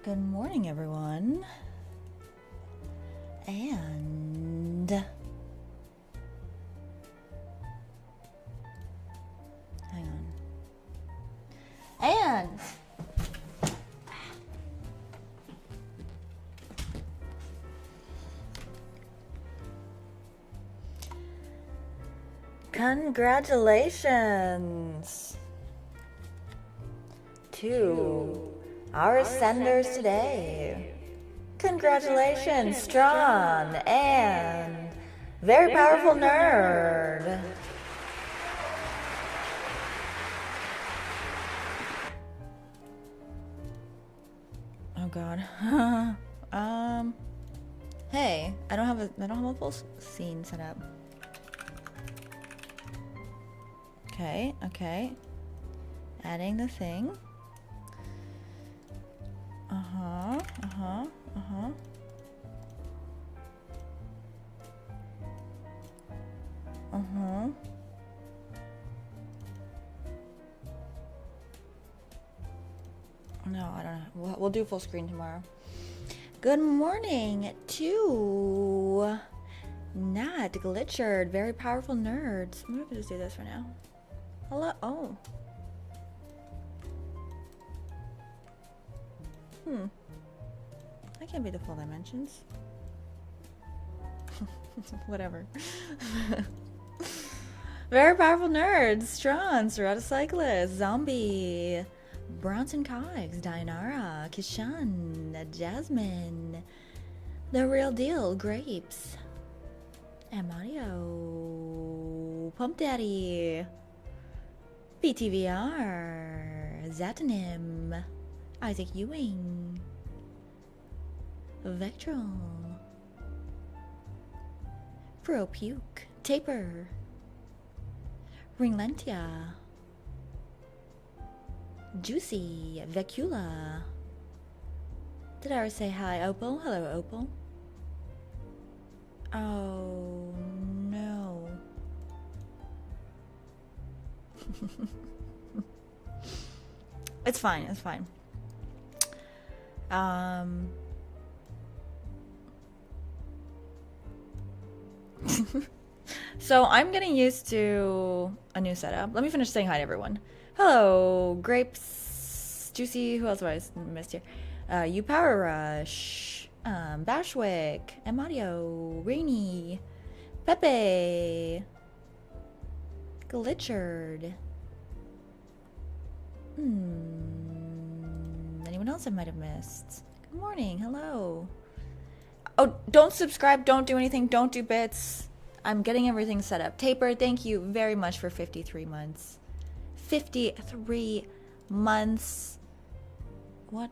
Good morning, everyone. And hang on. And congratulations to our senders today. Congratulations, Strawn and Very Powerful Nerd. Oh God. Hey, I don't have a full scene set up. Okay. Adding the thing. Uh-huh. No, I don't know. We'll do full screen tomorrow. Good morning to Nat, Glitchered, Very Powerful Nerds. I'm gonna just do this for now. Hello. Oh. That can't be the full dimensions. Whatever. Very Powerful Nerds, Strawn, Serata Cyclist, Zombie, Bronson Cogs, Dianara, Kishan, Jasmine, The Real Deal, Grapes, Amadio, Pump Daddy, BTVR, Zatanim, Isaac Ewing, Vectral, Pro Puke, Taper, Ringlentia, Juicy, Vecula. Did I already say hi, Opal? Hello, Opal. Oh, no. It's fine. So I'm getting used to a new setup. Let me finish saying hi to everyone. Hello, Grapes, Juicy, who else have I missed here? You Power Rush, Bashwick, Amadio, Rainy, Pepe, Glitchered. Anyone else I might have missed? Good morning, hello. Oh, don't subscribe, don't do anything, don't do bits. I'm getting everything set up. Taper, thank you very much for 53 months. 53 months. What?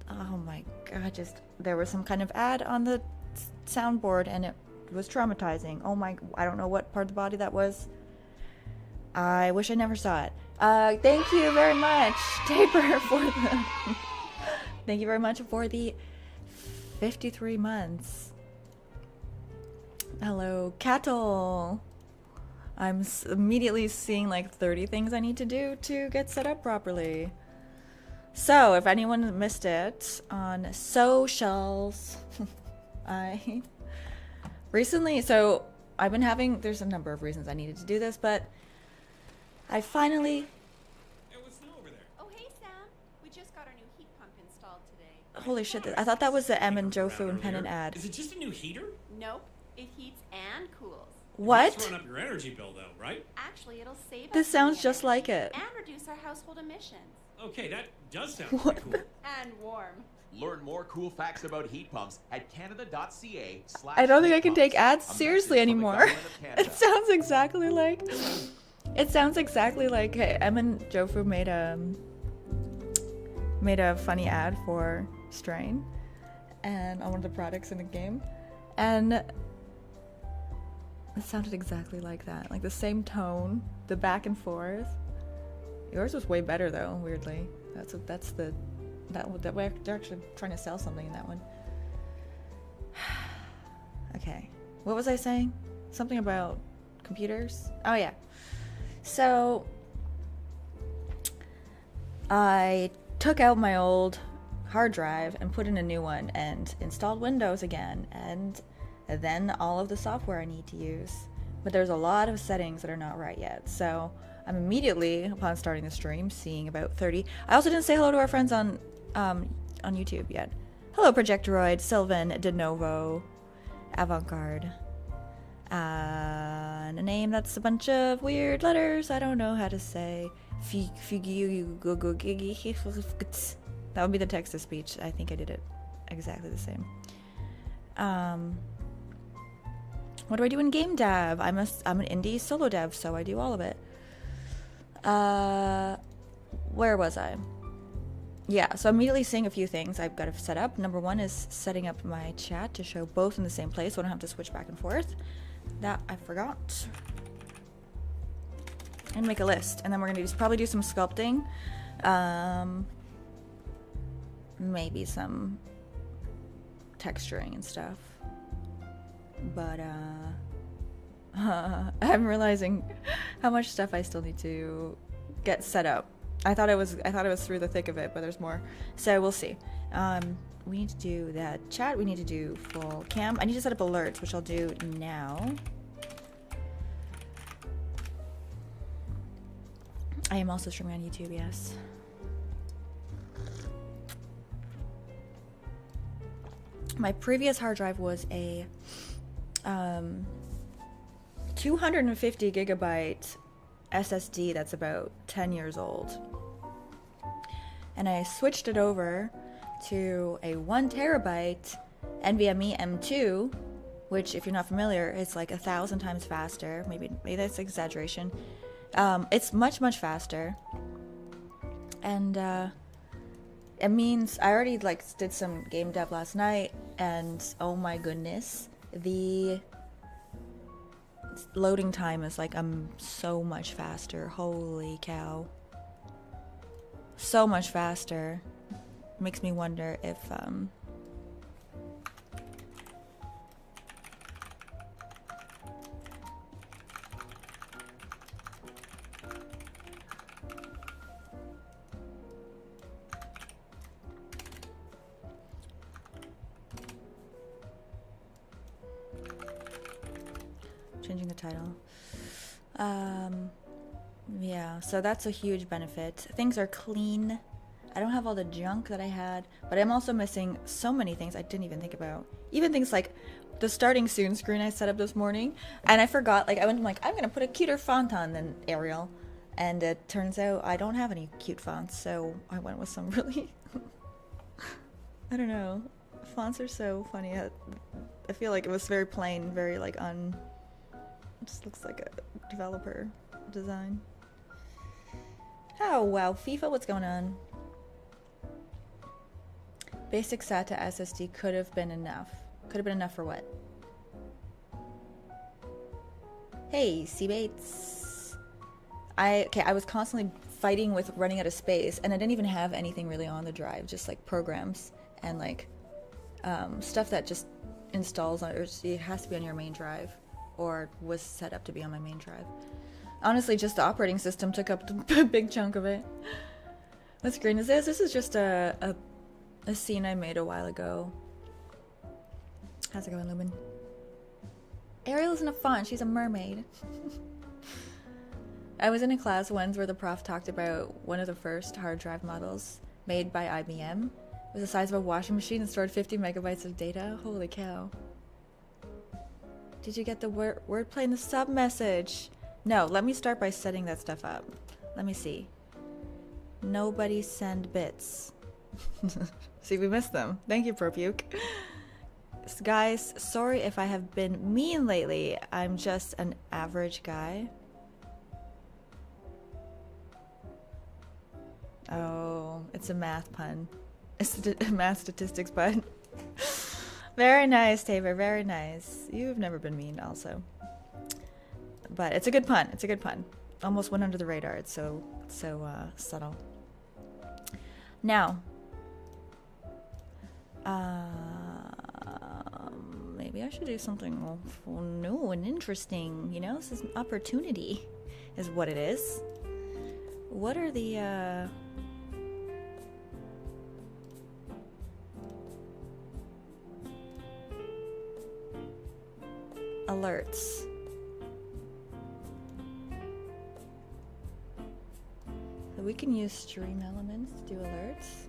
Oh my God, there was some kind of ad on the soundboard and it was traumatizing. Oh my, I don't know what part of the body that was. I wish I never saw it. Thank you very much, Taper, for the... Thank you very much for the 53 months. Hello, Cattle. I'm immediately seeing like 30 things I need to do to get set up properly. So, if anyone missed it on socials, I recently, so I've been having, there's a number of reasons I needed to do this, but I finally... There was snow over there. Oh, hey, Sam. We just got our new heat pump installed today. Holy shit, I thought that was the M and Jofu and Pennant ad. Is it just a new heater? Nope. It heats and cools. What? It's run up your energy bill, though, right? Actually, it'll save This us sounds money just like it. and reduce our household emissions. Okay, that does sound pretty cool. And warm. Learn more cool facts about heat pumps at canada.ca/. I don't think I can take ads A seriously message from the anymore. government of Canada. It sounds exactly like... It sounds exactly like Em and Jofu made a funny ad for Strain and on one of the products in the game, and it sounded exactly like that, like the same tone, the back and forth. Yours was way better though, weirdly. That way they're actually trying to sell something in that one. Okay, what was I saying? Something about computers? Oh yeah. So I took out my old hard drive and put in a new one and installed Windows again, and then all of the software I need to use. But there's a lot of settings that are not right yet. So I'm immediately, upon starting the stream, seeing about 30. I also didn't say hello to our friends on YouTube yet. Hello, Projectoroid, Sylvan, Denovo, Avantgarde. And a name that's a bunch of weird letters I don't know how to say. That would be the text to speech. I think I did it exactly the same. What do I do in game dev? I'm an indie solo dev, so I do all of it. Where was I? Yeah, so immediately seeing a few things I've got to set up. Number one is setting up my chat to show both in the same place, so I don't have to switch back and forth. That I forgot. And make a list. And then we're going to probably do some sculpting. Maybe some texturing and stuff. But I'm realizing how much stuff I still need to get set up. I thought it was through the thick of it, but there's more. So we'll see. We need to do that chat. We need to do full cam. I need to set up alerts, which I'll do now. I am also streaming on YouTube, yes. My previous hard drive was a 250 gigabyte SSD that's about 10 years old. And I switched it over to a 1 terabyte NVMe M2, which, if you're not familiar, is like 1,000 times faster. Maybe that's exaggeration. It's much faster, and it means I already did some game dev last night, and oh my goodness, the loading time is so much faster. Holy cow, so much faster. Makes me wonder if changing the title. Yeah, so that's a huge benefit. Things are clean. I don't have all the junk that I had, but I'm also missing so many things I didn't even think about. Even things like the starting soon screen I set up this morning, and I forgot, I went, I'm gonna put a cuter font on than Arial, and it turns out I don't have any cute fonts, so I went with some really, I don't know, fonts are so funny. I feel like it was very plain, very it just looks like a developer design. Oh wow, FIFA, what's going on? Basic SATA SSD could have been enough. Could have been enough for what? Hey, C-Bates. I was constantly fighting with running out of space, and I didn't even have anything really on the drive, just programs and stuff that just installs on, or it has to be on your main drive, or was set up to be on my main drive. Honestly, just the operating system took up a big chunk of it. What screen is this? This is just a scene I made a while ago. How's it going, Lumen? Ariel isn't a font, she's a mermaid. I was in a class once where the prof talked about one of the first hard drive models made by IBM. It was the size of a washing machine and stored 50 megabytes of data. Holy cow. Did you get the wordplay in the sub message? No, let me start by setting that stuff up. Let me see. Nobody send bits. See, we missed them. Thank you, Propuke. Guys, sorry if I have been mean lately. I'm just an average guy. Oh, it's a math pun. It's a math statistics pun. Very nice, Tabor. Very nice. You've never been mean, also. But it's a good pun. It's a good pun. Almost went under the radar. It's so subtle. Now, maybe I should do something new and interesting. You know, this is an opportunity, is what it is. What are the alerts. So we can use stream elements to do alerts.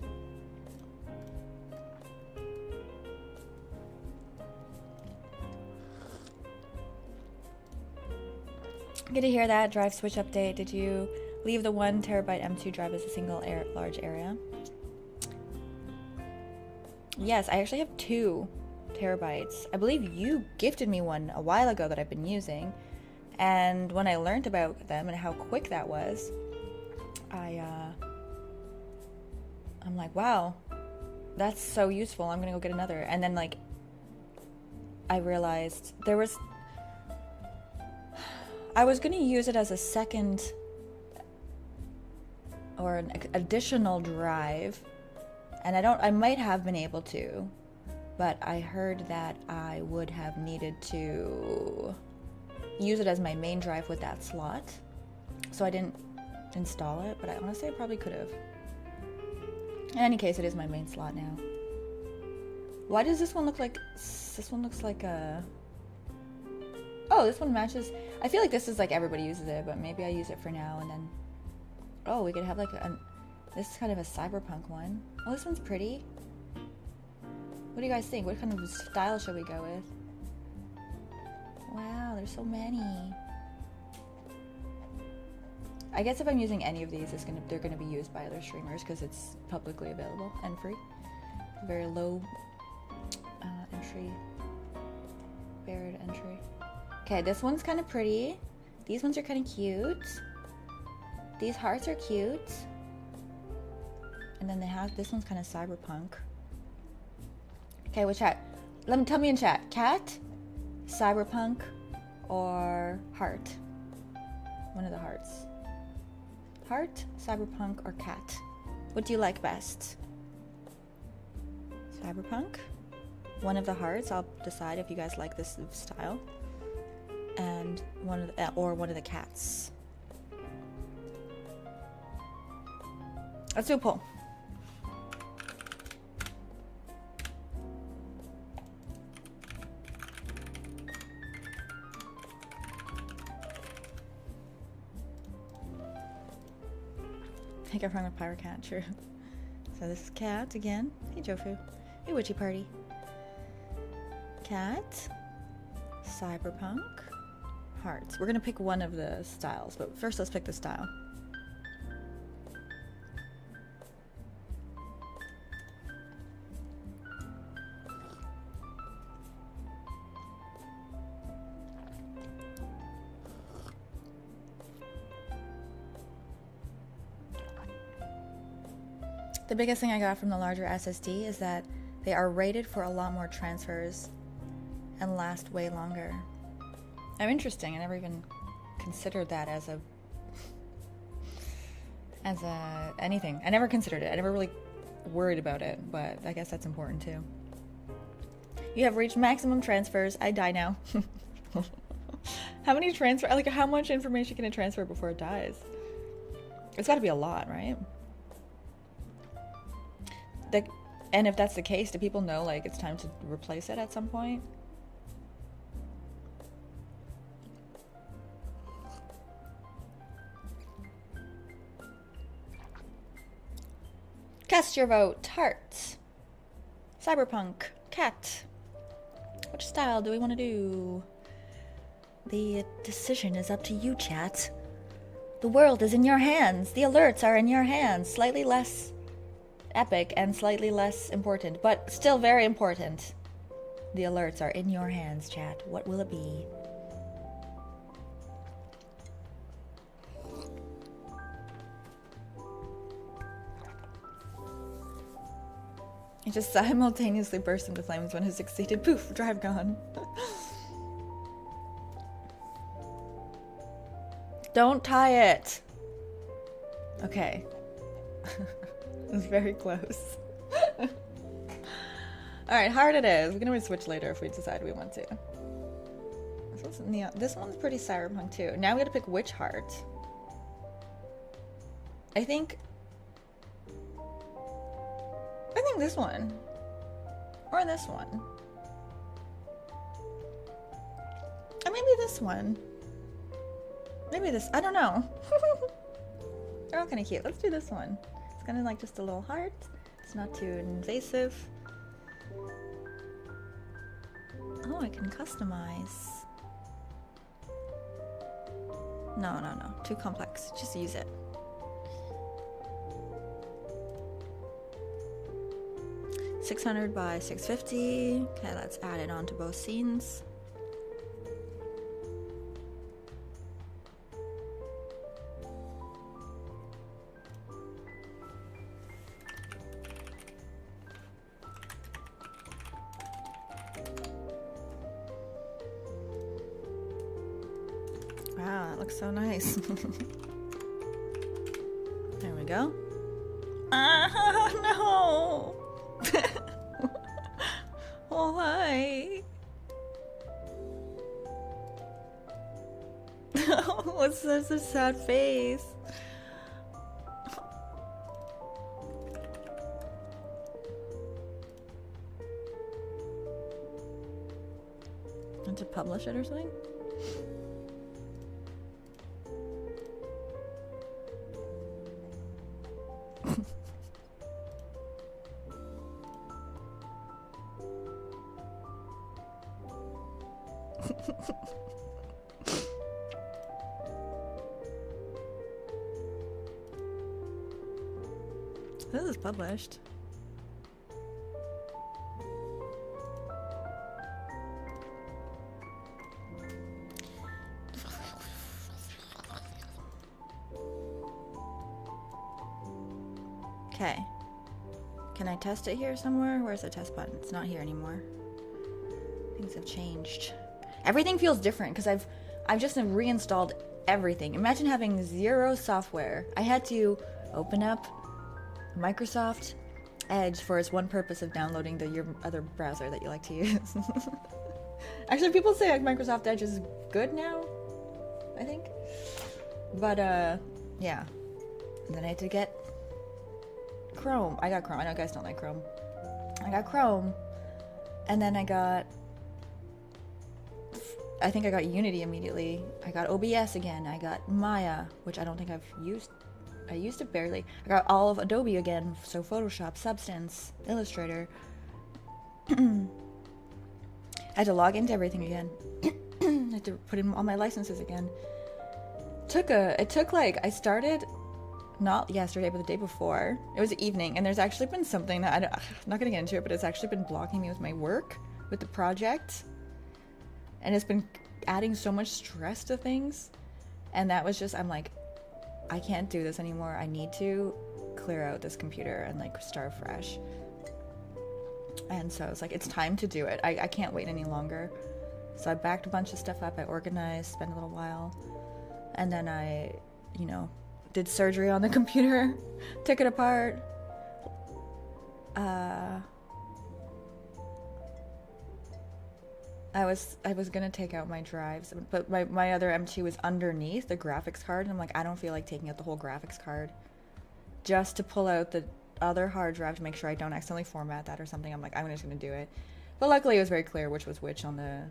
Good to hear that. Drive switch update. Did you leave the 1 terabyte M2 drive as a single large area? Yes, I actually have 2 terabytes. I believe you gifted me one a while ago that I've been using. And when I learned about them and how quick that was, I'm like, wow, that's so useful. I'm gonna go get another. And then like, I realized I was gonna use it as a second or an additional drive, and I might have been able to, but I heard that I would have needed to use it as my main drive with that slot, so I didn't install it, but I honestly I probably could have. In any case, it is my main slot now. Why does this one look like, this one looks like a, oh, this one matches. I feel like this is like everybody uses it, but maybe I use it for now and then, oh, we could have like this is kind of a cyberpunk one. Oh, this one's pretty. What do you guys think? What kind of style should we go with? Wow, there's so many. I guess if I'm using any of these, they're gonna be used by other streamers because it's publicly available and free. Very low entry, barrier to entry. Okay, this one's kind of pretty. These ones are kind of cute. These hearts are cute. And then they have, this one's kind of cyberpunk. Okay, well chat, tell me in chat, cat, cyberpunk, or heart? One of the hearts. Heart, cyberpunk, or cat? What do you like best? Cyberpunk? One of the hearts, I'll decide if you guys like this style. And one of the cats. Let's do a poll. Take it from a pirate cat, true. So this is cat again. Hey Jofu. Hey Witchy Party. Cat. Cyberpunk. Hearts. We're gonna pick one of the styles, but first let's pick the style. The biggest thing I got from the larger SSD is that they are rated for a lot more transfers and last way longer. Oh, interesting. I never even considered that as anything. I never considered it. I never really worried about it, but I guess that's important too. You have reached maximum transfers. I die now. How many how much information can it transfer before it dies? It's got to be a lot, right? And if that's the case, do people know like it's time to replace it at some point? Cast your vote. Heart. Cyberpunk. Cat. Which style do we want to do? The decision is up to you, chat. The world is in your hands. The alerts are in your hands. Slightly less epic and slightly less important, but still very important. The alerts are in your hands, chat. What will it be? It just simultaneously burst into flames when it succeeded. Poof, drive gone. Don't tie it. Okay. It was very close. Alright, hard it is. We can always switch later if we decide we want to. This one's pretty cyberpunk too. Now we gotta pick which heart. I think this one. Or this one. maybe this one. Maybe this, I don't know. They're all kind of cute. Let's do this one. It's kind of like just a little heart. It's not too invasive. Oh, I can customize. No, no, no. Too complex. Just use it. $600 by $650. Okay, let's add it onto both scenes. Wow, that looks so nice. There we go. No! Oh, why? Oh, it's such a sad face. Want to publish it or something? This is published. Okay. Can I test it here somewhere? Where's the test button? It's not here anymore. Things have changed. Everything feels different because I've just reinstalled everything. Imagine having zero software. I had to open up Microsoft Edge for its one purpose of downloading your other browser that you like to use. Actually, people say like Microsoft Edge is good now, I think. But yeah. And then I had to get Chrome. I got Chrome. I know you guys don't like Chrome. I got Chrome. And then I think I got Unity immediately. I got OBS again. I got Maya, which I don't think I've used. I used it barely. I got all of Adobe again, so Photoshop, Substance, Illustrator. I had to log into everything again. I had to put in all my licenses again. It took like, I started not yesterday, but the day before. It was the evening, and there's actually been something that I'm not gonna get into it, but it's actually been blocking me with my work, with the project. And it's been adding so much stress to things. And that was just, I'm like, I can't do this anymore. I need to clear out this computer and like start fresh. And so it's like, it's time to do it. I can't wait any longer. So I backed a bunch of stuff up. I organized, spent a little while. And then I, did surgery on the computer, took it apart. I was gonna take out my drives, but my other M2 was underneath the graphics card, and I'm like, I don't feel like taking out the whole graphics card just to pull out the other hard drive to make sure I don't accidentally format that or something. I'm like, I'm just gonna do it. But luckily it was very clear which was which on the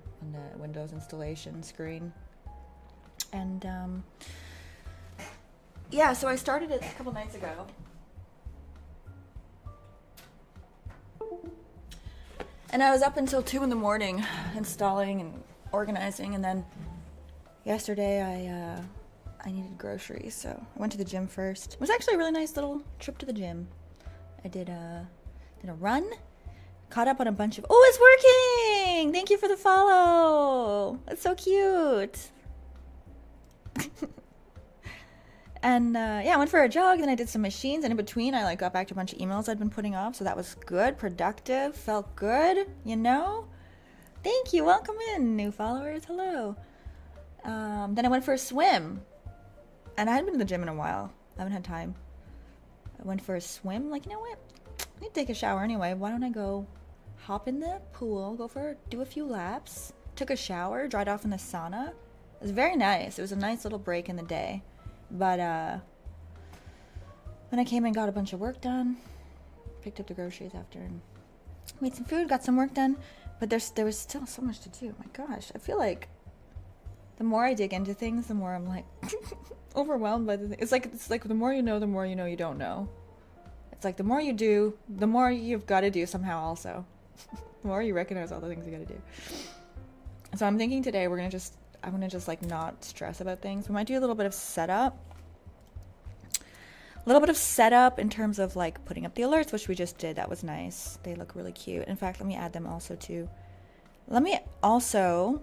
Windows installation screen. And yeah, so I started it a couple nights ago. And I was up until 2 in the morning installing and organizing, and then yesterday I needed groceries, so I went to the gym first. It was actually a really nice little trip to the gym. I did a run, caught up on a bunch of, oh, it's working! Thank you for the follow! That's so cute! And yeah, I went for a jog, then I did some machines, and in between I got back to a bunch of emails I'd been putting off, so that was good, productive, felt good, Thank you, welcome in, new followers, hello. Then I went for a swim, and I hadn't been to the gym in a while, I haven't had time. I went for a swim, like, you know what, I need to take a shower anyway, why don't I go hop in the pool, do a few laps, took a shower, dried off in the sauna. It was very nice, it was a nice little break in the day. But then I came and got a bunch of work done, picked up the groceries after, and made some food, got some work done. But there was still so much to do. My gosh, I feel like The more I dig into things, the more I'm like overwhelmed by the thing. It's like the more you know you don't know. It's like the more you do, the more you've got to do somehow also. The more you recognize all the things you got to do. So I'm thinking today I'm gonna just like not stress about things. We might do a little bit of setup. A little bit of setup in terms of like putting up the alerts, which we just did. That was nice. They look really cute. In fact, let me add them also too. Let me also...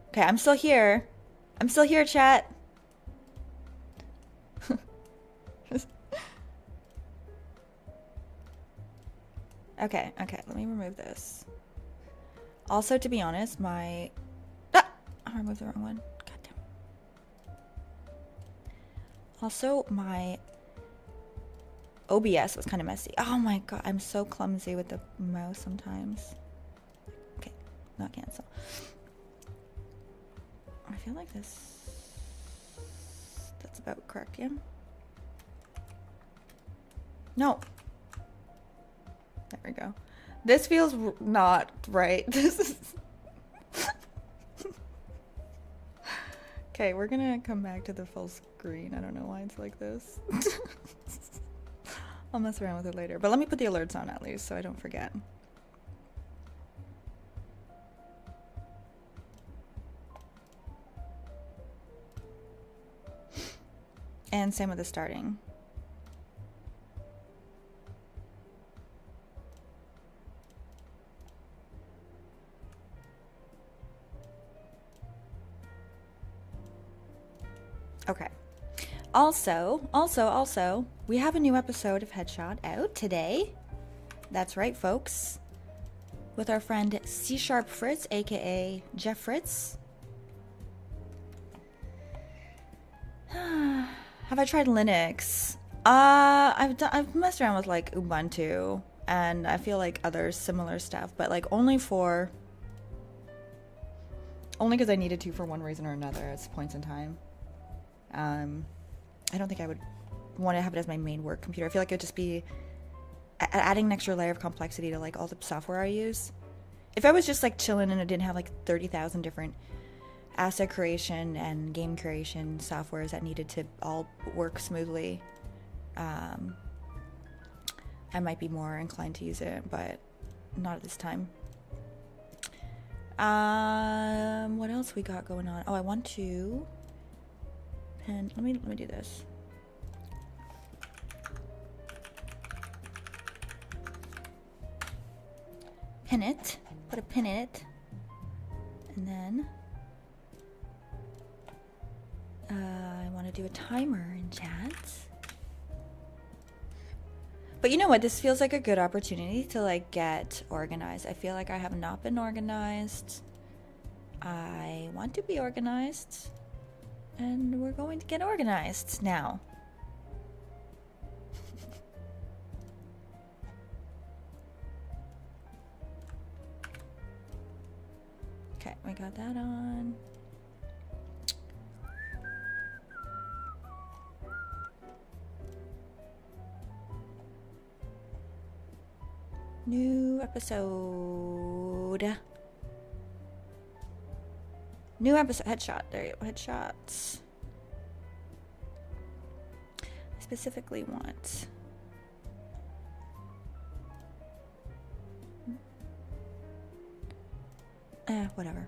Okay, I'm still here. I'm still here, chat. Okay, let me remove this. Also, to be honest, I removed the wrong one. God damn. Also, my OBS was kind of messy. Oh my god, I'm so clumsy with the mouse sometimes. Okay, not cancel. I feel like that's about correct, yeah? No. There we go. This feels not right. This is... Okay, we're gonna come back to the full screen. I don't know why it's like this. I'll mess around with it later. But let me put the alerts on at least so I don't forget. And same with the starting. Okay. Also, we have a new episode of Headshot out today. That's right, folks. With our friend C# Fritz, aka Jeff Fritz. Have I tried Linux? I've messed around with like Ubuntu and I feel like other similar stuff, but like only because I needed to for one reason or another at points in time. I don't think I would want to have it as my main work computer. I feel like it would just be adding an extra layer of complexity to like all the software I use. If I was just like chilling and it didn't have like 30,000 different asset creation and game creation softwares that needed to all work smoothly, I might be more inclined to use it, but not at this time. What else we got going on? Oh, I want to pin. Let me do this. Pin it. Put a pin in it, and then I want to do a timer in chat. But you know what? This feels like a good opportunity to like get organized. I feel like I have not been organized. I want to be organized. And we're going to get organized now. Okay, we got that on. New episode. New episode. Headshot. There you go. Headshots. I specifically want... whatever.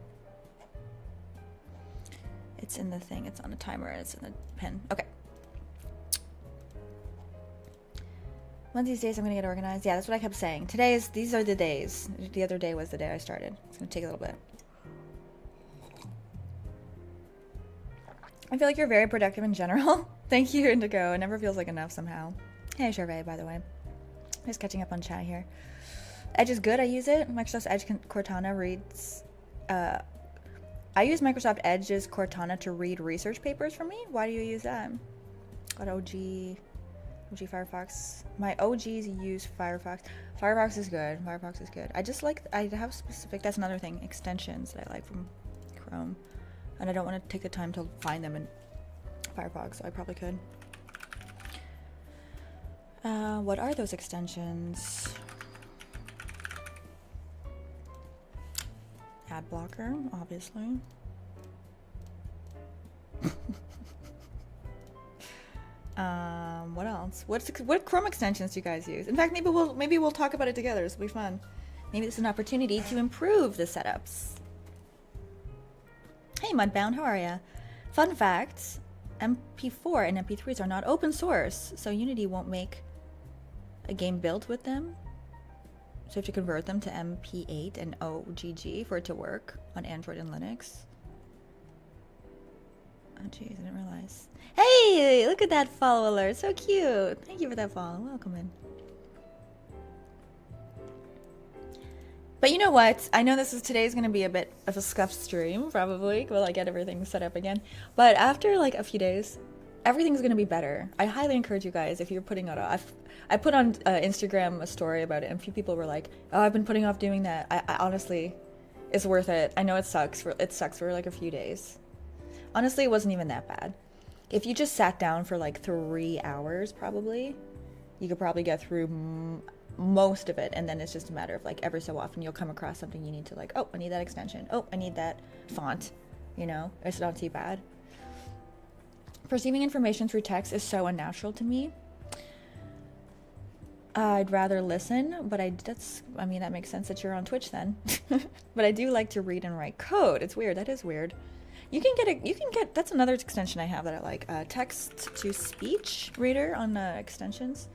It's in the thing. It's on a timer. And it's in the pen. Okay. One of these days I'm gonna get organized. Yeah, that's what I kept saying. These are the days. The other day was the day I started. It's gonna take a little bit. I feel like you're very productive in general. Thank you, Indigo. It never feels like enough somehow. Hey, Charvet, by the way. Just catching up on chat here. Edge is good. I use it. Microsoft Edge Cortana reads... I use Microsoft Edge's Cortana to read research papers for me. Why do you use that? Got OG Firefox. My OGs use Firefox. Firefox is good. Firefox is good. I have specific, that's another thing, extensions that I like from Chrome. And I don't want to take the time to find them in Firefox, so I probably could. What are those extensions? Ad blocker, obviously. What else? What Chrome extensions do you guys use? In fact, maybe we'll talk about it together. This will be fun. Maybe this is an opportunity to improve the setups. Hey, Mudbound, how are ya? Fun fact: MP4 and MP3s are not open source, so Unity won't make a game built with them. So you have to convert them to MP8 and OGG for it to work on Android and Linux. Oh jeez, I didn't realize. Hey, look at that follow alert. So cute. Thank you for that follow. Welcome in. But you know what? I know today's going to be a bit of a scuffed stream, probably, while I get everything set up again. But after like a few days, everything's going to be better. I highly encourage you guys, if you're putting it off. I put on Instagram a story about it, and a few people were like, "Oh, I've been putting off doing that." I honestly, it's worth it. I know it sucks. It sucks for like a few days. Honestly, it wasn't even that bad. If you just sat down for like 3 hours, probably, you could probably get through most of it, and then it's just a matter of like every so often you'll come across something you need to like, oh, I need that extension. Oh, I need that font. You know, it's not too bad. Perceiving information through text is so unnatural to me. I'd rather listen, but I mean, that makes sense that you're on Twitch then. But I do like to read and write code. It's weird. That is weird. You can get that's another extension I have that I like, text to speech reader on extensions.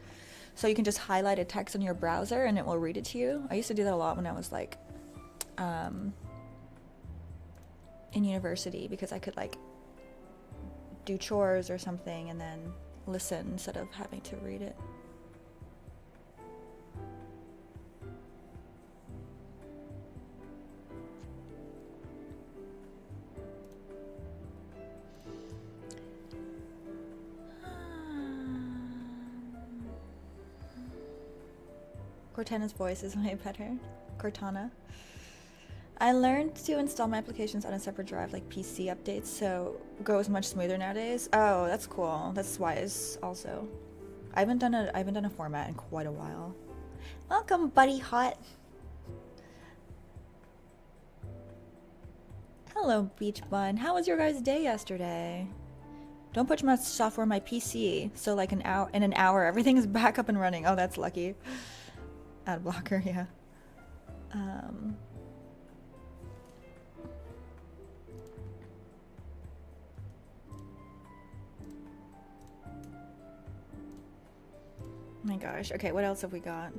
So you can just highlight a text in your browser and it will read it to you. I used to do that a lot when I was like in university, because I could like do chores or something and then listen instead of having to read it. Cortana's voice is way better. Cortana. I learned to install my applications on a separate drive, like PC updates, so it goes much smoother nowadays. Oh, that's cool. That's wise also. I haven't done a format in quite a while. Welcome, Buddy Hot. Hello, Beach Bun. How was your guys' day yesterday? Don't put much software on my PC, so like in an hour everything's back up and running. Oh, that's lucky. Ad blocker, yeah. Oh my gosh. Okay, what else have we got?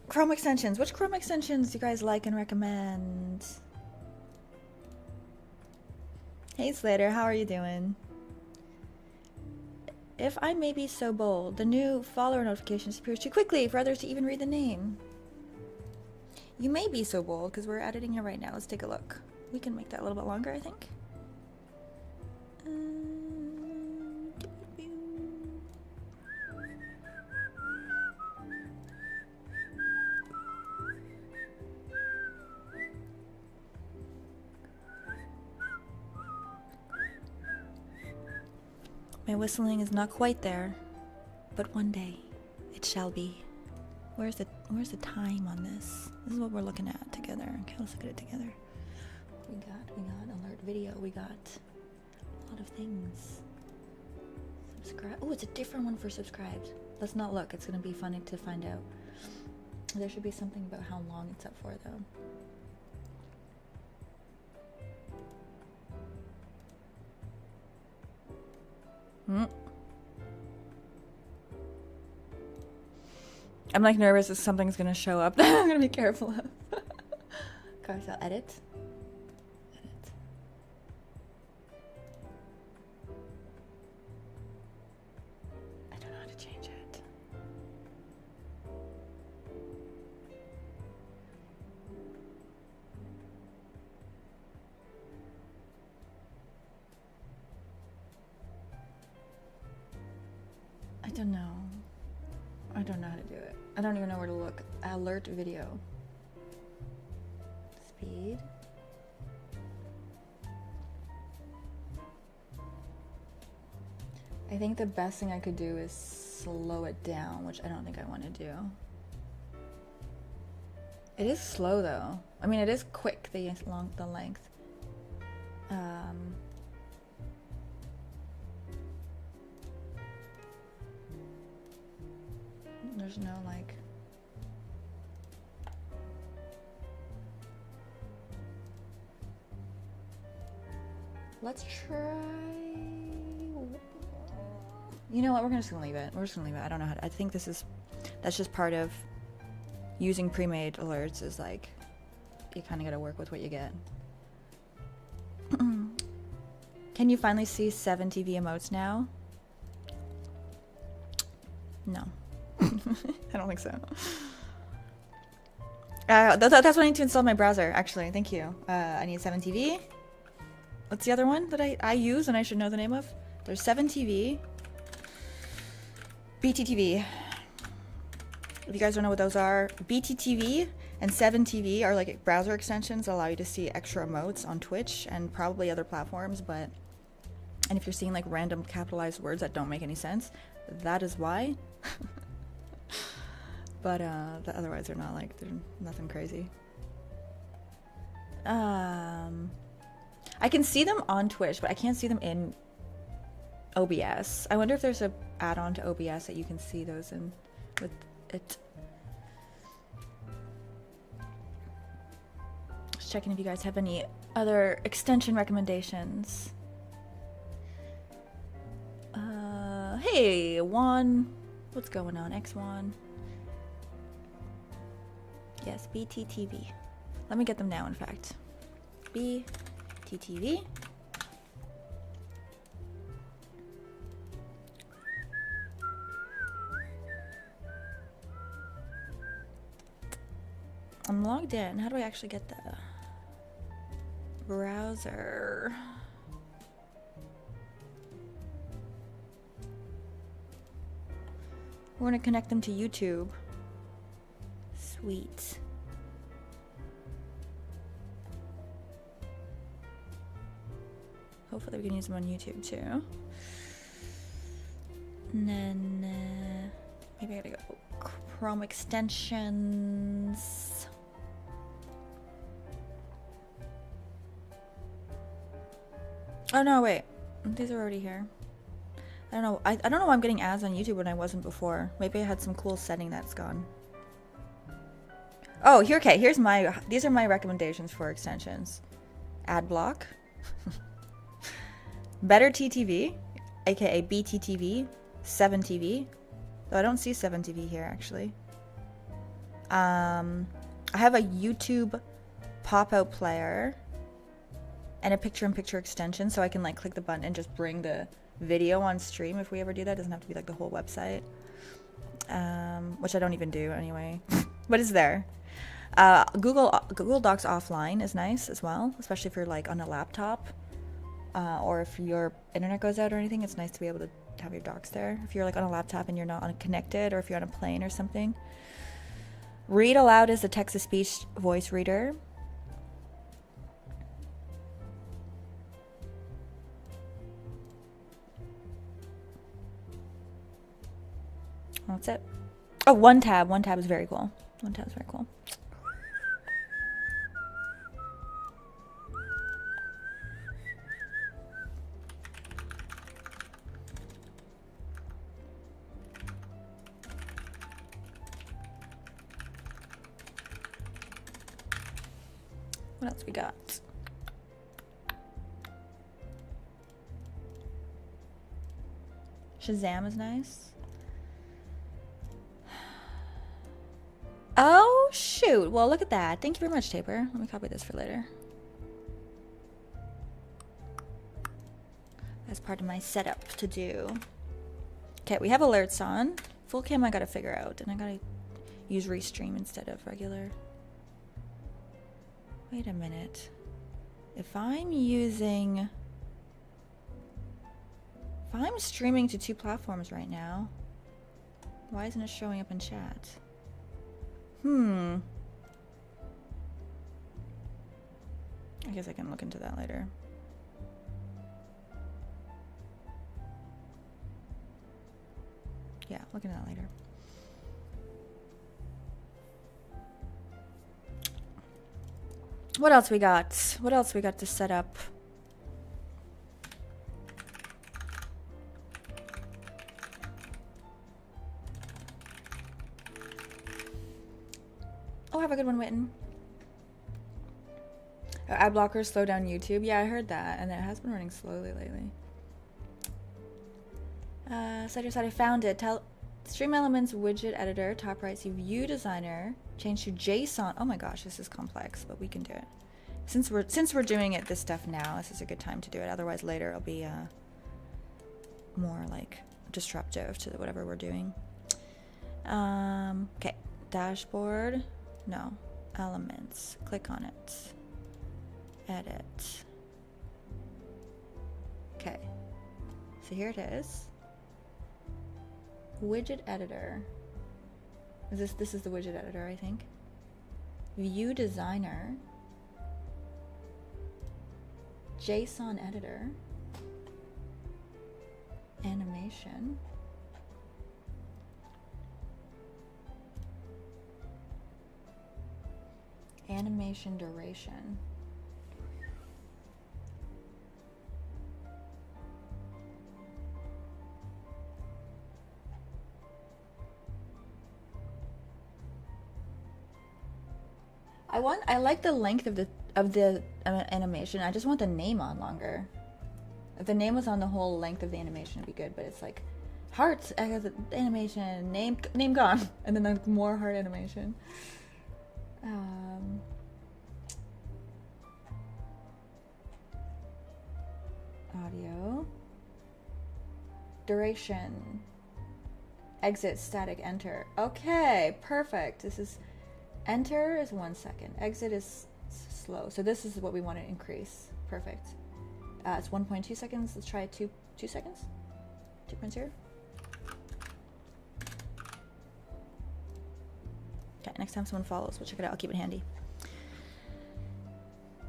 Chrome extensions. Which Chrome extensions do you guys like and recommend? Hey Slater, how are you doing? If I may be so bold, the new follower notifications appears too quickly for others to even read the name. You may be so bold because we're editing it right now. Let's take a look. We can make that a little bit longer, I think. My whistling is not quite there, but one day it shall be. Where's the time on this? This is what we're looking at together. Okay, let's look at it together. We got alert video. We got a lot of things. Subscribe. Oh, it's a different one for subscribed. Let's not look. It's gonna be funny to find out. There should be something about how long it's up for though. I'm like nervous if something's gonna show up that I'm gonna be careful of. Gosh, I'll edit. I don't know how to change it. I don't know. I don't know how to do it. I don't even know where to look. Alert video. Speed. I think the best thing I could do is slow it down, which I don't think I want to do. It is slow though. I mean, it is quick, the length. There's no like. Let's try. You know what? We're just gonna leave it. We're just gonna leave it. I don't know how to, I think that's just part of using pre-made alerts is like, you kind of gotta work with what you get. Can you finally see 7 TV emotes now? No. I don't think so. That's what I need to install my browser, actually. Thank you. I need 7TV. What's the other one that I use and I should know the name of? There's 7TV. BTTV. If you guys don't know what those are, BTTV and 7TV are like browser extensions that allow you to see extra emotes on Twitch and probably other platforms, but... And if you're seeing like random capitalized words that don't make any sense, that is why. But otherwise they're not like, they're nothing crazy. I can see them on Twitch, but I can't see them in OBS. I wonder if there's a add-on to OBS that you can see those in with it. Just checking if you guys have any other extension recommendations. Hey, Juan. What's going on, X1? Yes, BTTV. Let me get them now, in fact. BTTV. I'm logged in. How do I actually get the browser? We're gonna connect them to YouTube. Sweet. Hopefully we can use them on YouTube too. And then maybe I gotta go Chrome extensions. Oh no, wait. These are already here. I don't know. I don't know why I'm getting ads on YouTube when I wasn't before. Maybe I had some cool setting that's gone. Oh, here. Okay, here's my. These are my recommendations for extensions. Ad block. Better TTV, aka BTTV, 7TV. Though I don't see 7TV here actually. I have a YouTube pop-out player and a picture-in-picture extension, so I can like click the button and just bring the video on stream if we ever do that. It doesn't have to be like the whole website, which I don't even do anyway. What is there? Google Docs offline is nice as well, especially if you're like on a laptop, or if your internet goes out or anything. It's nice to be able to have your docs there if you're like on a laptop and you're not connected, or if you're on a plane or something. Read aloud is a text-to-speech voice reader. That's it. Oh, one tab. One tab is very cool. One tab is very cool. What else we got? Shazam is nice. Oh, shoot. Well, look at that. Thank you very much, Taper. Let me copy this for later. That's part of my setup to do. Okay, we have alerts on. Full cam I gotta figure out, and I gotta use Restream instead of regular. Wait a minute. If I'm streaming to 2 platforms right now, why isn't it showing up in chat? I guess I can look into that later. Yeah, look into that later. What else we got? What else we got to set up? Oh, have a good one, Witten. Ad blockers slow down YouTube. Yeah, I heard that, and it has been running slowly lately. Side, I found it. Stream Elements widget editor, top right, see view designer, change to JSON. Oh my gosh, this is complex, but we can do it. Since we're doing it this stuff now, this is a good time to do it. Otherwise, later it'll be more like disruptive to whatever we're doing. Okay, dashboard. No, elements. Click on it. Edit. Okay, so here it is. Widget editor. This is the widget editor, I think. View designer. JSON editor. Animation. Animation duration. I like the length of the animation. I just want the name on longer. If the name was on the whole length of the animation, it'd be good. But it's like hearts, animation, name gone, and then like more heart animation. Audio. Duration. Exit, static, enter. Okay, perfect. This is enter is 1 second. Exit is slow. So this is what we want to increase. Perfect. It's 1.2 seconds. Let's try 2 seconds. 2.0. Okay, next time someone follows, we'll check it out. I'll keep it handy.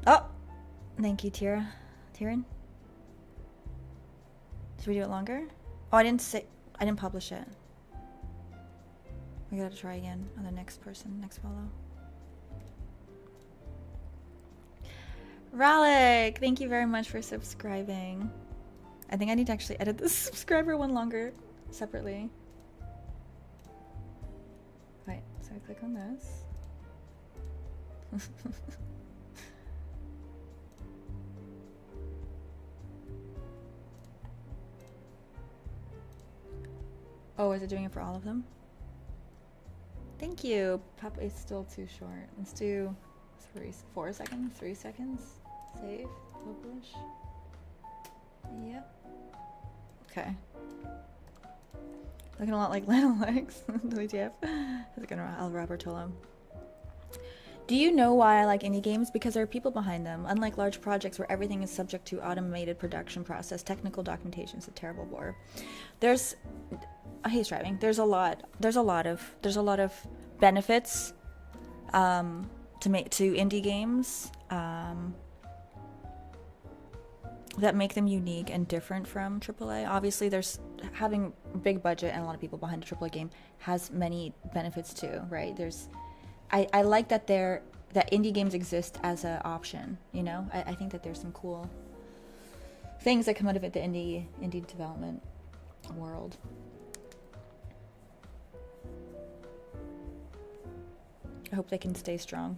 Oh! Thank you, Tyrion. Should we do it longer? Oh, I didn't publish it. We gotta try again on the next person, next follow. Ralik, thank you very much for subscribing. I think I need to actually edit this subscriber one longer separately. Wait, so I click on this. Oh, is it doing it for all of them? Thank you. Pup is still too short. Let's do 4 seconds, 3 seconds. Save, publish. Yep. Okay. Looking a lot like Lanalex. WTF. How's it going, Al Robertolo? Do you know why I like indie games? Because there are people behind them. Unlike large projects where everything is subject to automated production process, technical documentation is a terrible bore. I hate striving. There's a lot of benefits to indie games that make them unique and different from AAA. Obviously, there's having big budget and a lot of people behind a AAA game has many benefits too, right? I like that indie games exist as an option. You know, I think that there's some cool things that come out of it, the indie development world. I hope they can stay strong.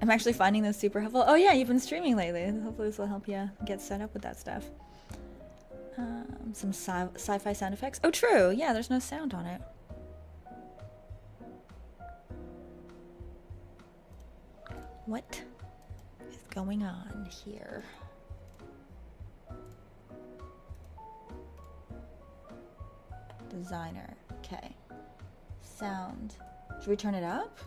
I'm actually finding this super helpful. Oh yeah, you've been streaming lately. Hopefully this will help you get set up with that stuff. Some sci-fi sound effects. Oh true, yeah, there's no sound on it. What is going on here? Designer, okay. Sound. Should we turn it up?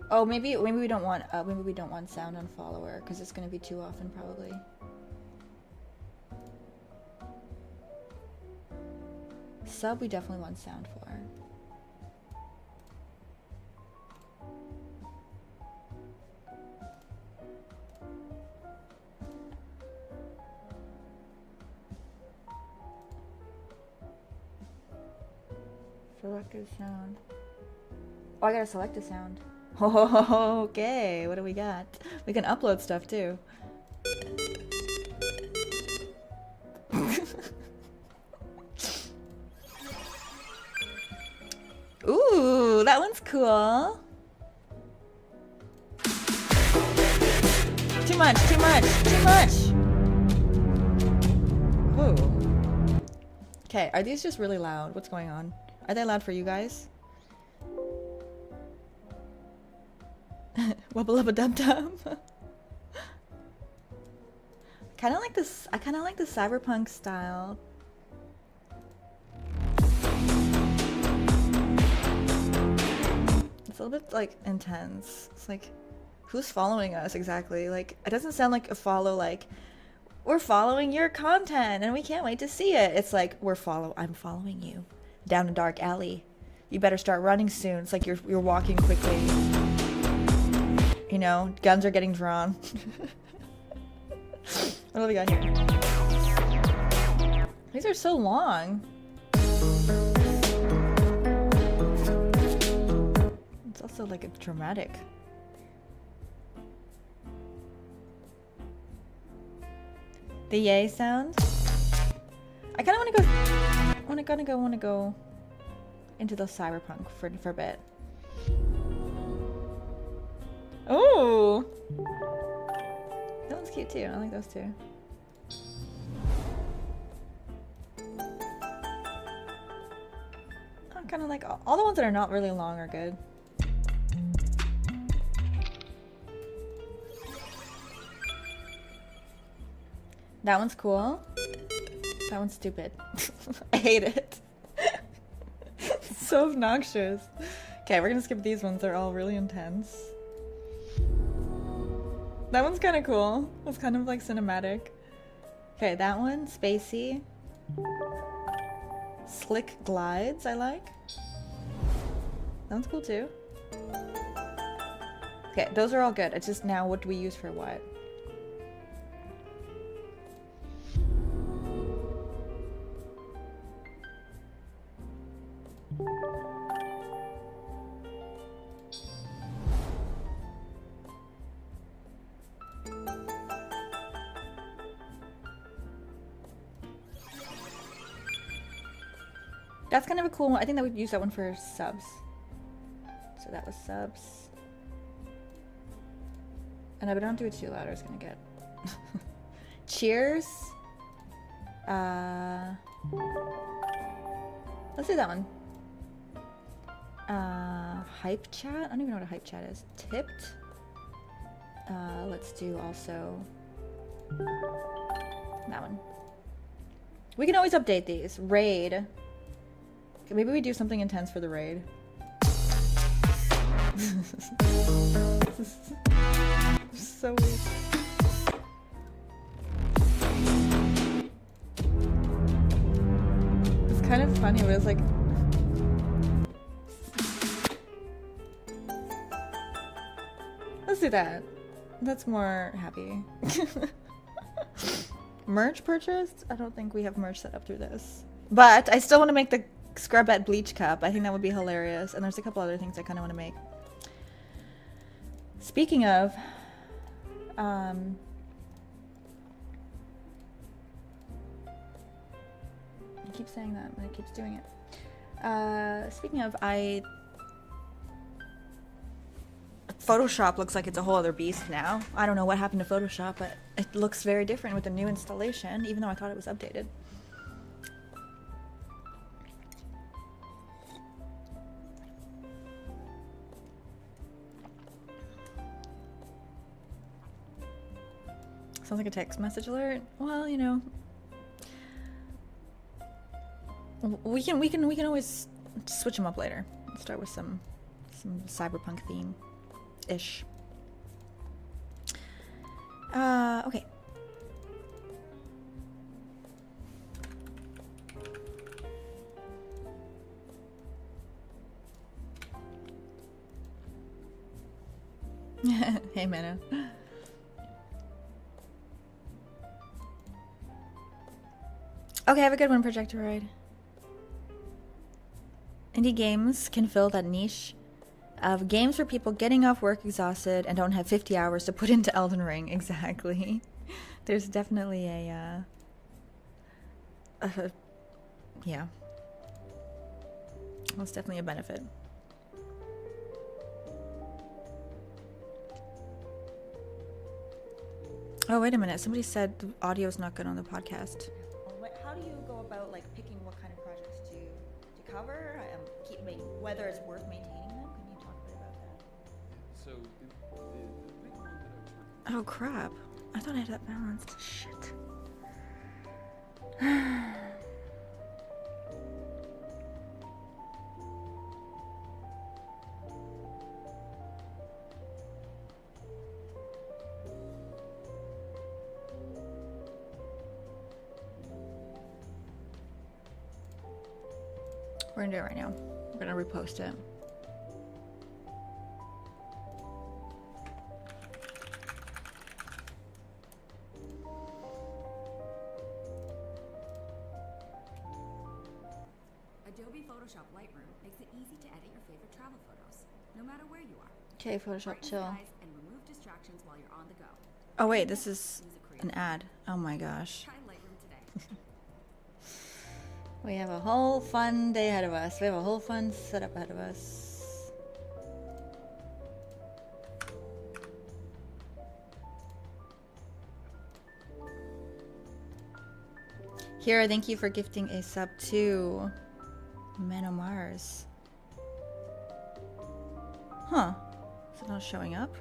Oh, maybe we don't want sound on follower because it's gonna be too often probably. Sub we definitely want sound for. Select good sound. Oh, I gotta select a sound. Oh, okay, what do we got? We can upload stuff too. Ooh, that one's cool. Too much, too much, too much. Ooh. Okay, are these just really loud? What's going on? Are they loud for you guys? Wubba lubba dub dub. Kind of like this. I kind of like the cyberpunk style. It's a little bit like intense. It's like, who's following us exactly? Like, it doesn't sound like a follow. Like, we're following your content and we can't wait to see it. It's like I'm following you down a dark alley. You better start running soon. It's like you're walking quickly. You know, guns are getting drawn. What do we got here? These are so long. It's also like a dramatic. The yay sound. I kind of want to go into the cyberpunk for a bit. Oh, that one's cute too. I like those two. I kind of like all the ones that are not really long are good. That one's cool. That one's stupid. I hate it. It's so obnoxious. Okay, we're gonna skip these ones. They're all really intense. That one's kind of cool. It's kind of like cinematic. Okay, that one, spacey. Slick glides, I like. That one's cool too. Okay, those are all good. It's just now what do we use for what? That's kind of a cool one. I think that we'd use that one for subs. So that was subs. And if I don't do it too loud, I was gonna get. Cheers. Let's do that one. Hype chat? I don't even know what a hype chat is. Tipped. Let's do also that one. We can always update these. Raid. Okay, maybe we do something intense for the raid. So weird. It's kind of funny, but it's like. Let's do that. That's more happy. Merch purchased? I don't think we have merch set up through this. But I still want to make the Scrubette Bleach Cup. I think that would be hilarious. And there's a couple other things I kind of want to make. Speaking of, I keep saying that, but it keeps doing it. Speaking of, Photoshop looks like it's a whole other beast now. I don't know what happened to Photoshop, but it looks very different with the new installation, even though I thought it was updated. Sounds like a text message alert. Well, you know, we can always switch them up later. Let's start with some cyberpunk theme ish. Okay. Hey, Mano. Okay, have a good one, Projectoroid. Indie games can fill that niche of games for people getting off work exhausted and don't have 50 hours to put into Elden Ring. Exactly. There's definitely yeah. That's definitely a benefit. Oh, wait a minute. Somebody said the audio's not good on the podcast. How do you go about like picking what kind of projects to cover? Whether it's worth maintaining them? Can you talk a bit about that? So the big one that I was working Oh crap! I thought I had that balanced. Shit. We're gonna do it right now. We're gonna repost it. Adobe Photoshop Lightroom makes it easy to edit your favorite travel photos, no matter where you are. Okay, Photoshop Brighten chill. skies and remove distractions while you're on the go. Oh wait, this is an ad. Oh my gosh. Try Lightroom today. We have a whole fun day ahead of us. We have a whole fun setup ahead of us. Kira, thank you for gifting a sub to Manomars. Huh. Is it not showing up?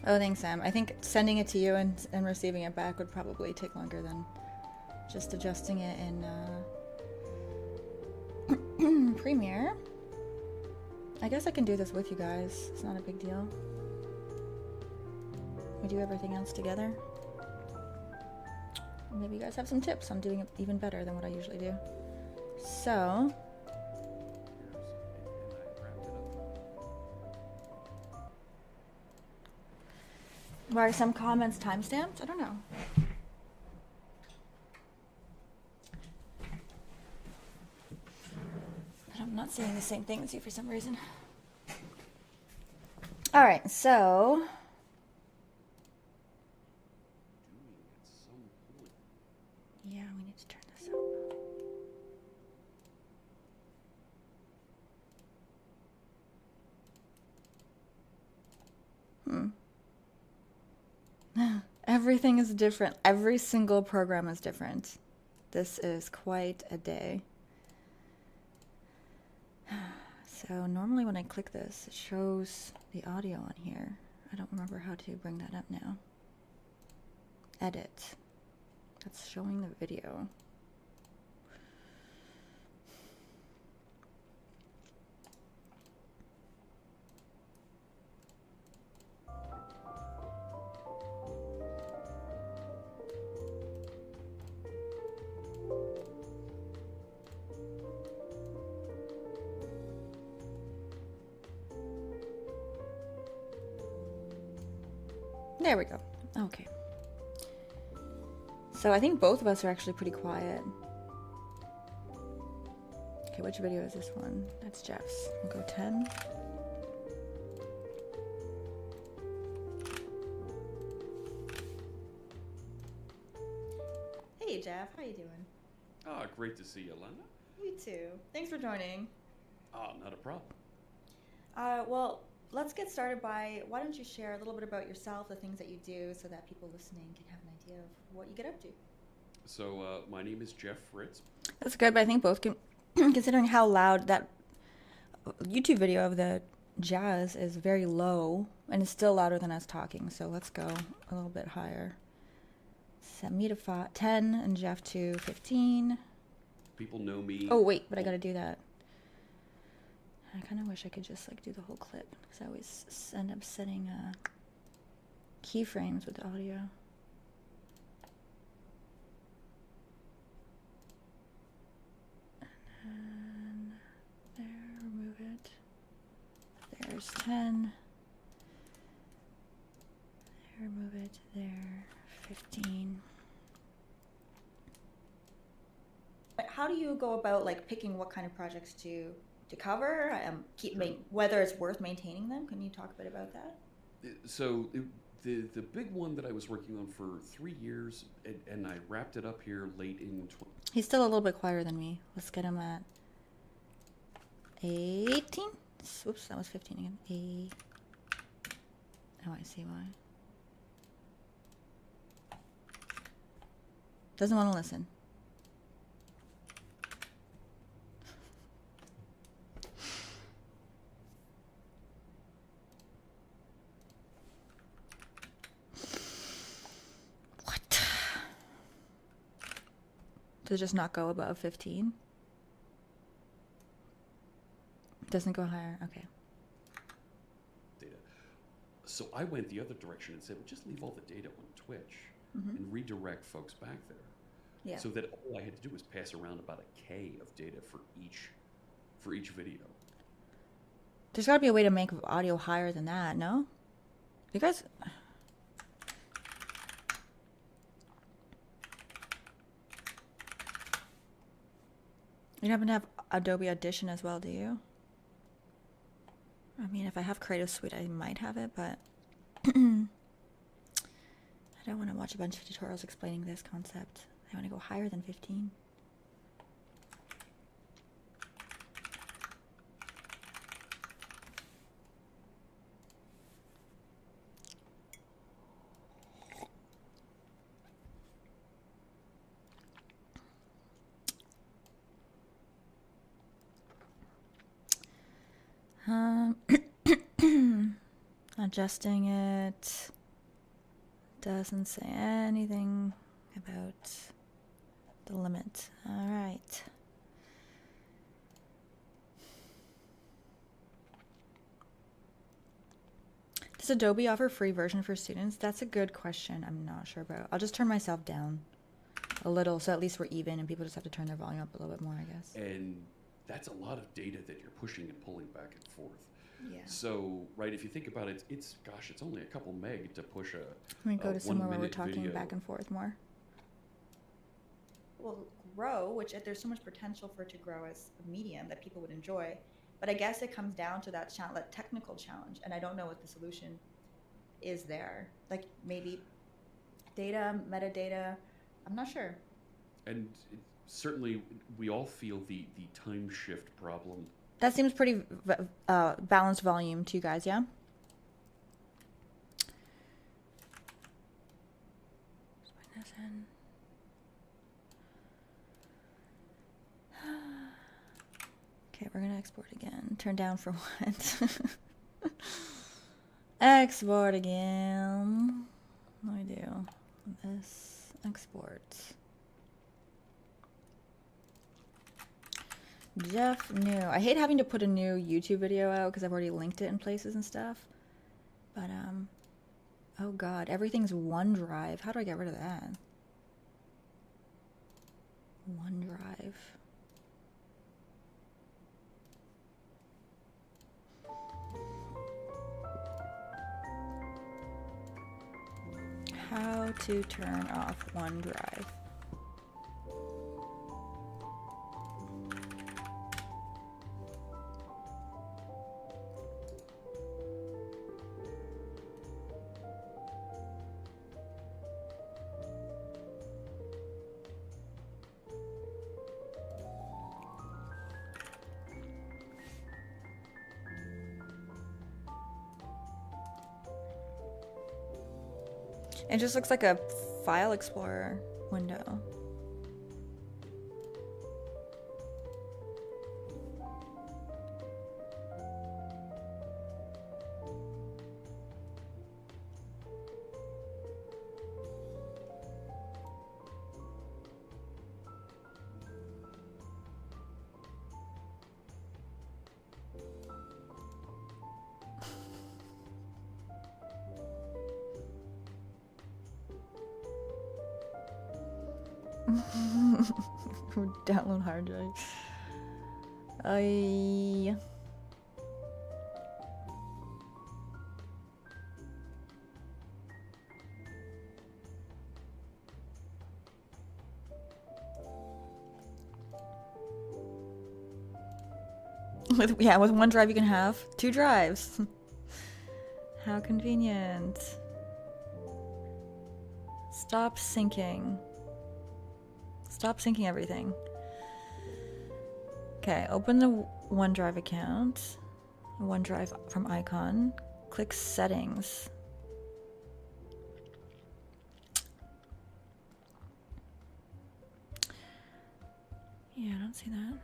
Oh, thanks, Sam. I think sending it to you and receiving it back would probably take longer than just adjusting it in Premiere. I guess I can do this with you guys. It's not a big deal. We do everything else together. Maybe you guys have some tips on doing it even better than what I usually do. So, and I wrapped it up. why are some comments timestamped? I don't know. But I'm not seeing the same thing as you for some reason. All right, so Doing at some point. yeah, we need to turn this up. Everything is different. Every single program is different. This is quite a day. So normally when I click this, it shows the audio on here. I don't remember how to bring that up now. Edit. That's showing the video. There we go. Okay. So I think both of us are actually pretty quiet. Okay, which video is this one? That's Jeff's. We'll go 10. Hey Jeff, how you doing? Ah, great to see you, Lena. You too. Thanks for joining. Ah, not a problem. Well, let's get started by, why don't you share a little bit about yourself, the things that you do, so that people listening can have an idea of what you get up to. So, my name is Jeff Fritz. That's good, but I think both can, considering how loud that YouTube video of the jazz is very low, and it's still louder than us talking, so let's go a little bit higher. Set me to 10 and Jeff to 15. People know me. Oh, wait, but I gotta do that. I kind of wish I could just like do the whole clip, because I always end up setting keyframes with the audio. And then there, remove it. there's 10. There, move it to there. 15. How do you go about like picking what kind of projects to cover? Whether it's worth maintaining them. Can you talk a bit about that? So the big one that I was working on for 3 years, and I wrapped it up here late in. He's still a little bit quieter than me. Let's get him at 18. Oops, that was 15 again. Oh, I see why. Doesn't want to listen. What? Does it just not go above 15? Doesn't go higher. Okay. Data. So I went the other direction and said, well, just leave all the data on Twitch and redirect folks back there. Yeah. So that all I had to do was pass around about a K of data for each video. There's got to be a way to make audio higher than that, no? You guys... You happen to have Adobe Audition as well, do you? I mean, if I have Creative Suite, I might have it, but... I don't want to watch a bunch of tutorials explaining this concept. I want to go higher than 15. Adjusting it. Doesn't say anything about the limit. All right. Does Adobe offer free version for students? That's a good question. I'm not sure about. I'll just turn myself down a little, so at least we're even, and people just have to turn their volume up a little bit more, I guess. And that's a lot of data that you're pushing and pulling back and forth. Yeah. So, right, if you think about it, it's only a couple meg to push a Let me go to somewhere where we're 1 minute talking video. back and forth more. Well, grow, which there's so much potential for it to grow as a medium that people would enjoy, but I guess it comes down to that technical challenge, and I don't know what the solution is there. Like maybe data, metadata. I'm not sure. And certainly, we all feel the time shift problem. That seems pretty balanced volume to you guys, yeah? Okay, we're gonna export again. Turn down for what? Export again. What do I do? This export. Jeff new. I hate having to put a new YouTube video out because I've already linked it in places and stuff. But oh god, everything's OneDrive. How do I get rid of that? OneDrive. How to turn off OneDrive. It just looks like a file explorer window. Download hard drive. with OneDrive you can have 2 drives. How convenient. Stop syncing. Stop syncing everything. Okay, open the OneDrive account. OneDrive from icon. Click settings. Yeah, I don't see that.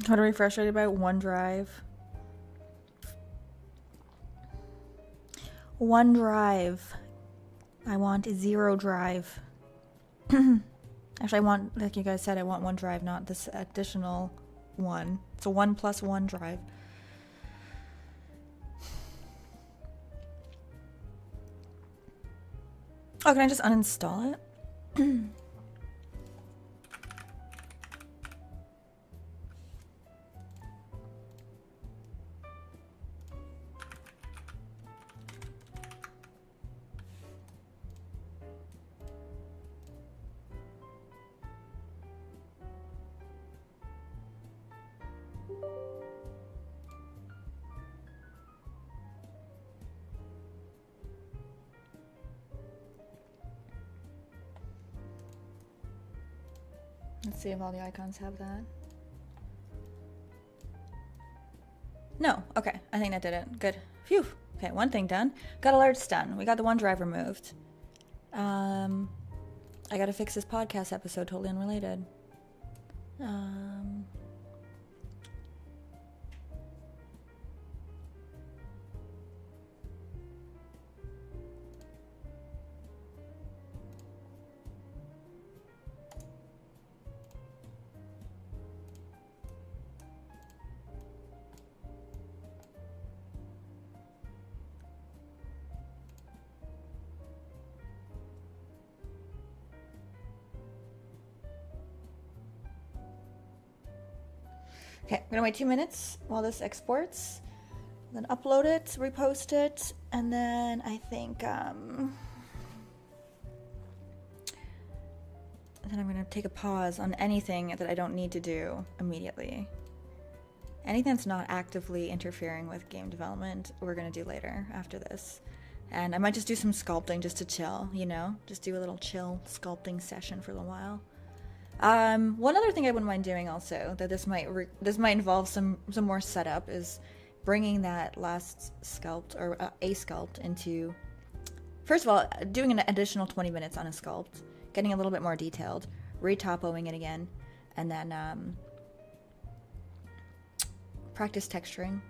What are we frustrated about? OneDrive. OneDrive. I want 0 drive. Actually, I want, like you guys said, I want OneDrive, not this additional one. It's a 1 plus 1 drive. Oh, can I just uninstall it? Let's see if all the icons have that. No, okay, I think that did it. Good. Phew. Okay, one thing done. Got alerts done. We got the OneDrive removed. I gotta fix this podcast episode, totally unrelated. Okay, I'm gonna wait 2 minutes while this exports, then upload it, repost it, and then I think, and then I'm gonna take a pause on anything that I don't need to do immediately. Anything that's not actively interfering with game development, we're gonna do later after this. And I might just do some sculpting just to chill, you know? Just do a little chill sculpting session for a little while. One other thing I wouldn't mind doing also, that this might involve some more setup, is bringing that last sculpt, or a sculpt, into, first of all, doing an additional 20 minutes on a sculpt, getting a little bit more detailed, re-topoing it again, and then practice texturing.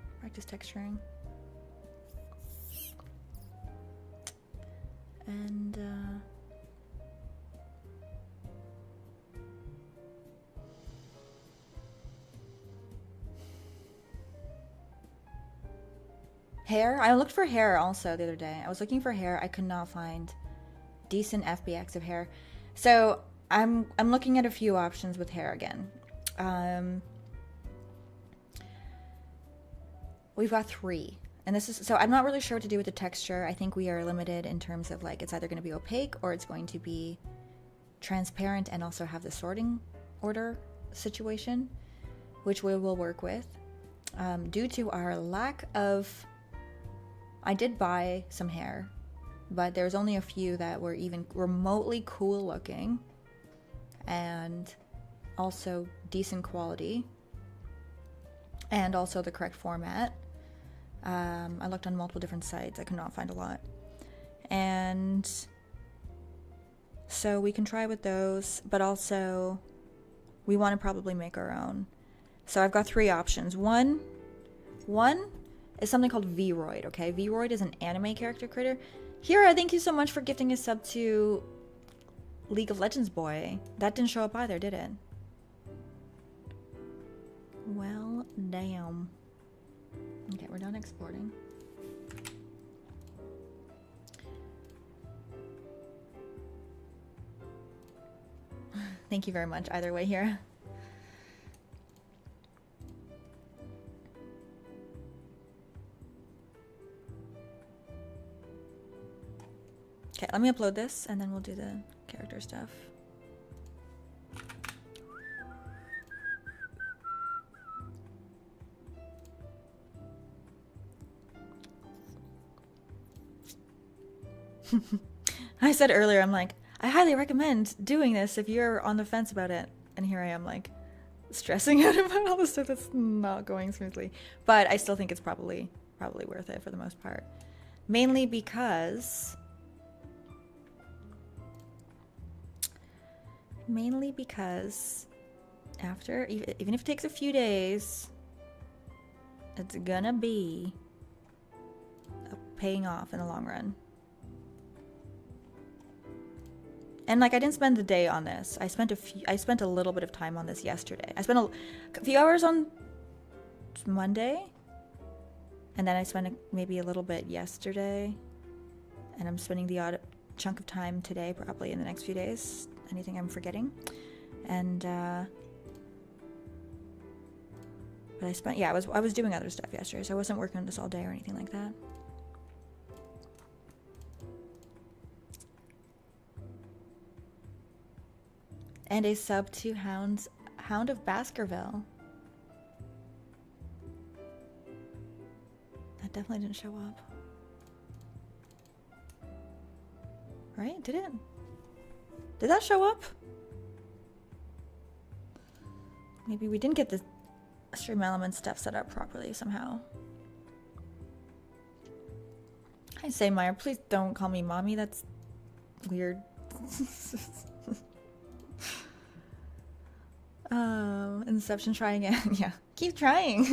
And hair. I looked for hair also the other day. I was looking for hair. I could not find decent FBX of hair. So I'm looking at a few options with hair again. We've got 3. And this is, so I'm not really sure what to do with the texture. I think we are limited in terms of, like, it's either going to be opaque or it's going to be transparent and also have the sorting order situation, which we will work with. Due to our lack of, I did buy some hair, but there's only a few that were even remotely cool looking and also decent quality and also the correct format. I looked on multiple different sites. I could not find a lot. And so we can try with those, but also we want to probably make our own. So I've got 3 options. One is something called Vroid, okay? Vroid is an anime character creator. Hira, thank you so much for gifting a sub to League of Legends Boy. That didn't show up either, did it? Well, damn. Okay, we're done exporting. Thank you very much either way here. Okay, let me upload this and then we'll do the character stuff. I said earlier, I'm like, I highly recommend doing this if you're on the fence about it. And here I am, like, stressing out about all the stuff that's not going smoothly. But I still think it's probably worth it for the most part. Mainly because after, even if it takes a few days, it's gonna be paying off in the long run. And like, I didn't spend the day on this. I spent a little bit of time on this yesterday. I spent a few hours on Monday, and then I spent maybe a little bit yesterday, and I'm spending the odd chunk of time today, probably in the next few days. Anything I'm forgetting, and but I was doing other stuff yesterday, so I wasn't working on this all day or anything like that. And a sub to Hound of Baskerville. That definitely didn't show up. Right? Did it? Did that show up? Maybe we didn't get the Stream Elements stuff set up properly somehow. Hi, Saymire. Please don't call me mommy. That's weird. Inception, try again. Yeah, keep trying.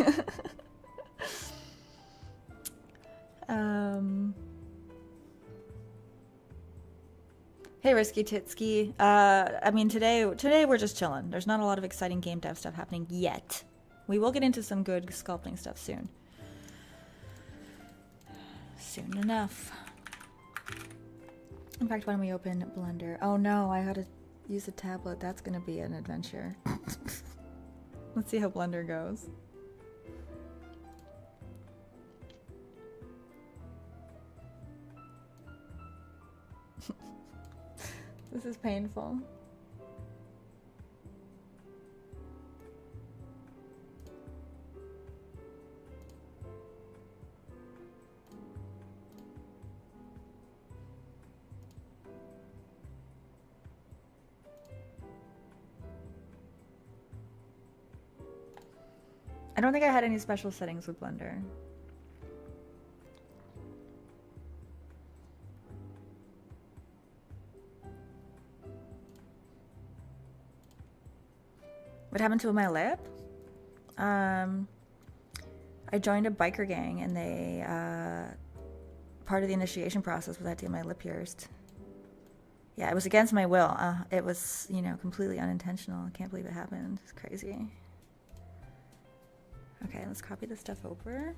Hey, Risky Titsky. I mean, today we're just chilling. There's not a lot of exciting game dev stuff happening yet. We will get into some good sculpting stuff soon. Soon enough. In fact, why don't we open Blender? Oh no, I had to use a tablet. That's gonna be an adventure. Let's see how Blender goes. This is painful. I don't think I had any special settings with Blender. What happened to my lip? I joined a biker gang, and they part of the initiation process was I had to get my lip pierced. Yeah, it was against my will. It was, you know, completely unintentional. I can't believe it happened. It's crazy. Okay, let's copy this stuff over.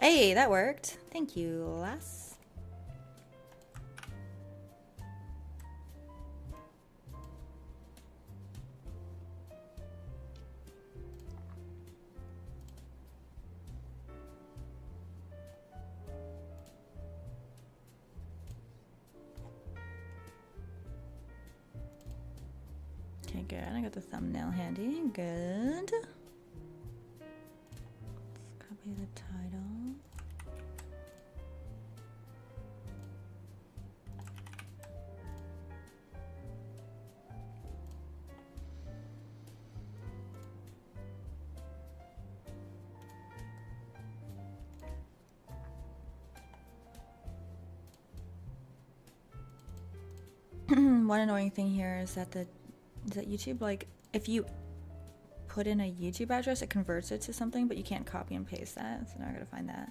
Hey, that worked. Thank you, Les. Okay, good. I got the thumbnail handy. Good. Let's copy the title. One annoying thing here is that YouTube, like, if you put in a YouTube address, it converts it to something, but you can't copy and paste that. So now I gotta find that.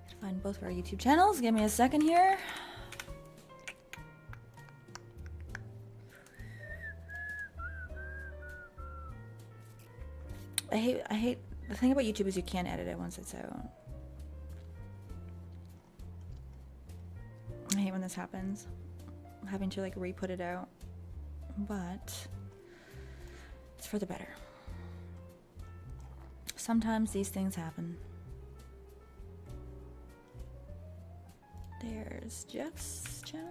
Gotta find both of our YouTube channels. Give me a second here. I hate the thing about YouTube is you can't edit it once it's out. I hate when this happens. I'm having to like re-put it out. But it's for the better. Sometimes these things happen. There's Jeff's channel.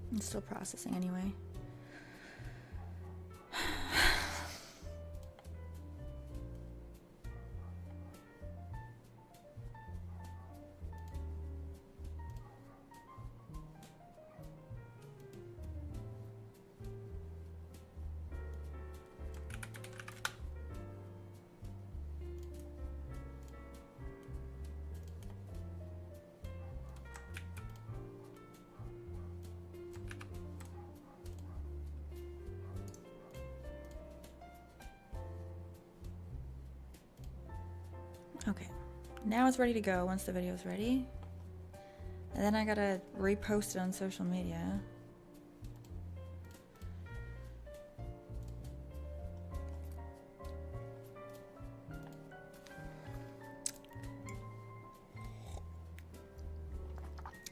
I'm still processing anyway. Okay, now it's ready to go once the video's ready. And then I gotta repost it on social media.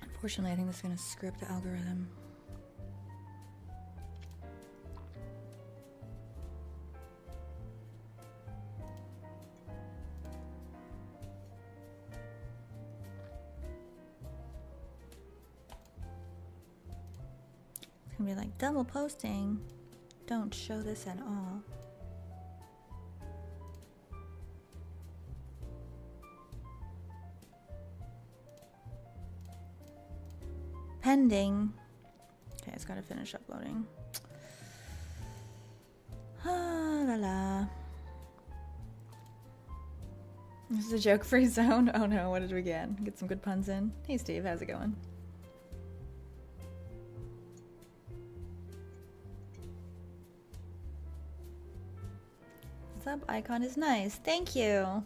Unfortunately, I think this is gonna script the algorithm. It's gonna be like double posting. Don't show this at all. Pending. Okay, it's gotta finish uploading. Ah, la la. This is a joke-free zone. Oh no, what did we get? Get some good puns in. Hey Steve, how's it going? Sub icon is nice. Thank you.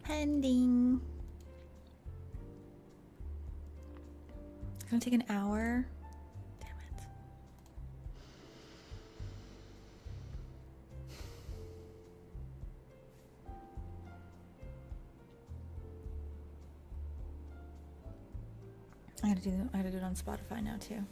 Pending. It's gonna take an hour. Damn it. I gotta do it on Spotify now too.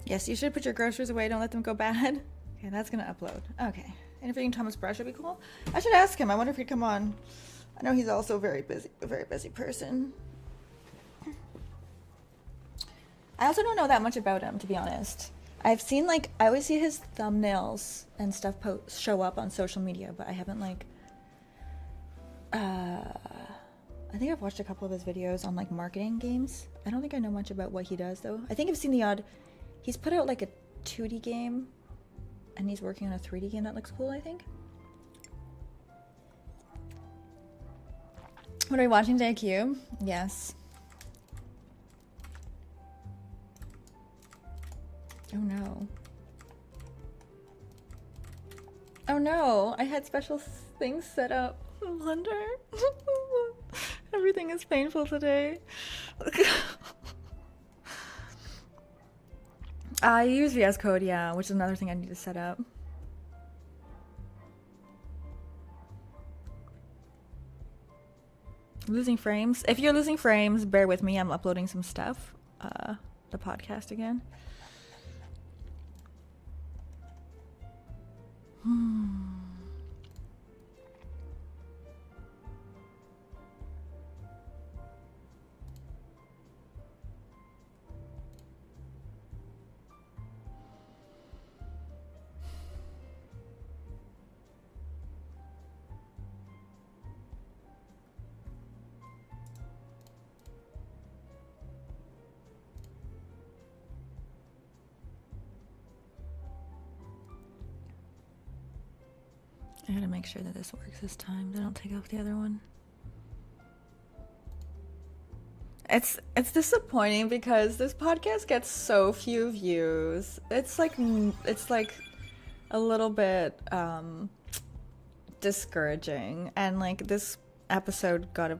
Yes, you should put your groceries away. Don't let them go bad. Okay, that's gonna upload. Okay. Interviewing Thomas Brush would be cool. I should ask him. I wonder if he'd come on. I know he's also very busy, a very busy person. I also don't know that much about him, to be honest. I've seen I always see his thumbnails and stuff show up on social media, but I haven't I think I've watched a couple of his videos on like marketing games. I don't think I know much about what he does though. I think I've seen the odd. He's put out like a 2D game, and he's working on a 3D game that looks cool, I think. What are we watching today, Q? Yes. Oh no. Oh no, I had special things set up. Blender. Everything is painful today. I use VS Code, yeah, which is another thing I need to set up. Losing frames. If you're losing frames, bear with me. I'm uploading some stuff. The podcast again. I gotta make sure that this works this time. They don't take off the other one. It's disappointing because this podcast gets so few views. It's like a little bit discouraging. And like this episode got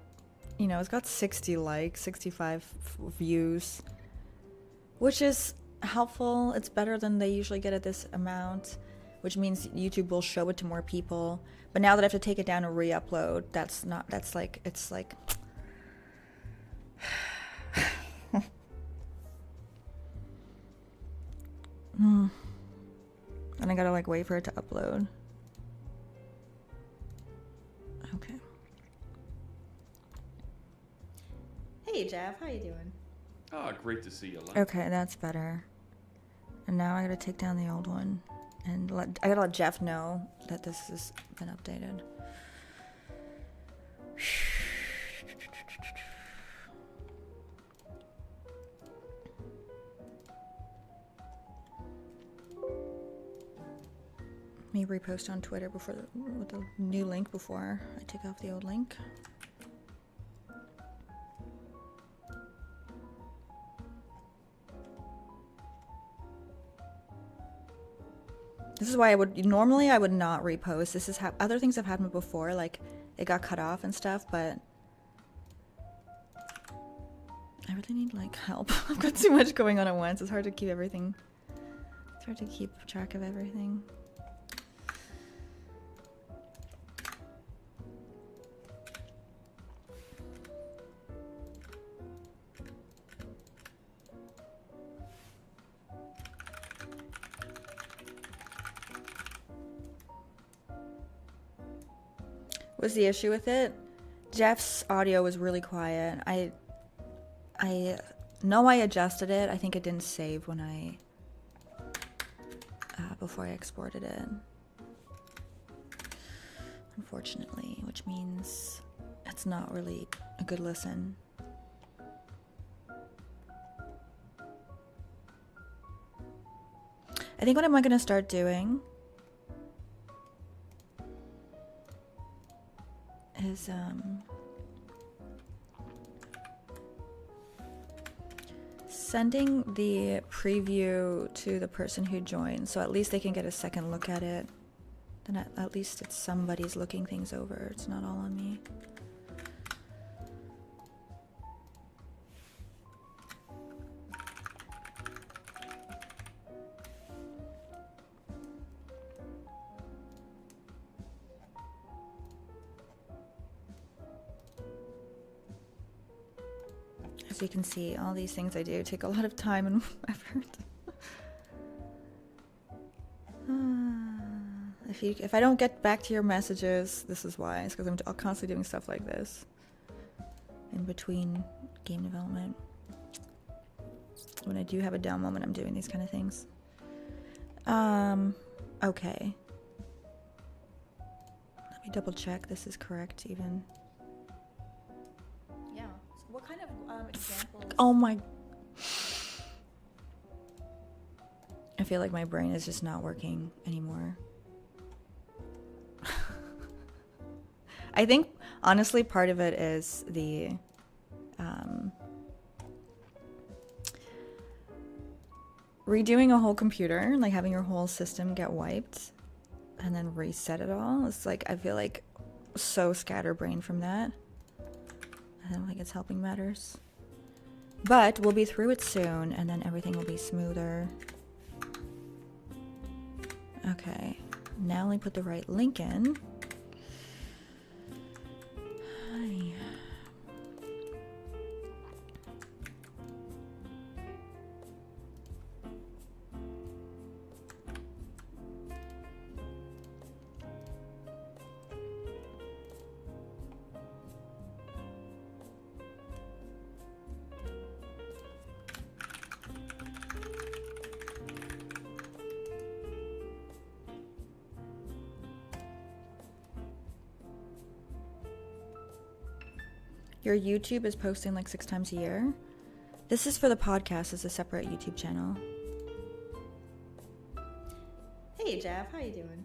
it's got 60 likes, 65 views, which is helpful. It's better than they usually get at this amount, which means YouTube will show it to more people. But now that I have to take it down and re-upload, it's like and I gotta like wait for it to upload. Okay. Hey Jeff, how you doing? Ah, great to see you. Len. Okay, that's better. And now I gotta take down the old one. And I gotta let Jeff know that this has been updated. Let me repost on Twitter with the new link before I take off the old link. This is why I would not repost. This is how other things have happened before, like it got cut off and stuff, but I really need like help. I've got too much going on at once. It's hard to keep everything. It's hard to keep track of everything. Was the issue with it? Jeff's audio was really quiet. I know I adjusted it. I think it didn't save when I before I exported it, unfortunately, which means it's not really a good listen. I think what I'm gonna start doing is sending the preview to the person who joins, so at least they can get a second look at it. Then at least it's somebody's looking things over. It's not all on me. As you can see, all these things I do take a lot of time and effort. If I don't get back to your messages, this is why. It's because I'm constantly doing stuff like this in between game development. When I do have a down moment, I'm doing these kind of things. Okay. Let me double check this is correct even. examples. Oh my. I feel like my brain is just not working anymore. I think, honestly, part of it is the redoing a whole computer, like having your whole system get wiped and then reset it all. It's like, I feel like so scatterbrained from that. I don't think it's helping matters. But we'll be through it soon, and then everything will be smoother. Okay, now let me put the right link in. Hi. Your YouTube is posting like 6 times a year. This is for the podcast. It's a separate YouTube channel. Hey, Jeff. How you doing?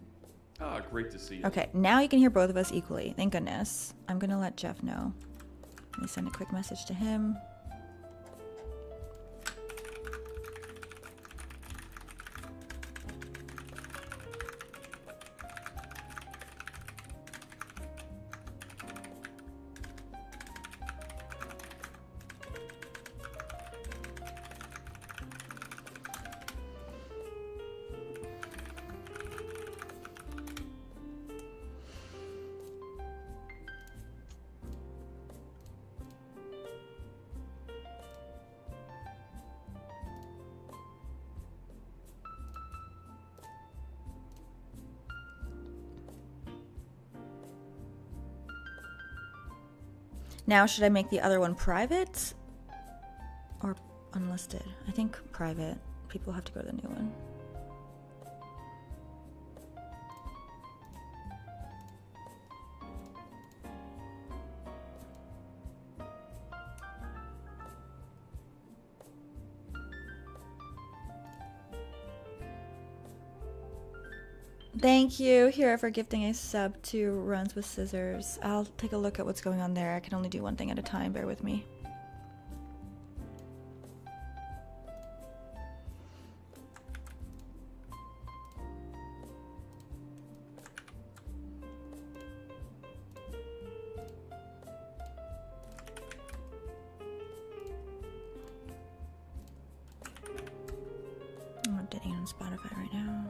Ah, great to see you. Okay, now you can hear both of us equally. Thank goodness. I'm going to let Jeff know. Let me send a quick message to him. Now, should I make the other one private or unlisted? I think private. People have to go to the new one. Thank you, Hira, for gifting a sub to Runs with Scissors. I'll take a look at what's going on there. I can only do one thing at a time. Bear with me. I'm updating on Spotify right now.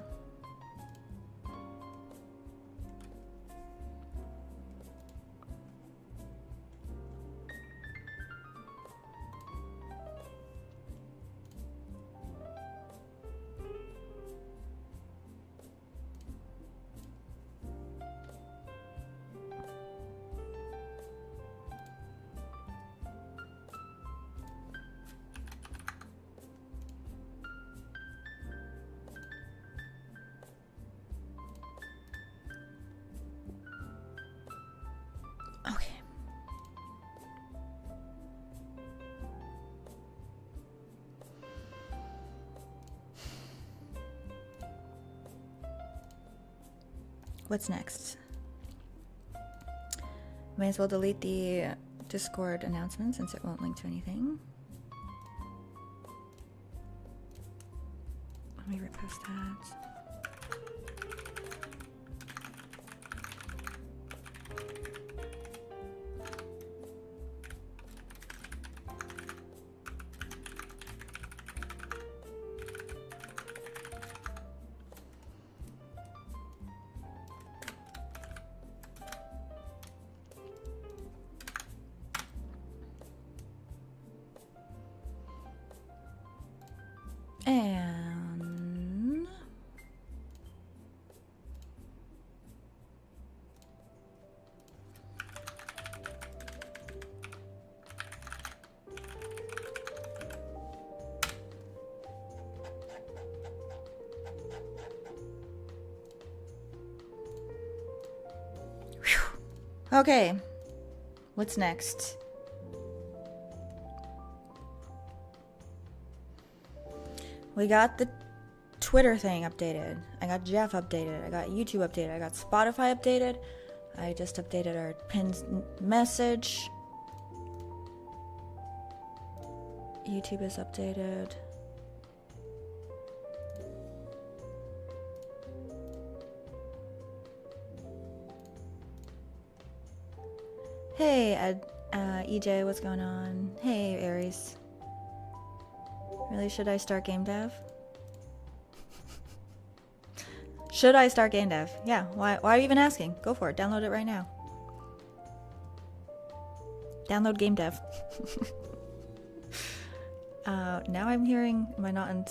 Okay. What's next? May as well delete the Discord announcement since it won't link to anything. Let me repost that. And whew. Okay, what's next? We got the Twitter thing updated. I got Jeff updated. I got YouTube updated. I got Spotify updated. I just updated our pinned message. YouTube is updated. Hey, EJ, what's going on? Hey, Aries. Really, should I start game dev? Should I start game dev? Yeah, why are you even asking? Go for it. Download it right now. Download game dev. Now I'm hearing, am I not in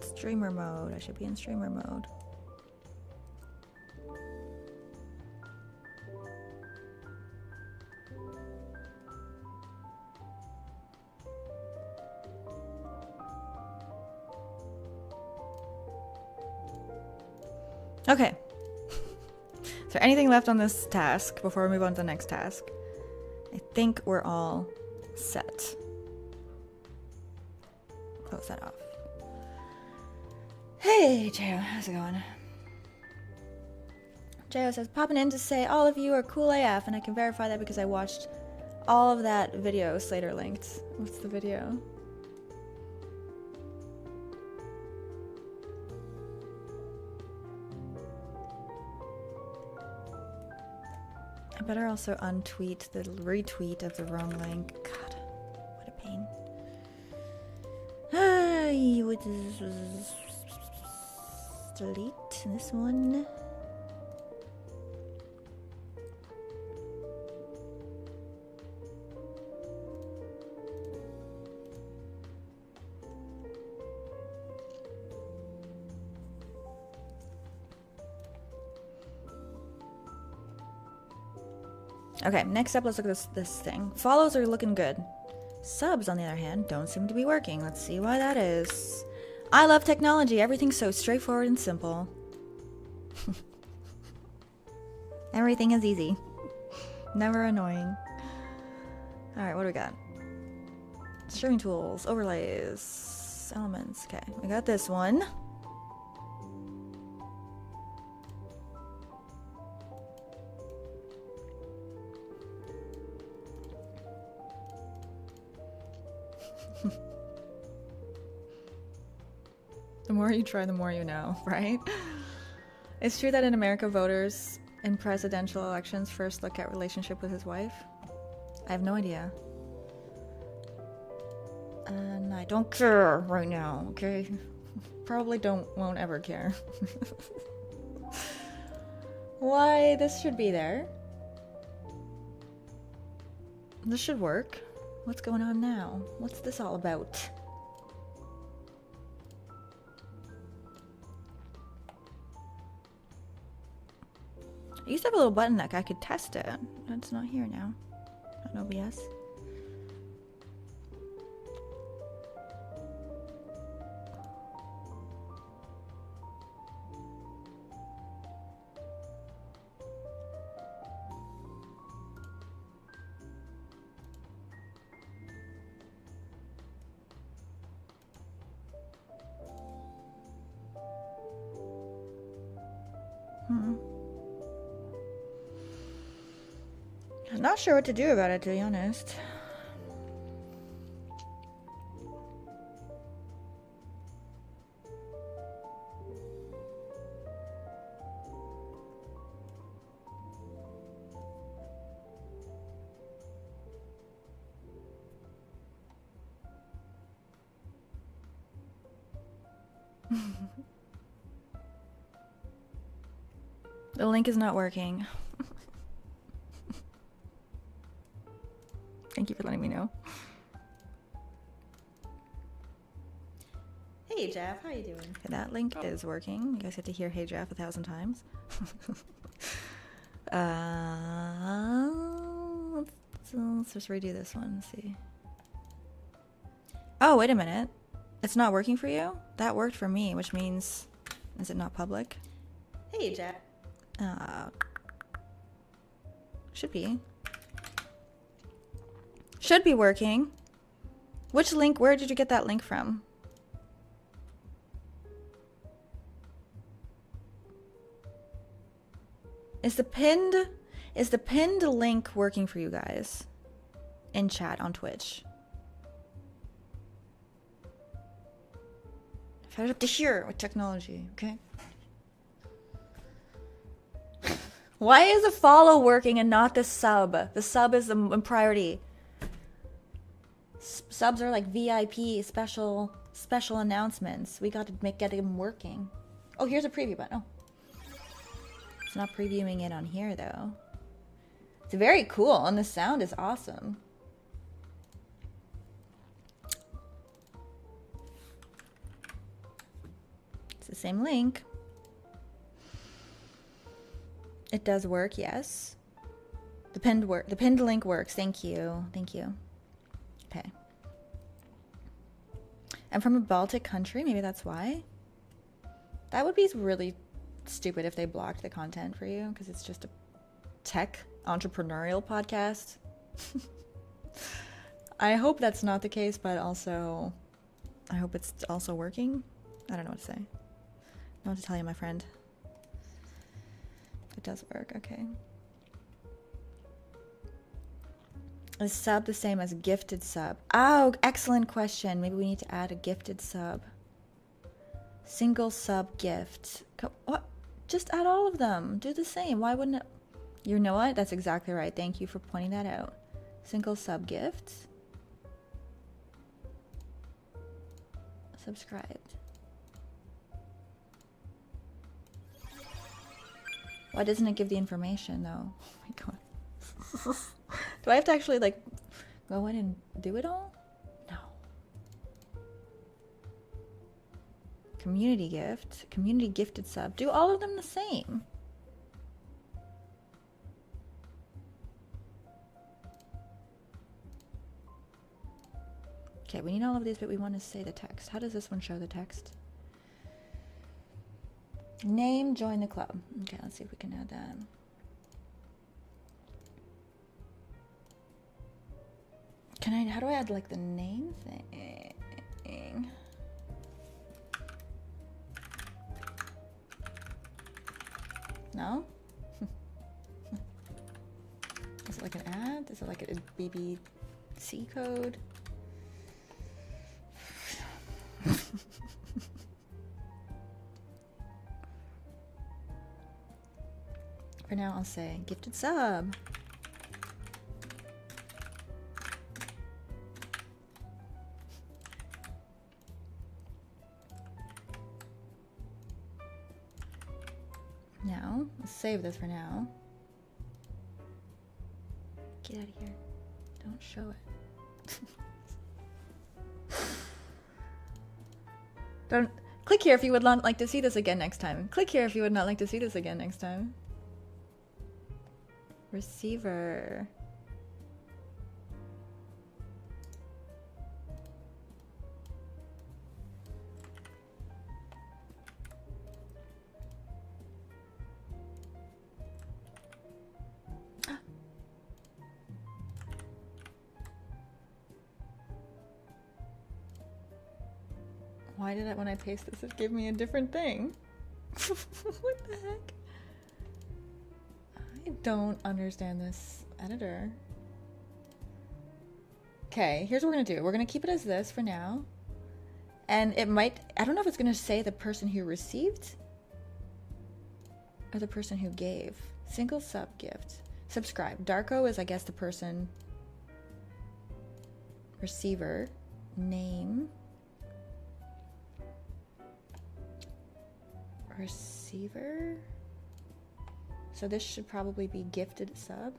streamer mode? I should be in streamer mode. Okay. Is there anything left on this task before we move on to the next task? I think we're all set. Close that off. Hey, Jo, how's it going? Jo says, popping in to say all of you are cool AF, and I can verify that because I watched all of that video Slater linked. What's the video? I better also untweet the retweet of the wrong link. God, what a pain. Delete this one. Okay, next up, let's look at this thing. Follows are looking good. Subs, on the other hand, don't seem to be working. Let's see why that is. I love technology. Everything's so straightforward and simple. Everything is easy. Never annoying. Alright, what do we got? Streaming tools, overlays, elements. Okay, we got this one. The more you try, the more you know, right? It's true that in America, voters in presidential elections first look at relationship with his wife. I have no idea. And I don't care right now, okay? Probably won't ever care. Why, this should be there. This should work. What's going on now? What's this all about? I used to have a little button that I could test it. It's not here now. On OBS. I'm not sure what to do about it, to be honest. The link is not working. Thank you for letting me know. Hey Jeff, how you doing? Okay, that link is working. You guys get to hear Hey Jeff 1,000 times. Let's just redo this one. Let's see. Oh, wait a minute. It's not working for you? That worked for me, which means... Is it not public? Hey Jeff. Should be. Should be working. Which link? Where did you get that link from? Is the pinned link working for you guys in chat on Twitch? I've had it up to here with technology, okay? Why is the follow working and not the sub? The sub is the priority. Subs are like VIP special announcements. We got to get them working. Oh, here's a preview button. Oh, it's not previewing it on here though. It's very cool and the sound is awesome. It's the same link. It does work, yes. The pinned link works. Thank you. Thank you. Okay. I'm from a Baltic country. Maybe that's why. That would be really stupid if they blocked the content for you because it's just a tech entrepreneurial podcast. I hope that's not the case, but also I hope it's also working. I don't know what to say. I don't know what to tell you, my friend. It does work, okay. Is sub the same as gifted sub? Oh, excellent question. Maybe we need to add a gifted sub. Single sub gift. What? Just add all of them. Do the same. Why wouldn't it? You know what? That's exactly right. Thank you for pointing that out. Single sub gift. Subscribed. Why doesn't it give the information though? Oh my god. Do I have to actually like go in and do it all? No. Community gift. Community gifted sub. Do all of them the same. Okay, we need all of these, but we want to say the text. How does this one show the text? Name, join the club. Okay, let's see if we can add that. How do I add like the name thing? No? Is it like an ad? Is it like a BBC code? For now, I'll say gifted sub. Now, let's save this for now. Get out of here. Don't show it. Don't click here if you would not like to see this again next time. Click here if you would not like to see this again next time. Receiver. Why did when I paste this, it gave me a different thing? What the heck? I don't understand this editor. Okay, here's what we're gonna do. We're gonna keep it as this for now. And it might, I don't know if it's gonna say the person who received or the person who gave. Single sub gift. Subscribe. Darko is, I guess, the person. Receiver. Name. Receiver. So this should probably be gifted sub.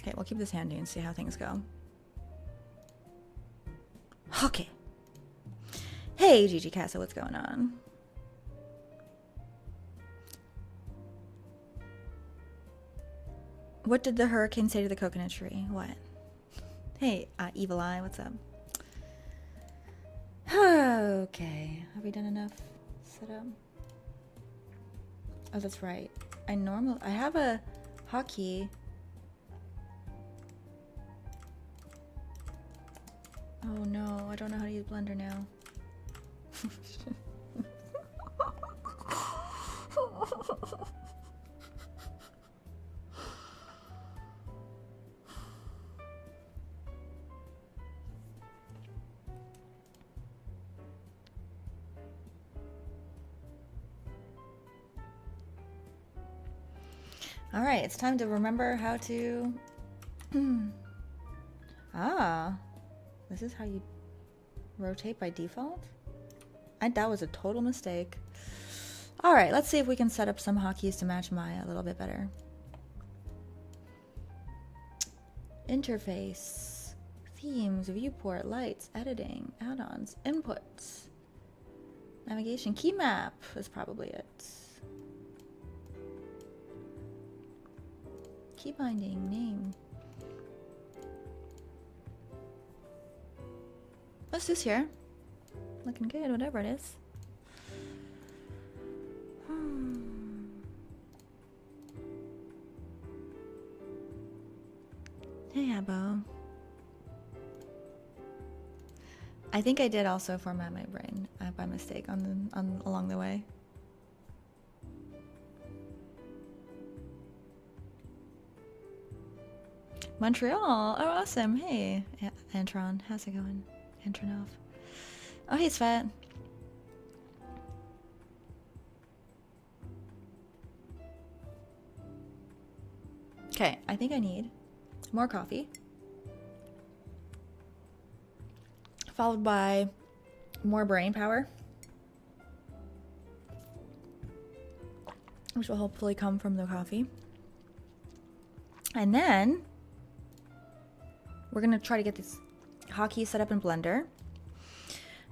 Okay, we'll keep this handy and see how things go. Okay. Hey, Gigi Casa, what's going on? What did the hurricane say to the coconut tree? What? Hey, Evil Eye, what's up? Okay, have we done enough setup? Oh, that's right. I have a hotkey. Oh no, I don't know how to use Blender now. All right, it's time to remember how to. This is how you rotate by default? That was a total mistake. All right, let's see if we can set up some hotkeys to match Maya a little bit better. Interface, themes, viewport, lights, editing, add-ons, inputs, navigation, key map is probably it. Key binding, name. What's this here? Looking good, whatever it is. Hey, Abbo. I think I did also format my brain by mistake along the way. Montreal. Oh, awesome. Hey, Antron. How's it going? Antronov. Oh, hey, Svet. Okay, I think I need more coffee, followed by more brain power, which will hopefully come from the coffee. And then we're gonna try to get this hotkey set up in Blender, and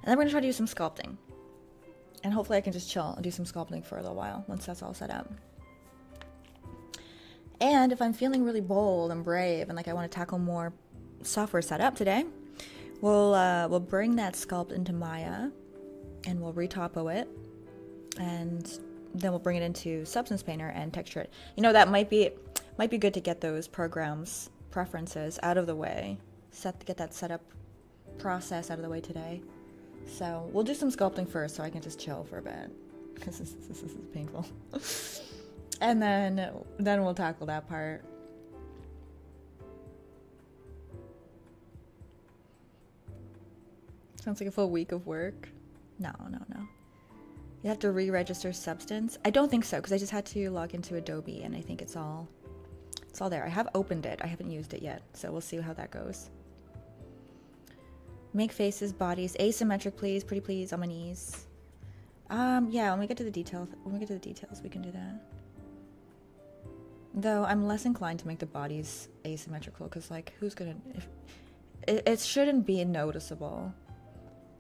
then we're gonna try to do some sculpting, and hopefully I can just chill and do some sculpting for a little while once that's all set up. And if I'm feeling really bold and brave and like I want to tackle more software setup today, we'll bring that sculpt into Maya and we'll retopo it, and then we'll bring it into Substance Painter and texture it. You know, that might be good to get those programs preferences out of the way, get that setup process out of the way today. So we'll do some sculpting first so I can just chill for a bit, because this is painful. And then we'll tackle that part. Sounds like a full week of work. No. You have to re-register Substance? I don't think so, because I just had to log into Adobe, and I think it's all there. I have opened it. I haven't used it yet, so we'll see how that goes. Make faces, bodies, asymmetric, please. Pretty please, on my knees. Yeah, when we get to the details, we can do that. Though I'm less inclined to make the bodies asymmetrical, because like, who's gonna, if it shouldn't be noticeable,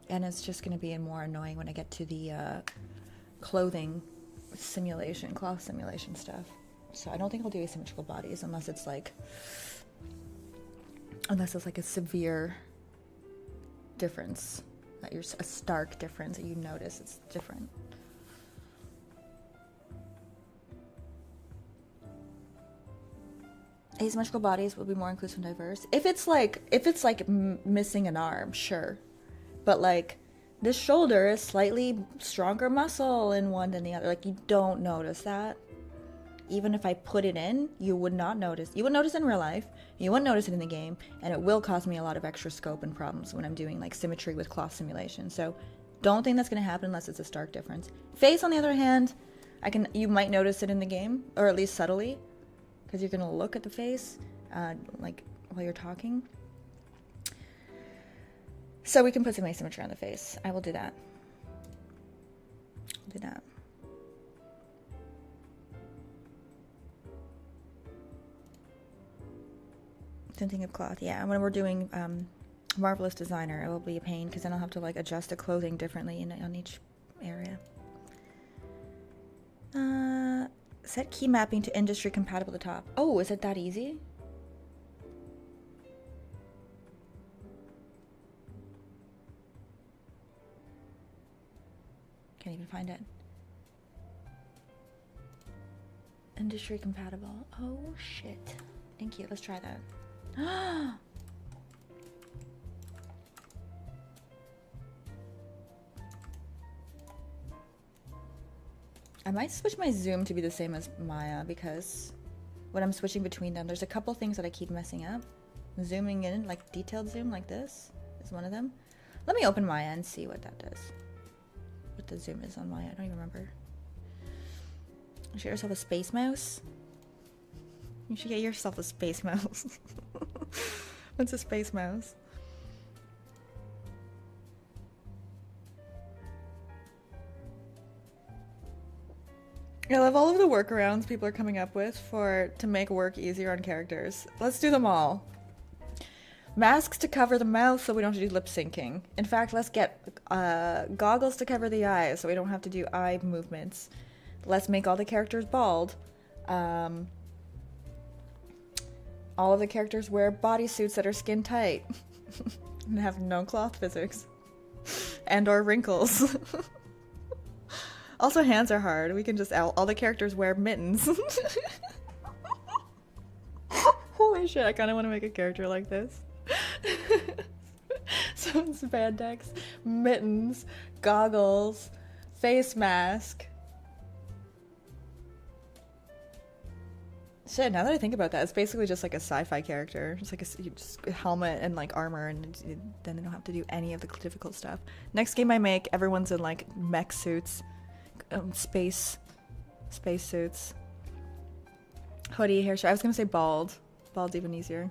and it's just gonna be more annoying when I get to the clothing simulation, cloth simulation stuff. So I don't think I'll do asymmetrical bodies unless it's like a severe difference, that you're a stark difference that you notice it's different. Asymmetrical bodies will be more inclusive and diverse. If it's like missing an arm, sure, but like this shoulder is slightly stronger muscle in one than the other. Like, you don't notice that. Even if I put it in, you would not notice. You would notice in real life. You wouldn't notice it in the game, and it will cause me a lot of extra scope and problems when I'm doing like symmetry with cloth simulation. So, don't think that's going to happen unless it's a stark difference. Face, on the other hand, you might notice it in the game, or at least subtly, because you're going to look at the face, like while you're talking. So we can put some asymmetry on the face. I will do that. I'll do that. Tinting of cloth. Yeah, when we're doing Marvelous Designer, it will be a pain, because then I'll have to like adjust the clothing differently on each area. Set key mapping to industry compatible at the top. Oh, is it that easy? find it. Industry compatible. Oh shit. Thank you. Let's try that. I might switch my zoom to be the same as Maya because when I'm switching between them, there's a couple things that I keep messing up. Zooming in, like detailed zoom like this is one of them. Let me open Maya and see what that does. What the zoom is on Maya, I don't even remember. You should get yourself a space mouse. You should get yourself a space mouse. What's a space mouse? I love all of the workarounds people are coming up with to make work easier on characters. Let's do them all. Masks to cover the mouth so we don't have to do lip syncing. In fact, let's get goggles to cover the eyes so we don't have to do eye movements. Let's make all the characters bald. All of the characters wear bodysuits that are skin tight and have no cloth physics and or wrinkles. Also, hands are hard. We can just all the characters wear mittens. Holy shit! I kind of want to make a character like this. So spandex, mittens, goggles, face mask. Shit, now that I think about that, it's basically just like a sci-fi character. It's like just a helmet and like armor, and then they don't have to do any of the difficult stuff. Next game I make, everyone's in like mech suits, space suits, hoodie, hair. I was gonna say bald. Bald's even easier.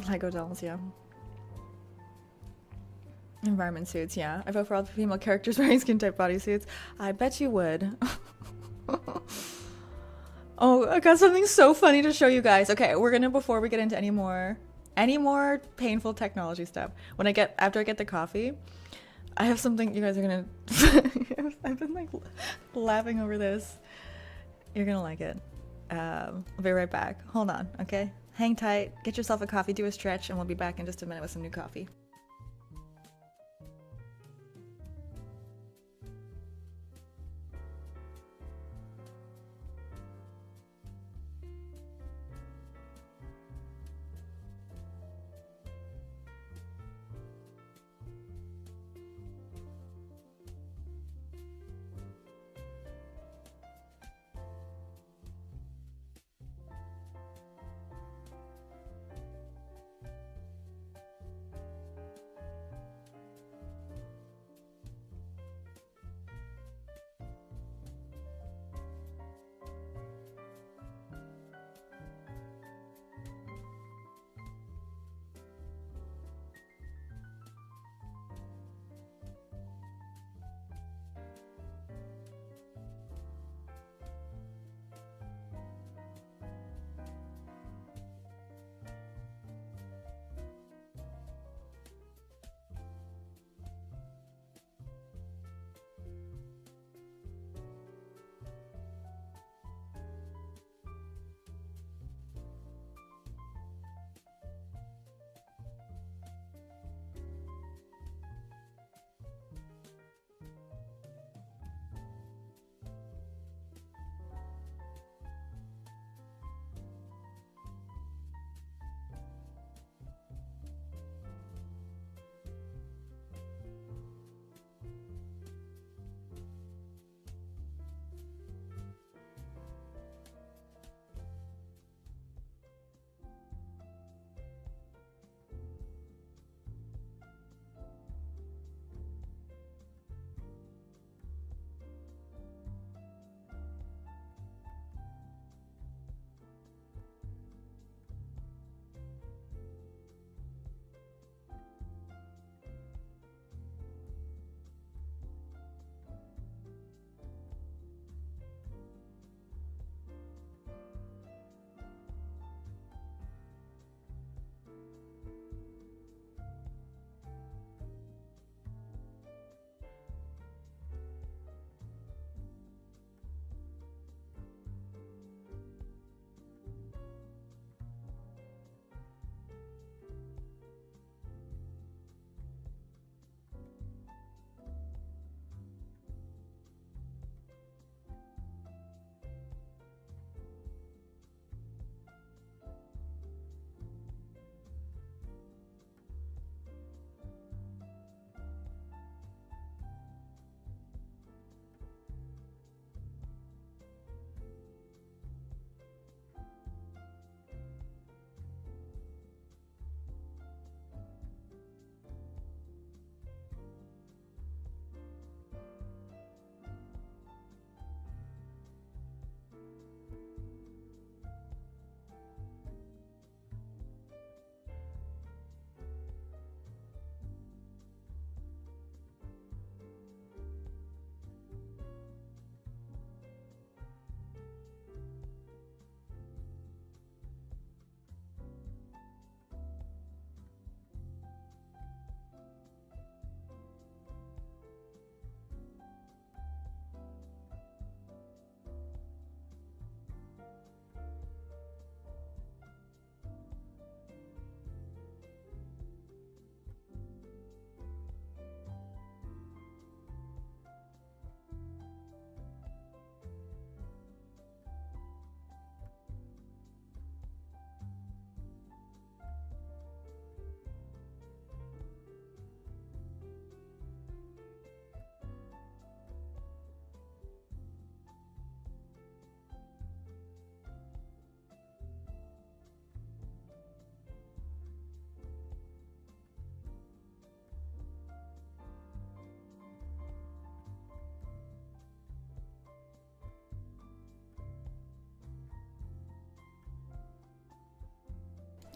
Lego dolls, yeah. Environment suits, yeah. I vote for all the female characters wearing skin type bodysuits. I bet you would. Oh, I got something so funny to show you guys. Okay, we're gonna, before we get into any more painful technology stuff, after I get the coffee, I have something you guys are gonna I've been like laughing over this. You're gonna like it. I'll be right back. Hold on, okay? Hang tight, get yourself a coffee, do a stretch, and we'll be back in just a minute with some new coffee.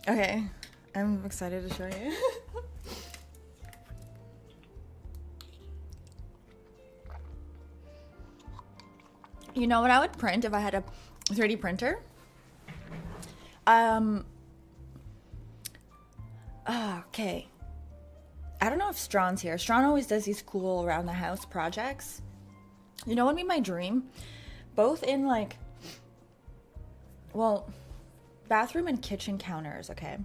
Okay, I'm excited to show you. You know what I would print if I had a 3D printer? Okay. I don't know if Strawn's here. Strawn always does these cool around the house projects. You know what would be my dream? Both in like, well, bathroom and kitchen counters, okay?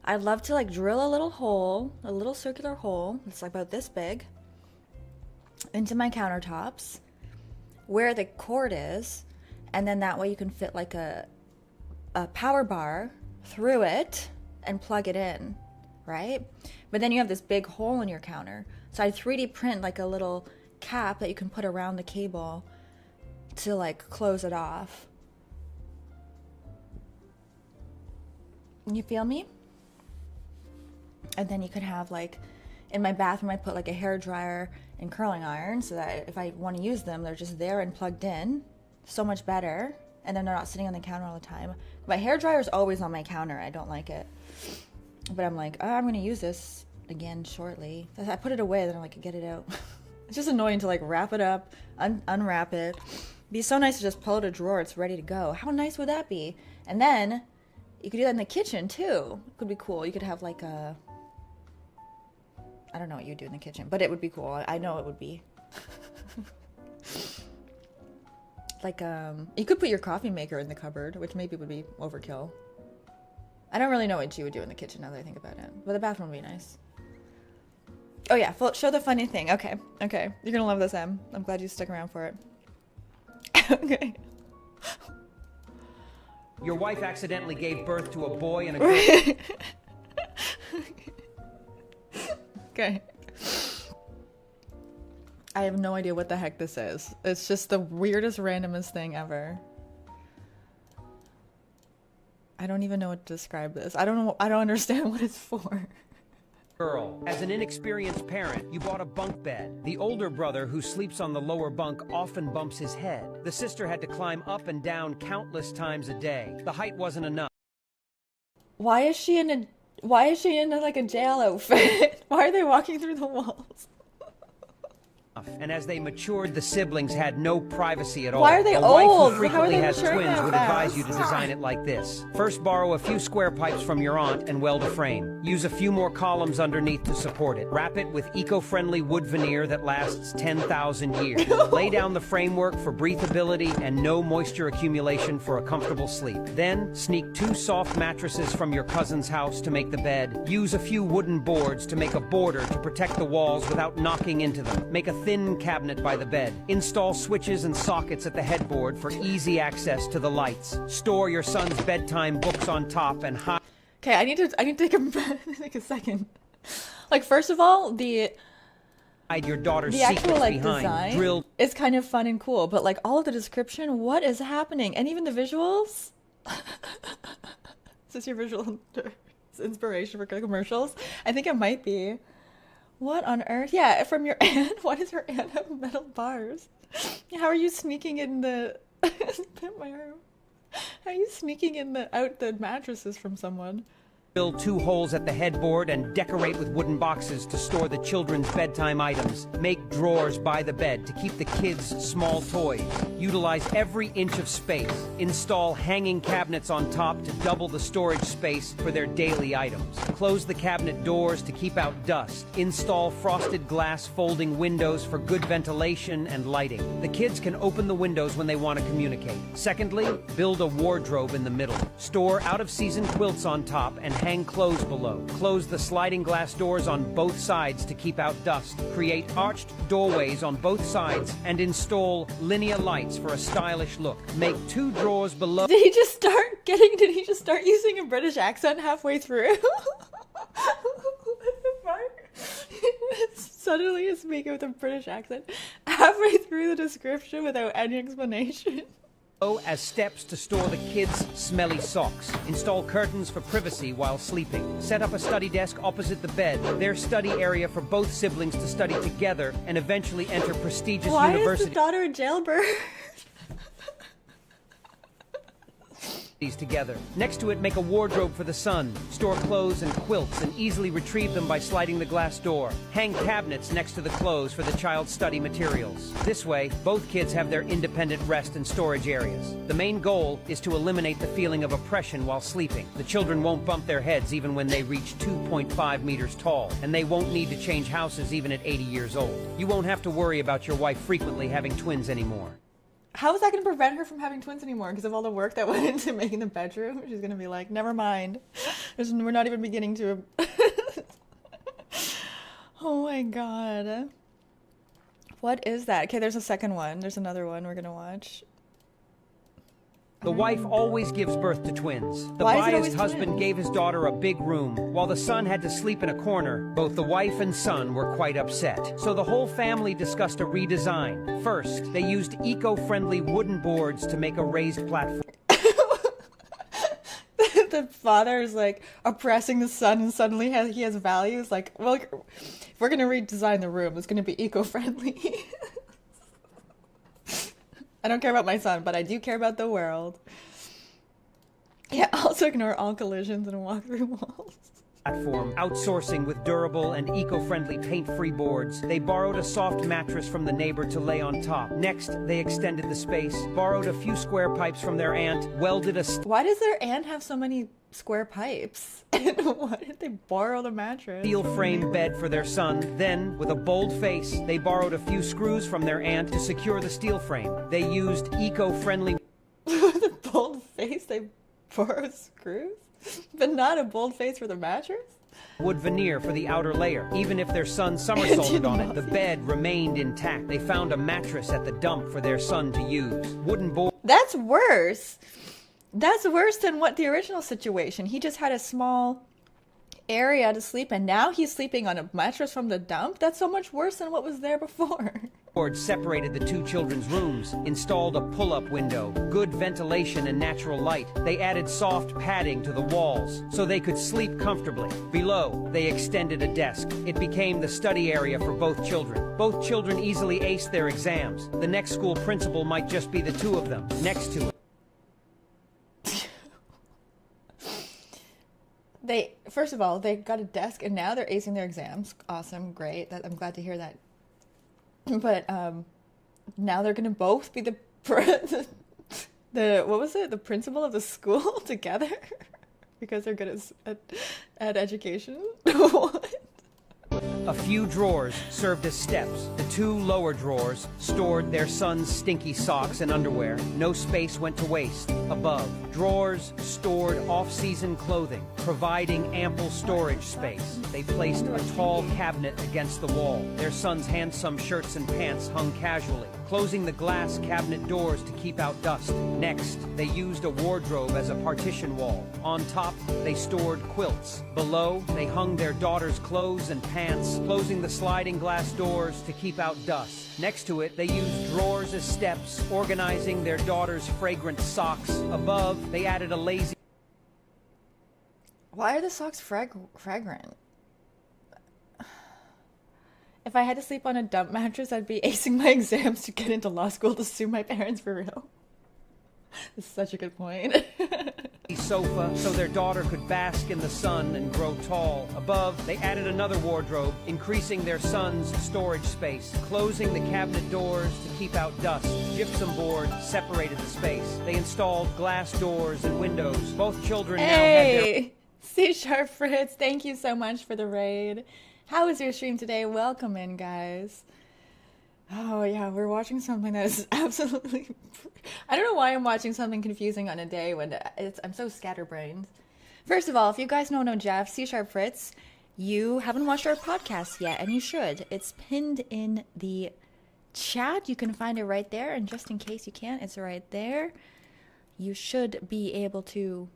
I'd love to like drill a little hole, a little circular hole, it's like about this big, into my countertops, where the cord is, and then that way you can fit like a power bar through it and plug it in, right? But then you have this big hole in your counter. So I 3D print like a little cap that you can put around the cable to like close it off. You feel me? And then you could have like, in my bathroom I put like a hair dryer and curling iron so that if I want to use them, they're just there and plugged in. So much better. And then they're not sitting on the counter all the time. My hair dryer is always on my counter. I don't like it. But I'm like, oh, I'm going to use this again shortly. I put it away, then I'm like, get it out. It's just annoying to like wrap it up, unwrap it. It'd be so nice to just pull out a drawer. It's ready to go. How nice would that be? And then you could do that in the kitchen too. It could be cool. You could have like a, I don't know what you do in the kitchen, but it would be cool. I know it would be. Like, you could put your coffee maker in the cupboard, which maybe would be overkill. I don't really know what you would do in the kitchen now that I think about it, but the bathroom would be nice. Oh yeah, show the funny thing. Okay, okay. You're gonna love this, Em. I'm glad you stuck around for it. Okay. Your wife accidentally gave birth to a boy and a girl. Okay. I have no idea what the heck this is. It's just the weirdest, randomest thing ever. I don't even know what to describe this. I don't understand what it's for. Girl. As an inexperienced parent, you bought a bunk bed. The older brother, who sleeps on the lower bunk, often bumps his head. The sister had to climb up and down countless times a day. The height wasn't enough. Why is she in like a jail outfit? Why are they walking through the walls? And as they matured, the siblings had no privacy at all. Why are they a wife old? who How are frequently they has maturing twins that would fast? advise you to design it like this. First, borrow a few square pipes from your aunt and weld a frame. Use a few more columns underneath to support it. Wrap it with eco-friendly wood veneer that lasts 10,000 years. Lay down the framework for breathability and no moisture accumulation for a comfortable sleep. Then, sneak 2 soft mattresses from your cousin's house to make the bed. Use a few wooden boards to make a border to protect the walls without knocking into them. Make a thin cabinet by the bed. Install switches and sockets at the headboard for easy access to the lights. Store your son's bedtime books on top and hide. Okay, I need to take a second. Like, first of all, the Your daughter's actual secrets like behind. design Drilled is kind of fun and cool, but like all of the description, what is happening? And even the visuals. Is this your visual inspiration for commercials? I think it might be. What on earth? Yeah, from your aunt. Why does her aunt have metal bars? How are you sneaking in the? Bit my arm. How are you sneaking in the mattresses from someone? Drill 2 holes at the headboard and decorate with wooden boxes to store the children's bedtime items. Make drawers by the bed to keep the kids' small toys. Utilize every inch of space. Install hanging cabinets on top to double the storage space for their daily items. Close the cabinet doors to keep out dust. Install frosted glass folding windows for good ventilation and lighting. The kids can open the windows when they want to communicate. Secondly, build a wardrobe in the middle. Store out-of-season quilts on top and hang clothes below. Close the sliding glass doors on both sides to keep out dust. Create arched doorways on both sides and install linear lights for a stylish look. Make 2 drawers below. Did he just start using a British accent halfway through? What the fuck? Suddenly he's speaking with a British accent halfway through the description without any explanation. As steps to store the kids' smelly socks. Install curtains for privacy while sleeping. Set up a study desk opposite the bed, their study area for both siblings to study together and eventually enter prestigious Why universities. is the daughter a jailbird? these together. Next to it, make a wardrobe for the son. Store clothes and quilts and easily retrieve them by sliding the glass door. Hang cabinets next to the clothes for the child's study materials. This way, both kids have their independent rest and storage areas. The main goal is to eliminate the feeling of oppression while sleeping. The children won't bump their heads even when they reach 2.5 meters tall, and they won't need to change houses even at 80 years old. You won't have to worry about your wife frequently having twins anymore. How is that going to prevent her from having twins anymore? Because of all the work that went into making the bedroom? She's going to be like, never mind. We're not even beginning to... Oh my god. What is that? Okay, there's a second one. There's another one we're going to watch. The wife always gives birth to twins. The Why is it biased always husband twins? gave his daughter a big room, while the son had to sleep in a corner. Both the wife and son were quite upset. So the whole family discussed a redesign. First, they used eco-friendly wooden boards to make a raised platform. The father is like oppressing the son, and suddenly he has values. Like, well, if we're going to redesign the room, it's going to be eco-friendly. I don't care about my son, but I do care about the world. Yeah, also ignore all collisions and walk through walls. Outsourcing with durable and eco-friendly paint-free boards. They borrowed a soft mattress from the neighbor to lay on top. Next, they extended the space, borrowed a few square pipes from their aunt, welded a Why does their aunt have so many square pipes? And why did they borrow the mattress? steel frame bed for their son. Then, with a bold face, they borrowed a few screws from their aunt to secure the steel frame. They used eco-friendly With a bold face, they borrow screws? But not a bold face for the mattress? wood veneer for the outer layer. Even if their son somersaulted on it, the bed remained intact. They found a mattress at the dump for their son to use. Wooden board. That's worse. That's worse than what the original situation. He just had a small area to sleep in. Now he's sleeping on a mattress from the dump. That's so much worse than what was there before. Board separated the two children's rooms, installed a pull-up window, good ventilation and natural light. They added soft padding to the walls so they could sleep comfortably. Below, they extended a desk. It became the study area for both children. Both children easily aced their exams. The next school principal might just be the two of them. Next to it, First of all, they got a desk and now they're acing their exams. Awesome, great. I'm glad to hear that. But now they're gonna both be the what was it? The principal of the school together because they're good at education. What? a few drawers served as steps. The two lower drawers stored their son's stinky socks and underwear. No space went to waste. Above, drawers stored off-season clothing, providing ample storage space. They placed a tall cabinet against the wall. Their son's handsome shirts and pants hung casually, closing the glass cabinet doors to keep out dust. Next, they used a wardrobe as a partition wall. On top, they stored quilts. Below, they hung their daughter's clothes and pants, closing the sliding glass doors to keep out dust. Next to it, they used drawers as steps, organizing their daughter's fragrant socks. Above, they added a lazy... Why are the socks fragrant? If I had to sleep on a dump mattress, I'd be acing my exams to get into law school to sue my parents for real. This is such a good point. sofa so their daughter could bask in the sun and grow tall. Above, they added another wardrobe, increasing their son's storage space, closing the cabinet doors to keep out dust. Gypsum board separated the space. They installed glass doors and windows. Both children now had their... Hey! C# Fritz, thank you so much for the raid. How was your stream today? Welcome in, guys. Oh, yeah, we're watching something that is absolutely... I don't know why I'm watching something confusing on a day when I'm so scatterbrained. First of all, if you guys don't know Jeff, C# Fritz, you haven't watched our podcast yet, and you should. It's pinned in the chat. You can find it right there, and just in case you can't, it's right there. You should be able to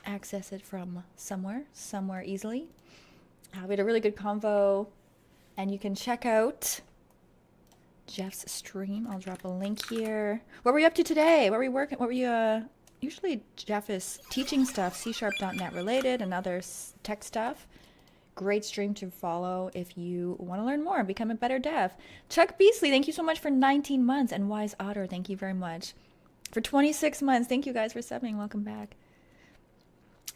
access it from somewhere easily. We had a really good convo, and you can check out Jeff's stream. I'll drop a link here. What were you up to today? What were you working? What were you? Usually Jeff is teaching stuff, C#.net related, and other tech stuff. Great stream to follow if you want to learn more and become a better dev. Chuck Beasley, thank you so much for 19 months, and Wise Otter, thank you very much. For 26 months. Thank you guys for subbing. Welcome back.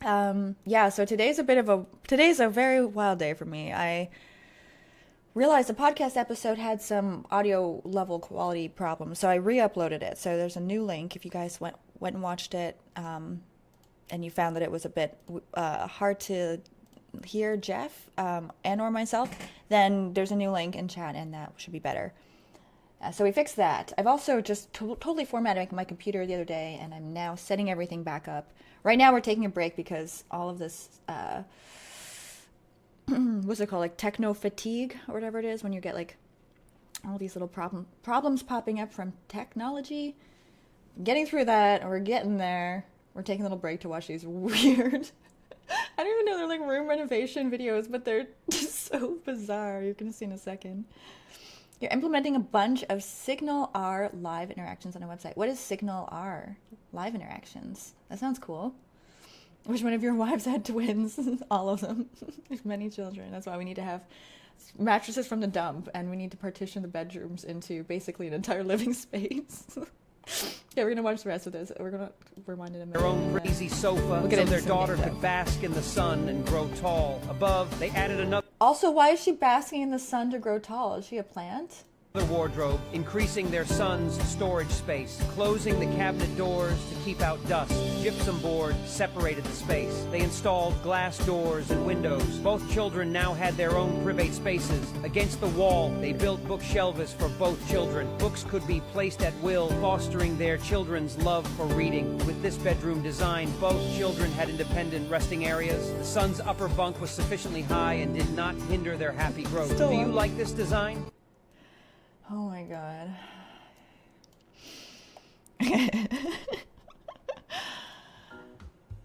Yeah, so today's a very wild day for me. I realized the podcast episode had some audio level quality problems, so I re-uploaded it. So there's a new link if you guys went and watched it, and you found that it was a bit hard to hear Jeff and or myself, then there's a new link in chat, and that should be better. So we fixed that. I've also just totally formatted my computer the other day, and I'm now setting everything back up. Right now we're taking a break because all of this, what's it called, like techno fatigue or whatever it is, when you get like all these little problems popping up from technology. Getting through that, we're getting there. We're taking a little break to watch these weird, I don't even know, they're like room renovation videos, but they're just so bizarre. You're going to see in a second. You're implementing a bunch of Signal R live interactions on a website. What is Signal R live interactions? That sounds cool. Which one of your wives had twins? All of them. There's many children. That's why we need to have mattresses from the dump, and we need to partition the bedrooms into basically an entire living space. Yeah, we're gonna watch the rest of this. We're gonna rewind it in a minute. Their own crazy sofa so their daughter could bask in the sun and grow tall. Above, they added another Also, why is she basking in the sun to grow tall? Is she a plant? wardrobe, increasing their son's storage space, closing the cabinet doors to keep out dust. Gypsum board separated the space. They installed glass doors and windows. Both children now had their own private spaces. Against the wall, they built bookshelves for both children. Books could be placed at will, fostering their children's love for reading. With this bedroom design, both children had independent resting areas. The son's upper bunk was sufficiently high and did not hinder their happy growth. Do you like this design? Oh my god.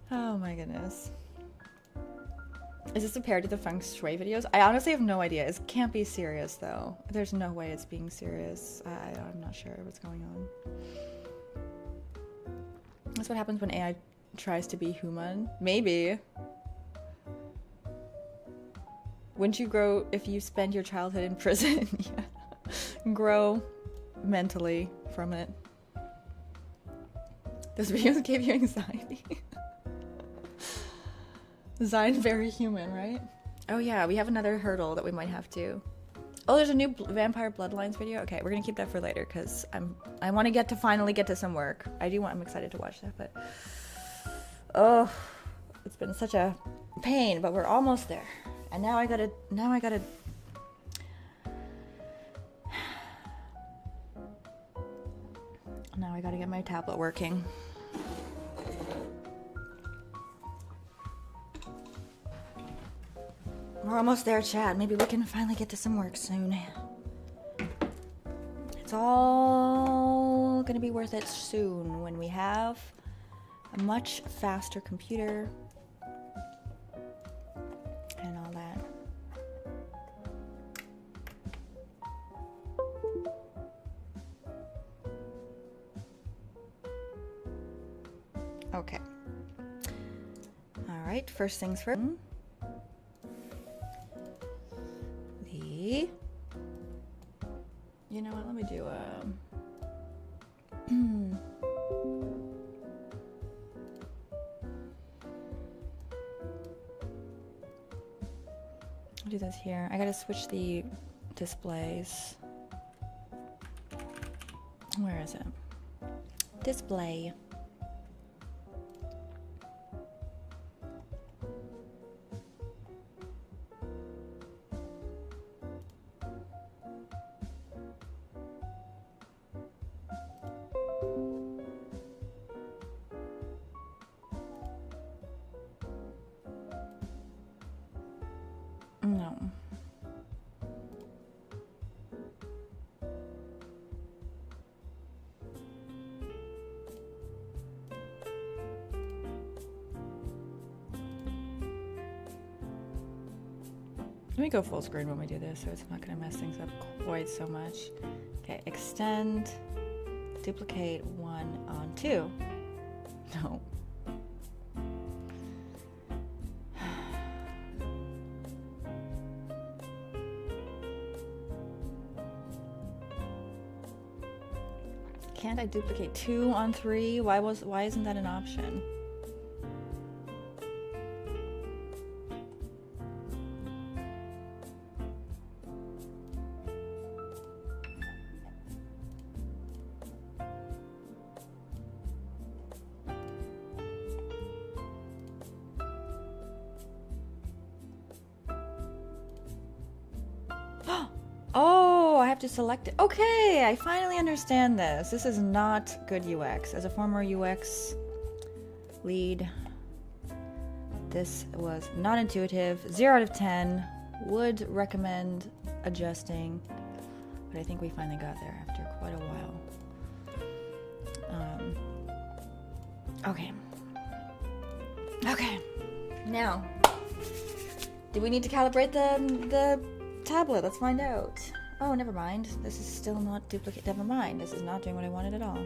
Oh my goodness. Is this a parody of the feng shui videos? I honestly have no idea. It can't be serious though. There's no way it's being serious. I'm not sure what's going on. That's what happens when AI tries to be human. Maybe. Wouldn't you grow if you spend your childhood in prison? Yeah. Grow mentally from it. Those videos gave you anxiety. Design very human, right? Oh yeah, we have another hurdle that we might have to. Oh, there's a new Vampire Bloodlines video. Okay, we're gonna keep that for later because I want to finally get to some work. I'm excited to watch that, but oh, it's been such a pain, but we're almost there. And now I gotta get my tablet working. We're almost there, Chad. Maybe we can finally get to some work soon. It's all gonna be worth it soon when we have a much faster computer and all that. Okay. All right, first things first. You know what, let me do I'll do this here. I gotta switch the displays. Where is it? Display. No. Let me go full screen when we do this so it's not going to mess things up quite so much. Okay, extend, duplicate 1 on 2. No. Can't I duplicate 2 on 3? Why isn't that an option? Oh, I have to select it. Okay, I finally understand this. This is not good UX. As a former UX lead, this was not intuitive. 0 out of 10. Would recommend adjusting, but I think we finally got there after quite a while. Okay. Okay. Now, do we need to calibrate the tablet? Let's find out. Oh, never mind. This is still not duplicate. Never mind. This is not doing what I wanted at all.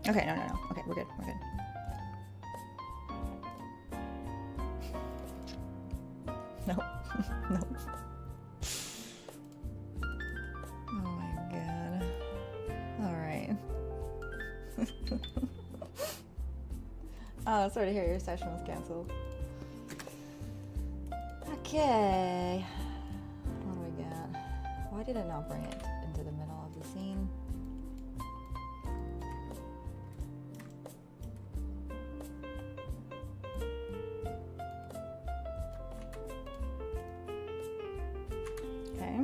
Okay, no. Okay, we're good. No. No. Oh my god. Alright. Oh, sorry to hear your session was cancelled. Okay. What do we got? Why did it not bring it into the middle of the scene? Okay.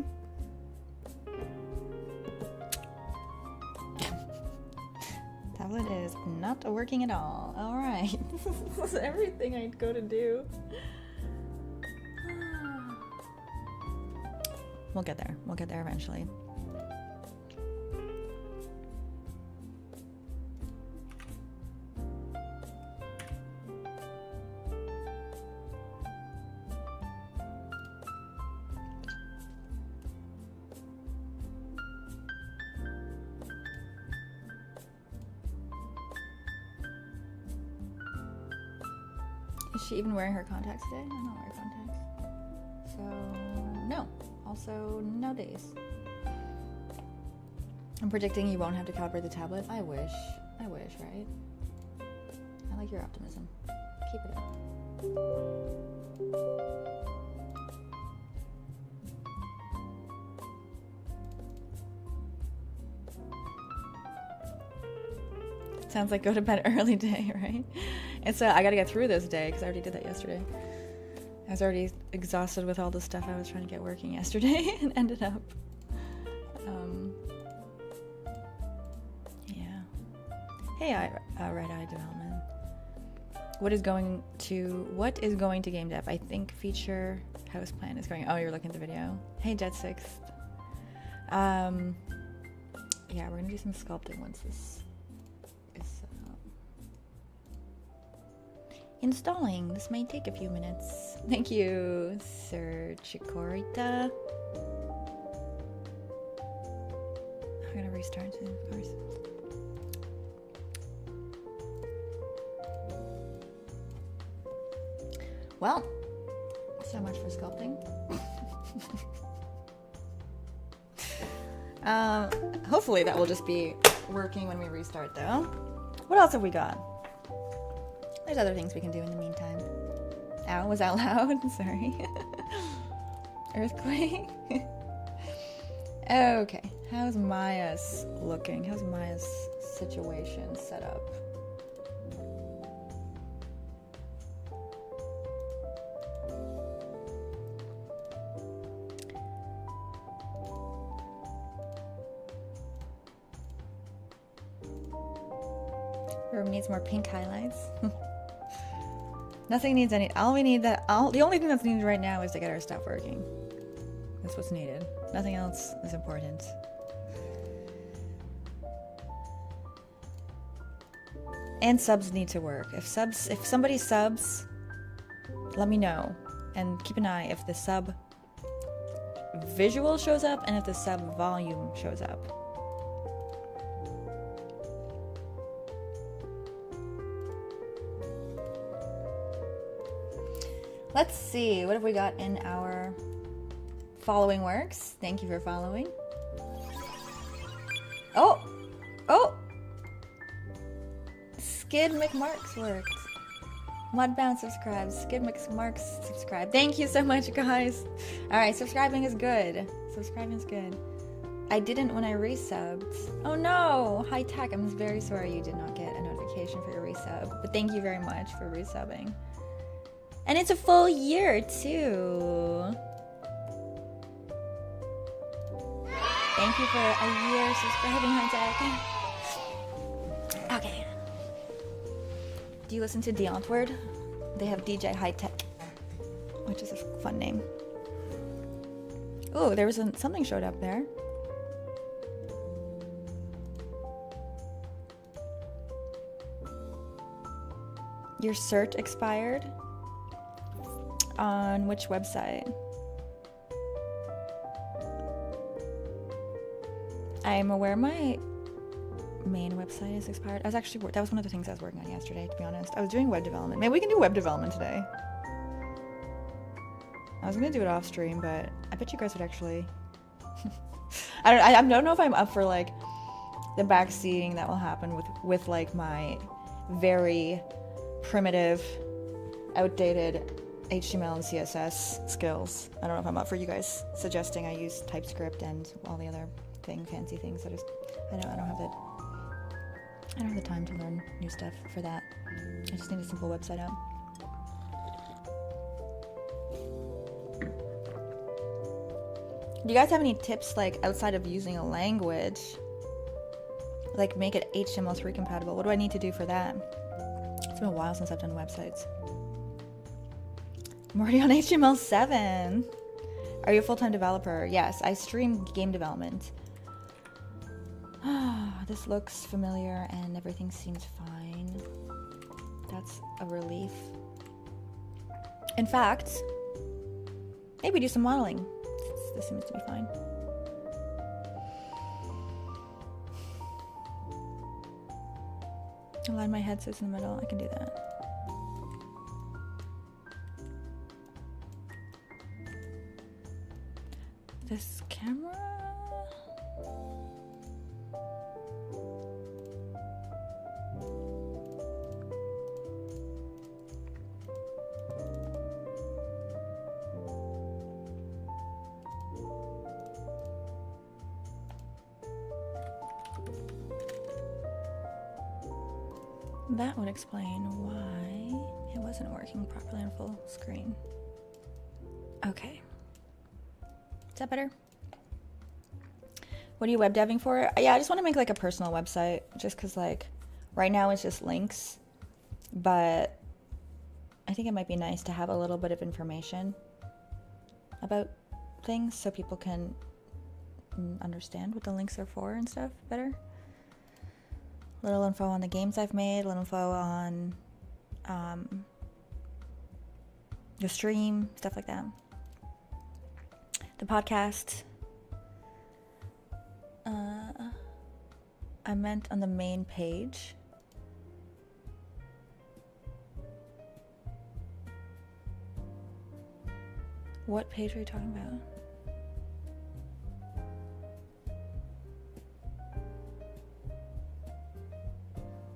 Tablet is not working at all. Alright. This is everything I'd go to do. We'll get there. We'll get there eventually. Is she even wearing her contacts today? I'm not wearing contacts. So, no. Also, no days. I'm predicting you won't have to calibrate the tablet. I wish, right? I like your optimism. Keep it up. Sounds like go to bed early day, right? It's I gotta get through this day because I already did that yesterday. I was already exhausted with all the stuff I was trying to get working yesterday and ended up yeah. Hey, Red Eye Development. What is going to game dev? I think feature house plan is going. Oh, you're looking at the video. Hey, Jet Sixth. Yeah, we're gonna do some sculpting once this is installing. This might take a few minutes. Thank you, Sir Chikorita. I'm gonna restart it, of course. Well, so much for sculpting. Hopefully that will just be working when we restart though. What else have we got? There's other things we can do in the meantime. Ow, was that loud? Sorry. Earthquake. Okay, how's Maya's looking? How's Maya's situation set up? Room needs more pink highlights. Nothing needs any. The only thing that's needed right now is to get our stuff working. That's what's needed. Nothing else is important. And subs need to work. If somebody subs, let me know. And keep an eye if the sub visual shows up and if the sub volume shows up. Let's see, what have we got in our following works? Thank you for following. Oh! Oh! Skid McMarks worked. Mudbound subscribes. Skid McMarks subscribe. Thank you so much, guys. Alright, subscribing is good. Subscribing is good. I didn't when I resubbed. Oh no! High tech, I'm very sorry you did not get a notification for your resub. But thank you very much for resubbing. And it's a full year, too. Thank you for a year subscribing, High Tech. Okay. Do you listen to The Ontward? They have DJ High Tech, which is a fun name. Oh, there was something showed up there. Your cert expired? On which website? I'm aware my main website is expired. I was actually, that was one of the things I was working on yesterday, to be honest. I was doing web development. Maybe we can do web development today. I was gonna do it off stream, but I bet you guys would actually... I don't know if I'm up for like the backseating that will happen with like my very primitive, outdated HTML and CSS skills. I don't know if I'm up for you guys suggesting I use TypeScript and all the other fancy things. I don't have the time to learn new stuff for that. I just need a simple website up. Do you guys have any tips like outside of using a language? Like make it HTML3 compatible. What do I need to do for that? It's been a while since I've done websites. I'm already on HTML7. Are you a full-time developer? Yes, I stream game development. This looks familiar and everything seems fine. That's a relief. In fact, maybe do some modeling. This seems to be fine. Align my headsets in the middle. I can do that. This camera? That would explain why it wasn't working properly on full screen. Okay. Is that better? What are you web deving for? Yeah, I just want to make like a personal website just because like right now it's just links, but I think it might be nice to have a little bit of information about things so people can understand what the links are for and stuff better. Little info on the games I've made, little info on the stream, stuff like that. The podcast. I meant on the main page. What page are you talking about?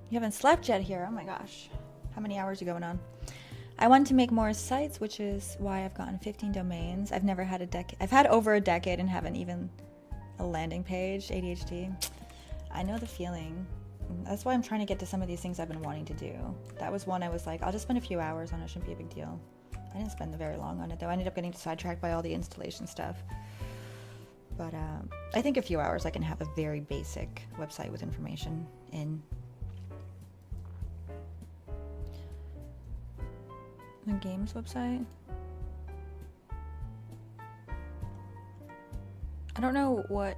You haven't slept yet here. Oh my gosh. How many hours are you going on? I want to make more sites, which is why I've gotten 15 domains. I've never had a decade. I've had over a decade and haven't even a landing page. ADHD. I know the feeling. That's why I'm trying to get to some of these things I've been wanting to do. That was one I was like, I'll just spend a few hours on it. Shouldn't be a big deal. I didn't spend very long on it though. I ended up getting sidetracked by all the installation stuff. But I think a few hours I can have a very basic website with information in. The games website? I don't know what...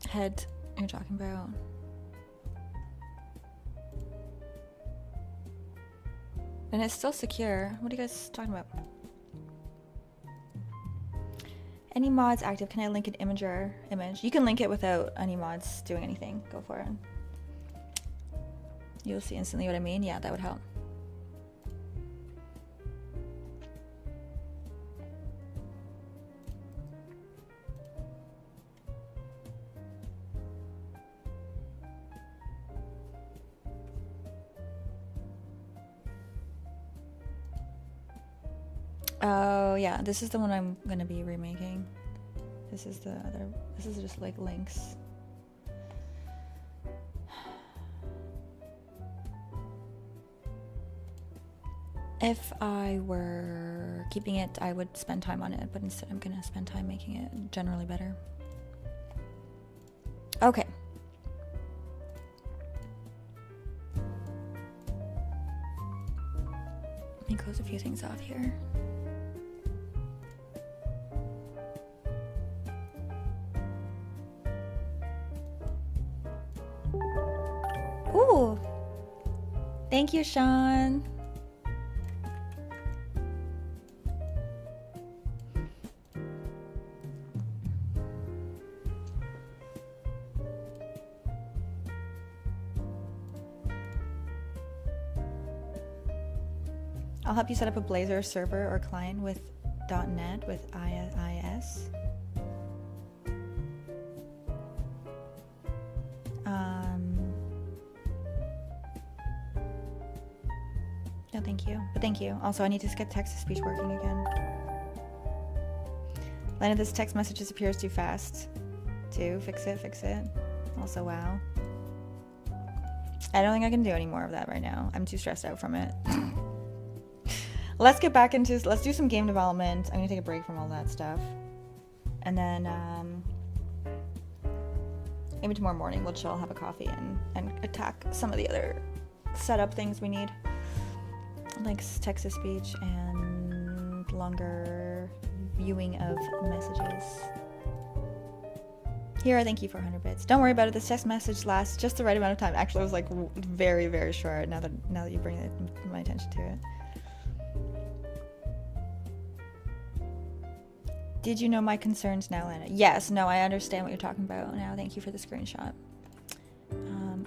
head you're talking about. And it's still secure. What are you guys talking about? Any mods active? Can I link an image? You can link it without any mods doing anything. Go for it. You'll see instantly what I mean. Yeah, that would help. Oh yeah, this is the one I'm gonna be remaking. This is the other. This is just like links. If I were keeping it, I would spend time on it, but instead I'm gonna spend time making it generally better. Okay. Let me close a few things off here. Ooh. Thank you, Sean. I'll help you set up a Blazor server or client with .NET with IIS. No, thank you. But thank you. Also, I need to get text-to-speech working again. Lena, this text message disappears too fast. Too. Fix it, fix it. Also, wow. I don't think I can do any more of that right now. I'm too stressed out from it. Let's get back into, let's do some game development. I'm gonna take a break from all that stuff. And then, maybe tomorrow morning we'll chill, have a coffee, and attack some of the other setup things we need. Like text-to-speech and longer viewing of messages. Here, thank you for 100 bits. Don't worry about it, this text message lasts just the right amount of time. Actually, it was like very, very short now that you bring my attention to it. Did you know my concerns now, Lana? Yes, no, I understand what you're talking about now. Thank you for the screenshot.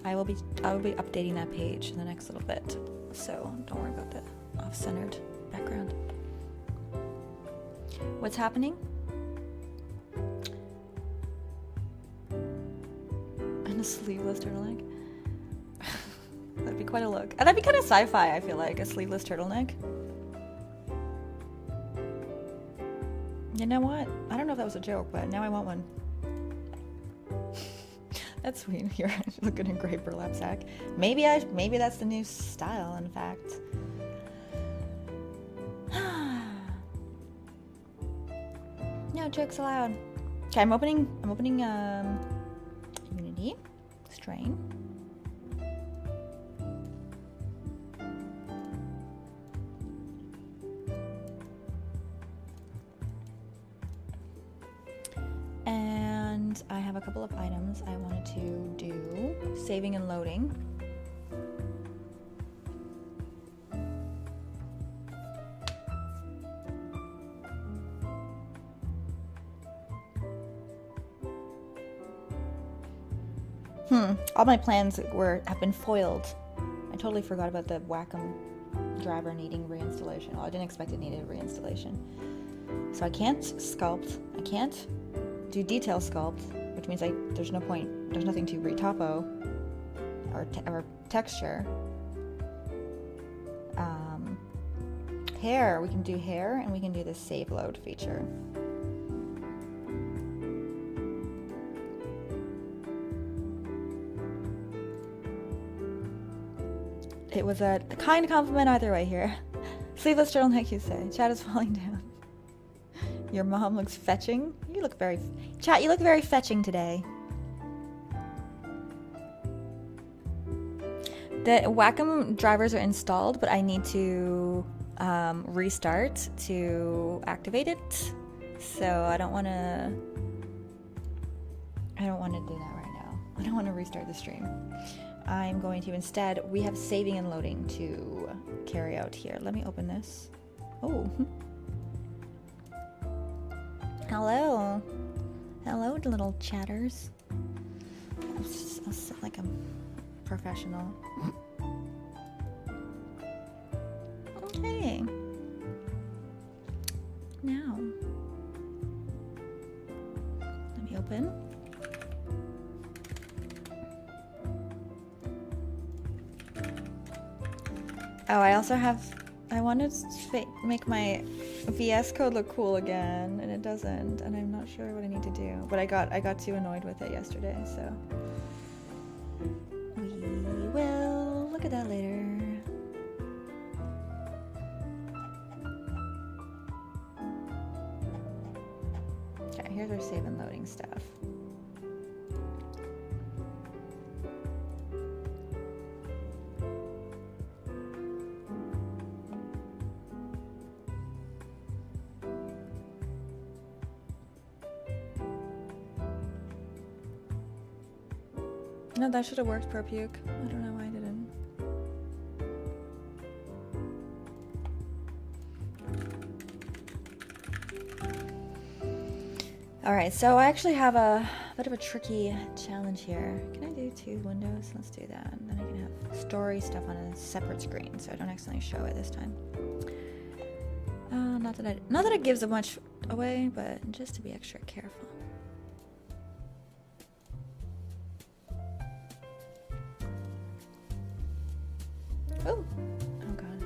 I will be updating that page in the next little bit, so don't worry about the off-centered background. What's happening? And a sleeveless turtleneck. That'd be quite a look. That'd be kind of sci-fi, I feel like, a sleeveless turtleneck. You know what? I don't know if that was a joke, but now I want one. That's sweet. You're looking in great burlap sack. Maybe that's the new style, in fact. No jokes allowed. Okay, I'm opening Unity, Strain. And I have a couple of items I wanted to do. Saving and loading. All my plans have been foiled. I totally forgot about the Wacom driver needing reinstallation. Well, I didn't expect it needed reinstallation. So I can't sculpt. I can't do detail sculpt, which means there's no point. There's nothing to retopo or texture. Hair. We can do hair, and we can do the save load feature. It was a kind compliment either way here. Sleeveless turtleneck, you say. Chat is falling down. Your mom looks fetching. You look very... Chat, you look very fetching today. The Wacom drivers are installed, but I need to restart to activate it. So I don't want to do that right now. I don't want to restart the stream. I'm going to instead, we have saving and loading to carry out here. Let me open this. Oh. Hello. Hello, little chatters. I'll sit like a professional. Okay. Now, let me open. Oh, I also have, I wanted to make my VS Code look cool again, and it doesn't, and I'm not sure what I need to do. But I got too annoyed with it yesterday, so we will look at that later. Okay, here's our save and loading stuff. No, that should have worked, ProPuke. I don't know why I didn't. Alright, so I actually have a bit of a tricky challenge here. Can I do 2 windows? Let's do that. And then I can have story stuff on a separate screen so I don't accidentally show it this time. Not that it gives much away, but just to be extra careful. Oh, oh god.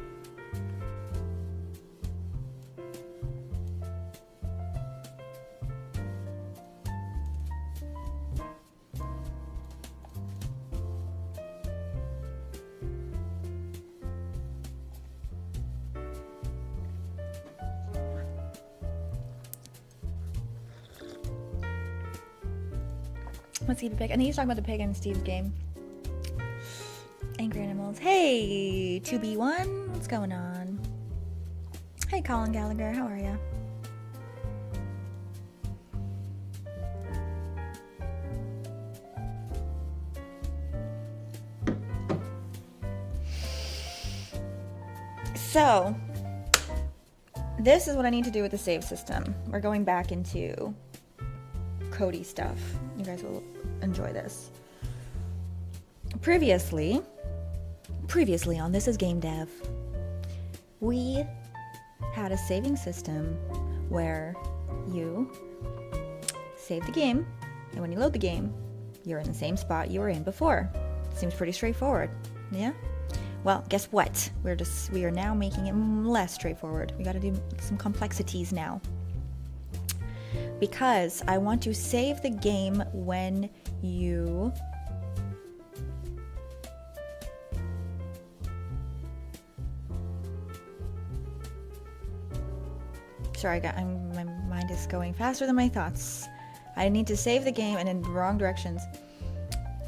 Let's keep a pig. I think he's talking about the pig in Steve's game. Angry Animals. Hey, 2B1, what's going on? Hey, Colin Gallagher, how are ya? So, this is what I need to do with the save system. We're going back into Cody stuff. You guys will enjoy this. Previously on This Is Game Dev, we had a saving system where you save the game, and when you load the game, you're in the same spot you were in before. Seems pretty straightforward, yeah? Well, guess what? We are now making it less straightforward. We gotta do some complexities now. Because I want to save the game when you Sorry, my mind is going faster than my thoughts. I need to save the game and in the wrong directions.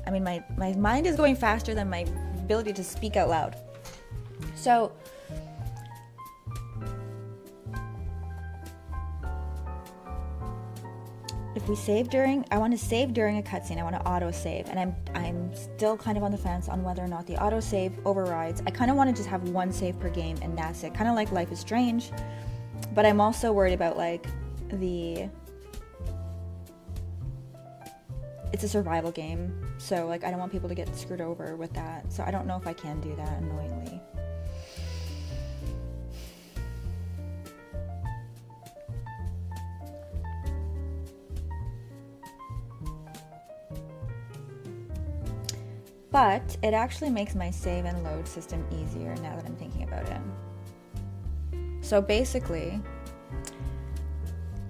I mean, my mind is going faster than my ability to speak out loud. So, if we save during, I want to save during a cutscene. I want to auto save, and I'm still kind of on the fence on whether or not the auto save overrides. I kind of want to just have one save per game, and that's it. Kind of like Life is Strange. But I'm also worried about, like, it's a survival game, so, like, I don't want people to get screwed over with that. So I don't know if I can do that, annoyingly. But it actually makes my save and load system easier now that I'm thinking about it. So basically,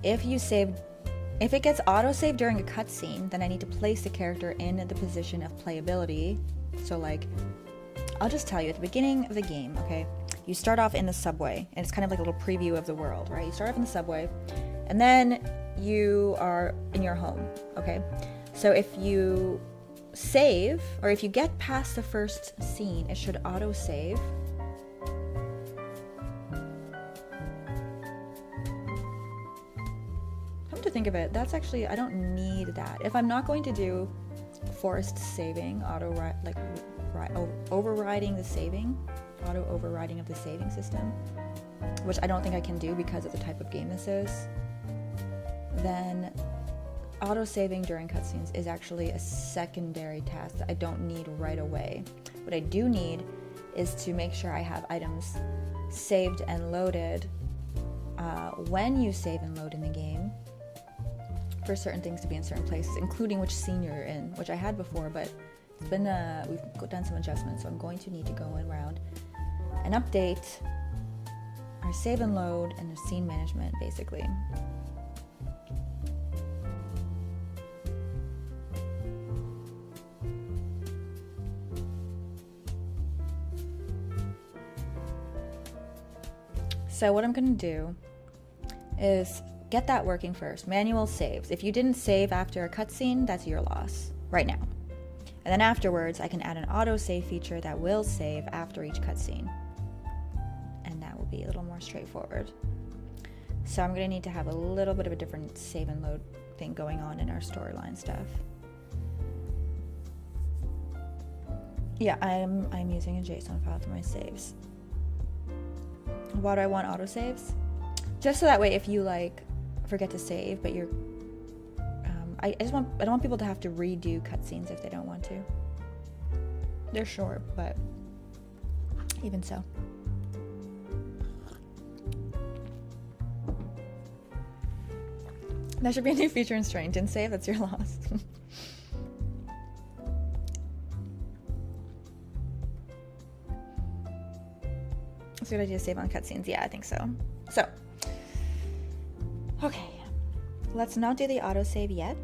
if it gets auto-saved during a cutscene, then I need to place the character in the position of playability. So, like, I'll just tell you, at the beginning of the game, okay, you start off in the subway, and it's kind of like a little preview of the world, right? You start off in the subway, and then you are in your home, okay? So if you save, or if you get past the first scene, it should auto-save. To think of it, that's actually, I don't need that. If I'm not going to do forced saving, overriding the saving, auto overriding of the saving system, which I don't think I can do because of the type of game this is, then auto saving during cutscenes is actually a secondary task that I don't need right away. What I do need is to make sure I have items saved and loaded when you save and load in the game, for certain things to be in certain places, including which scene you're in, which I had before, but it's been we've done some adjustments, so I'm going to need to go around and update our save and load and the scene management, basically. So what I'm going to do is get that working first. Manual saves. If you didn't save after a cutscene, that's your loss right now. And then afterwards, I can add an autosave feature that will save after each cutscene. And that will be a little more straightforward. So I'm going to need to have a little bit of a different save and load thing going on in our storyline stuff. Yeah, I'm using a JSON file for my saves. Why do I want autosaves? Just so that way if you like forget to save, but you're I don't want people to have to redo cutscenes if they don't want to. They're short, but even so. That should be a new feature in Strain. Didn't save, that's your loss. It's a good idea to save on cutscenes. Yeah, I think so. So, okay. Let's not do the autosave yet.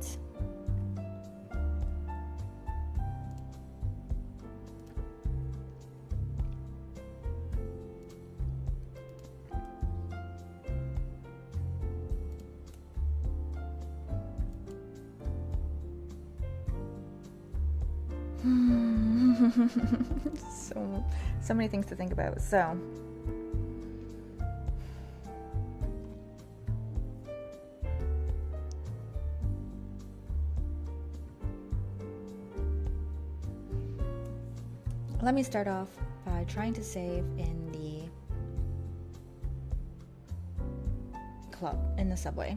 So many things to think about. So let me start off by trying to save in the club, in the subway.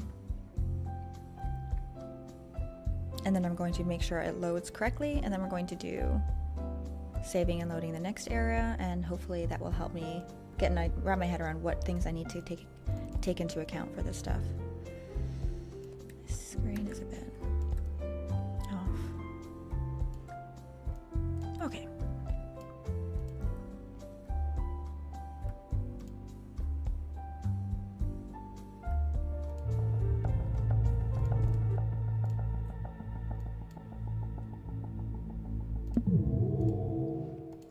And then I'm going to make sure it loads correctly, and then we're going to do saving and loading the next area, and hopefully that will help me wrap my head around what things I need to take into account for this stuff. This screen is a bit off. Okay.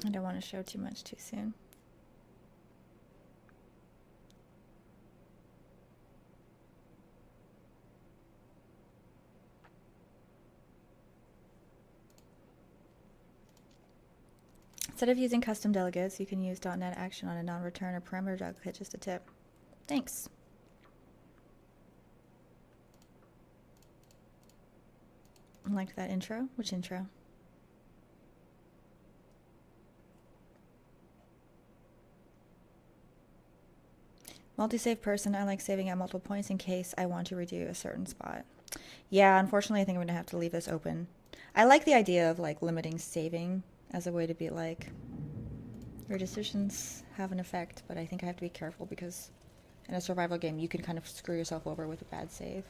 I don't want to show too much too soon. Instead of using custom delegates, you can use .NET Action on a non-return or parameter delegate. Just a tip. Thanks. I liked that intro. Which intro? Multi-save person, I like saving at multiple points in case I want to redo a certain spot. Yeah, unfortunately, I think I'm going to have to leave this open. I like the idea of like limiting saving as a way to be like, your decisions have an effect, but I think I have to be careful because in a survival game, you can kind of screw yourself over with a bad save.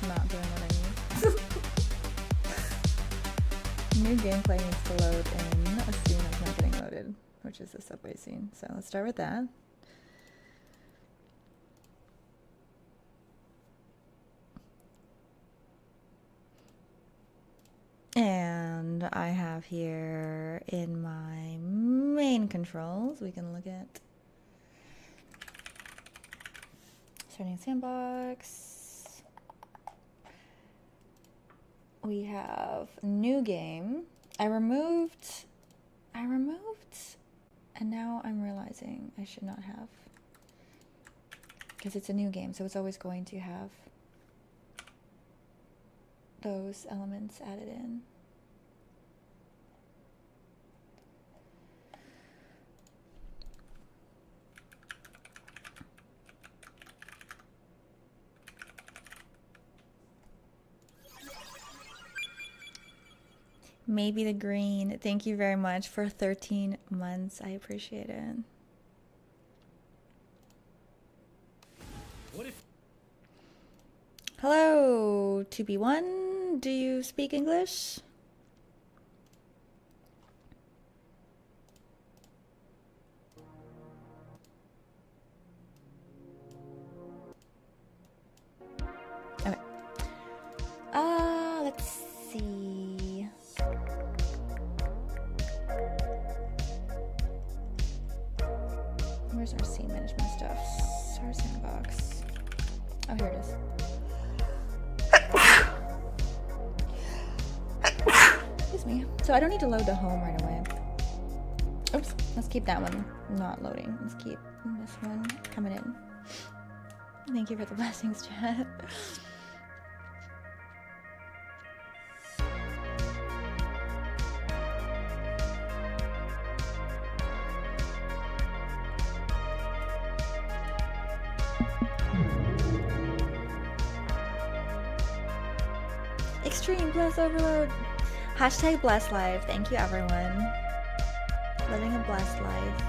Not doing what I need. New gameplay needs to load in a scene that's not getting loaded, which is the subway scene. So let's start with that. And I have here in my main controls, we can look at starting sandbox. We have new game. I removed I removed, and now I'm realizing I should not have. Because it's a new game, so it's always going to have those elements added in. Maybe the green. Thank you very much for 13 months. I appreciate it. What if Hello, 2B1. Do you speak English? Okay. Let's see. Where's our scene management stuff? Star Sandbox. Oh, here it is. Excuse me. So I don't need to load the home right away. Oops. Let's keep that one not loading. Let's keep this one coming in. Thank you for the blessings, chat. Extreme Bless Overload. Hashtag blessed life. Thank you, everyone. Living a blessed life.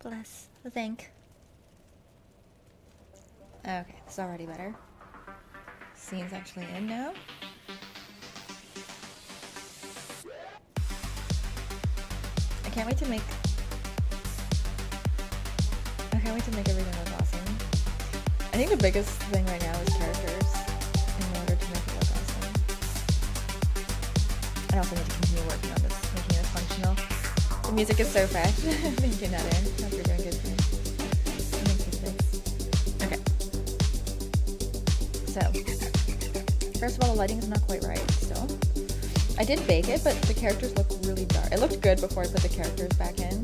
Bless. Thank. Okay, it's already better. Scene's actually in now. I can't wait to make everything look awesome. I think the biggest thing right now is characters in order to make it look awesome. I also need to continue working on this, making it functional. The music is so fresh. Thank you, Netta. Hope you're doing good today. Okay. So, first of all, the lighting is not quite right still. I did bake it, but the characters look really dark. It looked good before I put the characters back in.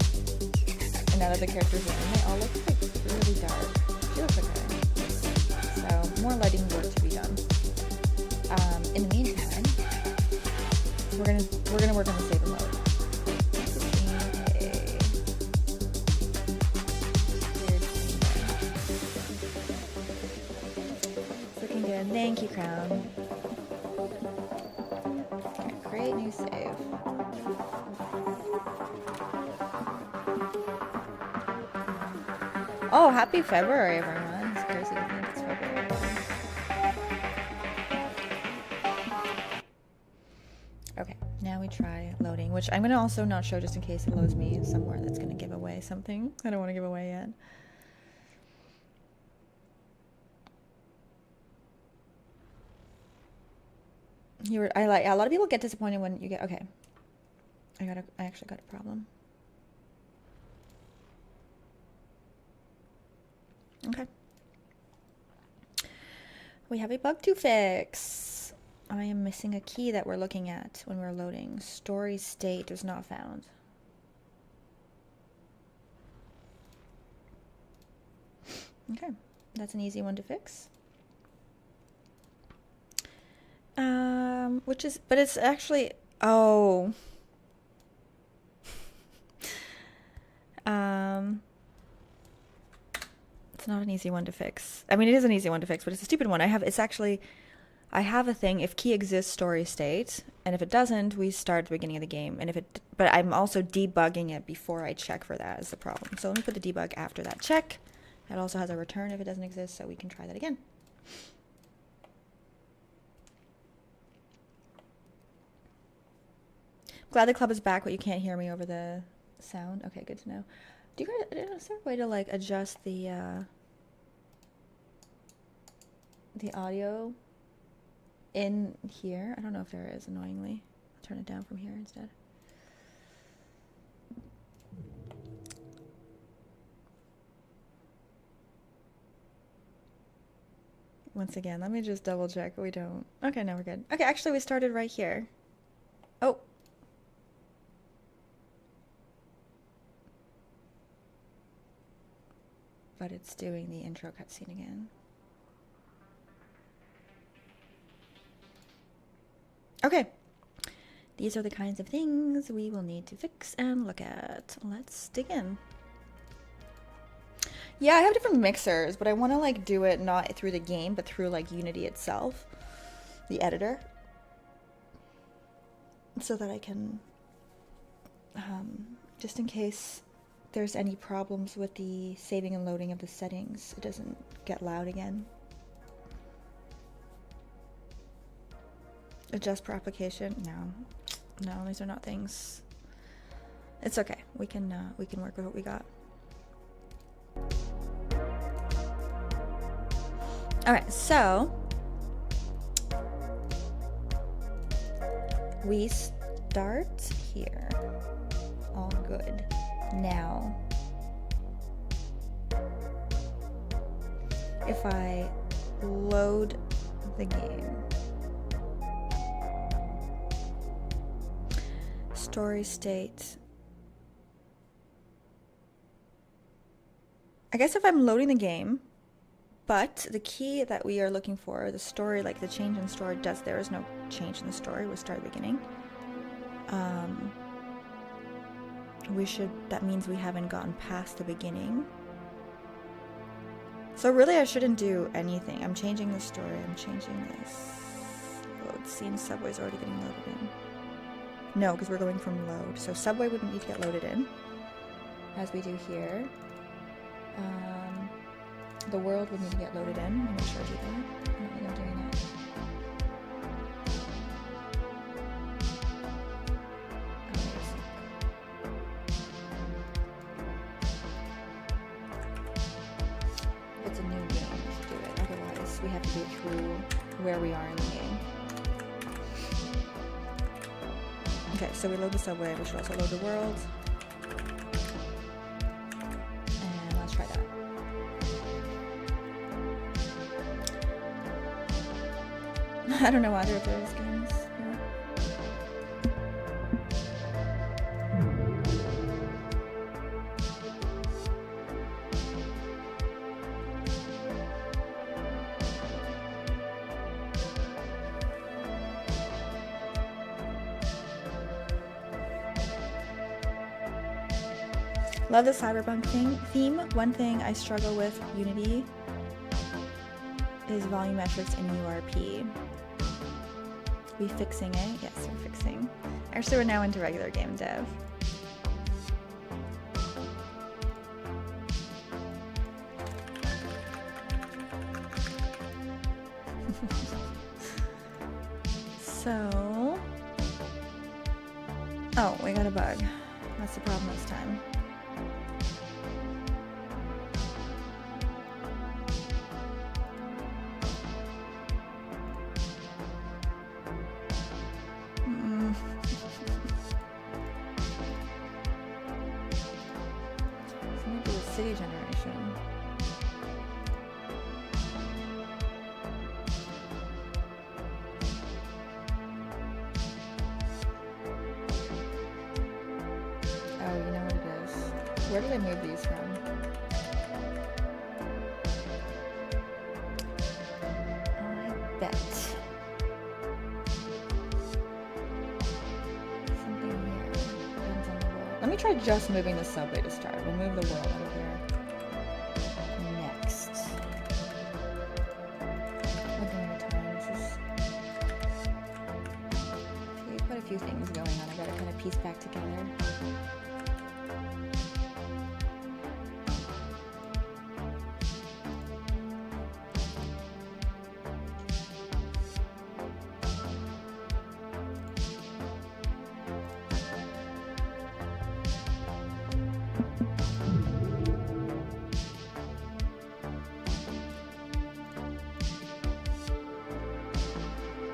And now that the characters are in, they all look like really dark. It looks okay. So, more lighting work to be done. In the meantime, we're gonna work on the saber mode. It's looking good. Thank you, Crown. Great new save. Oh, happy February, everyone. It's crazy to think it's February. Okay, now we try loading, which I'm going to also not show just in case it loads me somewhere that's going to give away something I don't want to give away yet. A lot of people get disappointed when you get, okay. I actually got a problem. Okay. We have a bug to fix. I am missing a key that we're looking at when we're loading. Story state was not found. Okay, that's an easy one to fix. But it's actually, oh. It's not an easy one to fix. I mean, it is an easy one to fix, but it's a stupid one. I have a thing, if key exists, story state, and if it doesn't, we start at the beginning of the game. But I'm also debugging it before I check for that is the problem. So let me put the debug after that check. It also has a return if it doesn't exist, so we can try that again. Glad the club is back, but you can't hear me over the sound. Okay, good to know. Do you guys, is there a way to like adjust the audio in here? I don't know if there is, annoyingly. I'll turn it down from here instead. once again. Let me just double check. We don't. Okay, no, we're good. Okay, actually, we started right here. Oh. But it's doing the intro cutscene again. Okay. These are the kinds of things we will need to fix and look at. Let's dig in. Yeah, I have different mixers, but I want to like do it not through the game, but through like Unity itself, the editor, so that I can, just in case there's any problems with the saving and loading of the settings, it doesn't get loud again. Adjust per application? No, these are not things. It's okay. We can work with what we got. All right, so we start here. All good. Now, if I load the game, story state. I guess if I'm loading the game, but the key that we are looking for, the story, like the change in story, there is no change in the story. We start at the beginning. That means we haven't gotten past the beginning. So really I shouldn't do anything. I'm changing the story, I'm changing this. Load scene, subway's already getting loaded in. No, because we're going from load. So subway wouldn't need to get loaded in, as we do here. The world would need to get loaded in. I'm not sure I do that. I don't think I'm doing that. It's a new game to do it. Otherwise, we have to do it through where we are in the game. Okay, so we load the subway. We should also load the world. And let's try that. I don't know either of those games. Yeah. Love the cyberpunk theme. One thing I struggle with Unity is volumetrics in URP. We fixing it? Yes, we're fixing. Actually, we're now into regular game dev. So, oh, we got a bug. That's the problem this time. City generation. Oh, you know what it is. Where did I move these from? I bet. Something here. Depends on the world. Let me try just moving the subway to start. We'll move the world out of here. Next. One thing at a time. This is... Okay, quite a few things going on. I gotta kind of piece back together.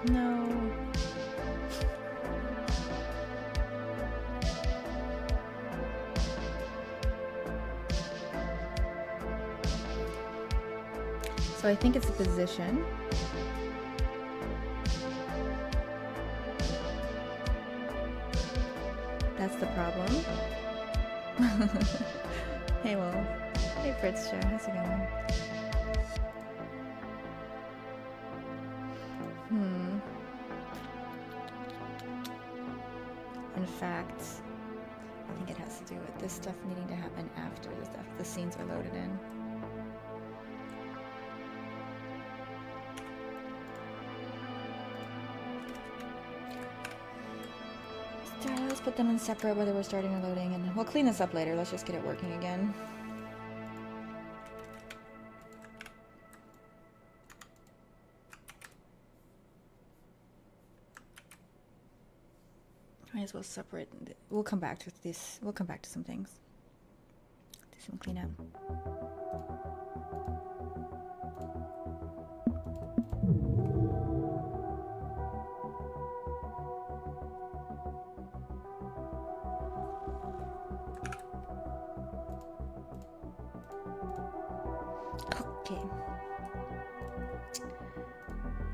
No. So I think it's a position. That's the problem. Hey, Will. Hey, Fritz Show. How's it going? In fact, I think it has to do with this stuff needing to happen after the scenes are loaded in. Let's put them in separate whether we're starting or loading, and we'll clean this up later. Let's just get it working again. Might as well separate. We'll come back to this. We'll come back to some things. Do some cleanup. Okay.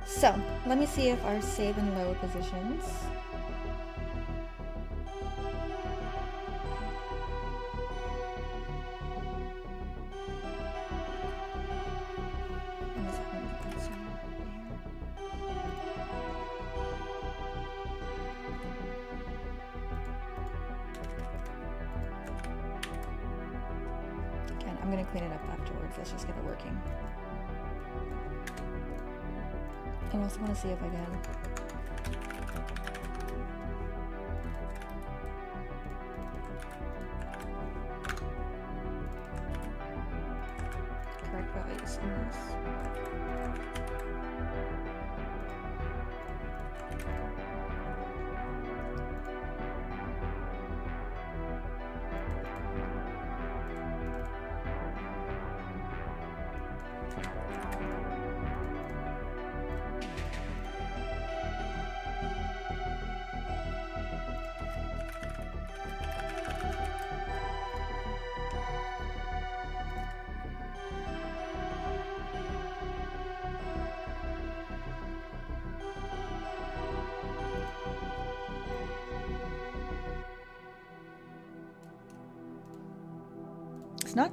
So, let me see if our save and load positions. Again, I'm gonna clean it up afterwards. Let's just get it working. I also want to see if I can correct values in this.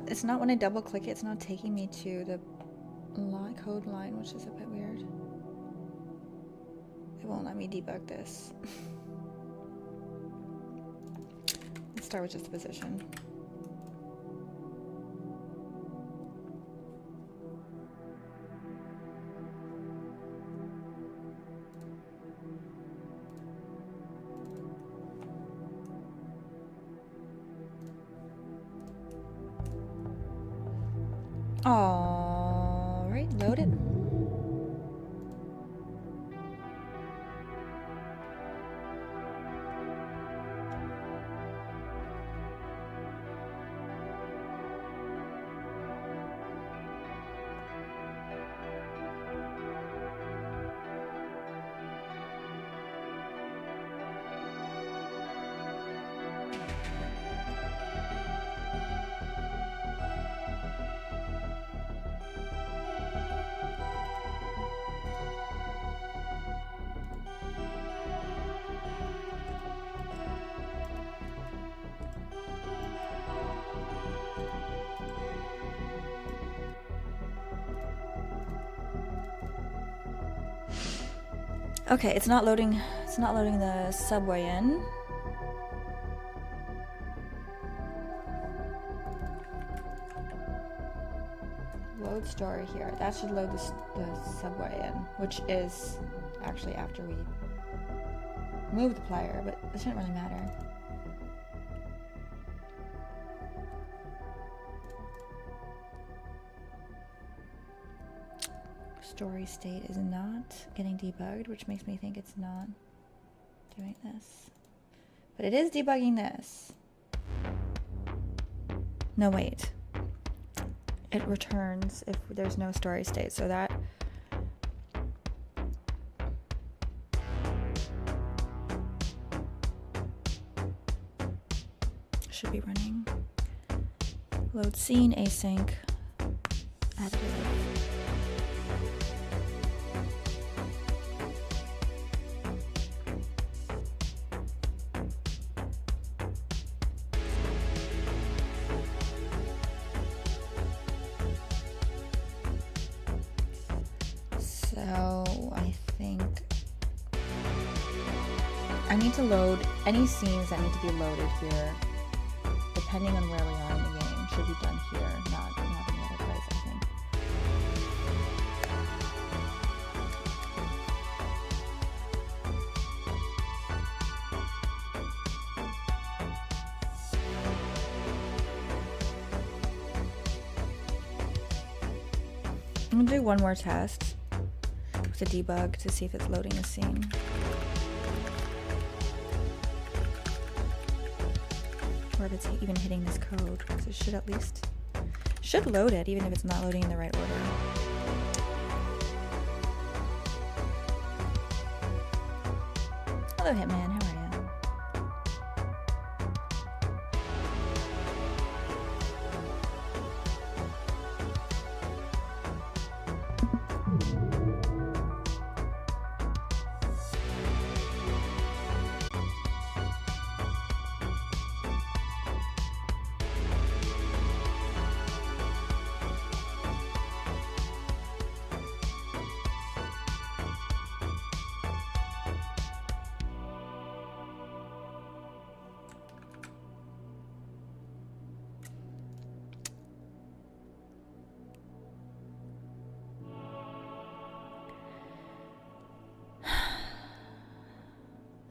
It's not when I double click it, it's not taking me to the code line, which is a bit weird. It won't let me debug this. Let's start with just the position. All right, loaded. Okay, it's not loading the subway in. Load story here. That should load the subway in, which is actually after we move the plier, but it shouldn't really matter. Story state is not getting debugged, which makes me think it's not doing this. But it is debugging this. No, wait. It returns if there's no story state, so that should be running. Load scene async. Add delay. So I think I need to load any scenes that need to be loaded here, depending on where we are in the game, should be done here, not any other place, I think. I'm gonna do one more test with a debug to see if it's loading a scene. Or if it's even hitting this code, because it should load it, even if it's not loading in the right order. Hello Hitman, how are you?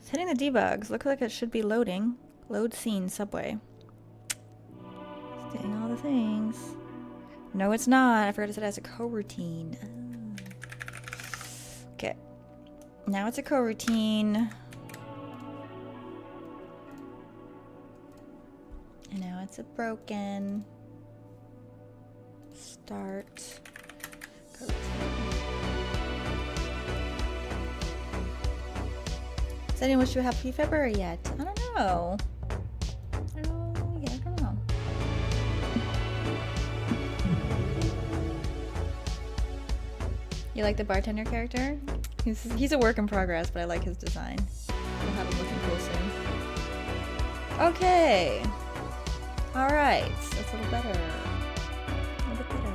It's hitting the debugs. Looks like it should be loading. Load scene subway. It's doing all the things. No, it's not. I forgot to set it as a coroutine. Oh. Okay. Now it's a coroutine. And now it's a broken. Start. Coroutine. Does anyone wish you a happy February yet? I don't know. I don't know. You like the bartender character? He's a work in progress, but I like his design. We'll have him looking cool soon. Okay. Alright. That's a little better. A little bit better.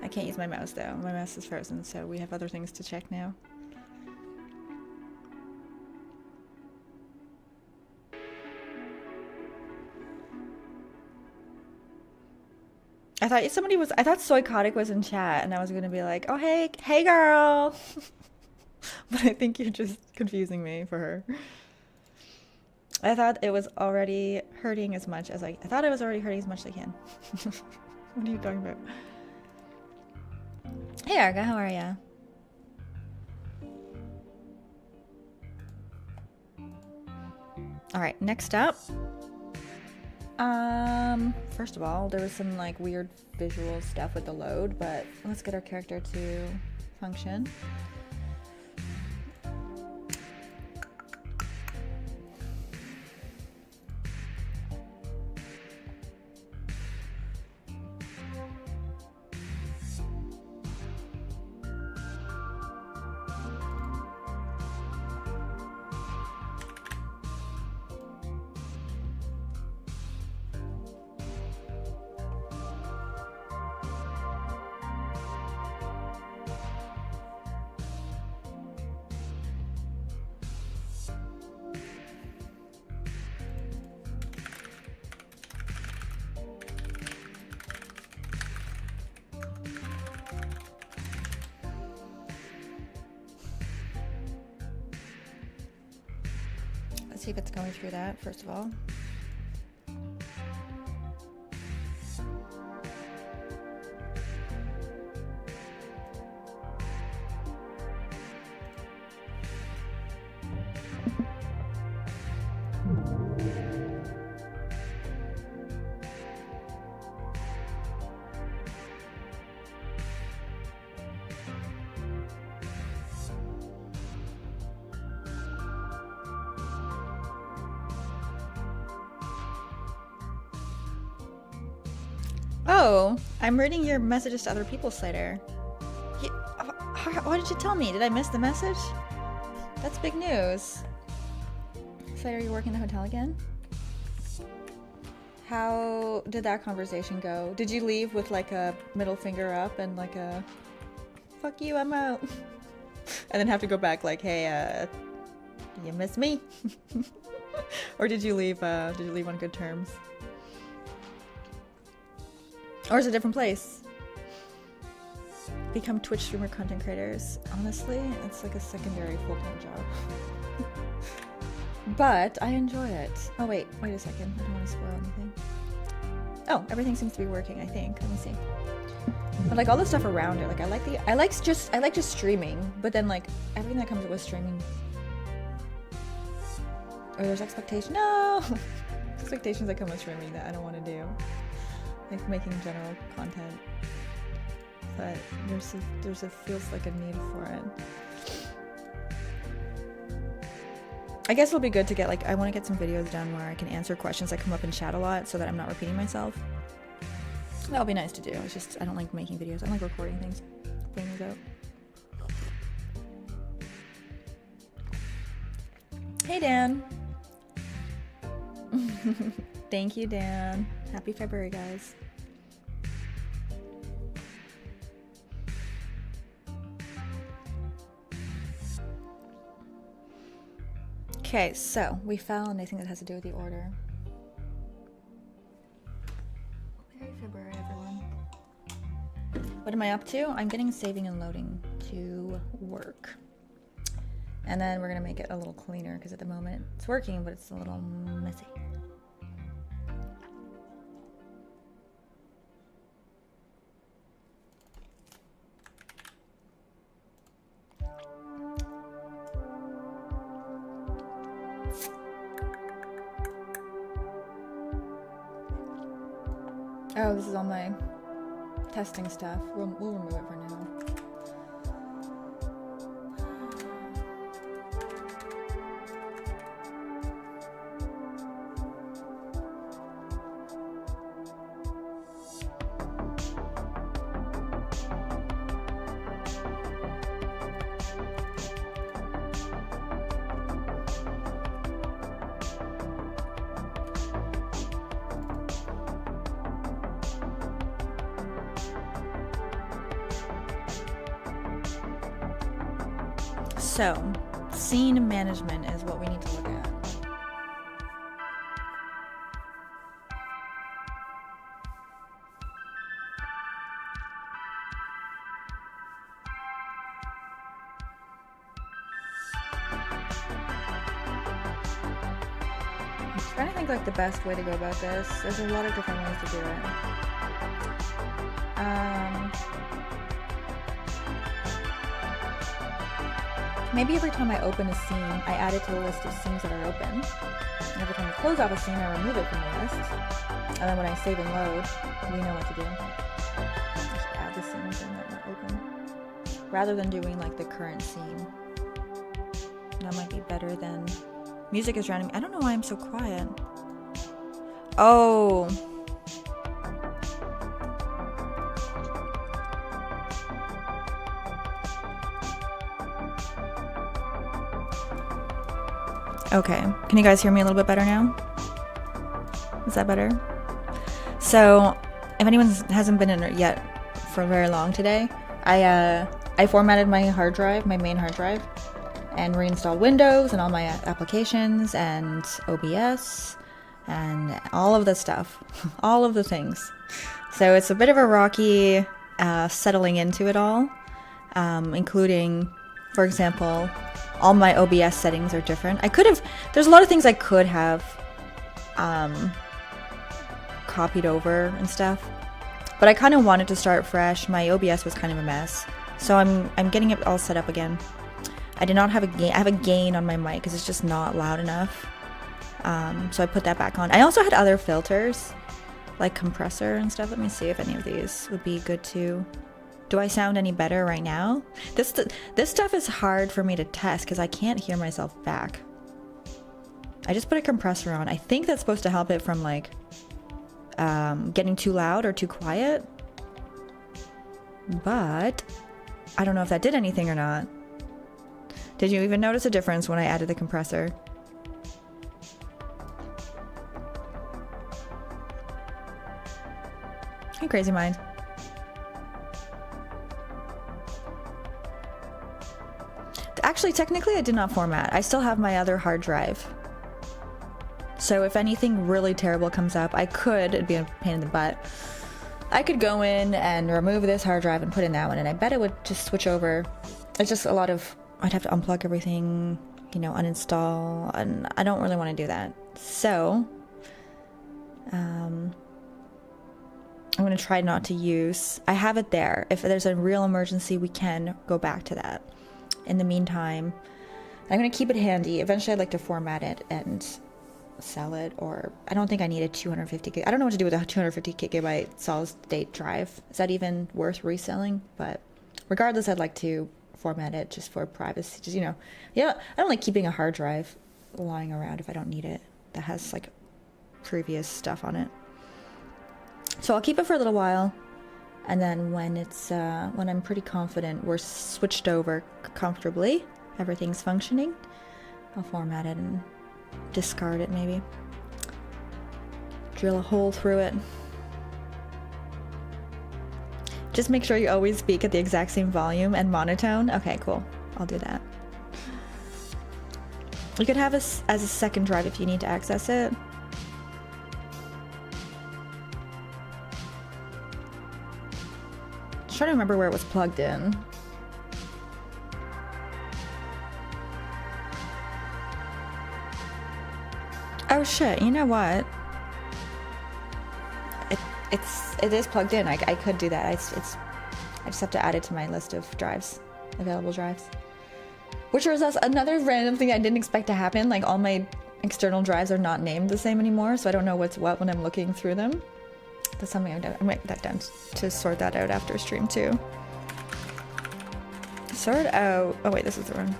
I can't use my mouse though. My mouse is frozen, so we have other things to check now. I thought Soycotic was in chat and I was gonna be like, oh hey girl. But I think you're just confusing me for her. I thought it was already hurting as much as I thought it was already hurting as much as I can. What are you talking about? Hey Arga, how are ya? Alright, next up. First of all, there was some like weird visual stuff with the load, but let's get our character to function. Let's see if it's going through that, first of all. Oh, I'm reading your messages to other people, Slater. Why did you tell me? Did I miss the message? That's big news. So are you working the hotel again? How did that conversation go? Did you leave with like a middle finger up and like a fuck you, I'm out? And then have to go back like, hey, you miss me? Or did you leave on good terms? Or is it a different place? Become Twitch streamer content creators. Honestly, it's like a secondary full-time job. But I enjoy it. Oh wait a second. I don't want to spoil anything. Oh, everything seems to be working, I think. Let me see. But like all the stuff around it, like I like just streaming, but then like everything that comes with streaming. Or there's expectation. No! Expectations that come with streaming that I don't want to do. Like making general content. But there's a feels like a need for it. I guess it'll be good to get like, I want to get some videos done where I can answer questions that come up in chat a lot so that I'm not repeating myself. That'll be nice to do. It's just, I don't like making videos. I like recording things, putting those out. Hey, Dan. Thank you, Dan. Happy February, guys. Okay, so we found anything that has to do with the order. Merry February, everyone. What am I up to? I'm getting saving and loading to work. And then we're gonna make it a little cleaner because at the moment it's working, but it's a little messy. Oh, this is all my testing stuff. We'll remove it for now. So, scene management is what we need to look at. I'm trying to think like the best way to go about this. There's a lot of different ways to do it. Maybe every time I open a scene, I add it to the list of scenes that are open. And every time I close off a scene, I remove it from the list. And then when I save and load, we know what to do. Just add the scenes in that are open. Rather than doing like the current scene. That might be better than... Music is drowning me. I don't know why I'm so quiet. Oh... Okay, can you guys hear me a little bit better now? Is that better? So, if anyone hasn't been in it yet for very long today, I formatted my hard drive, my main hard drive, and reinstalled Windows and all my applications and OBS and all of the stuff, all of the things. So it's a bit of a rocky settling into it all, including, for example, all my OBS settings are different. There's a lot of things I could have copied over and stuff, but I kind of wanted to start fresh. My OBS was kind of a mess, so I'm getting it all set up again. I did not have a gain. I have a gain on my mic because it's just not loud enough. So I put that back on. I also had other filters, like compressor and stuff. Let me see if any of these would be good too. Do I sound any better right now? This stuff is hard for me to test because I can't hear myself back. I just put a compressor on. I think that's supposed to help it from like getting too loud or too quiet. But I don't know if that did anything or not. Did you even notice a difference when I added the compressor? Hey, Crazy Mind. Actually, technically, I did not format. I still have my other hard drive. So if anything really terrible comes up, I could, it'd be a pain in the butt, I could go in and remove this hard drive and put in that one, and I bet it would just switch over. It's just a lot of, I'd have to unplug everything, you know, uninstall, and I don't really want to do that. So, I'm going to try not to use, I have it there. If there's a real emergency, we can go back to that. In the meantime, I'm going to keep it handy. Eventually, I'd like to format it and sell it, or I don't think I need a 250 gig. I don't know what to do with a 250 gigabyte solid state drive. Is that even worth reselling? But regardless, I'd like to format it just for privacy. Just, you know, yeah, I don't like keeping a hard drive lying around if I don't need it that has like previous stuff on it. So I'll keep it for a little while, and then when it's when I'm pretty confident we're switched over comfortably, everything's functioning, I'll format it and discard it maybe. Drill a hole through it. Just make sure you always speak at the exact same volume and monotone. Okay, cool. I'll do that. You could have it as a second drive if you need to access it. I'm trying to remember where it was plugged in. Oh shit, you know what? It is plugged in. I could do that. I just have to add it to my list of drives, available drives. Which was another random thing I didn't expect to happen. Like, all my external drives are not named the same anymore, so I don't know what's what when I'm looking through them. That's something I might get done to sort that out after stream too. Sort out. Oh wait, this is the one.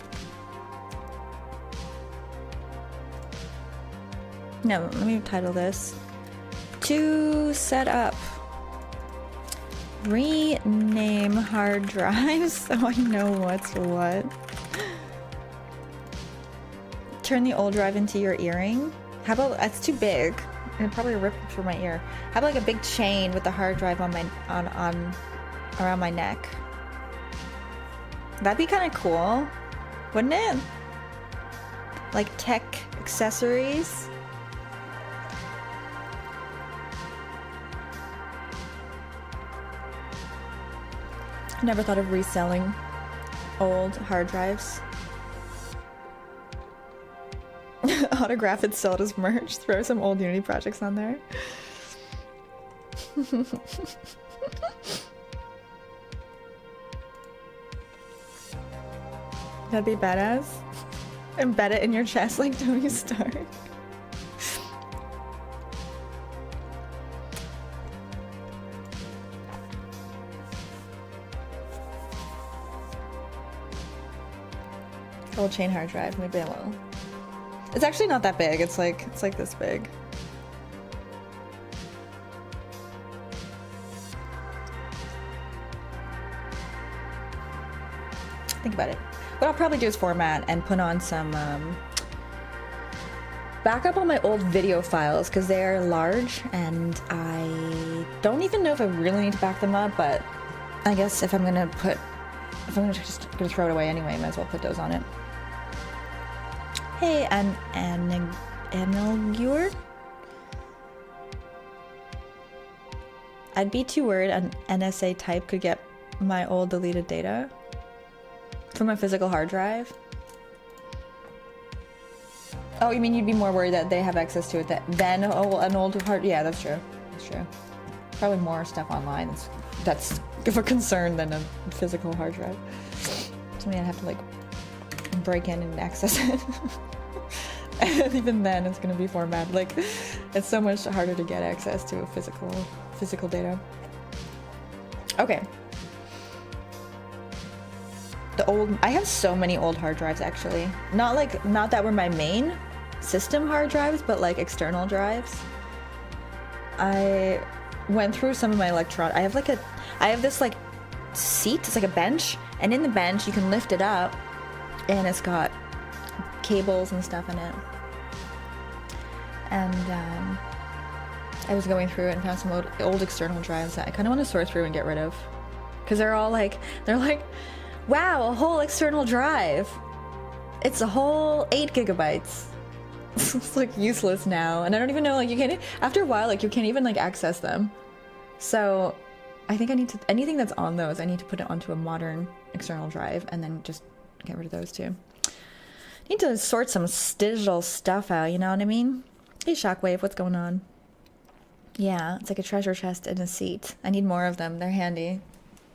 No, let me title this. To set up. Rename hard drives so I know what's what. Turn the old drive into your earring. How about, that's too big. It'd probably rip through my ear. How about like a big chain with the hard drive on my around my neck? That'd be kind of cool, wouldn't it? Like tech accessories. Never thought of reselling old hard drives. Autograph it, sell it as merch. Throw some old Unity projects on there. That'd be badass. Embed it in your chest like Tony Stark. Old chain hard drive, maybe I will. It's actually not that big. It's like this big. Think about it. What I'll probably do is format and put on some backup on my old video files because they are large and I don't even know if I really need to back them up, but I guess if I'm gonna just throw it away anyway, might as well put those on it. Hey, Anilgur? I'd be too worried an NSA type could get my old deleted data from my physical hard drive. Oh, you mean you'd be more worried that they have access to it than an old hard? Yeah, that's true. That's true. Probably more stuff online that's of a concern than a physical hard drive. Something I'd have to like break in and access it. And even then it's gonna be formatted. Like, it's so much harder to get access to a physical data. Okay. I have so many old hard drives actually. Not that were my main system hard drives, but like external drives. I went through some of my I have this like seat, it's like a bench, and in the bench you can lift it up and it's got cables and stuff in it. And I was going through it and found some old external drives that I kind of want to sort through and get rid of, because they're like, wow, a whole external drive. It's a whole 8 gigabytes. It's like useless now, and I don't even know, like, you can't, after a while, like, you can't even like access them. So I think I need to, anything that's on those, I need to put it onto a modern external drive and then just get rid of those too. Need to sort some digital stuff out, you know what I mean? Hey Shockwave, what's going on? Yeah, it's like a treasure chest in a seat. I need more of them, they're handy.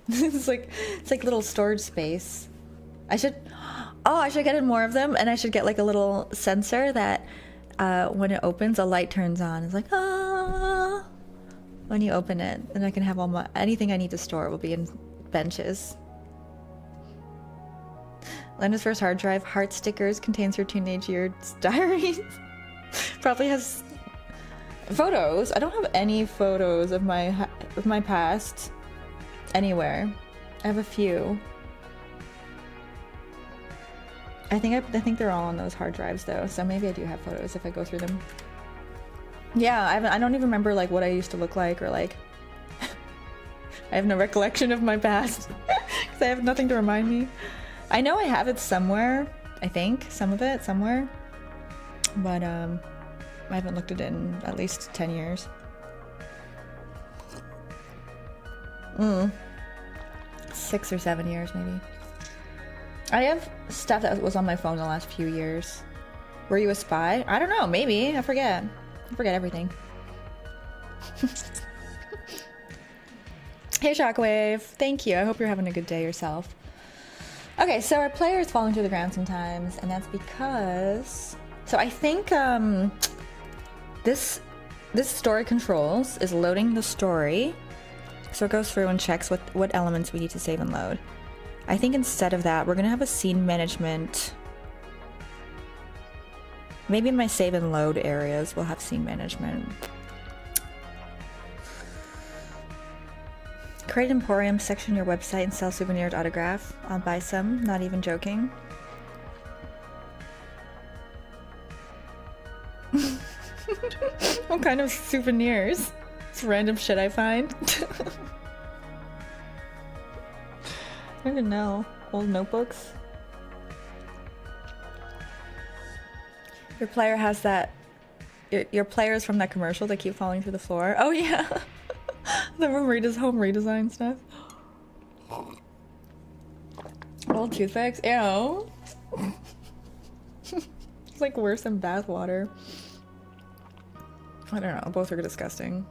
it's like little storage space. I should get more of them, and I should get like a little sensor that when it opens, a light turns on. It's like, ah, when you open it, and I can have all my, anything I need to store will be in benches. Lena's first hard drive, heart stickers, contains her teenage years diaries. Probably has photos. I don't have any photos of my past anywhere. I have a few. I think they're all on those hard drives though, so maybe I do have photos if I go through them. Yeah, I don't even remember like what I used to look like, or like I have no recollection of my past because I have nothing to remind me. I know I have it somewhere. I think some of it somewhere, but I haven't looked at it in at least 10 years. 6 or 7 years maybe. I have stuff that was on my phone the last few years. Were you a spy? I don't know, maybe. I forget everything. Hey Shockwave, thank you. I hope you're having a good day yourself. Okay, so our player is falling to the ground sometimes, and that's because... So I think this story controls is loading the story. So it goes through and checks what elements we need to save and load. I think instead of that, we're gonna have a scene management. Maybe in my save and load areas, we'll have scene management. Create Emporium, section your website and sell souvenirs autograph. I'll buy some, not even joking. What kind of souvenirs? It's random shit I find. I don't even know. Old notebooks. Your player has that. Your players from that commercial that keep falling through the floor. Oh yeah, the home redesign stuff. Old toothpicks. Ew. It's like worse than bathwater. I don't know. Both are disgusting.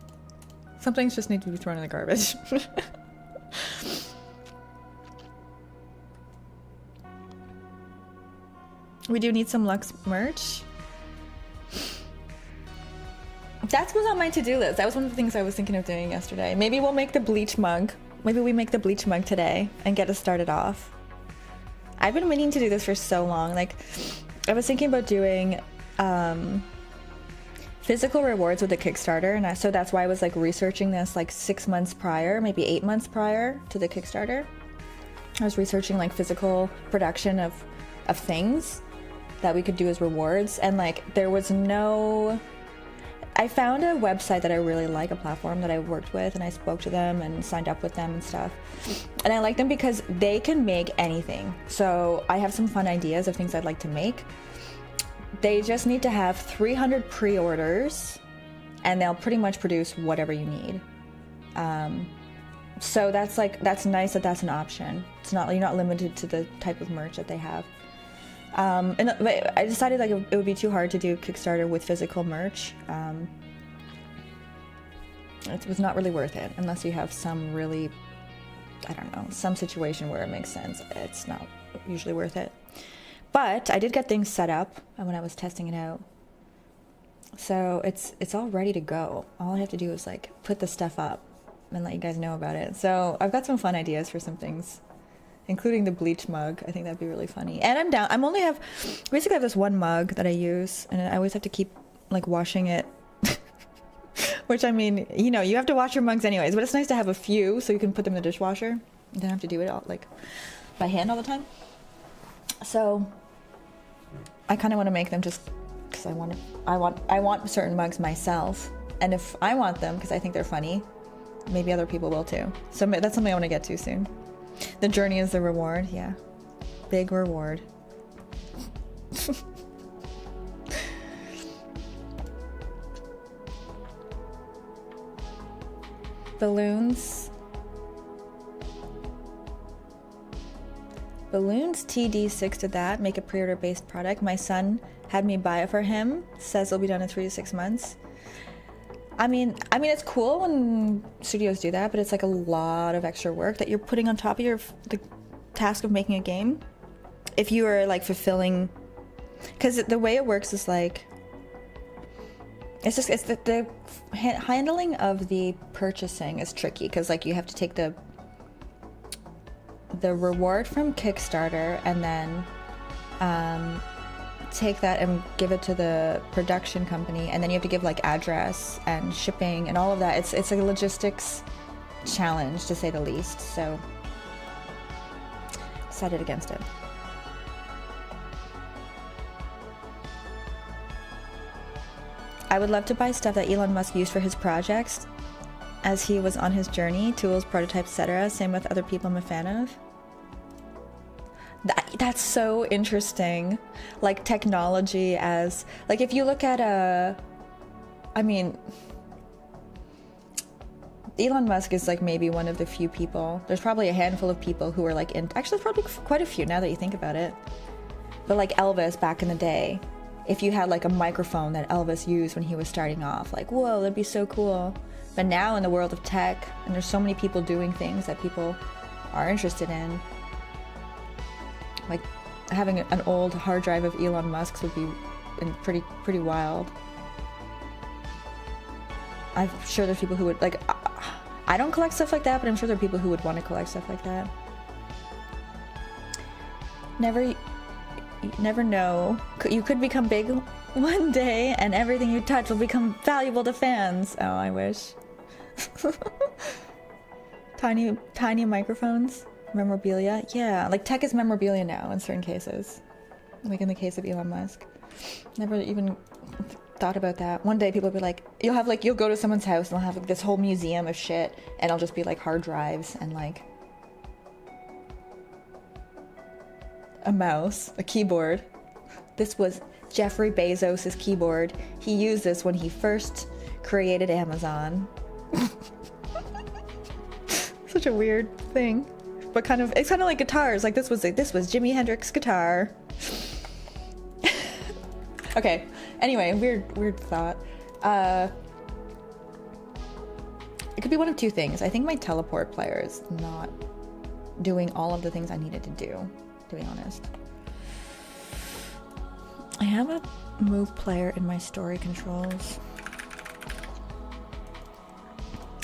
Some things just need to be thrown in the garbage. We do need some Lux merch. That was on my to-do list. That was one of the things I was thinking of doing yesterday. Maybe we'll make the bleach mug. Maybe we make the bleach mug today and get us started off. I've been meaning to do this for so long. Like, I was thinking about doing physical rewards with the Kickstarter, and so that's why I was like researching this like 6 months prior, maybe 8 months prior to the Kickstarter. I was researching like physical production of things that we could do as rewards, and like there was no... I found a website that I really like, a platform that I worked with, and I spoke to them and signed up with them and stuff. And I like them because they can make anything. So I have some fun ideas of things I'd like to make. They just need to have 300 pre-orders, and they'll pretty much produce whatever you need. So that's nice that that's an option. It's not, you're not limited to the type of merch that they have. And I decided like it would be too hard to do Kickstarter with physical merch. It was not really worth it unless you have some really, I don't know, some situation where it makes sense. It's not usually worth it. But I did get things set up when I was testing it out. So it's all ready to go. All I have to do is like put the stuff up and let you guys know about it. So I've got some fun ideas for some things, including the bleach mug. I think that'd be really funny. And I'm down. Basically I have this one mug that I use, and I always have to keep like washing it. Which, I mean, you know, you have to wash your mugs anyways, but it's nice to have a few so you can put them in the dishwasher. You don't have to do it all like by hand all the time. So I kind of want to make them just because I want certain mugs myself, and if I want them because I think they're funny, maybe other people will too. So that's something I want to get to soon. The journey is the reward. Yeah, big reward. Balloons TD6 did that, make a pre-order based product. My son had me buy it for him, says it'll be done in 3 to 6 months. I mean it's cool when studios do that, but it's like a lot of extra work that you're putting on top of the task of making a game. If you are like fulfilling, because the way it works is like, it's the handling of the purchasing is tricky, because like you have to take the reward from Kickstarter and then take that and give it to the production company, and then you have to give like address and shipping and all of that. It's a logistics challenge to say the least, so decided against it. I would love to buy stuff that Elon Musk used for his projects as he was on his journey, tools, prototypes, etc. Same with other people I'm a fan of. That's so interesting. Like technology as, like if you look at Elon Musk is like maybe one of the few people, there's probably a handful of people who are like actually probably quite a few now that you think about it. But like Elvis back in the day, if you had like a microphone that Elvis used when he was starting off, like, whoa, that'd be so cool. But now in the world of tech, and there's so many people doing things that people are interested in, like having an old hard drive of Elon Musk's would be pretty wild. I'm sure there's people who would, like, I don't collect stuff like that, but I'm sure there are people who would want to collect stuff like that. Never know. You could become big one day and everything you touch will become valuable to fans. Oh, I wish. Tiny microphones, memorabilia. Yeah, like tech is memorabilia now in certain cases. Like in the case of Elon Musk. Never even thought about that. One day people will be like, you'll go to someone's house and they'll have like this whole museum of shit, and it'll just be like hard drives and like a mouse, a keyboard. This was Jeffrey Bezos' keyboard. He used this when he first created Amazon. Such a weird thing, but it's kind of like guitars. Like this was Jimi Hendrix guitar. Okay. Anyway, weird thought. It could be one of two things. I think my teleport player is not doing all of the things I needed to do, to be honest. I have a move player in my story controls,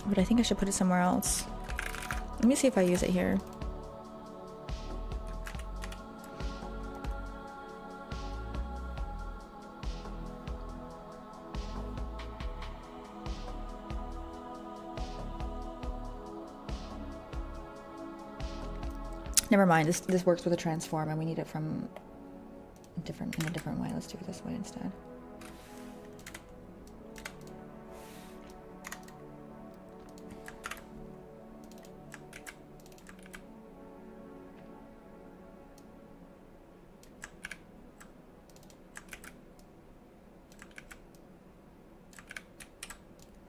but I think I should put it somewhere else. Let me see if I use it here. Never mind, this works with a transform and we need it from in a different way. Let's do it this way instead.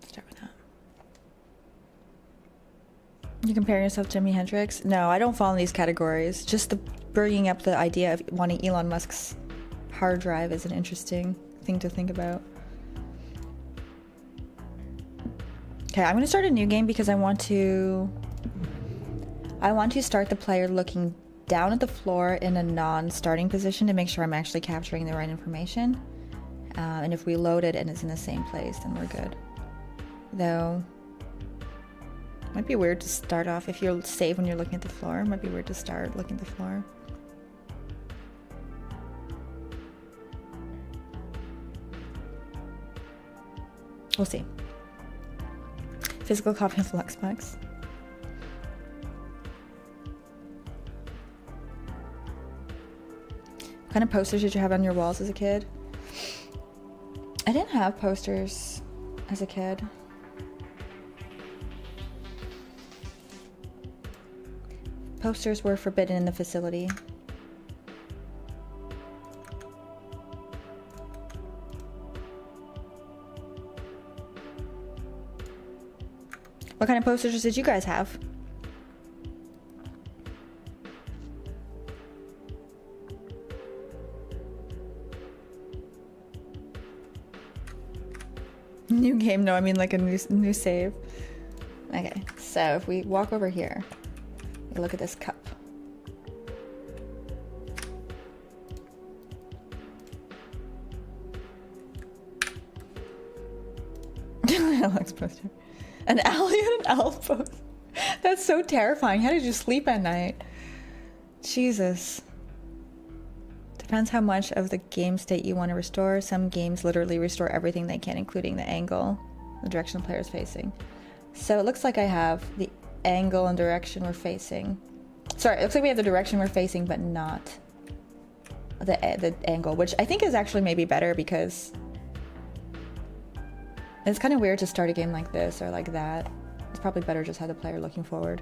Start with that. You compare yourself to Jimi Hendrix? No, I don't fall in these categories. Just the bringing up the idea of wanting Elon Musk's hard drive is an interesting thing to think about. Okay, I'm gonna start a new game because I want to start the player looking down at the floor in a non-starting position to make sure I'm actually capturing the right information. And if we load it and it's in the same place, then we're good. Though, it might be weird to start off if you're safe when you're looking at the floor. It might be weird to start looking at the floor. We'll see. Physical copy of Luxbugs. What kind of posters did you have on your walls as a kid? I didn't have posters as a kid. Posters were forbidden in the facility. What kind of posters did you guys have? New game? No, I mean like a new save. Okay, so if we walk over here, we look at this cup. Alex poster. An alien and elf poster. That's so terrifying. How did you sleep at night? Jesus. Depends how much of the game state you want to restore. Some games literally restore everything they can, including the angle, the direction the player is facing. So it looks like I have the angle and direction we're facing. Sorry, it looks like we have the direction we're facing, but not the angle, which I think is actually maybe better because it's kind of weird to start a game like this or like that. It's probably better just have the player looking forward.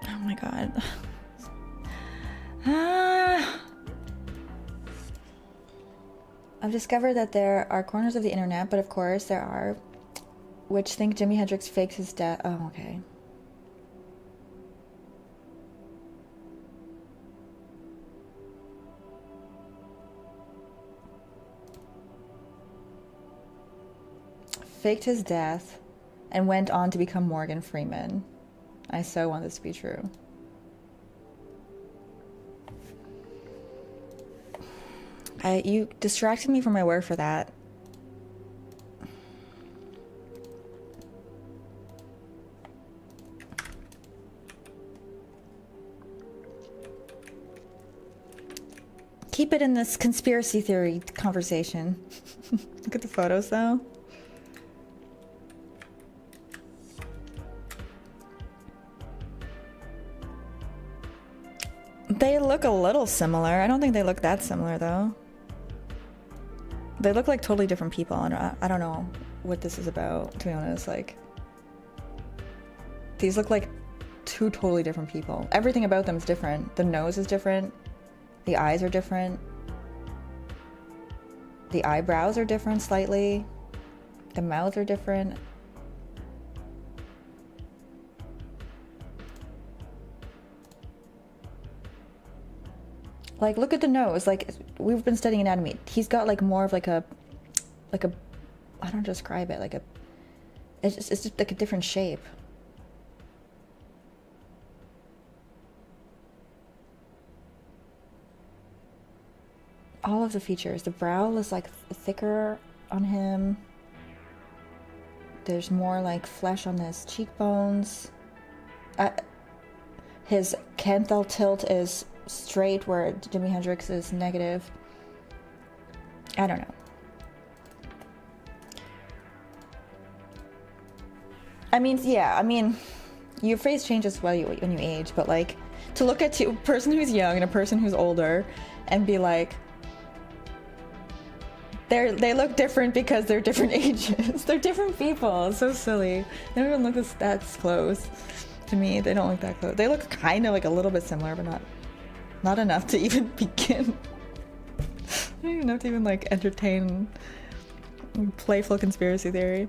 Oh my god. I've discovered that there are corners of the internet, but of course there are, which think Jimi Hendrix fakes his death. Oh, okay. Faked his death and went on to become Morgan Freeman. I so want this to be true. You distracted me from my work for that. Keep it in this conspiracy theory conversation. Look at the photos though. They look a little similar. I don't think they look that similar though. They look like totally different people, and I don't know what this is about, to be honest. Like, these look like two totally different people. Everything about them is different. The nose is different. The eyes are different. The eyebrows are different slightly. The mouths are different. Like, look at the nose. Like, we've been studying anatomy. He's got like more of like a, I don't describe it. Like it's just like a different shape. All of the features. The brow is like thicker on him. There's more like flesh on his cheekbones. His canthal tilt is straight where Jimi Hendrix is negative. I don't know. I mean, yeah, I mean, your face changes when you age, but like, to look at a person who's young and a person who's older and be like, they look different because they're different ages. They're different people. It's so silly. They don't even look that close to me. They don't look that close. They look kind of like a little bit similar, but not enough to even begin. Not enough to even like entertain playful conspiracy theory.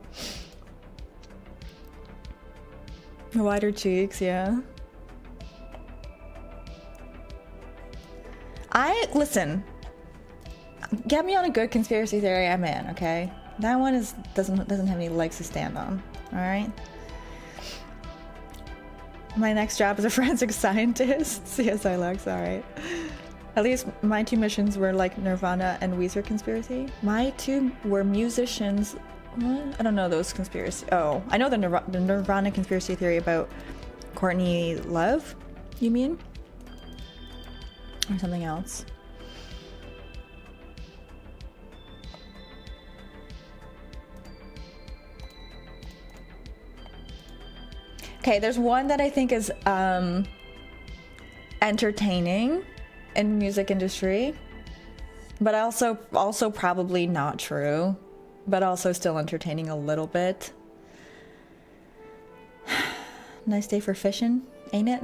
Wider cheeks, yeah. Listen. Get me on a good conspiracy theory, I'm in, okay? That one doesn't have any legs to stand on, all right? My next job is a forensic scientist. CSI Lux, all right. At least my two missions were like Nirvana and Weezer conspiracy. My two were musicians. What? I don't know those conspiracy. Oh, I know the Nirvana conspiracy theory about Courtney Love. You mean? Or something else? Okay, there's one that I think is entertaining in music industry, but also probably not true, but also still entertaining a little bit. Nice day for fishing, ain't it?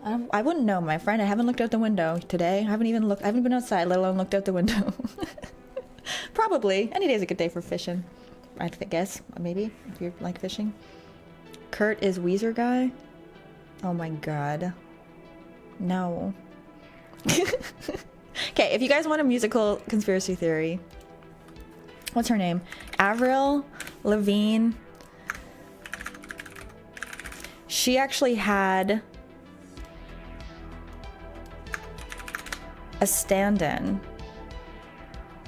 I wouldn't know, my friend. I haven't looked out the window today. I haven't been outside, let alone looked out the window. Probably. Any day's a good day for fishing. I guess, maybe, if you like fishing. Kurt is Weezer guy? Oh my god. No. Okay, if you guys want a musical conspiracy theory, what's her name? Avril Lavigne. She actually had a stand-in.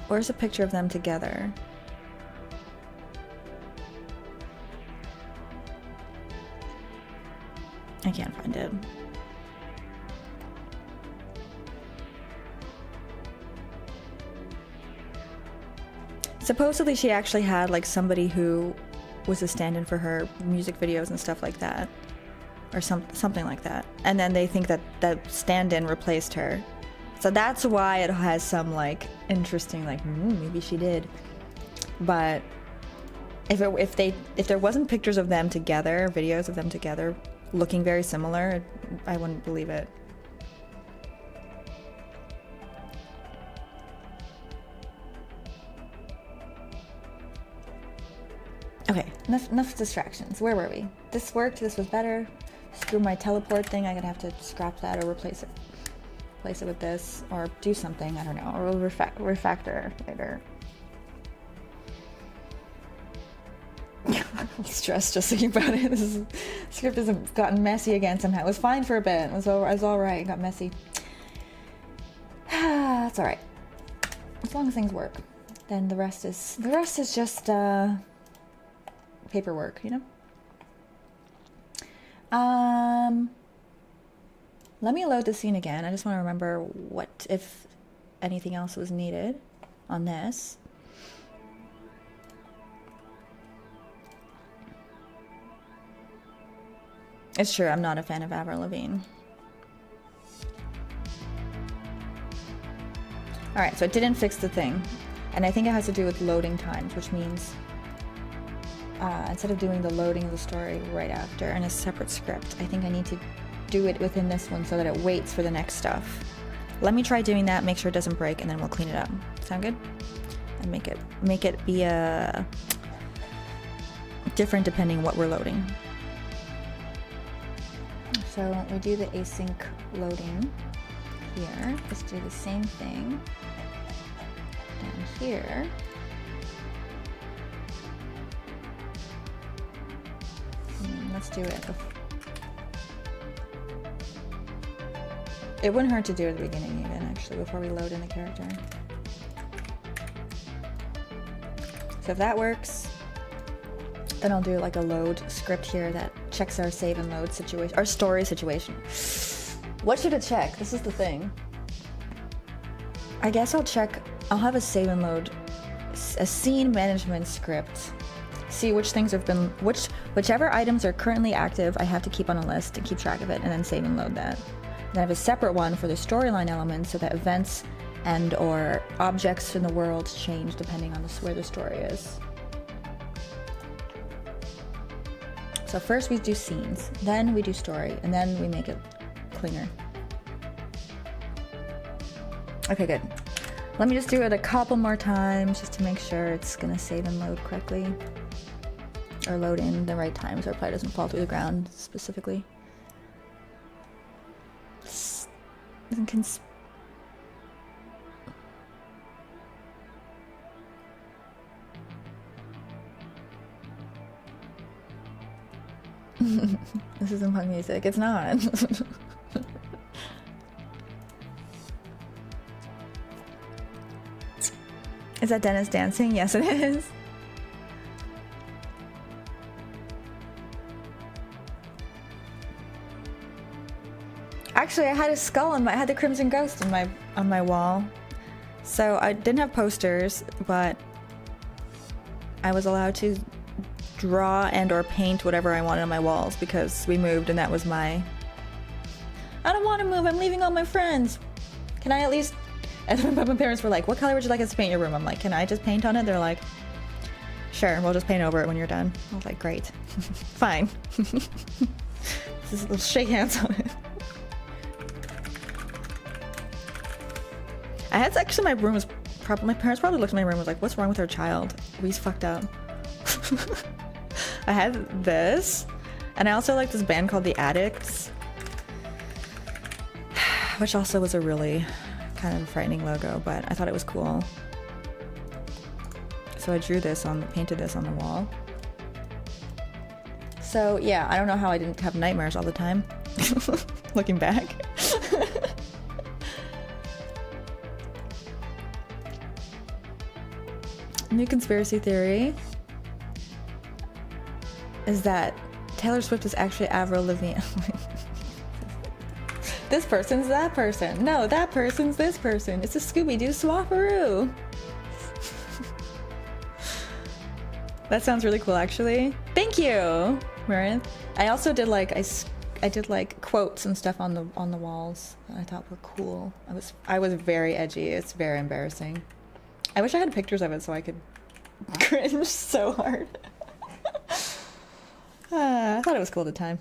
Where's a picture of them together? I can't find it. Supposedly she actually had like somebody who was a stand-in for her music videos and stuff like that. Or something like that. And then they think that that stand-in replaced her. So that's why it has some like interesting like maybe she did. But if there wasn't pictures of them together, videos of them together looking very similar, I wouldn't believe it. Okay, enough distractions. Where were we? This worked, this was better. Screw my teleport thing, I'm gonna have to scrap that or replace it. Replace it with this, or do something, I don't know, or we'll refactor later. I'm stressed just thinking about it. This script has gotten messy again somehow. It was fine for a bit, it was alright, it got messy. It's alright. As long as things work. Then the rest is just paperwork, you know? Let me load the scene again. I just want to remember what, if anything else was needed on this. It's true, I'm not a fan of Avril Lavigne. Alright, so it didn't fix the thing. And I think it has to do with loading times, which means instead of doing the loading of the story right after in a separate script, I think I need to do it within this one so that it waits for the next stuff. Let me try doing that, make sure it doesn't break, and then we'll clean it up. Sound good? And make it be different depending what we're loading. So we do the async loading here. Let's do the same thing down here. Let's do it. It wouldn't hurt to do it at the beginning even, actually, before we load in the character. So if that works, then I'll do like a load script here that checks our save and load situation, our story situation. What should it check? This is the thing. I guess I'll have a save and load, a scene management script. See which things have been, whichever items are currently active, I have to keep on a list and keep track of it, and then save and load that. Then I have a separate one for the storyline elements so that events and or objects in the world change depending on where the story is. So first we do scenes, then we do story, and then we make it cleaner. Okay, good. Let me just do it a couple more times just to make sure it's gonna save and load correctly. Or load in the right time so our play doesn't fall through the ground specifically. This isn't punk music. It's not. Is that Dennis dancing? Yes, it is. Actually, I had a skull I had the Crimson Ghost on my wall. So I didn't have posters, but I was allowed to draw and or paint whatever I wanted on my walls because we moved and that was my... I don't want to move, I'm leaving all my friends. Can I at least... And my parents were like, what color would you like us to paint your room? I'm like, can I just paint on it? They're like, sure, we'll just paint over it when you're done. I was like, great. Fine. Let's shake hands on it. I had actually, my room was probably, my parents probably looked at my room and was like, what's wrong with our child? He's fucked up. I had this, and I also like this band called The Addicts, which also was a really kind of frightening logo, but I thought it was cool. So I drew this on, painted this on the wall. So yeah, I don't know how I didn't have nightmares all the time, looking back. New conspiracy theory is that Taylor Swift is actually Avril Lavigne. This person's that person. No, that person's this person. It's a Scooby-Doo swaparoo. That sounds really cool, actually. Thank you, Marin. I also did like I did like quotes and stuff on the walls that I thought were cool. I was very edgy. It's very embarrassing. I wish I had pictures of it so I could cringe so hard. I thought it was cool at the time,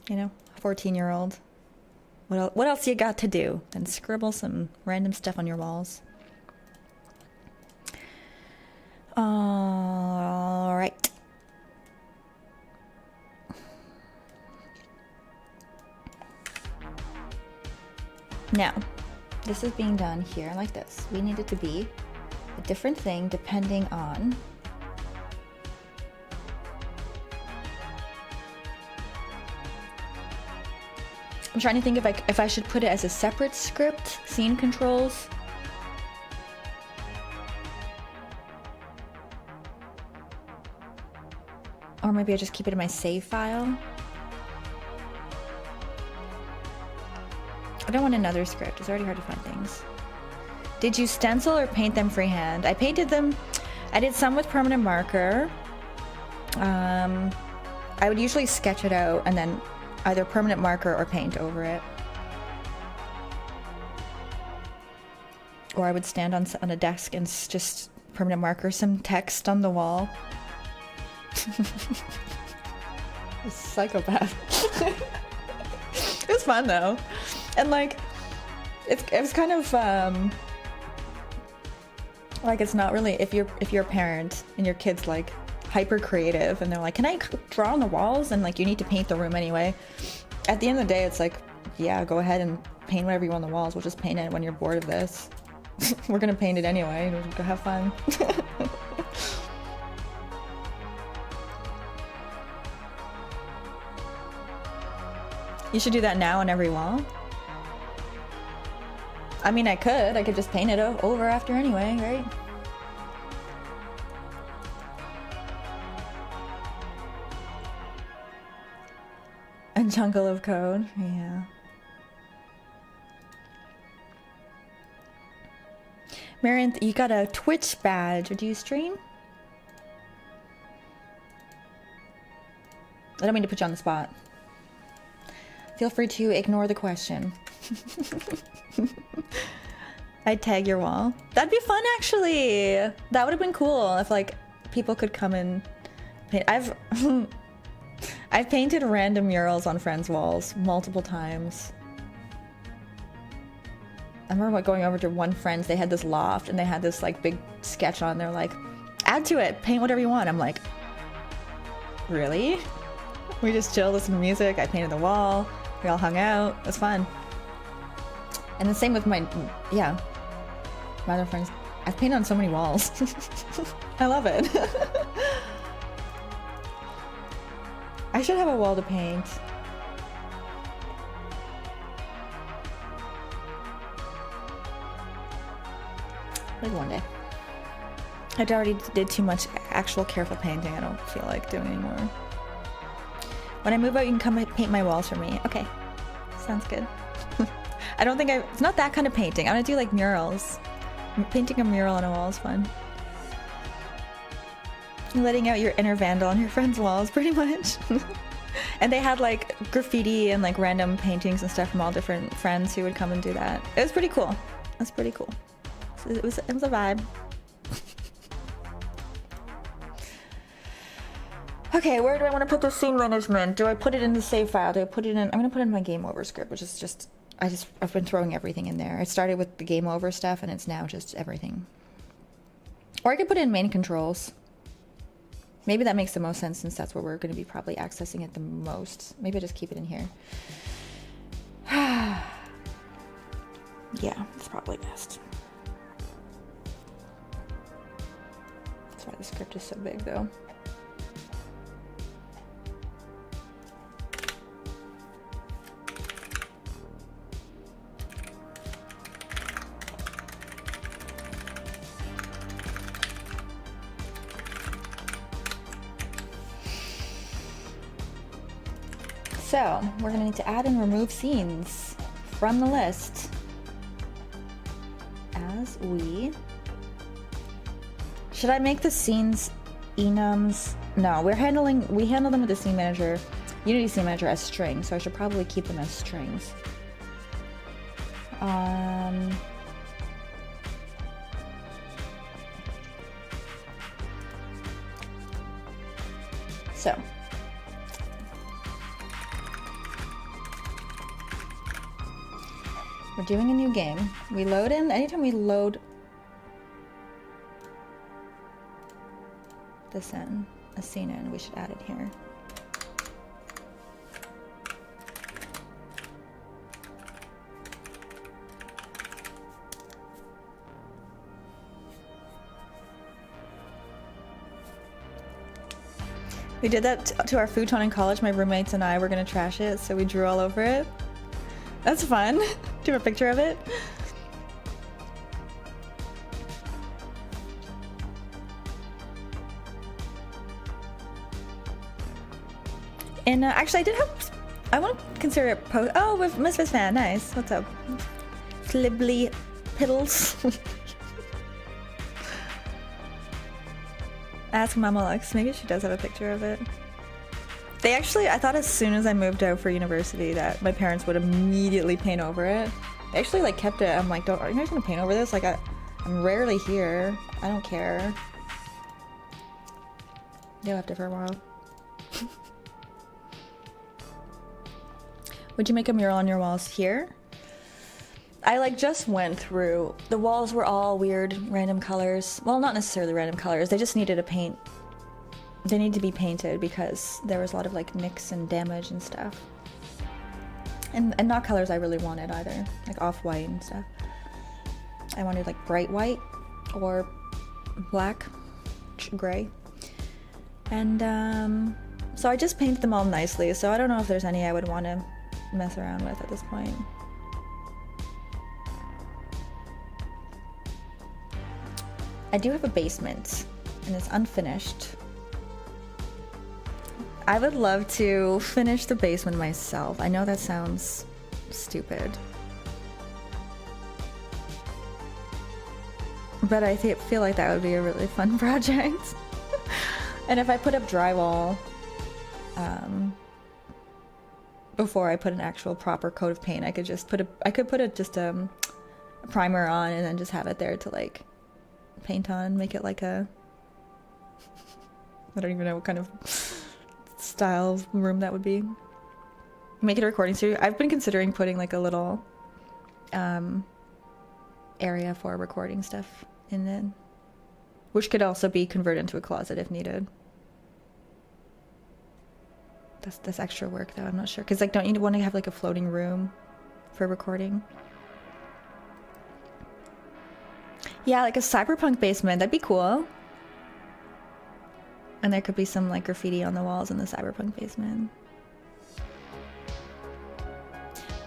you know, 14-year-old. What else you got to do than scribble some random stuff on your walls? All right. Now, this is being done here like this. We need it to be a different thing depending on I'm trying to think if I should put it as a separate script, scene controls. Or maybe I just keep it in my save file. I don't want another script. It's already hard to find things. Did you stencil or paint them freehand? I painted them. I did some with permanent marker. I would usually sketch it out and then either permanent marker or paint over it. Or I would stand on a desk and just permanent marker some text on the wall. Psychopath. It was fun though. And like, it was kind of like, it's not really, if you're a parent and your kid's like hyper creative and they're like, can I draw on the walls? And like, you need to paint the room anyway. At the end of the day, it's like, yeah, go ahead and paint whatever you want on the walls. We'll just paint it when you're bored of this. We're gonna paint it anyway. Go have fun. You should do that now on every wall. I mean, I could just paint it over after anyway, right? A jungle of code, yeah. Marion, you got a Twitch badge. Do you stream? I don't mean to put you on the spot. Feel free to ignore the question. I'd tag your wall. That'd be fun, actually. That would have been cool if like people could come and paint. I've painted random murals on friends' walls multiple times. I remember going over to one friend's, they had this loft and they had this like big sketch on. They're like, add to it, paint whatever you want. I'm like, really? We just chilled, listened to music, I painted the wall, we all hung out, it was fun. And the same with my other friends. I've painted on so many walls. I love it. I should have a wall to paint. Maybe one day. I already did too much actual careful painting. I don't feel like doing anymore. When I move out, you can come and paint my walls for me. Okay, sounds good. I don't think it's not that kind of painting. I want to do like murals. Painting a mural on a wall is fun. letting out your inner vandal on your friends' walls, pretty much. And they had like graffiti and like random paintings and stuff from all different friends who would come and do that. It was pretty cool. It was pretty cool. It was a vibe. Okay, where do I want to put the scene management? Do I put it in the save file? Do I put it in? I'm gonna put it in my game over script, which is just I've been throwing everything in there. I started with the game over stuff, and it's now just everything. Or I could put it in main controls. Maybe that makes the most sense since that's where we're going to be probably accessing it the most. Maybe I'll just keep it in here. Yeah, it's probably best. That's why the script is so big, though. So, we're gonna need to add and remove scenes from the list as we... Should I make the scenes enums? No, we handle them with the scene manager, Unity scene manager as strings, so I should probably keep them as strings. So. We're doing a new game. We load in, anytime we load this in, a scene in, we should add it here. We did that to our futon in college. My roommates and I were gonna trash it, so we drew all over it. That's fun. Do you have a picture of it? And actually, I did have. I want to consider it post. Oh, with Misfits fan. Nice. What's up? Flibly Piddles. Ask Mama Lux. Maybe she does have a picture of it. They actually, I thought as soon as I moved out for university that my parents would immediately paint over it. They actually like kept it. I'm like, are you guys gonna paint over this? Like, I'm rarely here. I don't care. They left it for a while. Would you make a mural on your walls here? I like just went through. The walls were all weird, random colors. Well, not necessarily random colors. They just needed a paint. They need to be painted because there was a lot of like nicks and damage and stuff. And not colors I really wanted either, like off-white and stuff. I wanted like bright white or black, gray. And so I just painted them all nicely. So I don't know if there's any I would want to mess around with at this point. I do have a basement and it's unfinished. I would love to finish the basement myself. I know that sounds stupid. But I feel like that would be a really fun project. And if I put up drywall, before I put an actual proper coat of paint, I could just put a primer on and then just have it there to like paint on, make it like a, I don't even know what kind of style of room that would be. Make it a recording studio. I've been considering putting like a little area for recording stuff in it, which could also be converted into a closet if needed. That's extra work though, I'm not sure. Because like, don't you want to have like a floating room for recording? Yeah, like a cyberpunk basement, that'd be cool. And there could be some like graffiti on the walls in the cyberpunk basement.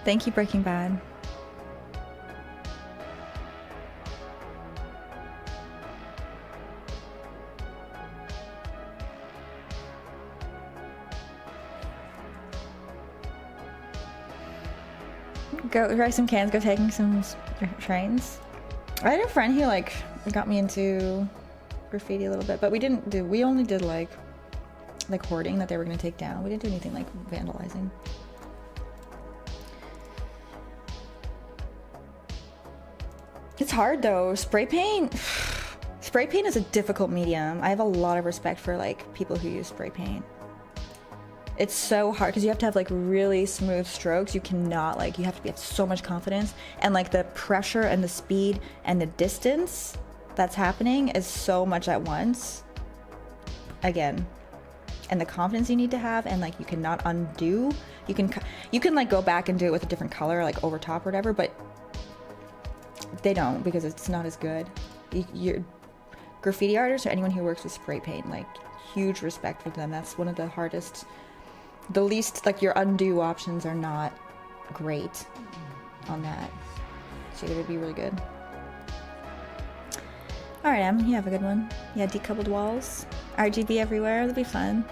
Thank you, Breaking Bad. Go try some cans, go taking some trains. I had a friend who like got me into graffiti a little bit, but we only did like hoarding that they were going to take down. We didn't do anything like vandalizing. It's hard though. Spray paint is a difficult medium. I have a lot of respect for like people who use spray paint. It's so hard because you have to have like really smooth strokes. You cannot like, you have to have so much confidence, and like the pressure and the speed and the distance that's happening is so much at once. Again, and the confidence you need to have, and like you cannot undo. You can like go back and do it with a different color, like over top or whatever, but they don't, because it's not as good. You're graffiti artists or anyone who works with spray paint, like huge respect for them. That's one of the hardest, the least, like your undo options are not great on that. So it would be really good. All right, Em, you have a good one. Yeah, decoupled walls, RGB everywhere. That'll be fun.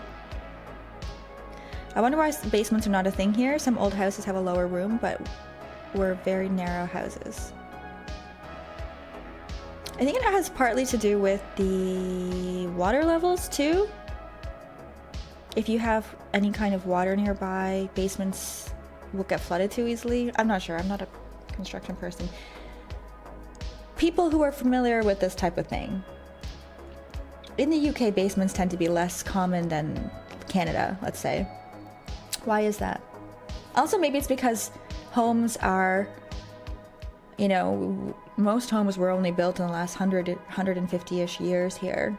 I wonder why basements are not a thing here. Some old houses have a lower room, but we're very narrow houses. I think it has partly to do with the water levels too. If you have any kind of water nearby, basements will get flooded too easily. I'm not sure. I'm not a construction person. People who are familiar with this type of thing. In the UK, basements tend to be less common than Canada, let's say. Why is that? Also, maybe it's because homes are, you know, most homes were only built in the last 150-ish years here.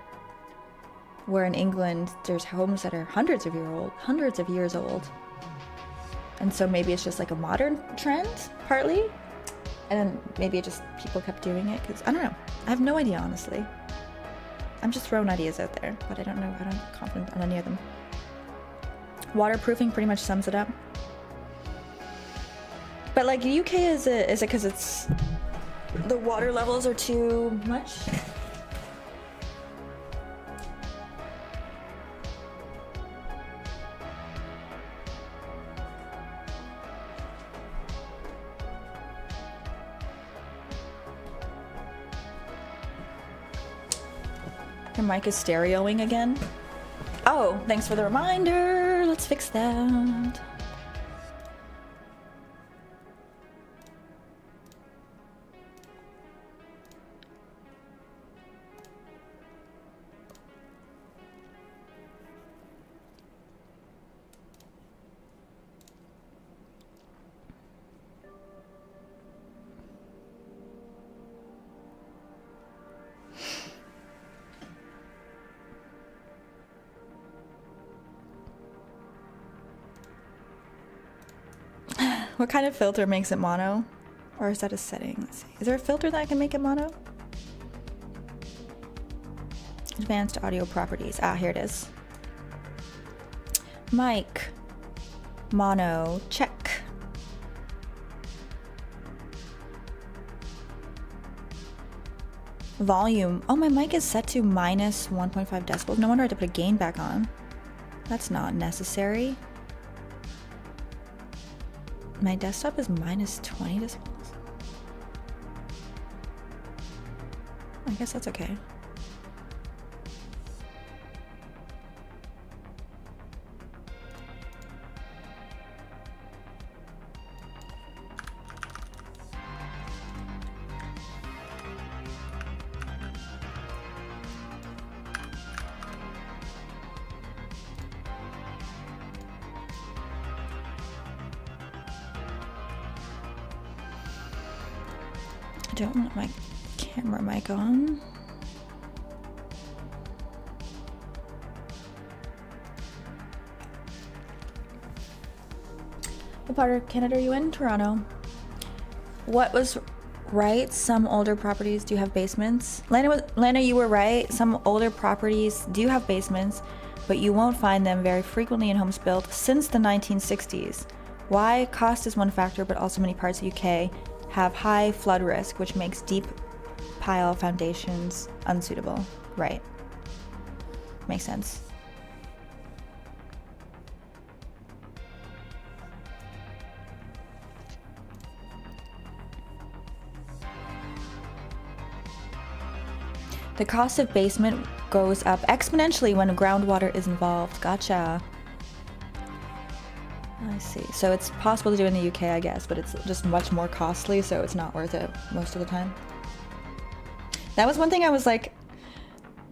Where in England, there's homes that are hundreds of years old. And so maybe it's just like a modern trend, partly. And then maybe it just, people kept doing it, because, I don't know. I have no idea, honestly. I'm just throwing ideas out there, but I don't know. I don't have confidence on any of them. Waterproofing pretty much sums it up. But like the UK, is it because it's, the water levels are too much? Your mic is stereoing again. Oh, thanks for the reminder. Let's fix that. What kind of filter makes it mono? Or is that a setting? Let's see. Is there a filter that can make it mono? Advanced audio properties. Ah, here it is. Mic. Mono. Check. Volume. Oh, my mic is set to minus 1.5 decibels. No wonder I had to put a gain back on. That's not necessary. My desktop is minus 20 decibels. I guess that's okay. I don't want my camera mic on. What part of Canada are you in? Toronto. What was right? Some older properties do have basements. Lana, you were right. Some older properties do have basements, but you won't find them very frequently in homes built since the 1960s. Why? Cost is one factor, but also many parts of UK have high flood risk, which makes deep pile foundations unsuitable. Right. Makes sense. The cost of basement goes up exponentially when groundwater is involved. Gotcha. I see. So it's possible to do in the UK, I guess, but it's just much more costly, so it's not worth it most of the time. That was one thing I was like,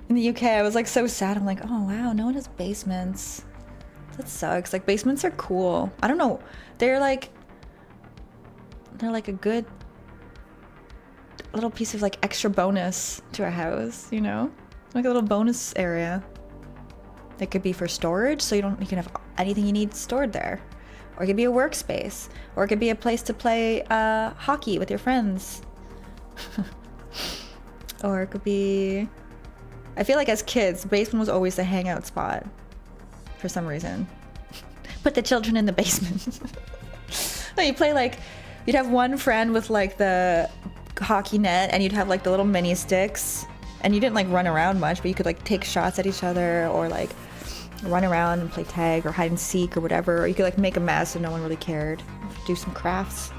in the UK, I was like so sad. I'm like, oh wow, no one has basements. That sucks. Like basements are cool. I don't know. They're like a good little piece of like extra bonus to a house, you know? Like a little bonus area. That could be for storage, so you can have anything you need stored there. Or it could be a workspace. Or it could be a place to play hockey with your friends. Or it could be... I feel like as kids, the basement was always the hangout spot. For some reason. Put the children in the basement. No, you play like... You'd have one friend with like the hockey net, and you'd have like the little mini sticks. And you didn't like run around much, but you could like take shots at each other, or like run around and play tag or hide and seek or whatever. Or you could like make a mess and no one really cared. Do some crafts.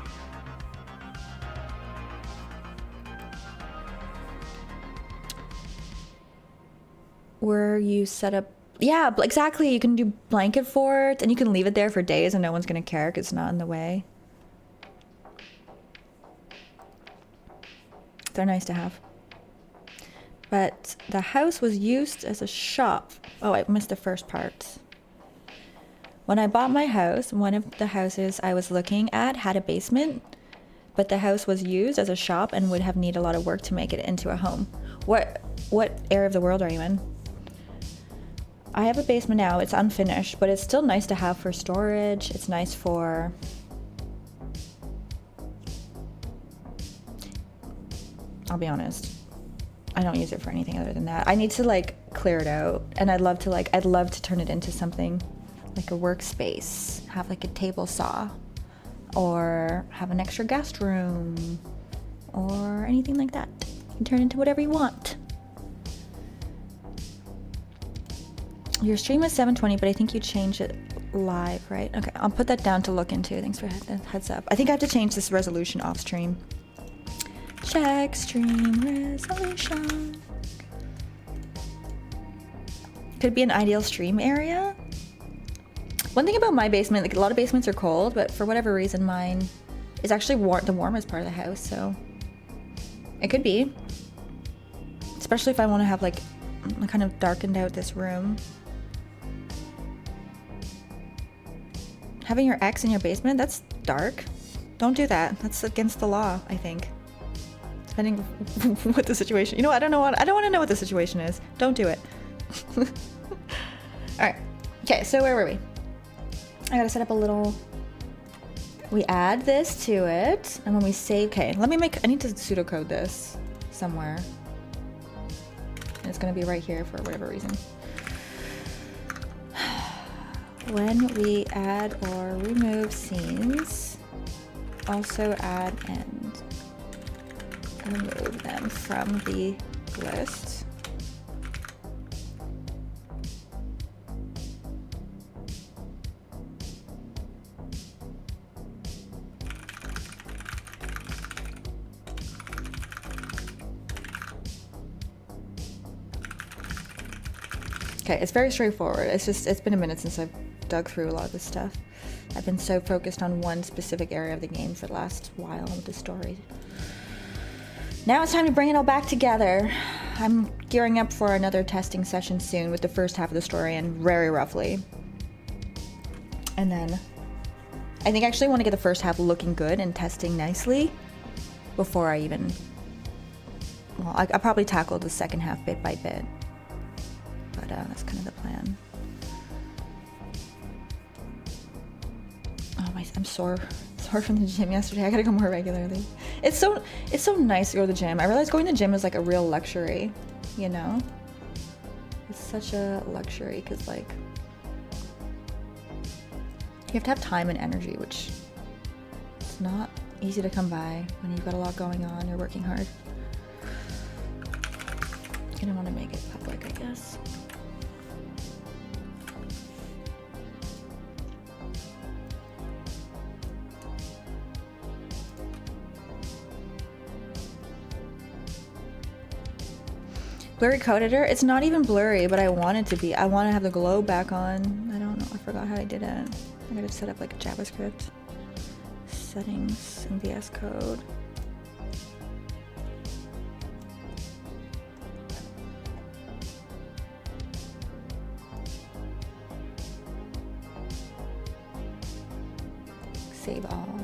Where you set up, yeah, exactly. You can do blanket forts, and you can leave it there for days and no one's gonna care because it's not in the way. They're nice to have. But the house was used as a shop. Oh, I missed the first part. When I bought my house, one of the houses I was looking at had a basement, but the house was used as a shop and would have needed a lot of work to make it into a home. What area of the world are you in? I have a basement now. It's unfinished, but it's still nice to have for storage. It's nice for... I'll be honest. I don't use it for anything other than that. I need to like clear it out, and I'd love to turn it into something like a workspace, have like a table saw, or have an extra guest room, or anything like that. You can turn it into whatever you want. Your stream is 720, but I think you changed it live, right? Okay, I'll put that down to look into. Thanks for the heads up. I think I have to change this resolution off stream. Check stream resolution. Could be an ideal stream area. One thing about my basement, like a lot of basements are cold, but for whatever reason mine is actually the warmest part of the house, so it could be. Especially if I want to have like kind of darkened out this room. Having your ex in your basement, that's dark. Don't do that. That's against the law, I think. Depending what the situation, you know, I don't want to know what the situation is. Don't do it. All right. Okay, so where were we? I gotta set up a little, we add this to it, and when we save, okay, I need to pseudocode this somewhere. And it's gonna be right here for whatever reason. When we add or remove scenes, also add and remove them from the list. Okay, it's very straightforward. It's been a minute since I've dug through a lot of this stuff. I've been so focused on one specific area of the game for the last while with the story. Now it's time to bring it all back together. I'm gearing up for another testing session soon with the first half of the story, and very roughly. And then I think I actually want to get the first half looking good and testing nicely before I even... Well, I'll probably tackle the second half bit by bit. But that's kind of the plan. Oh, I'm sore from the gym yesterday. I gotta go more regularly. It's so nice to go to the gym. I realize going to the gym is like a real luxury, you know? It's such a luxury because like you have to have time and energy, which it's not easy to come by when you've got a lot going on, you're working hard. Gonna want to make it public, I guess. Blurry code editor? It's not even blurry, but I want it to be. I want to have the glow back on. I don't know. I forgot how I did it. I gotta set up like JavaScript settings in VS Code. Save all.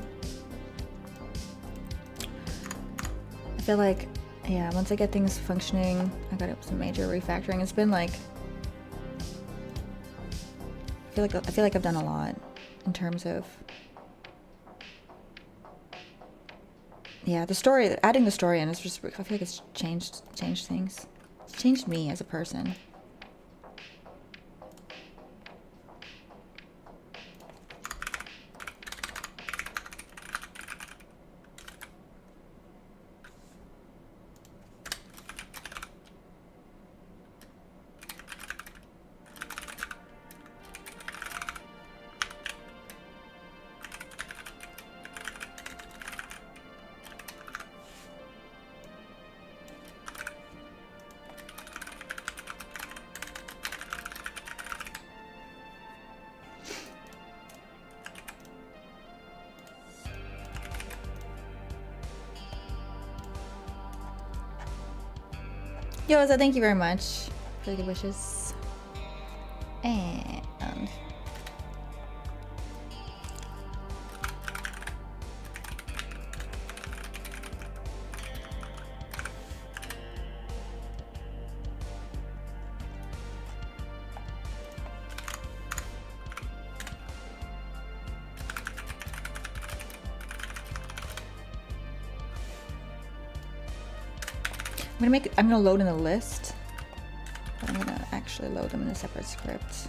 I feel like, yeah, once I get things functioning, I got up some major refactoring. It's been like, I feel like I've done a lot in terms of, yeah, the story, adding the story in is just, I feel like it's changed things. It's changed me as a person. Yoza, thank you very much for the good wishes. And I'm gonna load in a list, but I'm gonna actually load them in a separate script.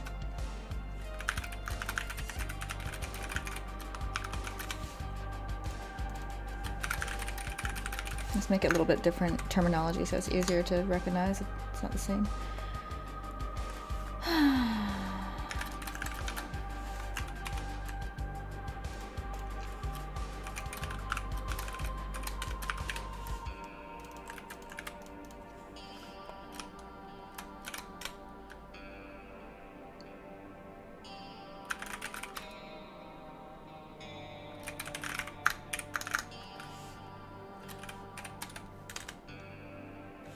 Let's make it a little bit different terminology so it's easier to recognize. It's not the same.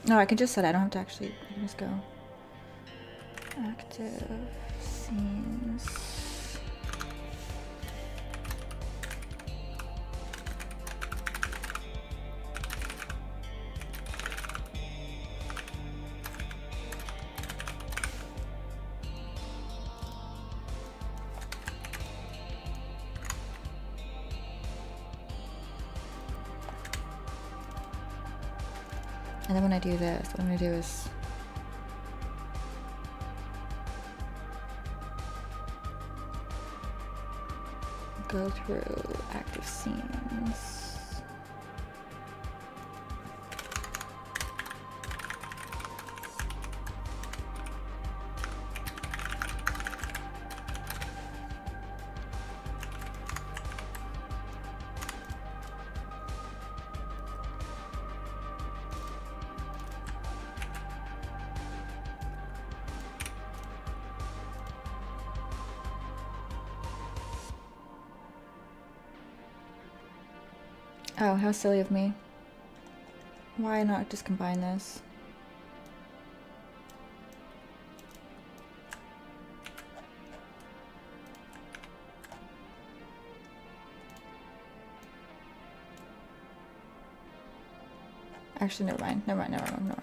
No, I can just set it. I don't have to actually. I can just go. Active scenes. And then when I do this, what I'm gonna do is go through active scenes. Oh, how silly of me. Why not just combine this? Actually, never mind. Never mind.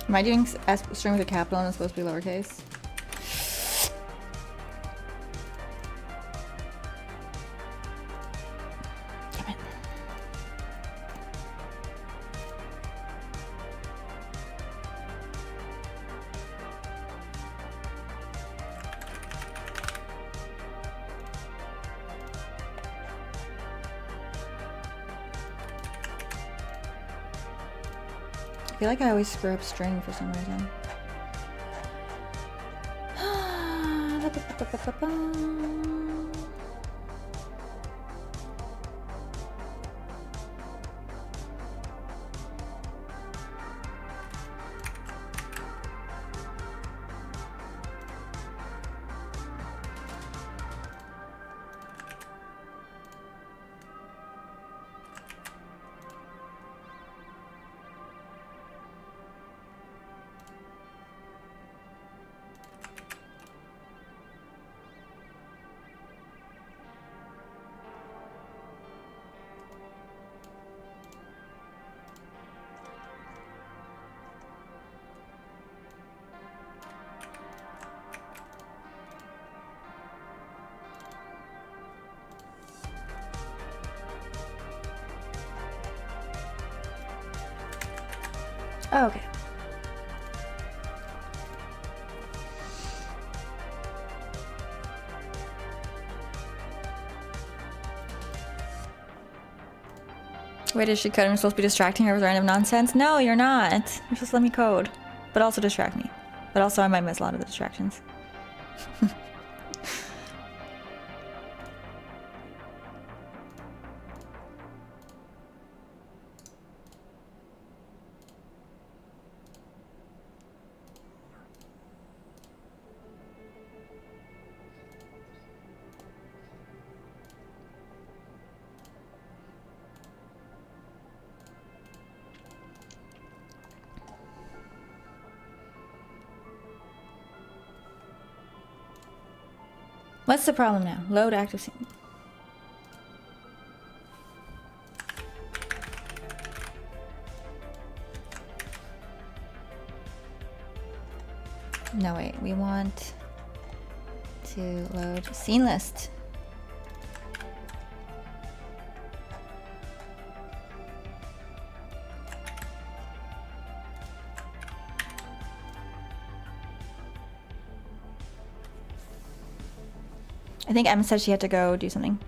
Am I doing S string with a capital and it's supposed to be lowercase? Damn it. I feel like I always screw up string for some reason. Oh, okay. Wait, is she coding? I'm supposed to be distracting her with random nonsense? No, you're not. You're supposed to let me code. But also distract me. But also I might miss a lot of the distractions. What's the problem now? Load active scene. No, wait. We want to load scene list. I think Emma said she had to go do something.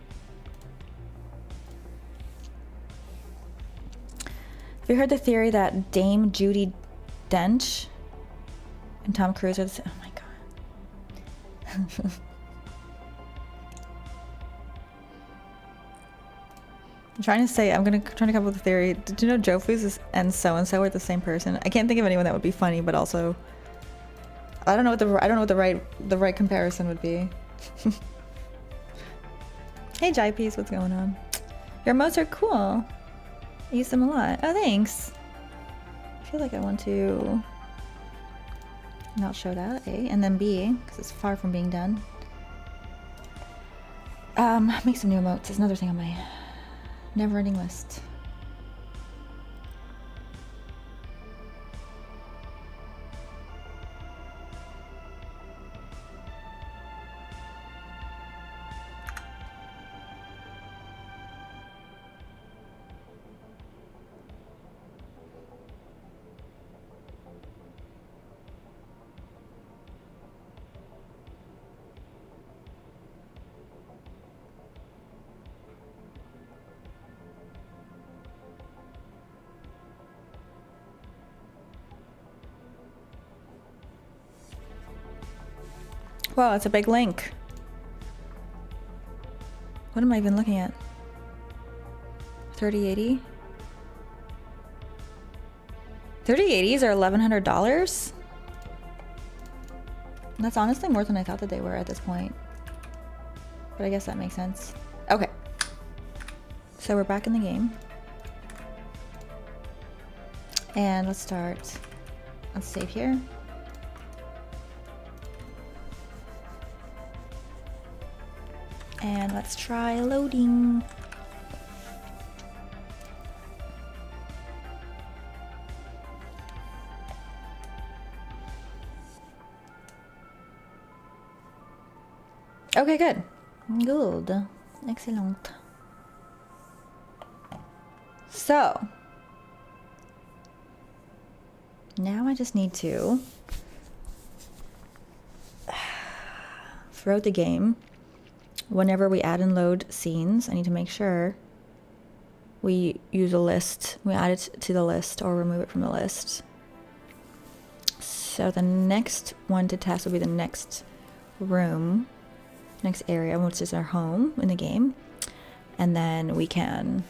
Have you heard the theory that Dame Judi Dench and Tom Cruise are the same? Oh my god. I'm trying to say, trying to come up with a theory. Did you know Joe Foose and so-and-so are the same person? I can't think of anyone that would be funny, but also I don't know what the right comparison would be. Hey Jai Peace, what's going on? Your emotes are cool. I use them a lot. Oh, thanks. I feel like I want to not show that, A, and then B, because it's far from being done. Make some new emotes. There's another thing on my never-ending list. Wow, it's a big link. What am I even looking at? 3080? 3080s are $1,100? That's honestly more than I thought that they were at this point. But I guess that makes sense. Okay. So we're back in the game. And let's start. Let's save here. And let's try loading. Okay, good. Good. Excellent. So, now I just need to, throughout the game, whenever we add and load scenes, I need to make sure we use a list. We add it to the list or remove it from the list. So the next one to test will be the next room, next area, which is our home in the game. And then we can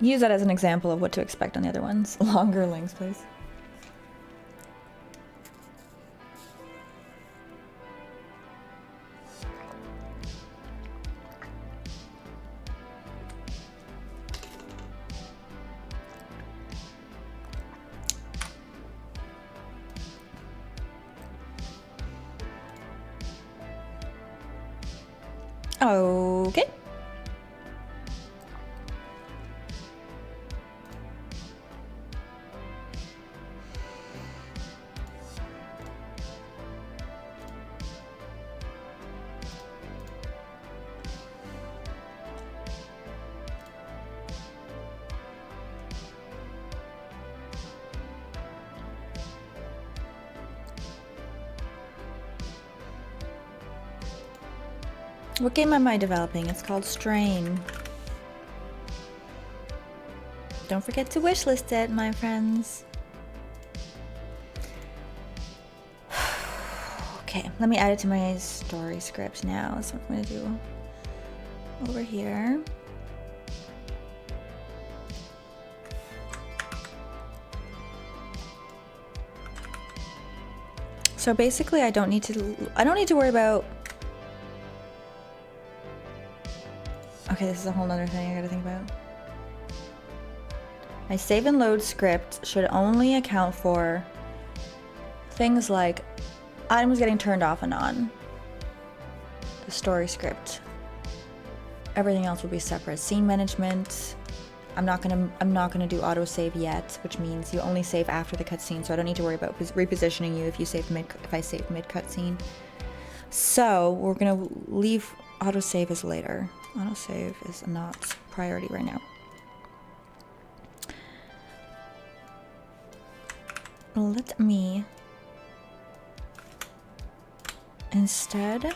use that as an example of what to expect on the other ones. Longer links, please. Okay. What game am I developing? It's called Strain. Don't forget to wishlist it, my friends. Okay, let me add it to my story script now. That's what I'm gonna do over here. So basically, I don't need to worry about. Okay, this is a whole nother thing I gotta think about. My save and load script should only account for things like items getting turned off and on. The story script. Everything else will be separate. Scene management. I'm not gonna do autosave yet, which means you only save after the cutscene, so I don't need to worry about repositioning you if I save mid cutscene. So we're gonna leave autosave as later. Autosave is not priority right now. Let me instead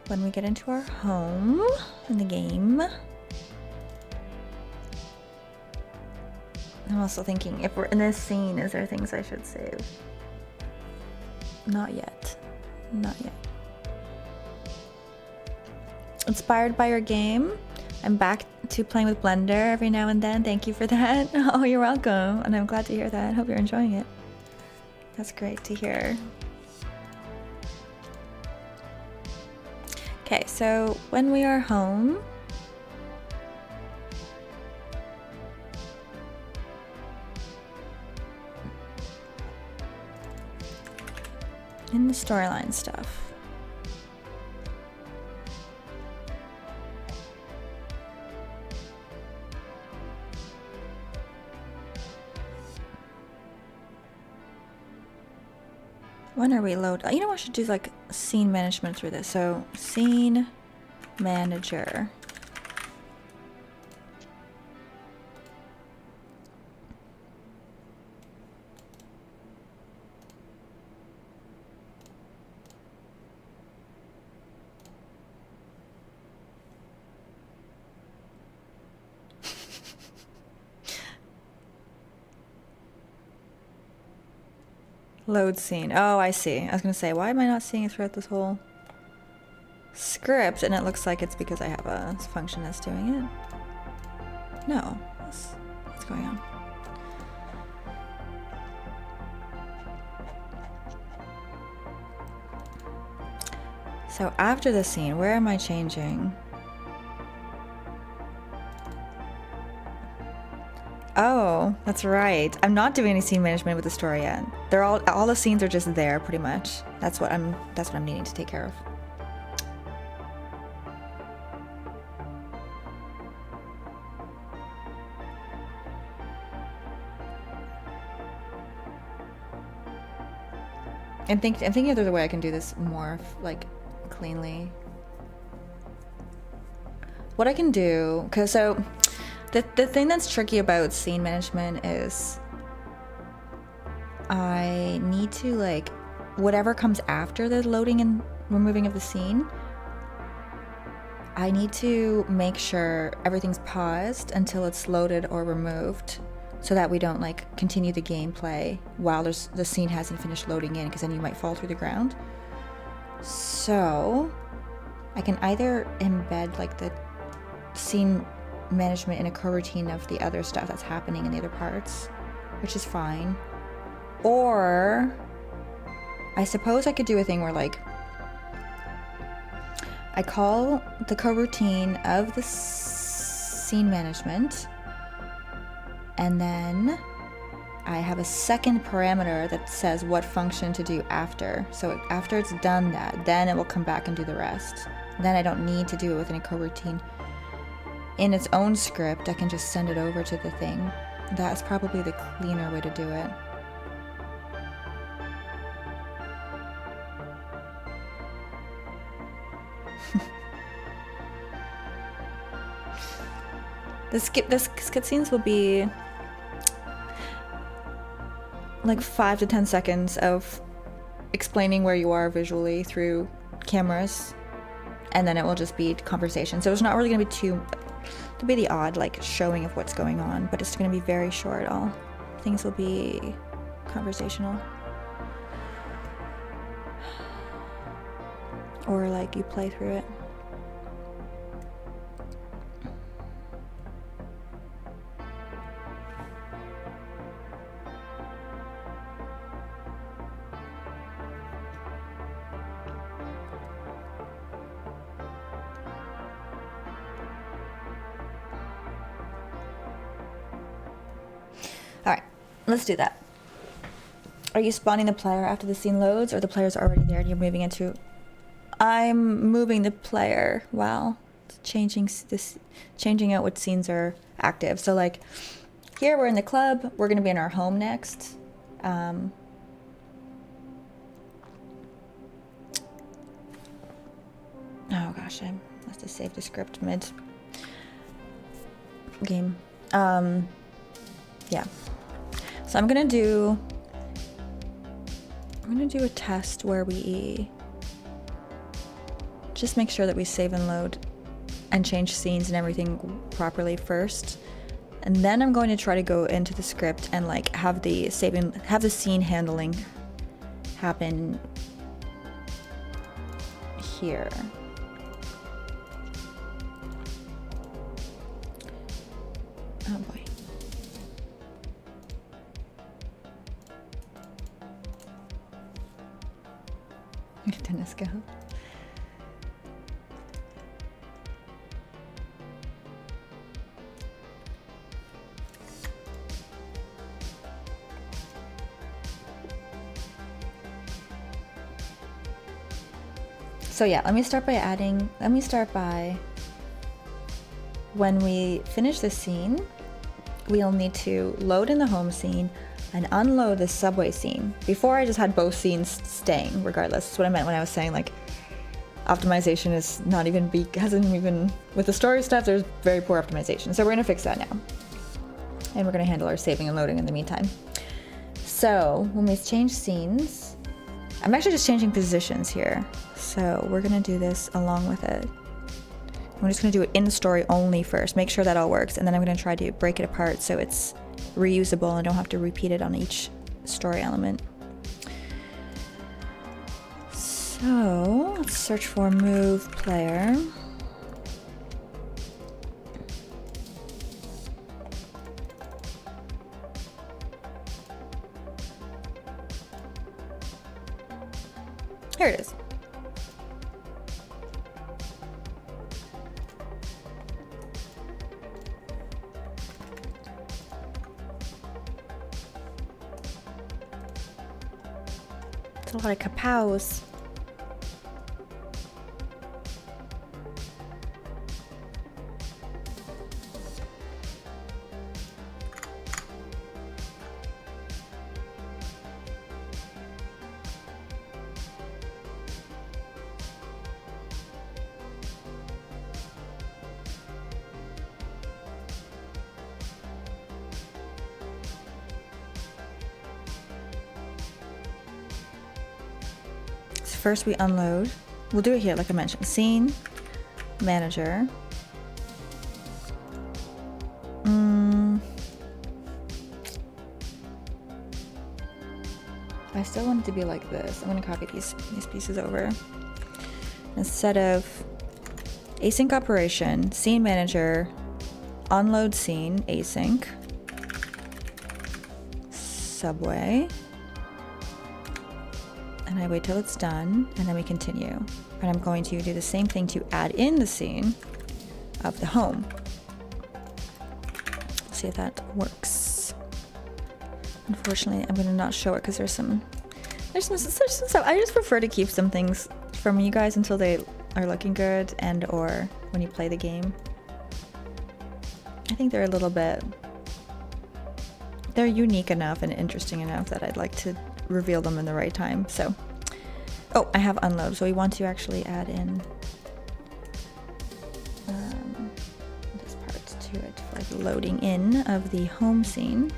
when we get into our home in the game, I'm also thinking, if we're in this scene, is there things I should save? Not yet. Not yet. Inspired by your game. I'm back to playing with Blender every now and then. Thank you for that. Oh, you're welcome. And I'm glad to hear that. I hope you're enjoying it. That's great to hear. Okay, so when we are home, in the storyline stuff. When are we load? You know what, I should do like scene management through this. So scene manager. Load scene. Oh, I see. I was gonna say, why am I not seeing it throughout this whole script? And it looks like it's because I have a function that's doing it. No. What's going on? So after the scene, where am I changing? Oh, that's right. I'm not doing any scene management with the story yet. They're all the scenes are just there pretty much. That's what I'm needing to take care of. I'm thinking if there's a way I can do this more like cleanly. What I can do, because so the thing that's tricky about scene management is I need to like whatever comes after the loading and removing of the scene, I need to make sure everything's paused until it's loaded or removed, so that we don't like continue the gameplay while the scene hasn't finished loading in, because then you might fall through the ground. So I can either embed like the scene management in a coroutine of the other stuff that's happening in the other parts, which is fine, or I suppose I could do a thing where like I call the coroutine of the scene management, and then I have a second parameter that says what function to do after. So after it's done that, then it will come back and do the rest. Then I don't need to do it within a coroutine. In its own script, I can just send it over to the thing. That's probably the cleaner way to do it. This cutscenes will be like 5 to 10 seconds of explaining where you are visually through cameras, and then it will just be conversation. So it's not really going to be the odd like showing of what's going on, but it's going to be very short. All things will be conversational, or like you play through it. Alright, let's do that. Are you spawning the player after the scene loads, or the player's already there and you're moving into... I'm moving the player while changing out what scenes are active. So like, here we're in the club, we're going to be in our home next. Oh gosh, I must have saved the script mid-game. Yeah. So I'm gonna do a test where we just make sure that we save and load and change scenes and everything properly first, and then I'm going to try to go into the script and like have the scene handling happen here. Oh boy. Tennis go. So yeah, let me start by when we finish the scene, we'll need to load in the home scene and unload the subway scene. Before I just had both scenes staying regardless. That's what I meant when I was saying like optimization is hasn't even, with the story stuff, there's very poor optimization. So we're gonna fix that now. And we're gonna handle our saving and loading in the meantime. So when we change scenes, I'm actually just changing positions here. So we're gonna do this along with it. I'm just gonna do it in the story only first, make sure that all works, and then I'm gonna try to break it apart so it's reusable and I don't have to repeat it on each story element. So let's search for move player. Here it is. It's a lot of kapows. first we unload. We'll do it here, like I mentioned. Scene, manager. I still want it to be like this. I'm gonna copy these pieces over. Instead of async operation, scene manager, unload scene, async, subway, and I wait till it's done, and then we continue. And I'm going to do the same thing to add in the scene of the home. See if that works. Unfortunately, I'm gonna not show it because there's some stuff. I just prefer to keep some things from you guys until they are looking good and or when you play the game. I think they're a little bit, they're unique enough and interesting enough that I'd like to reveal them in the right time. So, oh, I have unload. So we want to actually add in this part to it for the loading in of the home scene.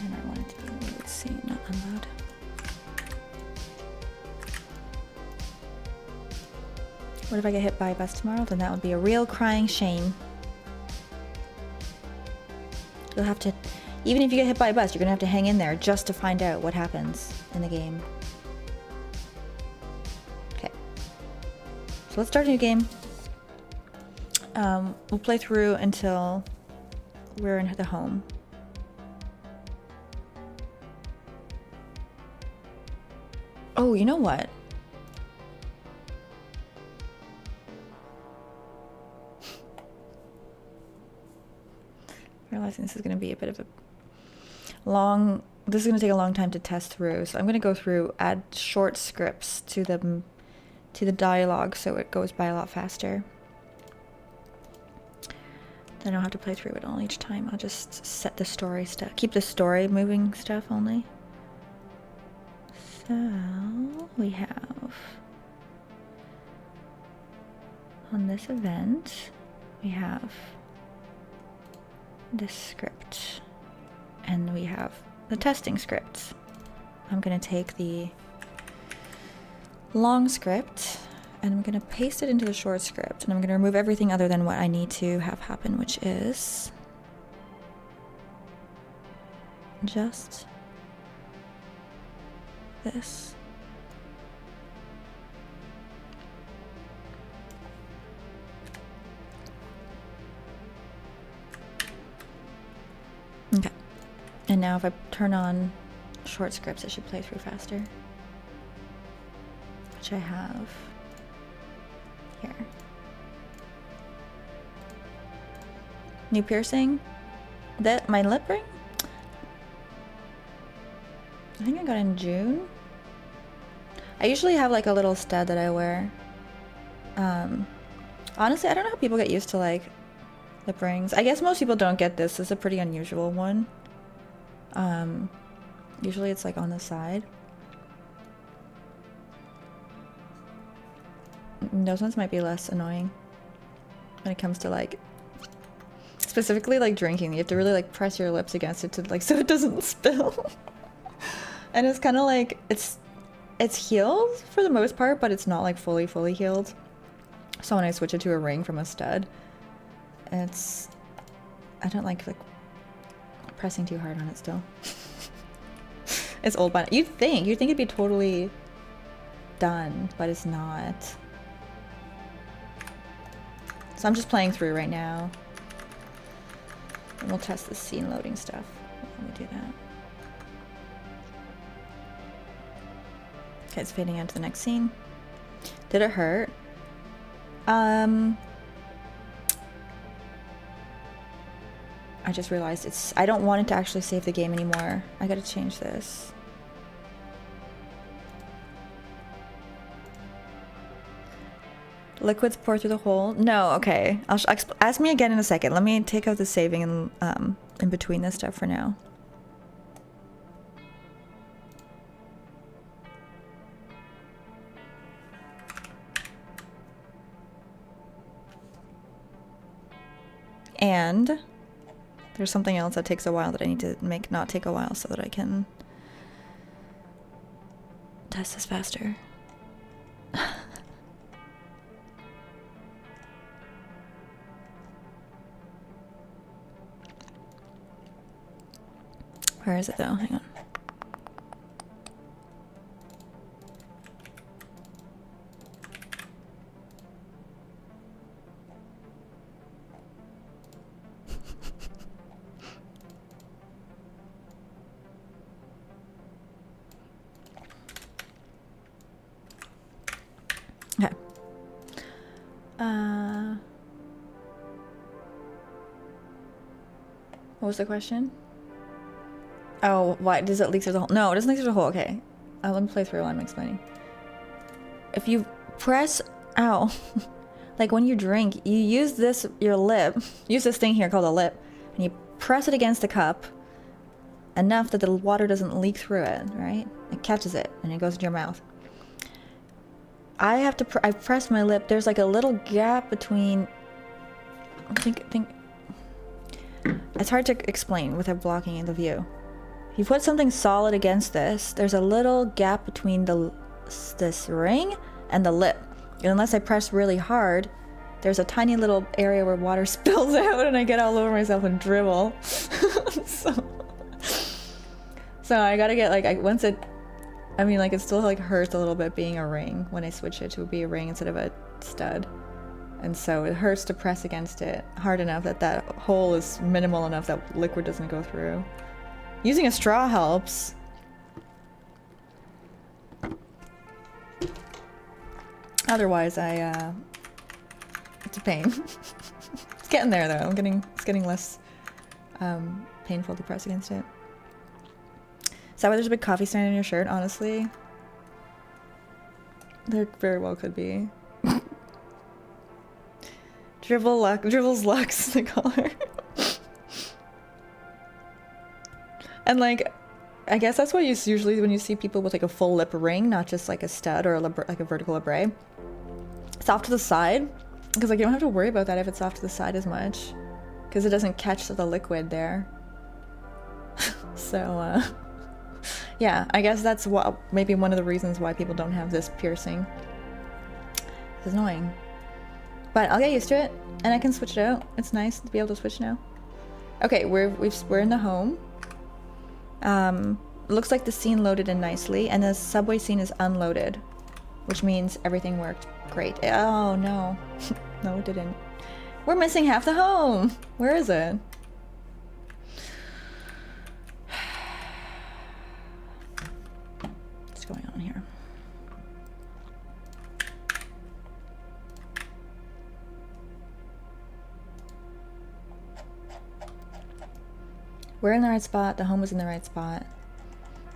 And I want it to be load scene, not unload. What if I get hit by a bus tomorrow? Then that would be a real crying shame. You'll have to, even if you get hit by a bus, you're gonna have to hang in there just to find out what happens in the game. Okay. So let's start a new game. We'll play through until we're in the home. Oh, you know what? Realizing this is going to be a bit of a long, this is going to take a long time to test through, so I'm going to go through, add short scripts to the dialogue so it goes by a lot faster. Then I don't have to play through it all each time. I'll just set the story stuff, keep the story moving stuff only. So we have on this event, we have this script and we have the testing script. I'm going to take the long script and I'm going to paste it into the short script, and I'm going to remove everything other than what I need to have happen, which is just this. Okay. And now if I turn on short scripts, it should play through faster. Which I have here. New piercing? That my lip ring? I think I got in June. I usually have like a little stud that I wear. Honestly, I don't know how people get used to like lip rings. I guess most people don't get this. It's a pretty unusual one. Usually it's like on the side. Those ones might be less annoying when it comes to like specifically like drinking. You have to really like press your lips against it to like so it doesn't spill. And it's kind of like it's healed for the most part, but it's not like fully healed. So when I switch it to a ring from a stud, I don't like pressing too hard on it still. It's old, but you'd think it'd be totally done, but it's not. So I'm just playing through right now. And we'll test the scene loading stuff when we do that. Okay, it's fading into the next scene. Did it hurt? I just realized I don't want it to actually save the game anymore. I gotta change this. Liquids pour through the hole? No, okay. Ask me again in a second. Let me take out the saving and in between this stuff for now. And there's something else that takes a while that I need to make not take a while so that I can test this faster. Where is it though? Hang on. Okay. What was the question? Oh, why does it leak through the hole? No, it doesn't leak through the hole. Okay. Let me play through while I'm explaining. If you press out, like when you drink, you use this, your lip, use this thing here called a lip, and you press it against the cup enough that the water doesn't leak through it, right? It catches it and it goes into your mouth. I pressed my lip. There's like a little gap between, think. It's hard to explain without blocking the view. If you put something solid against this, there's a little gap between this ring and the lip. And unless I press really hard, there's a tiny little area where water spills out and I get all over myself and dribble. so I gotta get like, it still like hurts a little bit being a ring when I switch it to be a ring instead of a stud. And so it hurts to press against it hard enough that hole is minimal enough that liquid doesn't go through. Using a straw helps. Otherwise, it's a pain. It's getting there though. It's getting less painful to press against it. Is that why there's a big coffee stain on your shirt? Honestly, there very well could be. Dribbles Lux, they call her. And like, I guess that's why you usually when you see people with like a full lip ring, not just like a stud or like a vertical labret. It's off to the side, because like you don't have to worry about that if it's off to the side as much, because it doesn't catch the liquid there. So yeah, I guess that's maybe one of the reasons why people don't have this piercing. It's annoying. But I'll get used to it, and I can switch it out. It's nice to be able to switch now. Okay, we're in the home. Looks like the scene loaded in nicely, and the subway scene is unloaded, which means everything worked great. Oh no, no it didn't. We're missing half the home. Where is it? What's going on here? We're in the right spot. The home was in the right spot.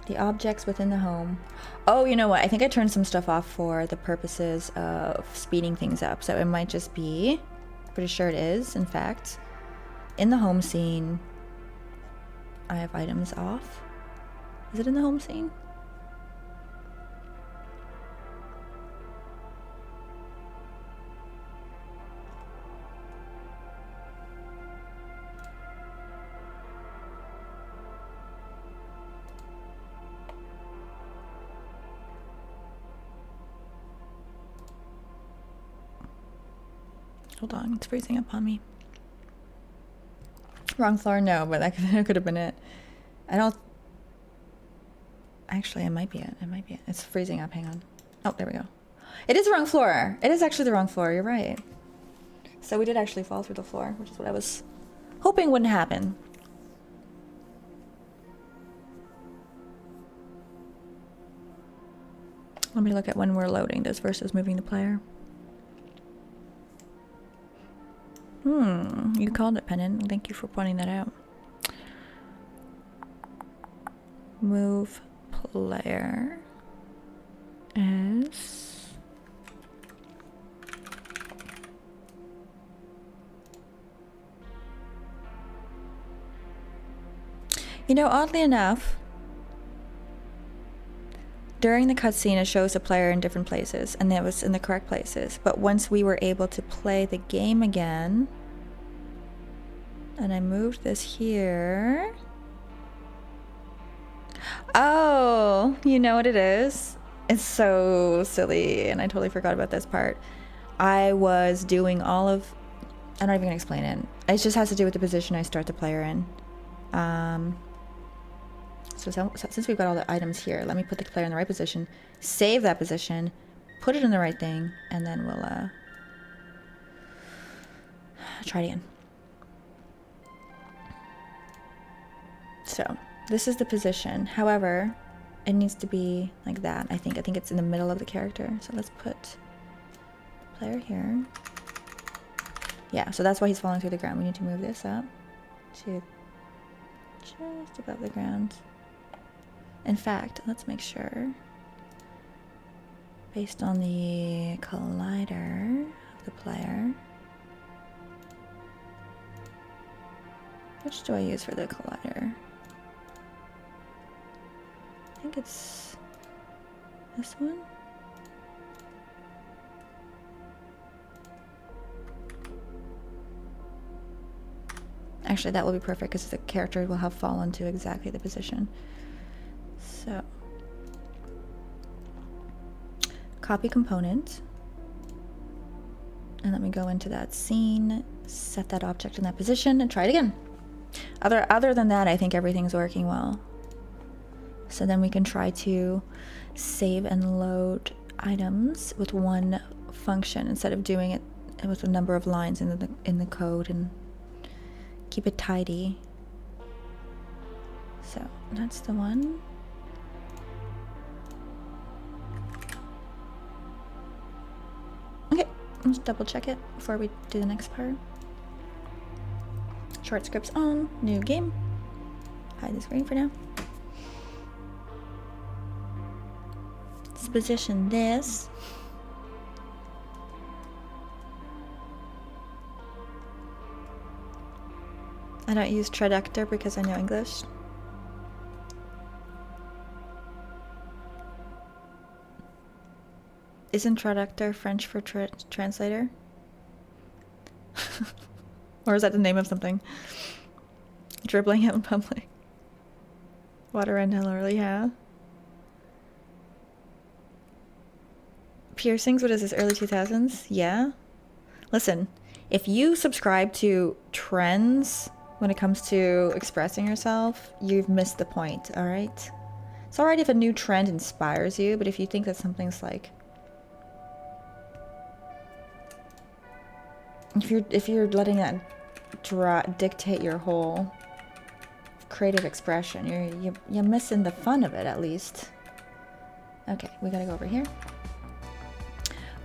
The objects within the home. Oh, you know what? I think I turned some stuff off for the purposes of speeding things up. So it might just be, pretty sure it is, in fact, in the home scene, I have items off. Is it in the home scene? Hold on, it's freezing up on me. Wrong floor? No, but that could have been it. I don't... Actually, it might be it. It might be it. It's freezing up. Hang on. Oh, there we go. It is the wrong floor. It is actually the wrong floor. You're right. So we did actually fall through the floor, which is what I was hoping wouldn't happen. Let me look at when we're loading this versus moving the player. You called it, Pennant. Thank you for pointing that out. Move player is... You know, oddly enough, during the cutscene it shows the player in different places, and it was in the correct places. But once we were able to play the game again, and I moved this here. Oh, you know what it is? It's so silly, and I totally forgot about this part. I was doing all of... I'm not even gonna explain it. It just has to do with the position I start the player in. since we've got all the items here, let me put the player in the right position, save that position, put it in the right thing, and then we'll try it again. So this is the position. However, it needs to be like that. I think it's in the middle of the character. So let's put the player here. Yeah, so that's why he's falling through the ground. We need to move this up to just above the ground. In fact, let's make sure, based on the collider of the player, which do I use for the collider? I think it's this one. Actually, that will be perfect because the character will have fallen to exactly the position. So, copy component. And let me go into that scene, set that object in that position, and try it again. Other than that, I think everything's working well. So then we can try to save and load items with one function instead of doing it with a number of lines in the code, and keep it tidy. So that's the one. Okay, let's double check it before we do the next part. Short scripts on, new game. Hide the screen for now. Let's position this. I don't use traductor because I know English. Isn't traductor French for translator? Or is that the name of something? Dribbling out in public. Water and Hillary, yeah. Piercings, what is this, early 2000s? Yeah. Listen, if you subscribe to trends when it comes to expressing yourself, you've missed the point, alright? It's alright if a new trend inspires you, but if you think that something's like... If you're letting that dictate your whole creative expression, you're missing the fun of it, at least. Okay, we gotta go over here.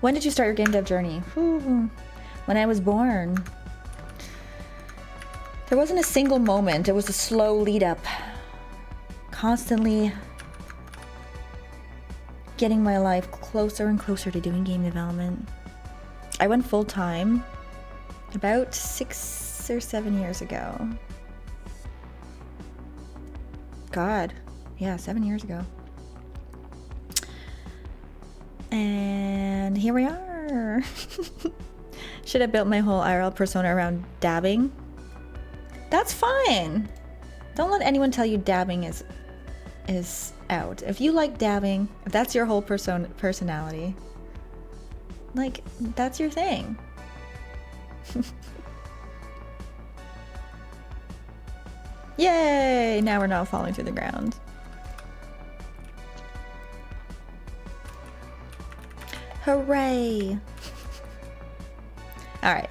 When did you start your game dev journey? When I was born. There wasn't a single moment. It was a slow lead up. Constantly getting my life closer and closer to doing game development. I went full time about 6 or 7 years ago. God, yeah, 7 years ago. And here we are. Should have built my whole IRL persona around dabbing. That's fine. Don't let anyone tell you dabbing is out. If you like dabbing, if that's your whole personality, like, that's your thing. Yay! Now we're not falling through the ground. Hooray! Alright,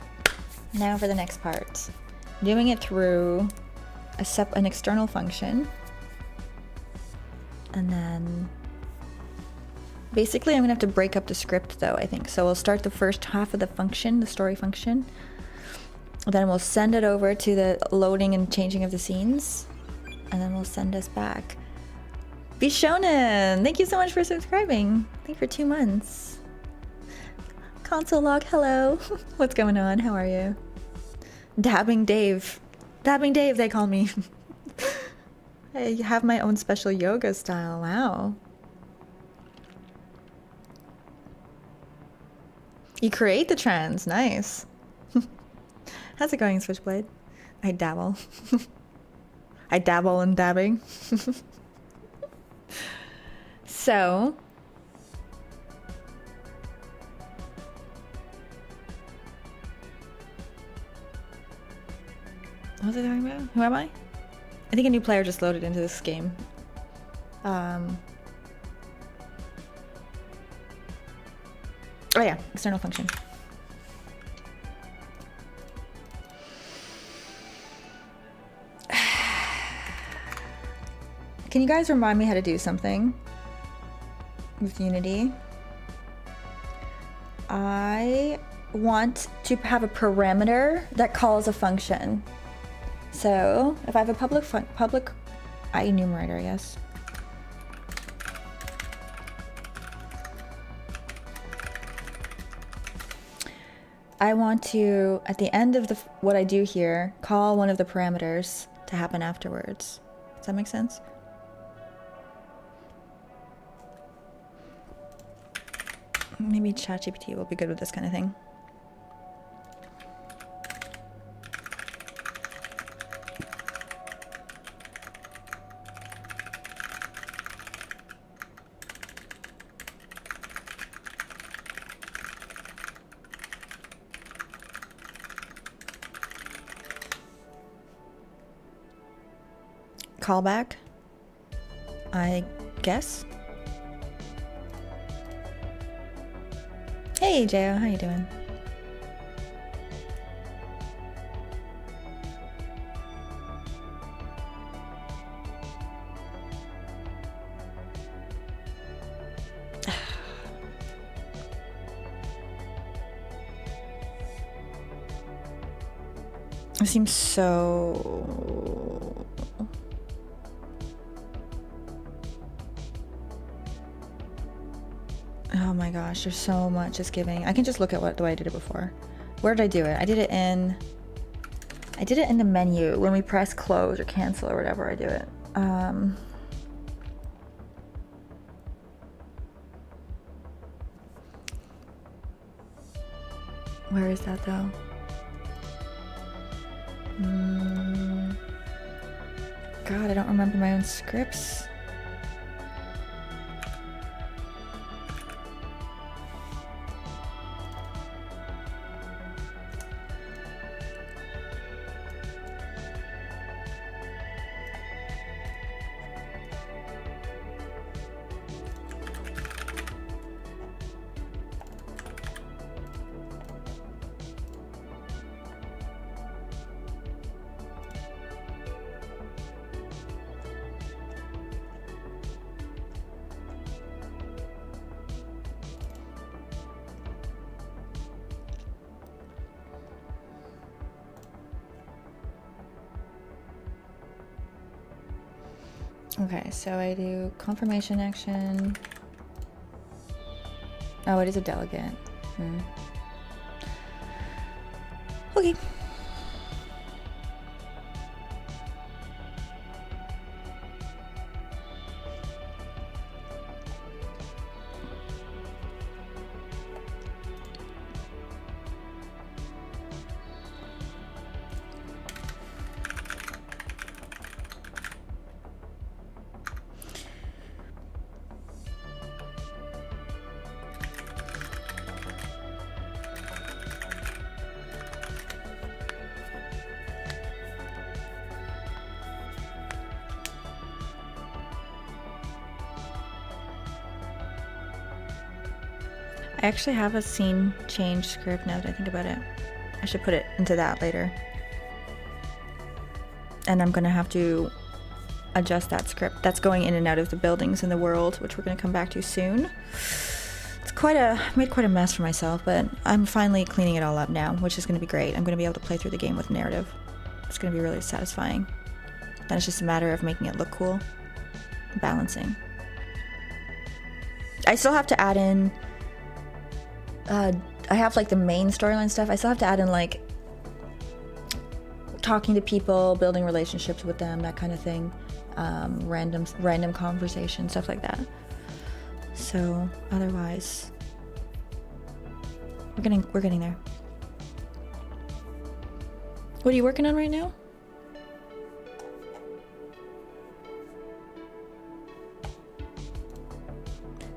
now for the next part. Doing it through an external function. And then... basically, I'm gonna have to break up the script though, I think. So we'll start the first half of the function, the story function. Then we'll send it over to the loading and changing of the scenes. And then we'll send us back. Bishonen! Thank you so much for subscribing. Thank you for 2 months. Console log, hello. What's going on? How are you? Dabbing Dave. Dabbing Dave, they call me. I have my own special yoga style. Wow. You create the trends. Nice. How's it going, Switchblade? I dabble. I dabble in dabbing. So... what was I talking about? Who am I? I think a new player just loaded into this game. Oh yeah, external function. Can you guys remind me how to do something with Unity? I want to have a parameter that calls a function. So if I have a public enumerator, yes. I want to, at the end of what I do here, call one of the parameters to happen afterwards. Does that make sense? Maybe ChatGPT will be good with this kind of thing. Callback, I guess. Hey, Jo, how you doing? It seems so... Oh my gosh, there's so much it's giving. I can just look at the way I did it before. Where did I do it? I did it in the menu. When we press close or cancel or whatever, I do it. Where is that though? God, I don't remember my own scripts. Okay, so I do confirmation action. Oh, it is a delegate. Okay. I actually have a scene change script now that I think about it. I should put it into that later. And I'm gonna have to adjust that script. That's going in and out of the buildings in the world, which we're gonna come back to soon. It's made quite a mess for myself, but I'm finally cleaning it all up now, which is gonna be great. I'm gonna be able to play through the game with narrative. It's gonna be really satisfying. Then it's just a matter of making it look cool. Balancing. I still have to add in I have like the main storyline stuff. I still have to add in like talking to people, building relationships with them, that kind of thing. Random conversation, stuff like that. So otherwise, we're getting there. What are you working on right now?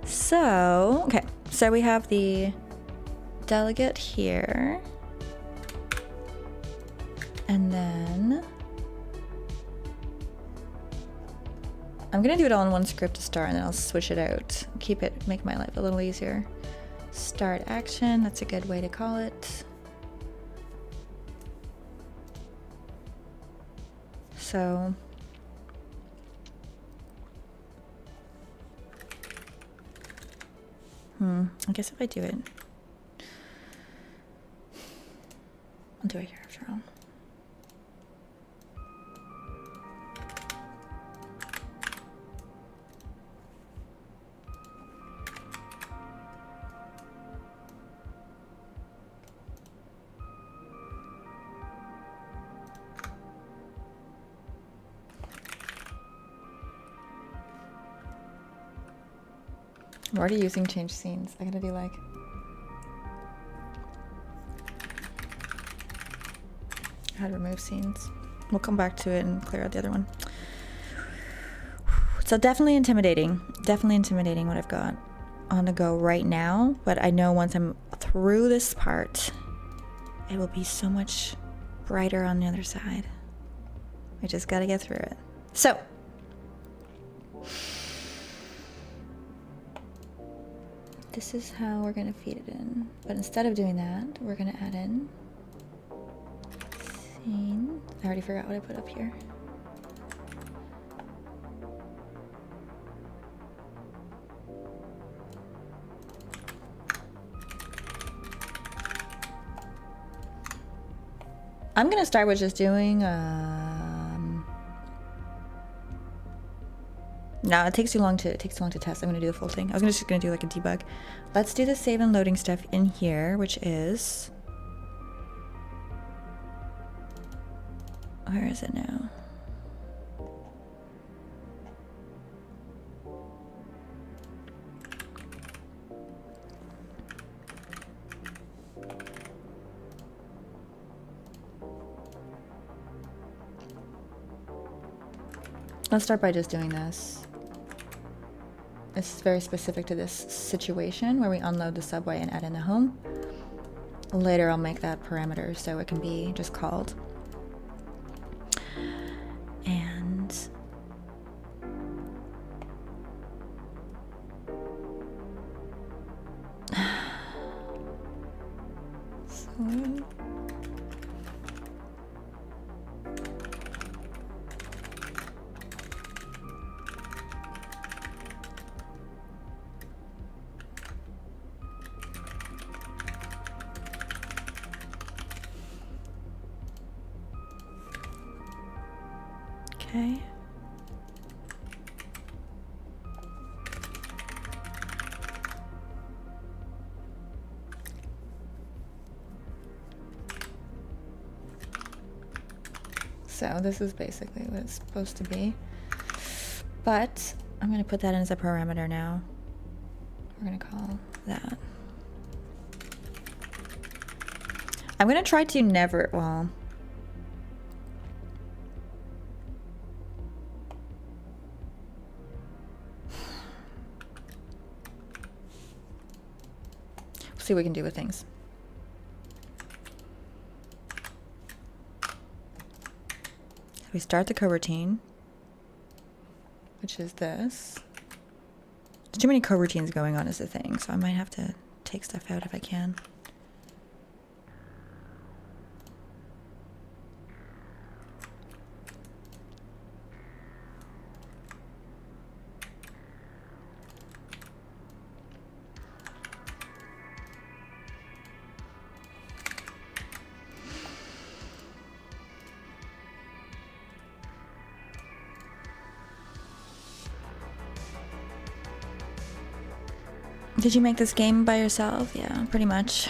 So, okay. So we have the delegate here. And then I'm gonna do it all in one script to start and then I'll switch it out. Keep it, make my life a little easier. Start action, that's a good way to call it. So I guess if I do it, I'll do it here after all. I'm already using change scenes. I gotta do like how to remove scenes. We'll come back to it and clear out the other one. So definitely intimidating what I've got on the go right now. But I know once I'm through this part, it will be so much brighter on the other side. I just gotta get through it. So. This is how we're gonna feed it in. But instead of doing that, we're gonna add in scene. I already forgot what I put up here. I'm gonna start with just doing no, it takes too long to test. I'm gonna do the full thing. I was just gonna do like a debug. Let's do the save and loading stuff in here, which is, where is it now? Let's start by just doing this. This is very specific to this situation where we unload the subway and add in the home. Later I'll make that parameter so it can be just called. And so okay. So this is basically what it's supposed to be. But I'm going to put that in as a parameter now. We're going to call that. I'm going to try to never, well, see what we can do with things. So we start the coroutine, which is this. There's too many coroutines going on is the thing, so I might have to take stuff out if I can. Did you make this game by yourself? Yeah, pretty much.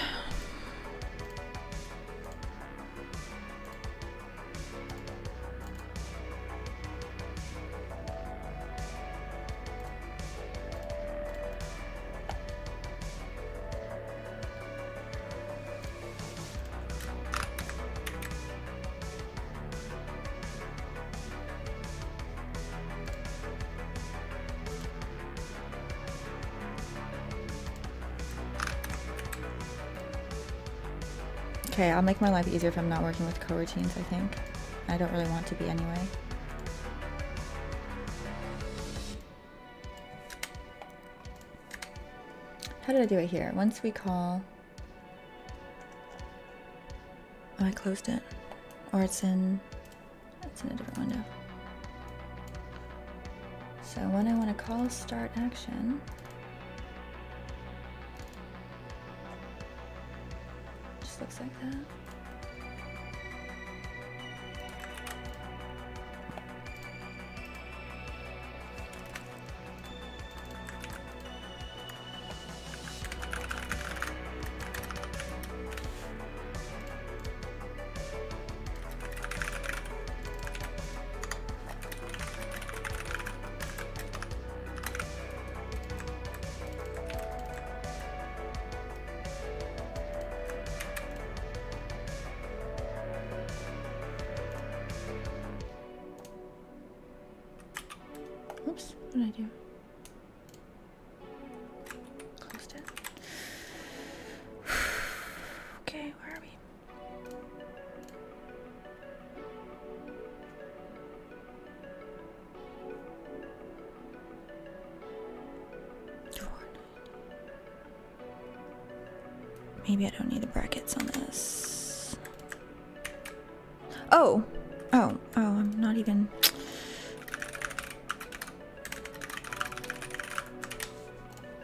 Okay, I'll make my life easier if I'm not working with coroutines, I think. I don't really want to be anyway. How did I do it here? Once we call... Oh, I closed it. Or it's in a different window. So when I want to call start action, just looks like that. Oops, what did I do? Closed it. Okay, where are we? Maybe I don't need the brackets on this. Oh, I'm not even.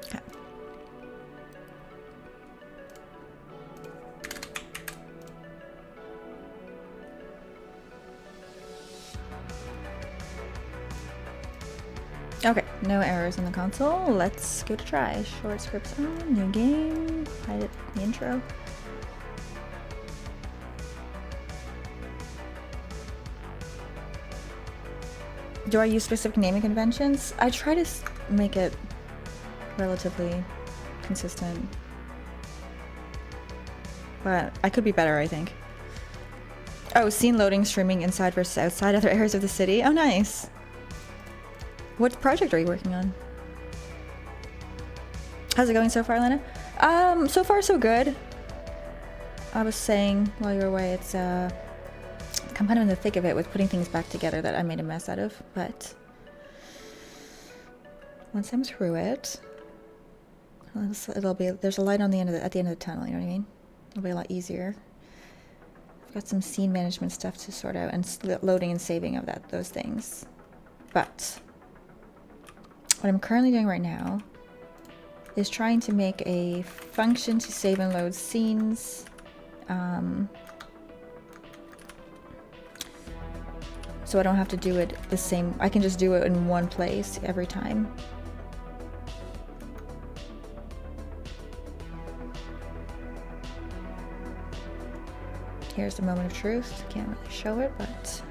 Okay. Okay, no errors in the console. Let's give it a try. Short scripts on, new game, hide it in the intro. Do I use specific naming conventions? I try to make it relatively consistent. But I could be better, I think. Oh, scene loading, streaming inside versus outside other areas of the city. Oh, nice. What project are you working on? How's it going so far, Lena? So far so good. I was saying while you were away, it's I'm kind of in the thick of it with putting things back together that I made a mess out of, but once I'm through it, it'll be, there's a light on the end of at the end of the tunnel, you know what I mean? It'll be a lot easier. I've got some scene management stuff to sort out and loading and saving of those things. But what I'm currently doing right now is trying to make a function to save and load scenes. So I don't have to do it the same. I can just do it in one place every time. Here's the moment of truth. Can't really show it, but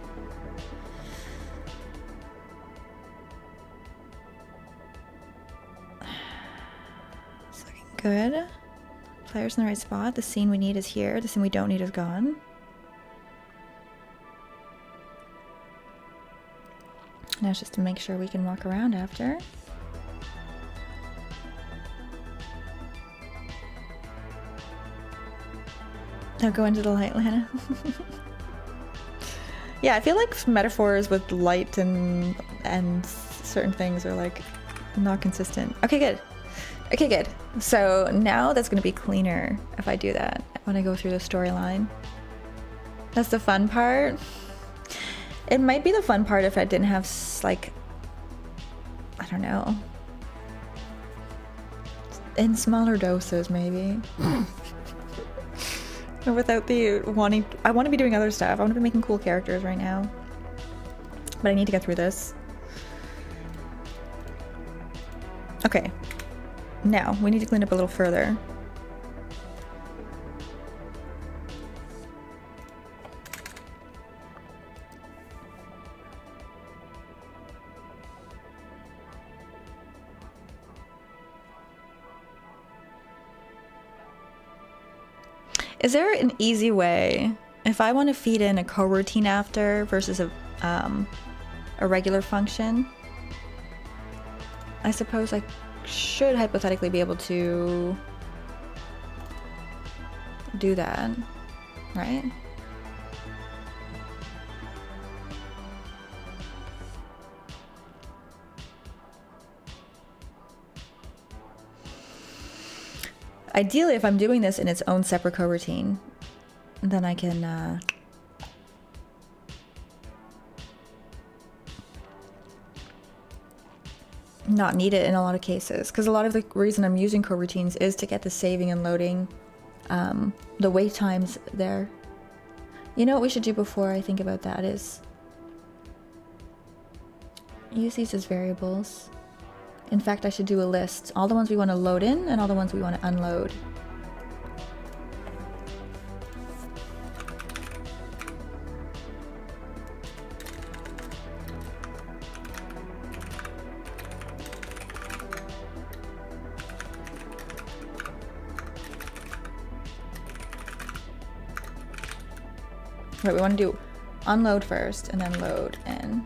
it's looking good. Player's in the right spot. The scene we need is here. The scene we don't need is gone. Now it's just to make sure we can walk around after. Now go into the light, Lana. Yeah, I feel like metaphors with light and certain things are like not consistent. Okay, good. Okay, good. So now that's going to be cleaner if I do that when I go through the storyline. That's the fun part. It might be the fun part if I didn't have, like, I don't know. In smaller doses, maybe. Or without the wanting... I want to be doing other stuff. I want to be making cool characters right now. But I need to get through this. Okay. Now, we need to clean up a little further. Is there an easy way, if I want to feed in a coroutine after versus a regular function, I suppose I should hypothetically be able to do that, right? Ideally, if I'm doing this in its own separate coroutine, then I can not need it in a lot of cases. Because a lot of the reason I'm using coroutines is to get the saving and loading, the wait times there. You know what we should do before I think about that is use these as variables. In fact, I should do a list. All the ones we want to load in and all the ones we want to unload. Right, we want to do unload first and then load in.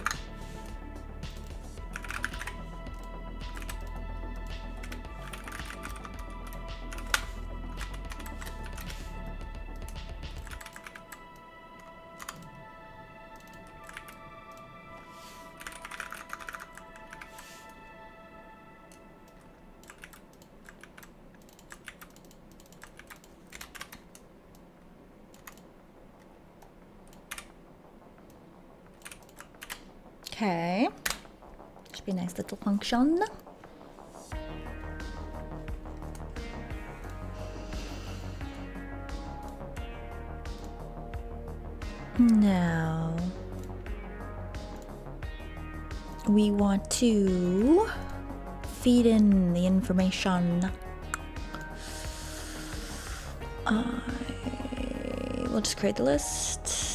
Okay, should be a nice little function. Now we want to feed in the information. We'll just create the list.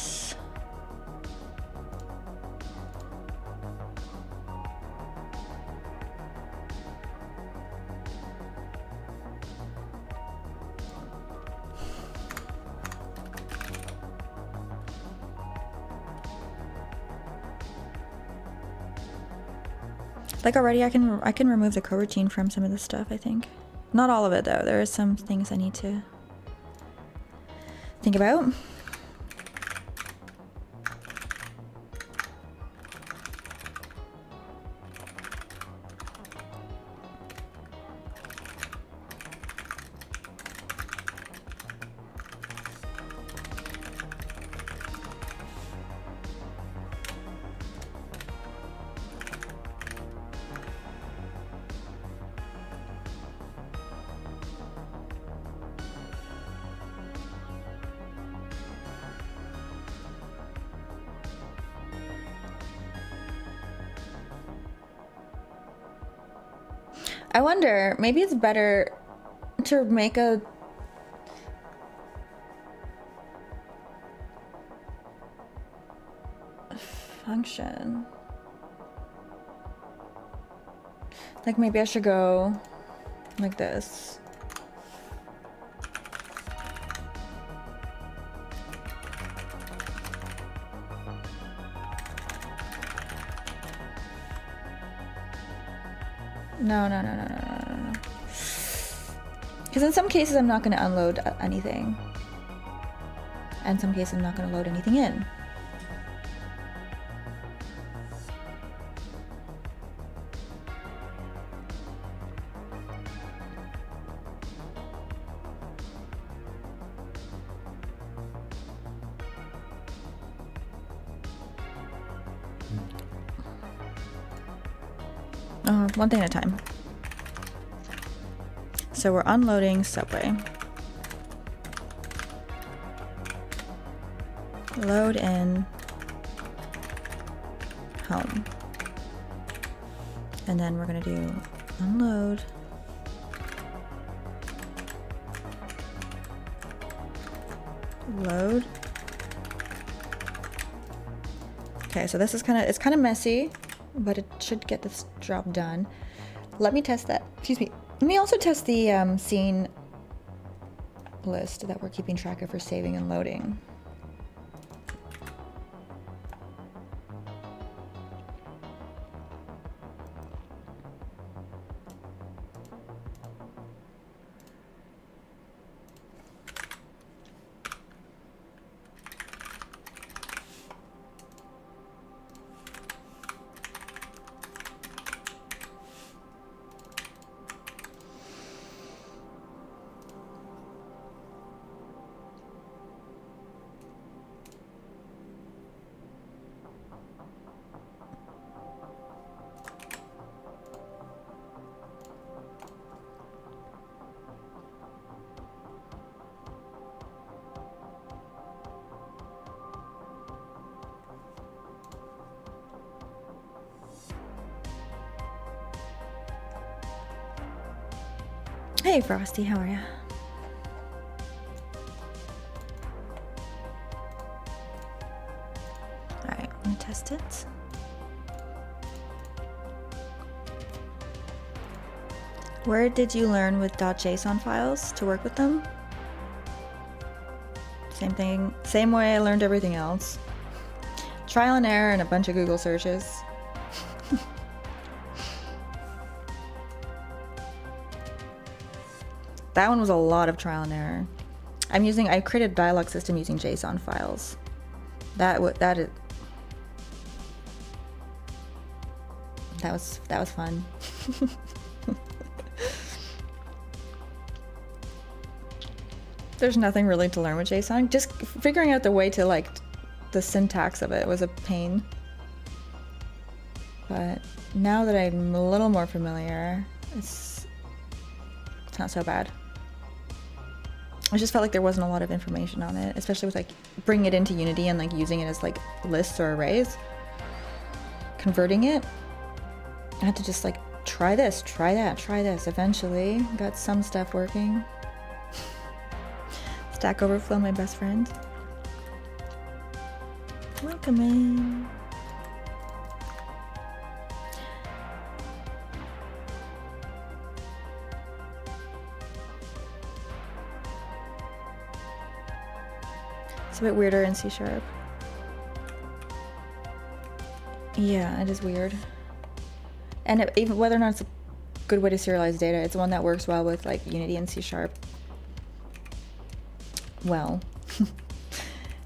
Like already I can remove the coroutine from some of this stuff, I think. Not all of it though. There are some things I need to think about. I wonder, maybe it's better to make a function. Like maybe I should go like this. No. Because in some cases I'm not going to unload anything. And some cases I'm not going to load anything in. One thing at a time. So we're unloading Subway. Load in home. And then we're gonna do unload. Load. Okay, so this is it's kind of messy, but it should get this job done. Let me test that. Excuse me. Let me also test the scene list that we're keeping track of for saving and loading. Hey Frosty, how are ya? Alright, I'm gonna test it. Where did you learn with .json files to work with them? Same thing, same way I learned everything else. Trial and error and a bunch of Google searches. That one was a lot of trial and error. I created a dialog system using JSON files. That was fun. There's nothing really to learn with JSON. Just figuring out the way to like the syntax of it was a pain. But now that I'm a little more familiar, it's not so bad. I just felt like there wasn't a lot of information on it, especially with like bringing it into Unity and like using it as like lists or arrays. Converting it, I had to just like try this, try that, try this. Eventually got some stuff working. Stack Overflow, my best friend. Welcome in. It's a bit weirder in C#. Yeah, it is weird. And even whether or not it's a good way to serialize data, it's one that works well with like Unity and C#. Well,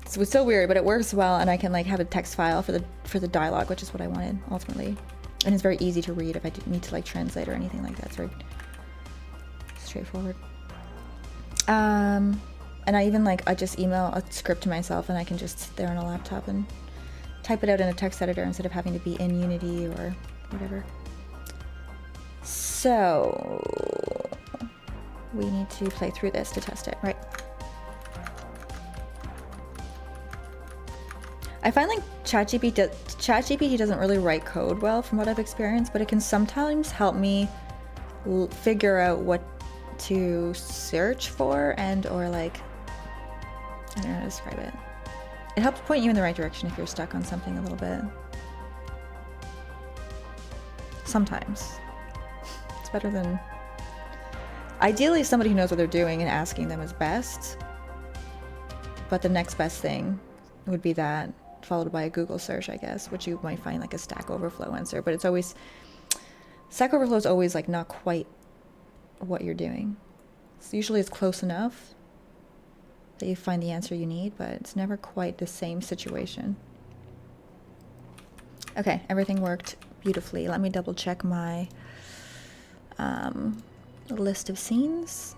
it's so weird, but it works well, and I can like have a text file for the dialogue, which is what I wanted ultimately. And it's very easy to read if I need to like translate or anything like that. It's very straightforward. And I even I just email a script to myself, and I can just sit there on a laptop and type it out in a text editor instead of having to be in Unity or whatever. So we need to play through this to test it, right? I find like ChatGPT doesn't really write code well from what I've experienced, but it can sometimes help me figure out what to search for and or like, I don't know how to describe it. It helps point you in the right direction if you're stuck on something a little bit. Sometimes. It's better than... Ideally, somebody who knows what they're doing and asking them is best. But the next best thing would be that, followed by a Google search, I guess, which you might find like a Stack Overflow answer. But it's always... Stack Overflow is always like not quite what you're doing. So usually it's close enough that you find the answer you need, but it's never quite the same situation. Okay, everything worked beautifully. Let me double check my list of scenes.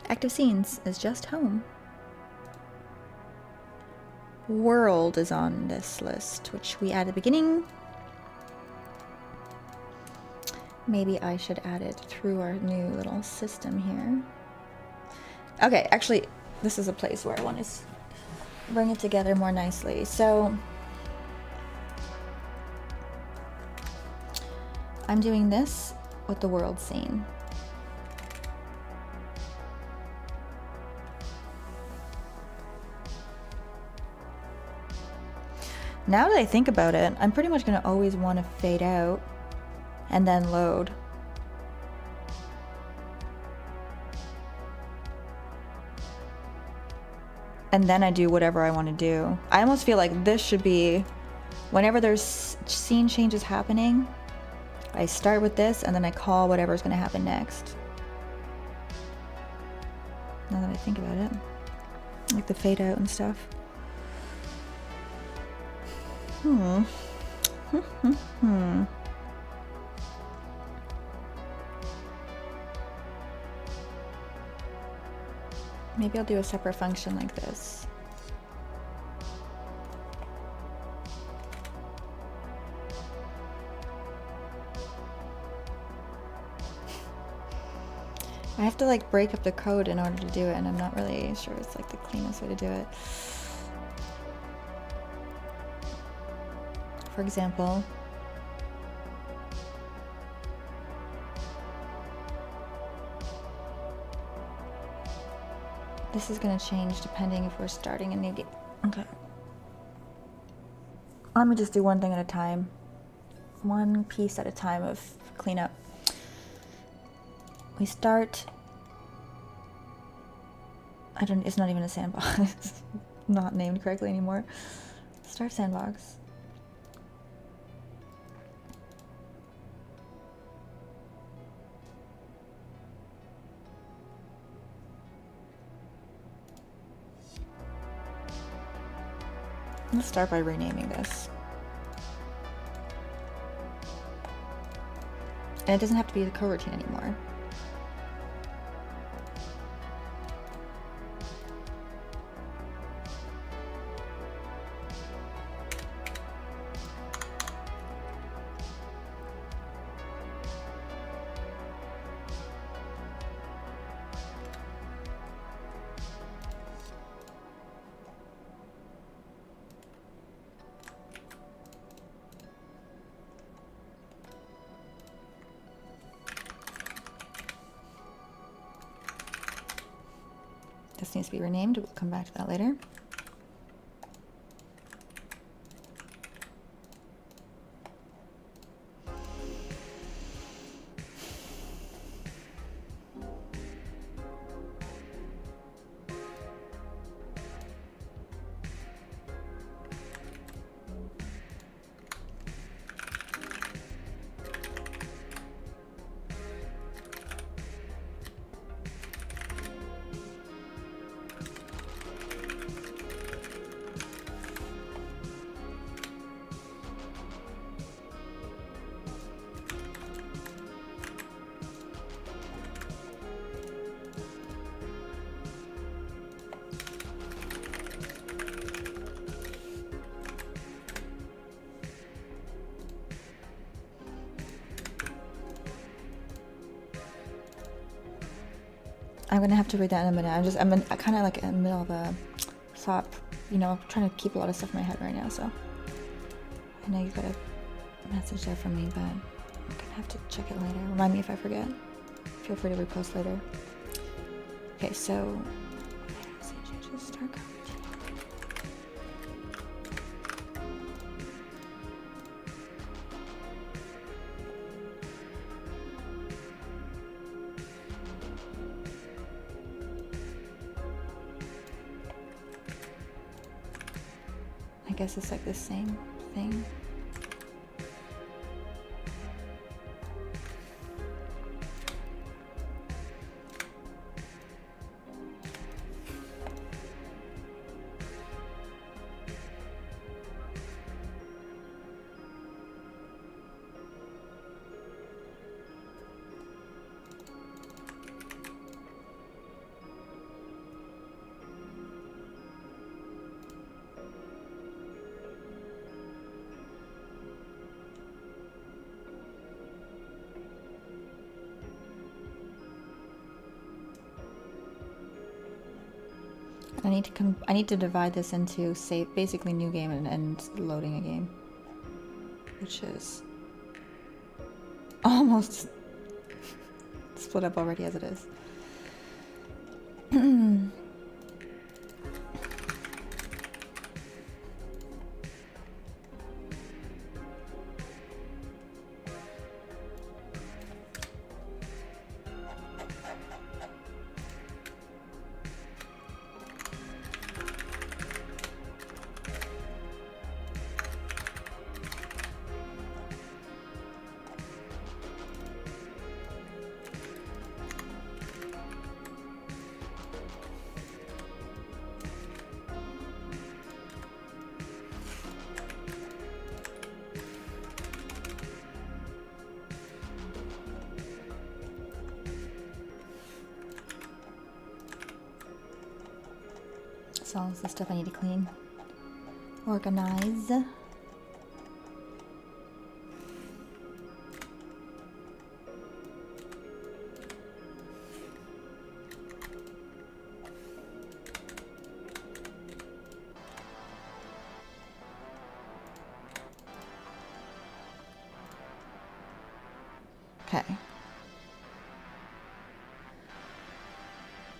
Active scenes is just home. World is on this list, which we add at the beginning. Maybe I should add it through our new little system here. Okay, actually, this is a place where I want to bring it together more nicely. So I'm doing this with the world scene. Now that I think about it, I'm pretty much going to always want to fade out and then load. And then I do whatever I want to do. I almost feel like this should be, whenever there's scene changes happening, I start with this and then I call whatever's going to happen next. Now that I think about it. Like the fade out and stuff. Maybe I'll do a separate function like this. I have to like break up the code in order to do it, and I'm not really sure it's like the cleanest way to do it. For example, this is going to change depending if we're starting a new game. Okay. Let me just do one thing at a time. One piece at a time of cleanup. We start. It's not even a sandbox. Not named correctly anymore. Start sandbox. Let's start by renaming this. And it doesn't have to be the coroutine anymore. This needs to be renamed. We'll come back to that later. I'm gonna have to read that in a minute. I'm kind of like in the middle of a thought, you know, trying to keep a lot of stuff in my head right now. So I know you got a message there from me, but I'm gonna have to check it later. Remind me if I forget. Feel free to repost later. Okay, so start code. I guess it's like the same thing. I need to divide this into basically new game and loading a game, which is almost split up already as it is. All the stuff I need to clean, organize.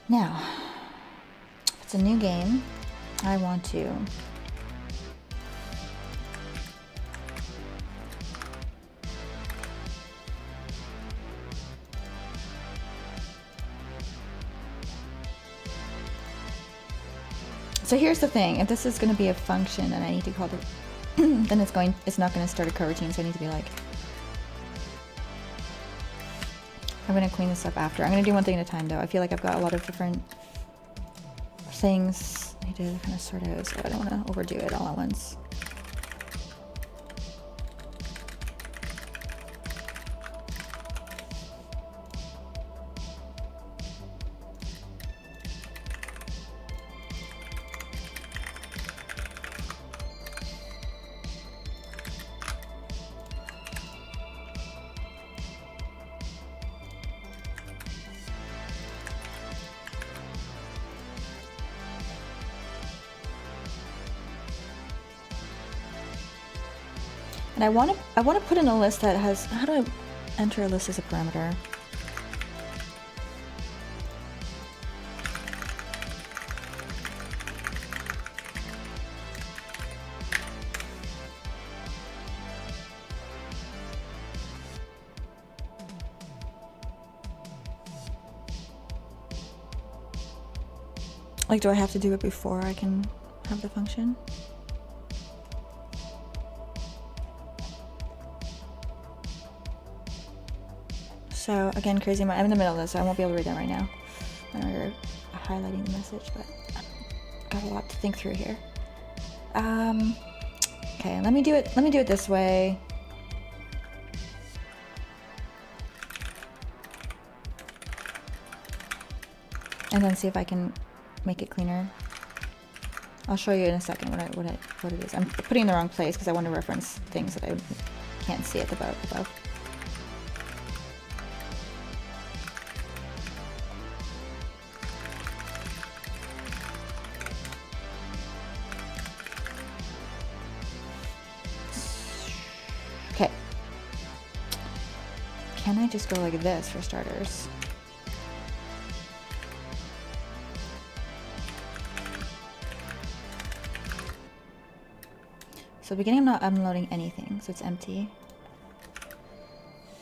Now, if it's a new game, I want to So here's the thing, if this is going to be a function and I need to call it, then it's not going to start a coroutine, so I need to be like, I'm going to clean this up after. I'm going to do one thing at a time though. I feel like I've got a lot of different things I need to kind of sort out, so I don't want to overdo it all at once. And I want to put in a list that has, how do I enter a list as a parameter? Like, do I have to do it before I can have the function? So again, crazy amount. I'm in the middle of this, so I won't be able to read that right now. I know you're highlighting the message, but got a lot to think through here. Okay, let me do it this way. And then see if I can make it cleaner. I'll show you in a second what it is. I'm putting it in the wrong place because I want to reference things that I can't see at the above. Okay. Can I just go like this for starters? So beginning, I'm not unloading anything, so it's empty.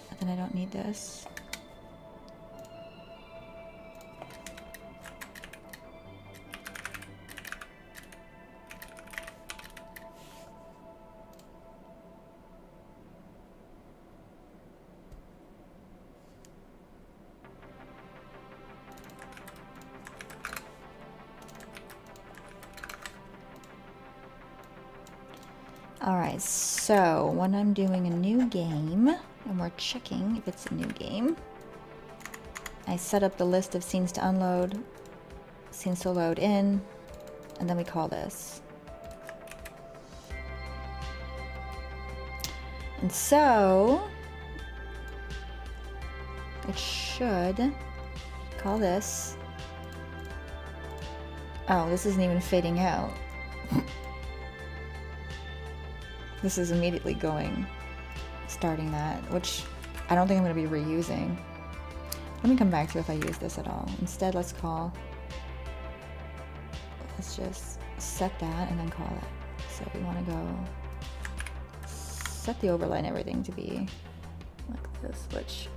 And then I don't need this. Alright, so when I'm doing a new game, and we're checking if it's a new game, I set up the list of scenes to unload, scenes to load in, and then we call this. And so, it should call this. Oh, this isn't even fading out. This is immediately starting that, which I don't think I'm going to be reusing. Let me come back to if I use this at all. Instead, let's just set that and then call it. So we want to go set the overlay and everything to be like this, which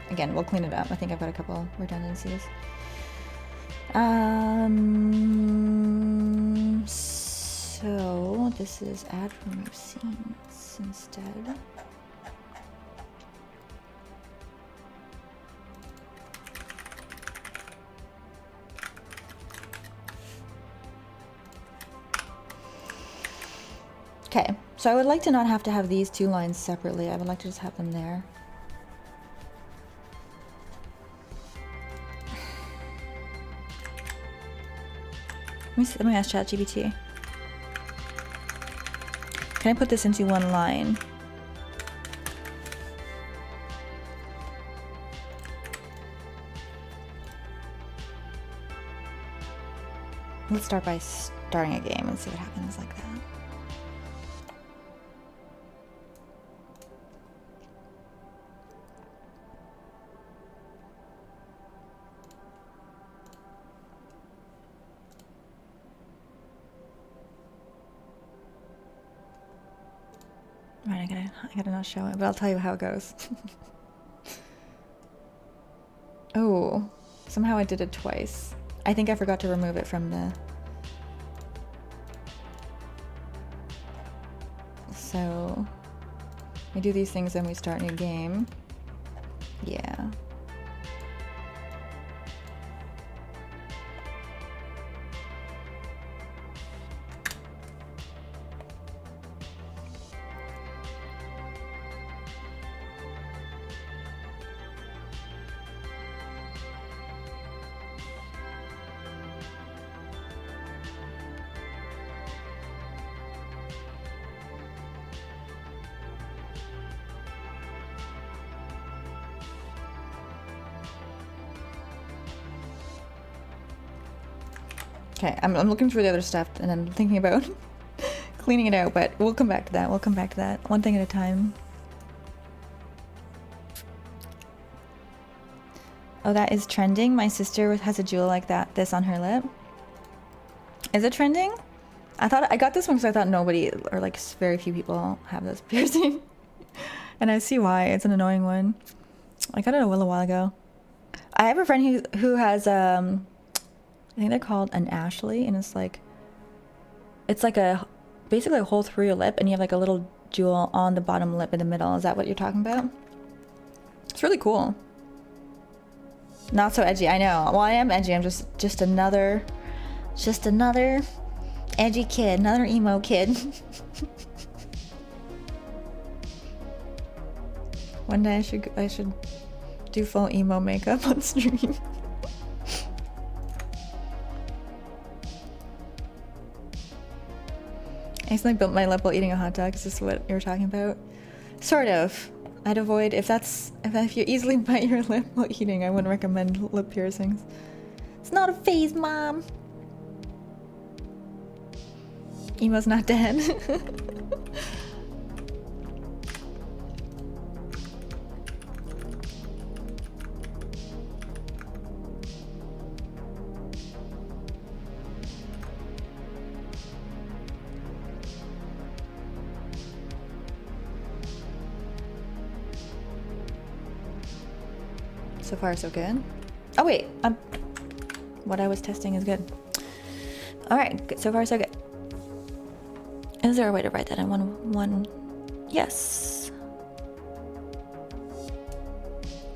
again, we'll clean it up. I think I've got a couple redundancies. So this is add remove scenes instead. Okay, so I would like to not have to have these two lines separately. I would like to just have them there. Let me ask ChatGPT. Can I put this into one line? Let's start by starting a game and see what happens like that. I gotta not show it, but I'll tell you how it goes. Oh, somehow I did it twice. I think I forgot to remove it from the... So, we do these things, then we start a new game. Yeah. Okay, I'm looking through the other stuff and I'm thinking about cleaning it out, but we'll come back to that. We'll come back to that. One thing at a time. Oh, that is trending. My sister has a jewel like that, this on her lip. Is it trending? I got this one because I thought nobody, or like very few people have this piercing. And I see why. It's an annoying one. I got it a little while ago. I have a friend who has I think they're called an Ashley, and it's like basically a hole through your lip, and you have like a little jewel on the bottom lip in the middle. Is that what you're talking about? It's really cool. Not so edgy, I know. Well, I am edgy. I'm just another edgy kid, another emo kid. One day I should do full emo makeup on stream. I accidentally built my lip while eating a hot dog. Is this what you were talking about? Sort of. I'd avoid if you easily bite your lip while eating, I wouldn't recommend lip piercings. It's not a phase, Mom. Emo's not dead. So far, so good. Oh wait, what I was testing is good. All right, good. So far, so good. Is there a way to write that in one? Yes.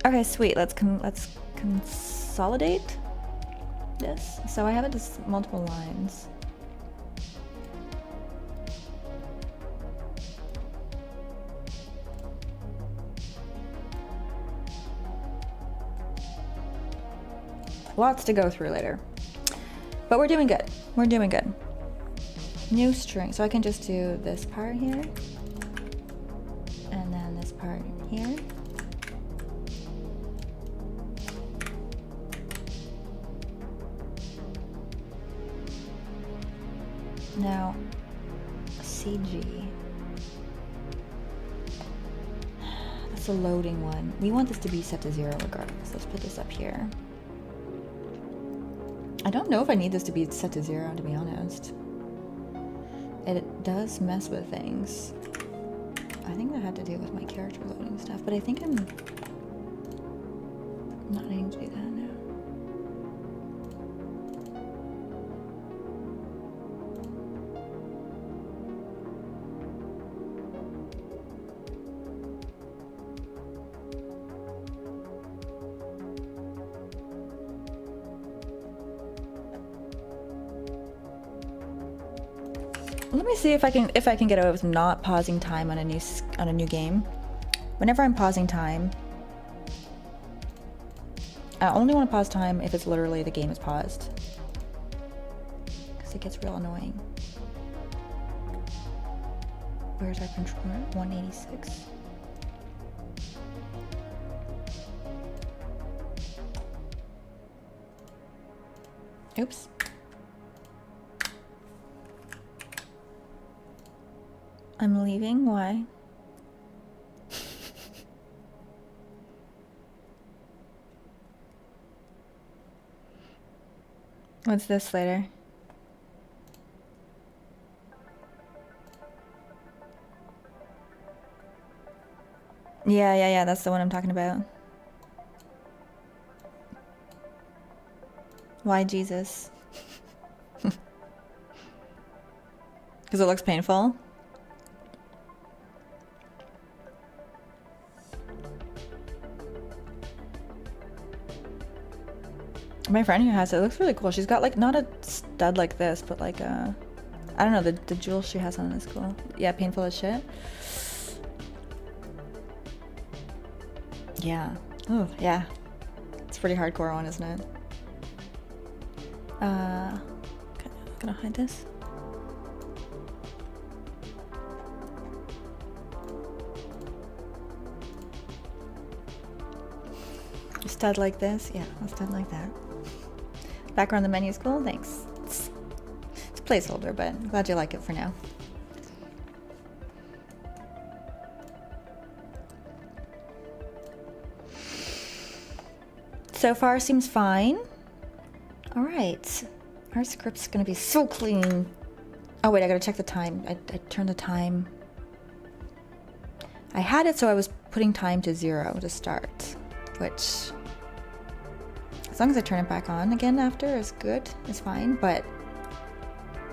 Okay, sweet. Let's consolidate this. So I have it as multiple lines. Lots to go through later. But we're doing good. We're doing good. New string. So I can just do this part here. And then this part here. Now, CG. That's a loading one. We want this to be set to 0 regardless. Let's put this up here. I don't know if I need this to be set to 0, to be honest. It does mess with things. I think that had to do with my character loading stuff, but I think I'm not needing to do that now. Let me see if I can get away with not pausing time on a new game. Whenever I'm pausing time, I only want to pause time if it's literally the game is paused, because it gets real annoying. Where's our controller? 186. Oops. I'm leaving. Why? What's this later? Yeah, that's the one I'm talking about. Why Jesus? Because it looks painful. My friend who has it looks really cool. She's got like not a stud like this, but like a, I don't know, the jewel she has on is cool. Yeah, painful as shit. Yeah. Oh, yeah. It's a pretty hardcore one, isn't it? Gonna hide this. A stud like this? Yeah, a stud like that. Background on the menu is cool, thanks. It's a placeholder, but I'm glad you like it for now. So far seems fine. All right, our script's gonna be so clean. Oh wait, I gotta check the time. I turned the time. I had it so I was putting time to 0 to start, which, as long as I turn it back on again after is good, it's fine, but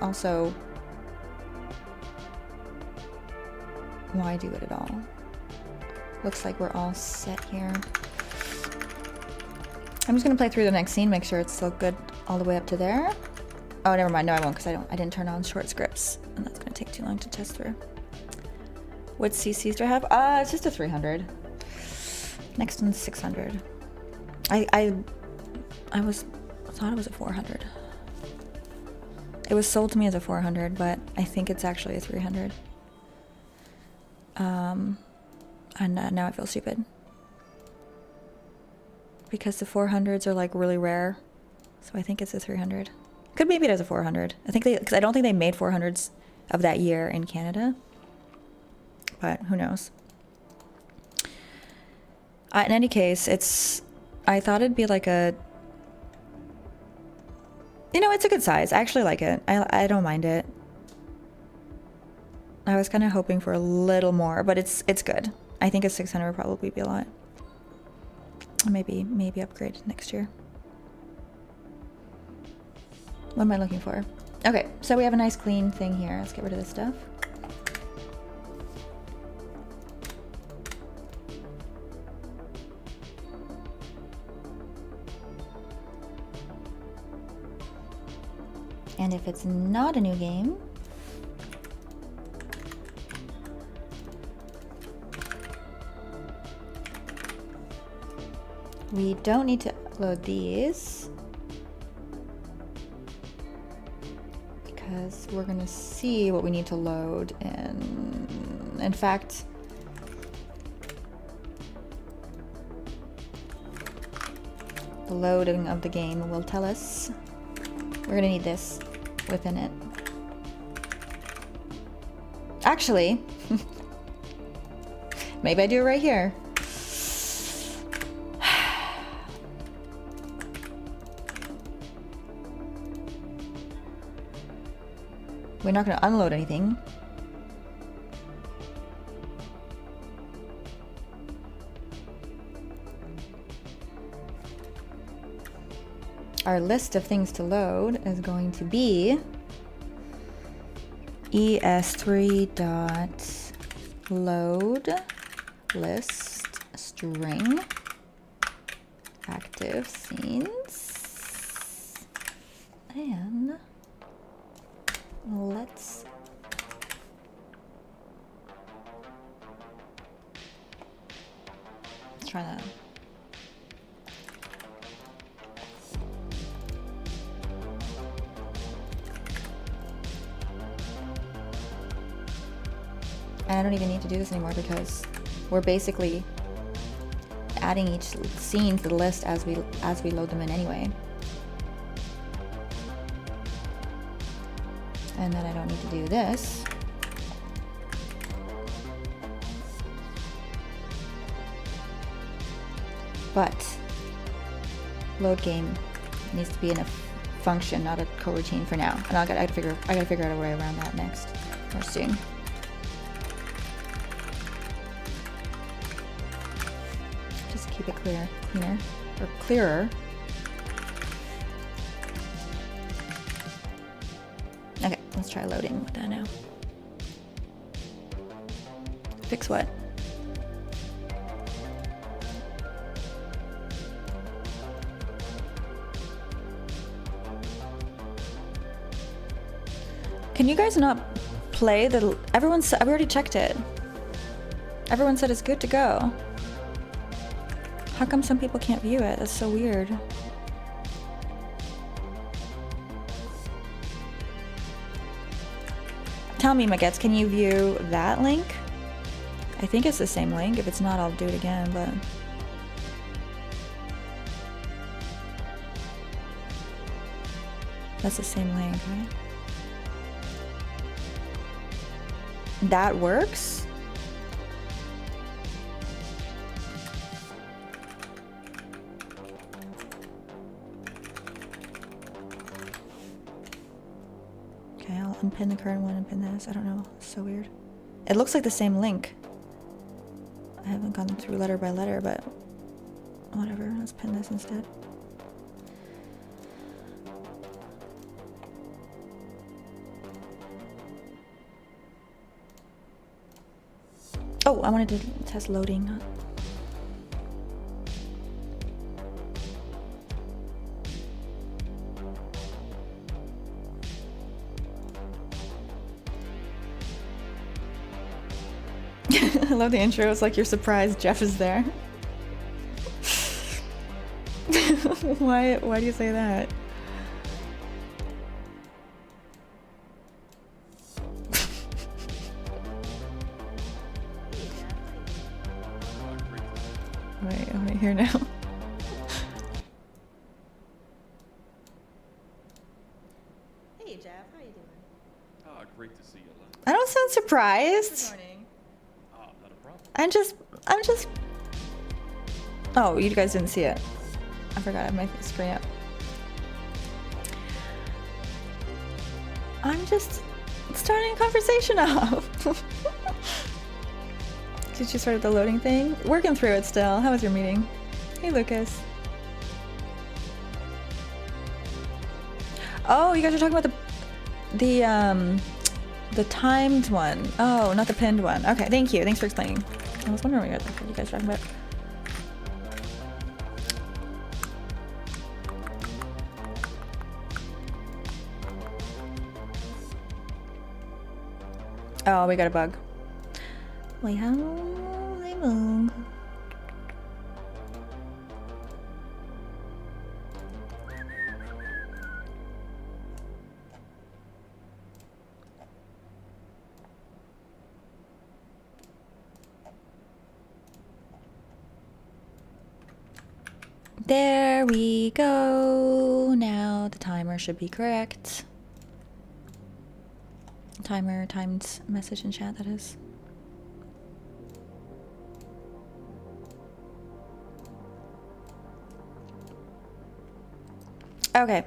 also, why do it at all? Looks like we're all set here. I'm just gonna play through the next scene, make sure it's still good all the way up to there. Oh, never mind. No, I won't, because I didn't turn on short scripts, and that's gonna take too long to test through. What CCs do I have? It's just a 300. Next one's 600. I thought it was a 400. It was sold to me as a 400, but I think it's actually a 300. And now I feel stupid. Because the 400s are like really rare. So I think it's a 300. Could maybe it is a 400. I think because I don't think they made 400s of that year in Canada. But who knows? In any case, I thought it'd be like a, you know, it's a good size. I actually like it. I don't mind it. I was kind of hoping for a little more, but it's good. I think a 600 would probably be a lot. Maybe upgrade next year. What am I looking for? Okay, so we have a nice clean thing here. Let's get rid of this stuff. And if it's not a new game, we don't need to upload these because we're gonna see what we need to load in fact, the loading of the game will tell us. We're gonna need this within it. Actually, maybe I do it right here. We're not going to unload anything. Our list of things to load is going to be es3.load list string active scenes, and let's try that. And I don't even need to do this anymore because we're basically adding each scene to the list as we load them in anyway. And then I don't need to do this. But load game needs to be in a function, not a coroutine for now. And I gotta figure out a way around that next or soon. Keep it cleaner, or clearer. Okay, let's try loading with that now. Fix what? Can you guys not play the... Everyone's... I've already checked it. Everyone said it's good to go. How come some people can't view it? That's so weird. Tell me, Magets, can you view that link? I think it's the same link. If it's not, I'll do it again, but... That's the same link, right? That works? Okay, I'll unpin the current one and pin this. I don't know. It's so weird. It looks like the same link. I haven't gone through letter by letter, but whatever. Let's pin this instead. Oh, I wanted to test loading. I love the intro. It's like you're surprised Jeff is there. Why do you say that? Wait, I'm right here now. Hey Jeff, how you doing? Ah, great to see you, Len. I don't sound surprised. Ah, not a problem. I'm just. Oh, you guys didn't see it. I forgot I have my screen up. I'm just starting a conversation up. Did you start the loading thing? Working through it still. How was your meeting? Hey, Lucas. Oh, you guys are talking about the timed one. Oh, not the pinned one. Okay, thank you. Thanks for explaining. I was wondering what you guys were talking about. Oh, we got a bug. We have a bug. There we go. Now the timer should be correct. Timer timed message in chat, that is. Okay.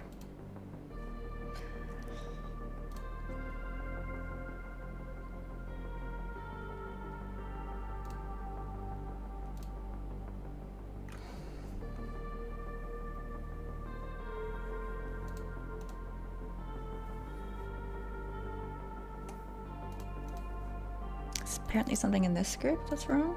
There's apparently something in this script that's wrong.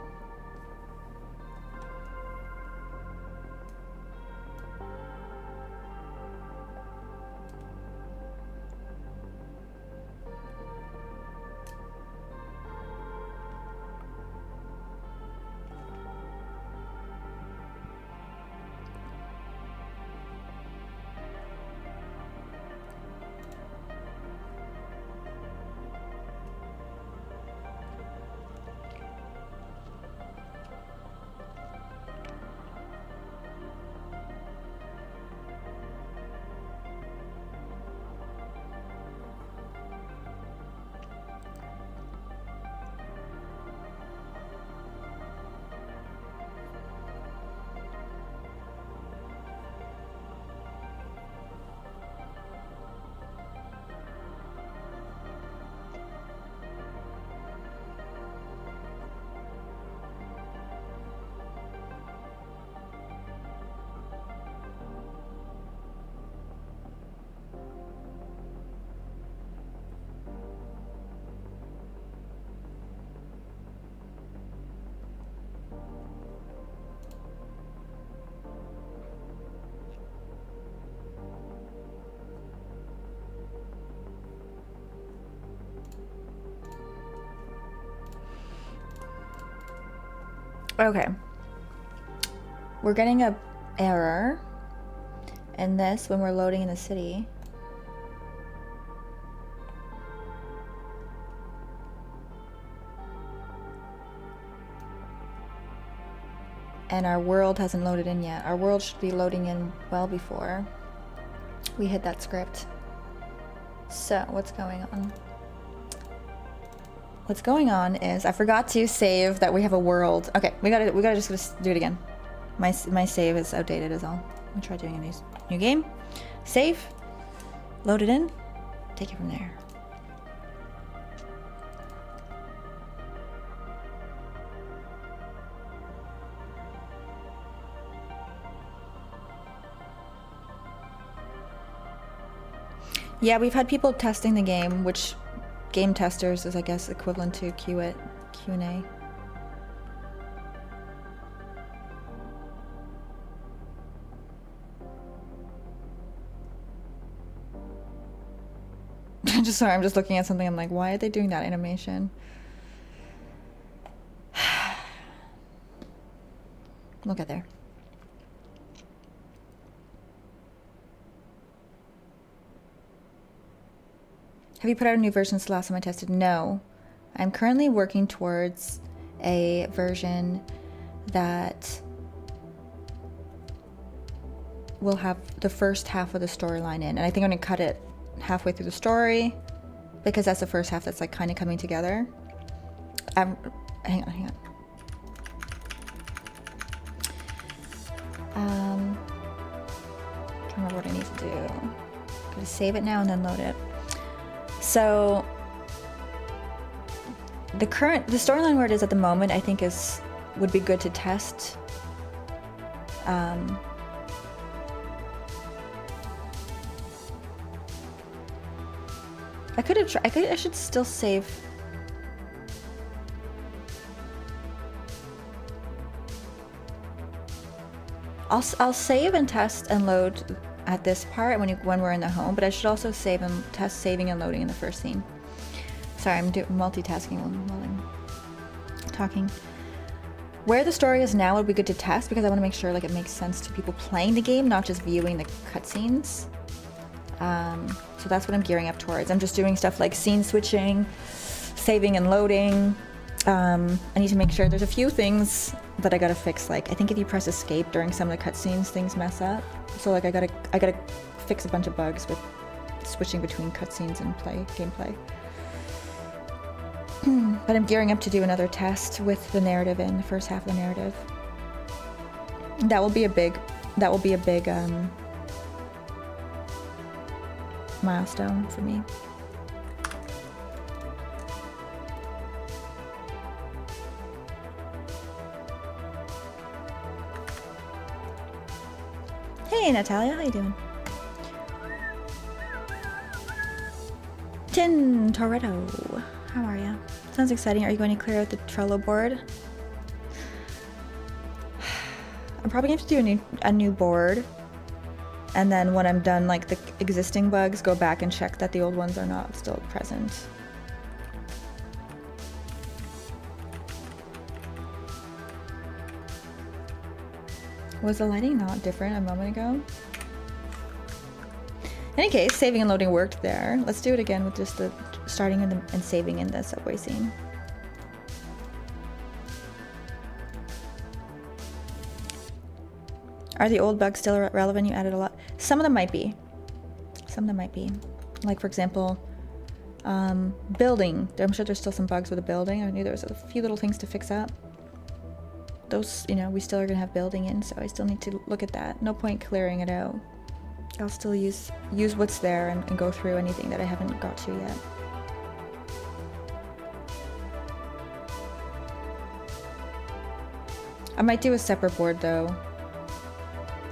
Okay. We're getting a error in this when we're loading in the city. And our world hasn't loaded in yet. Our world should be loading in well before we hit that script. So, what's going on? What's going on is I forgot to save that we have a world. Okay, we gotta just do it again. My save is outdated is all. I'll try doing a new game. Save. Load it in. Take it from there. Yeah, we've had people testing the game, which game testers is, I guess, equivalent to Q&A. I'm just looking at something. I'm like, why are they doing that animation? Look at there. Have you put out a new version since the last time I tested? No. I'm currently working towards a version that will have the first half of the storyline in. And I think I'm going to cut it halfway through the story because that's the first half that's like kind of coming together. Hang on. Trying to remember what I need to do. Gotta save it now and then load it. So the storyline where it is at the moment, I think would be good to test. I should still save. I'll save and test and load at this part when we're in the home, but I should also save and test saving and loading in the first scene. Sorry, I'm multitasking while I'm talking. Where the story is now would be good to test because I want to make sure like it makes sense to people playing the game, not just viewing the cutscenes. So that's what I'm gearing up towards. I'm just doing stuff like scene switching, saving and loading. I need to make sure there's a few things that I gotta fix. Like I think if you press escape during some of the cutscenes, things mess up. So like I gotta fix a bunch of bugs with switching between cutscenes and gameplay. But I'm gearing up to do another test with the narrative in the first half of the narrative. That will be a big milestone for me. Hey Natalia, how you doing? Tin Toretto, how are ya? Sounds exciting. Are you going to clear out the Trello board? I'm probably going to have to do a new board. And then when I'm done, like the existing bugs, go back and check that the old ones are not still present. Was the lighting not different a moment ago? In any case, saving and loading worked there. Let's do it again with just the starting and saving in the subway scene. Are the old bugs still relevant? You added a lot. Some of them might be. Like, for example, building. I'm sure there's still some bugs with the building. I knew there was a few little things to fix up. Those, we still are going to have building in, so I still need to look at that. No point clearing it out. I'll still use what's there and go through anything that I haven't got to yet. I might do a separate board, though.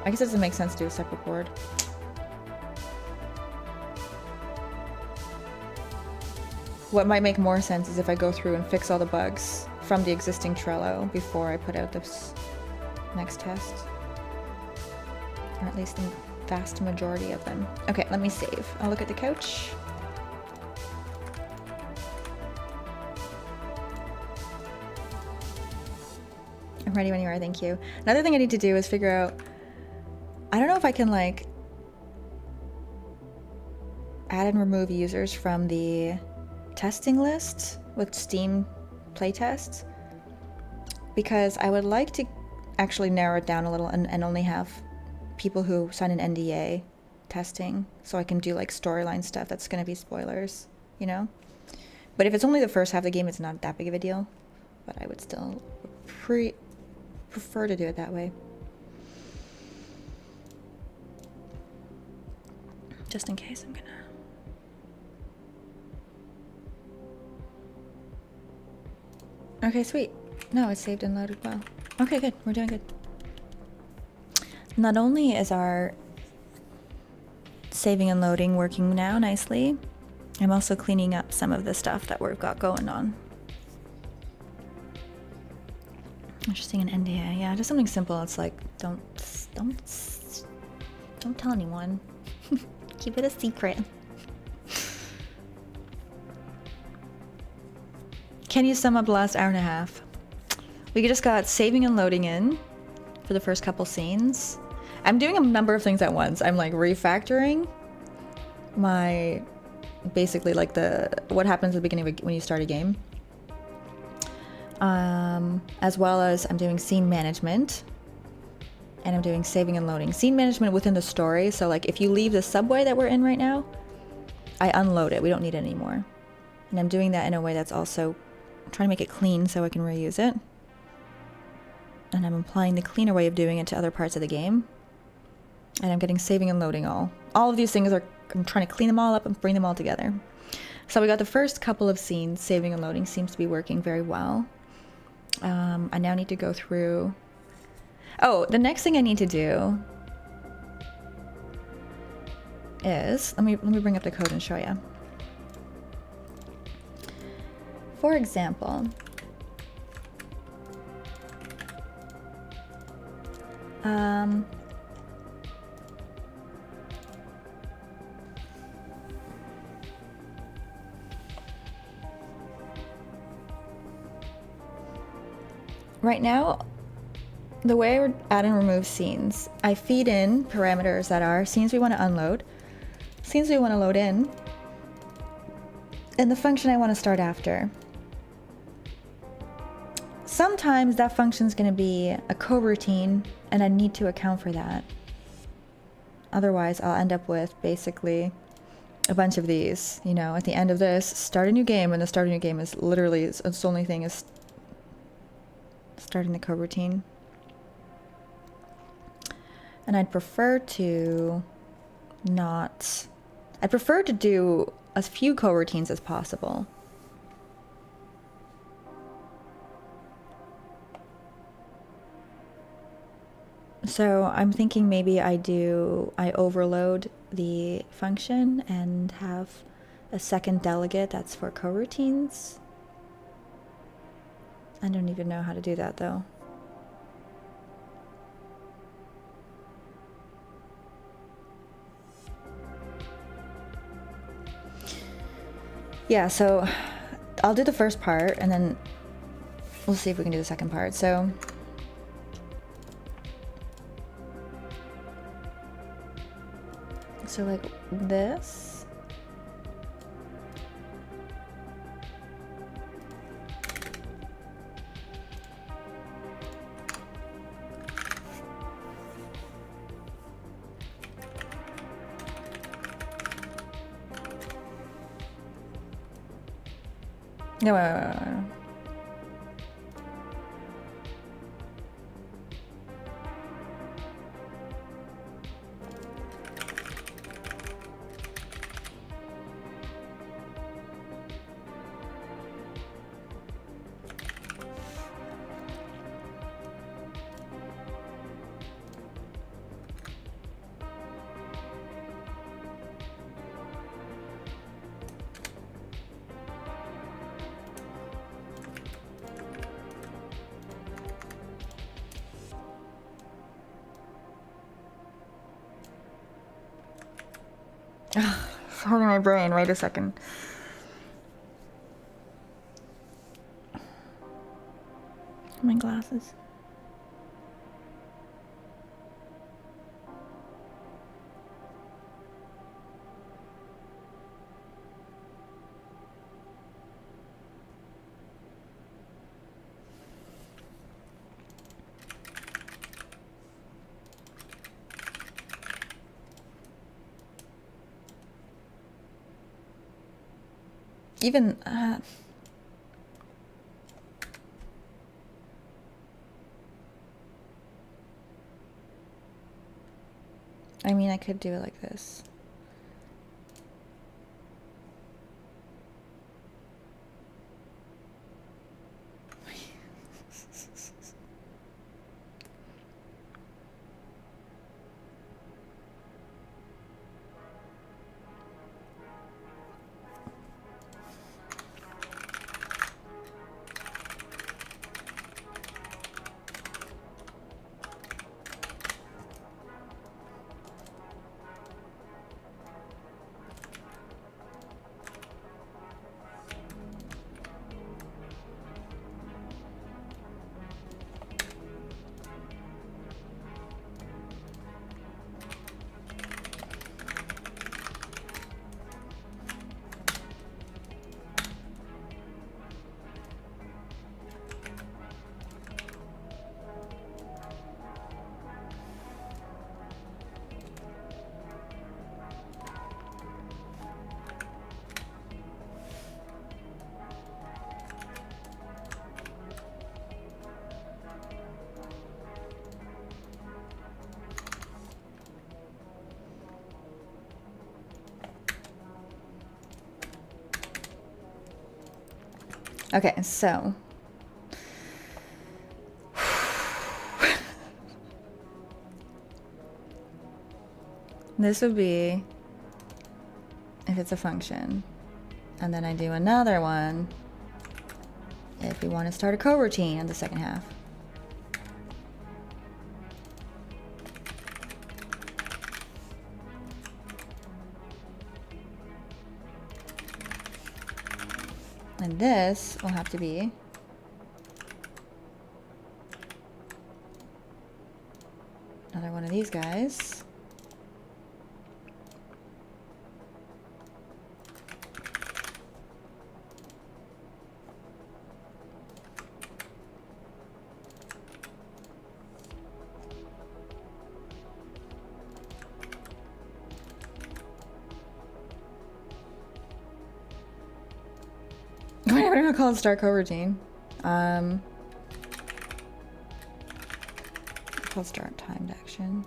I guess it doesn't make sense to do a separate board. What might make more sense is if I go through and fix all the bugs from the existing Trello before I put out this next test. Or at least the vast majority of them. Okay, let me save. I'll look at the couch. ready when you are, thank you. Another thing I need to do is figure out, I don't know if I can like add and remove users from the testing list with Steam playtests, because I would like to actually narrow it down a little and only have people who sign an NDA testing, so I can do like storyline stuff that's going to be spoilers, you know? But if it's only the first half of the game, it's not that big of a deal, but I would still prefer to do it that way. Just in case, I'm gonna... Okay, sweet. No, it's saved and loaded well. Okay, good. We're doing good. Not only is our saving and loading working now nicely, I'm also cleaning up some of the stuff that we've got going on. Interesting, an NDA. Yeah, just something simple. It's like, don't tell anyone. Keep it a secret. Can you sum up the last hour and a half? We just got saving and loading in for the first couple scenes. I'm doing a number of things at once. I'm like refactoring my, basically like what happens at the beginning of when you start a game. As well as I'm doing scene management, and I'm doing saving and loading. Scene management within the story, so like if you leave the subway that we're in right now, I unload it. We don't need it anymore. And I'm doing that in a way that's also trying to make it clean so I can reuse it. And I'm applying the cleaner way of doing it to other parts of the game. And I'm getting saving and loading all. All of these things are, I'm trying to clean them all up and bring them all together. So we got the first couple of scenes, saving and loading seems to be working very well. I now need to go through... Oh, the next thing I need to do is... Let me bring up the code and show you. For example... right now, the way I add and remove scenes, I feed in parameters that are scenes we want to unload, scenes we want to load in, and the function I want to start after. Sometimes that function is going to be a coroutine, and I need to account for that. Otherwise, I'll end up with basically a bunch of these. You know, at the end of this, start a new game, and the start a new game is literally, its only thing is starting the coroutine. And I'd prefer to not... I'd prefer to do as few coroutines as possible. So I'm thinking maybe I overload the function and have a second delegate that's for coroutines. I don't even know how to do that though. Yeah, so I'll do the first part and then we'll see if we can do the second part. So like this. No, wait. It's hurting my brain. Wait a second. My glasses. even I mean, I could do it like this. Okay, so this would be if it's a function. And then I do another one if we want to start a coroutine in the second half. And this will have to be another one of these guys. We're gonna call it start coroutine. Call start timed action.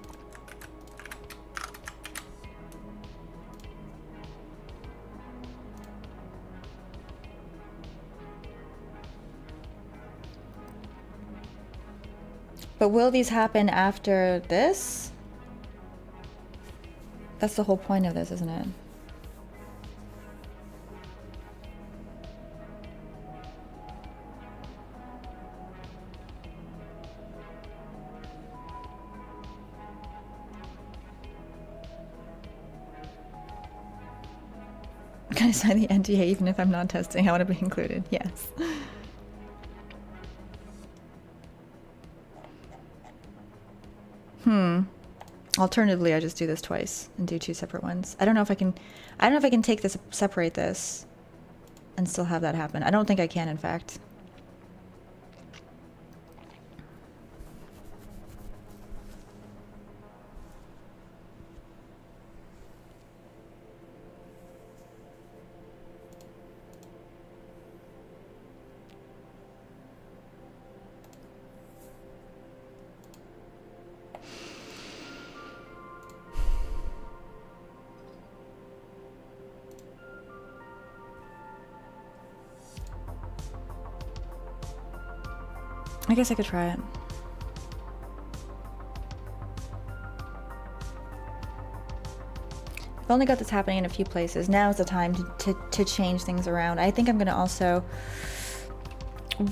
But will these happen after this? That's the whole point of this, isn't it? Can I sign the NDA even if I'm not testing? I want to be included. Yes. Alternatively, I just do this twice and do two separate ones. I don't know if I can take this, separate this, and still have that happen. I don't think I can, in fact. I guess I could try it. I've only got this happening in a few places. Now is the time to change things around. I think I'm going to also,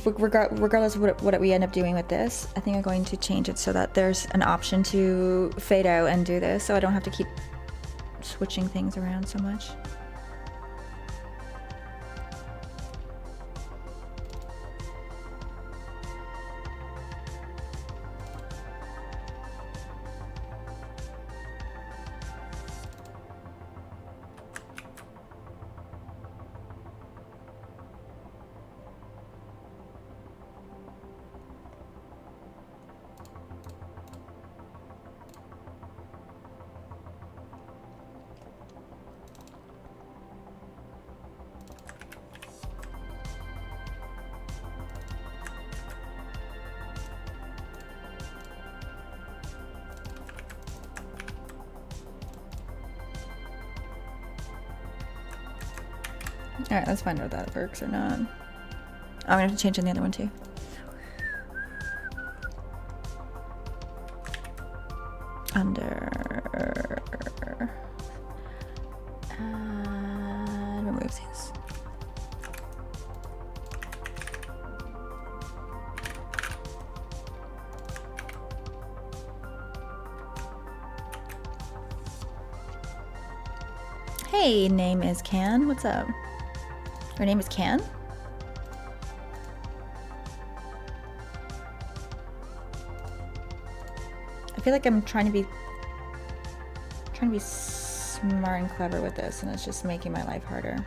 regardless of what we end up doing with this, I think I'm going to change it so that there's an option to fade out and do this, so I don't have to keep switching things around so much. Alright, let's find out if that works or not. Oh, I'm gonna have to change on the other one too. Under and remove these. Hey, name is Can. What's up? Her name is Can? I feel like I'm trying to be smart and clever with this, and it's just making my life harder.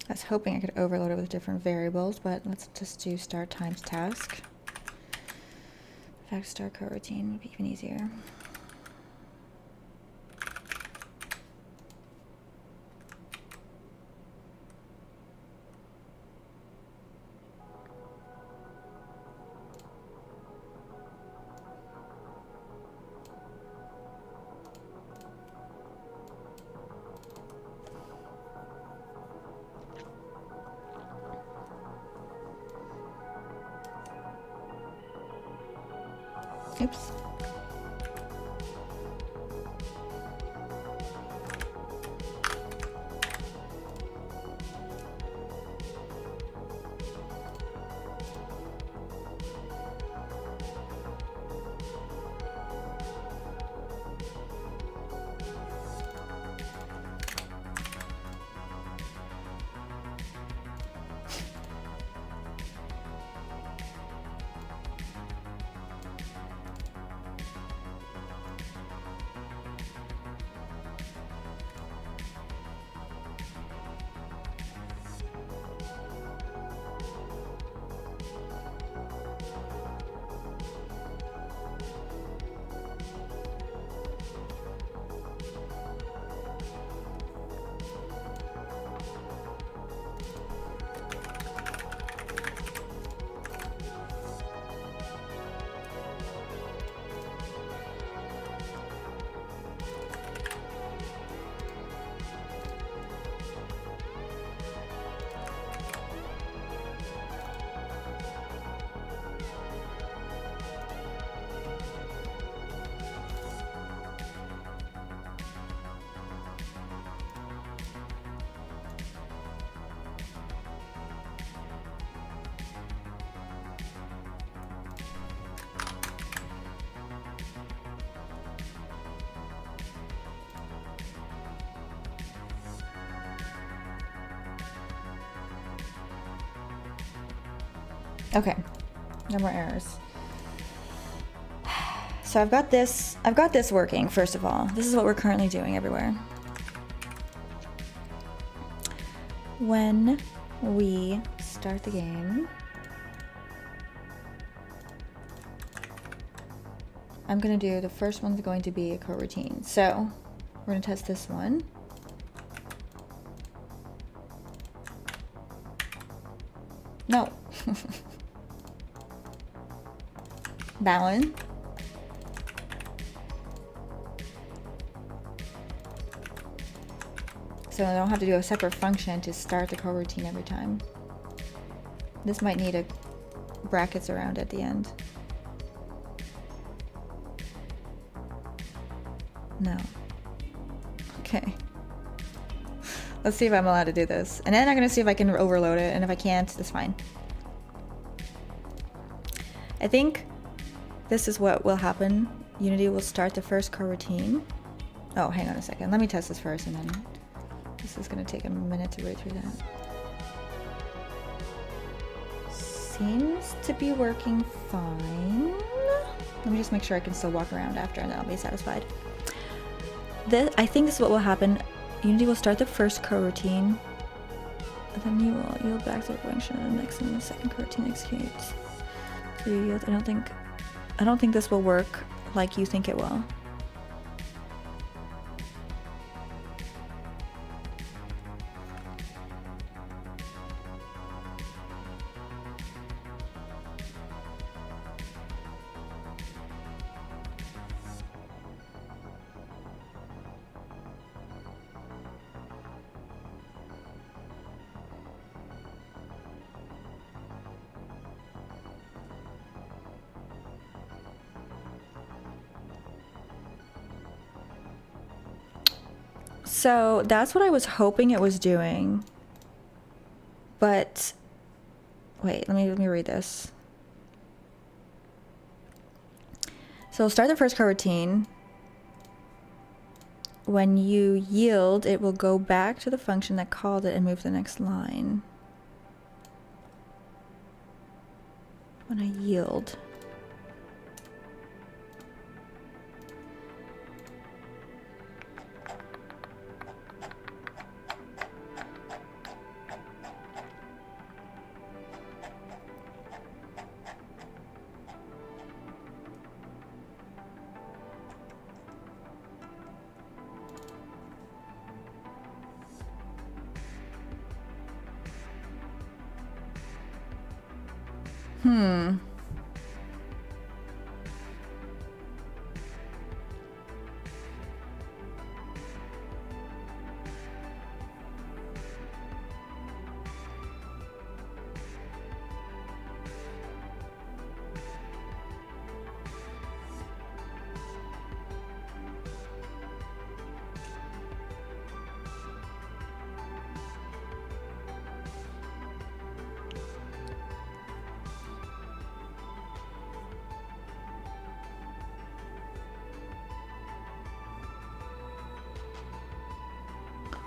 I was hoping I could overload it with different variables, but let's just do start times task. In fact, start coroutine would be even easier. Oops. Okay, no more errors. So I've got this working, first of all. This is what we're currently doing everywhere. When we start the game, I'm gonna do, the first one's going to be a coroutine. So we're gonna test this one. No. That one. So I don't have to do a separate function to start the coroutine every time. This might need a brackets around at the end. No. Okay. Let's see if I'm allowed to do this. And then I'm gonna see if I can overload it, and if I can't, that's fine. I think this is what will happen. Unity will start the first coroutine. Oh, hang on a second. Let me test this first, and then this is gonna take a minute to read through that. Seems to be working fine. Let me just make sure I can still walk around after, and then I'll be satisfied. I think this is what will happen. Unity will start the first coroutine, and then you will yield back to the function, and the next and the second coroutine executes. So you yield. I don't think this will work like you think it will. So that's what I was hoping it was doing. But wait, let me read this. So it'll start the first coroutine. When you yield, it will go back to the function that called it and move to the next line. When I yield.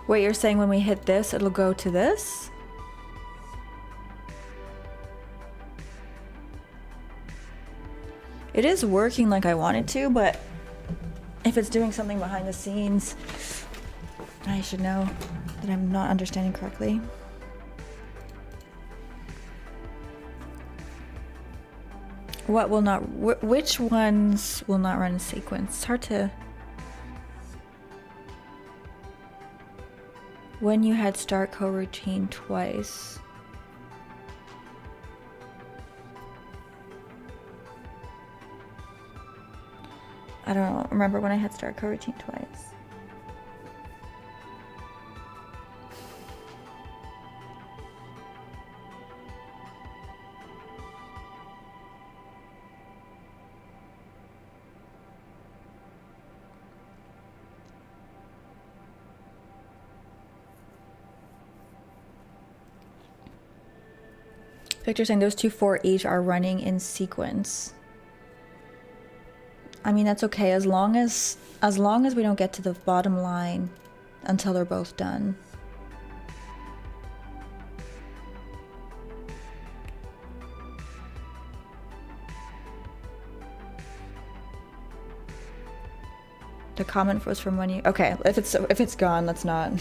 Wait, you're saying when we hit this, it'll go to this? It is working like I want it to, but if it's doing something behind the scenes, I should know that I'm not understanding correctly. What will not, which ones will not run in sequence? It's hard to... When you had start coroutine twice. I don't remember when I had start coroutine twice. Victor saying those two for each are running in sequence. I mean, that's okay as long as we don't get to the bottom line until they're both done. The comment was from when you... Okay, if it's gone, let's not...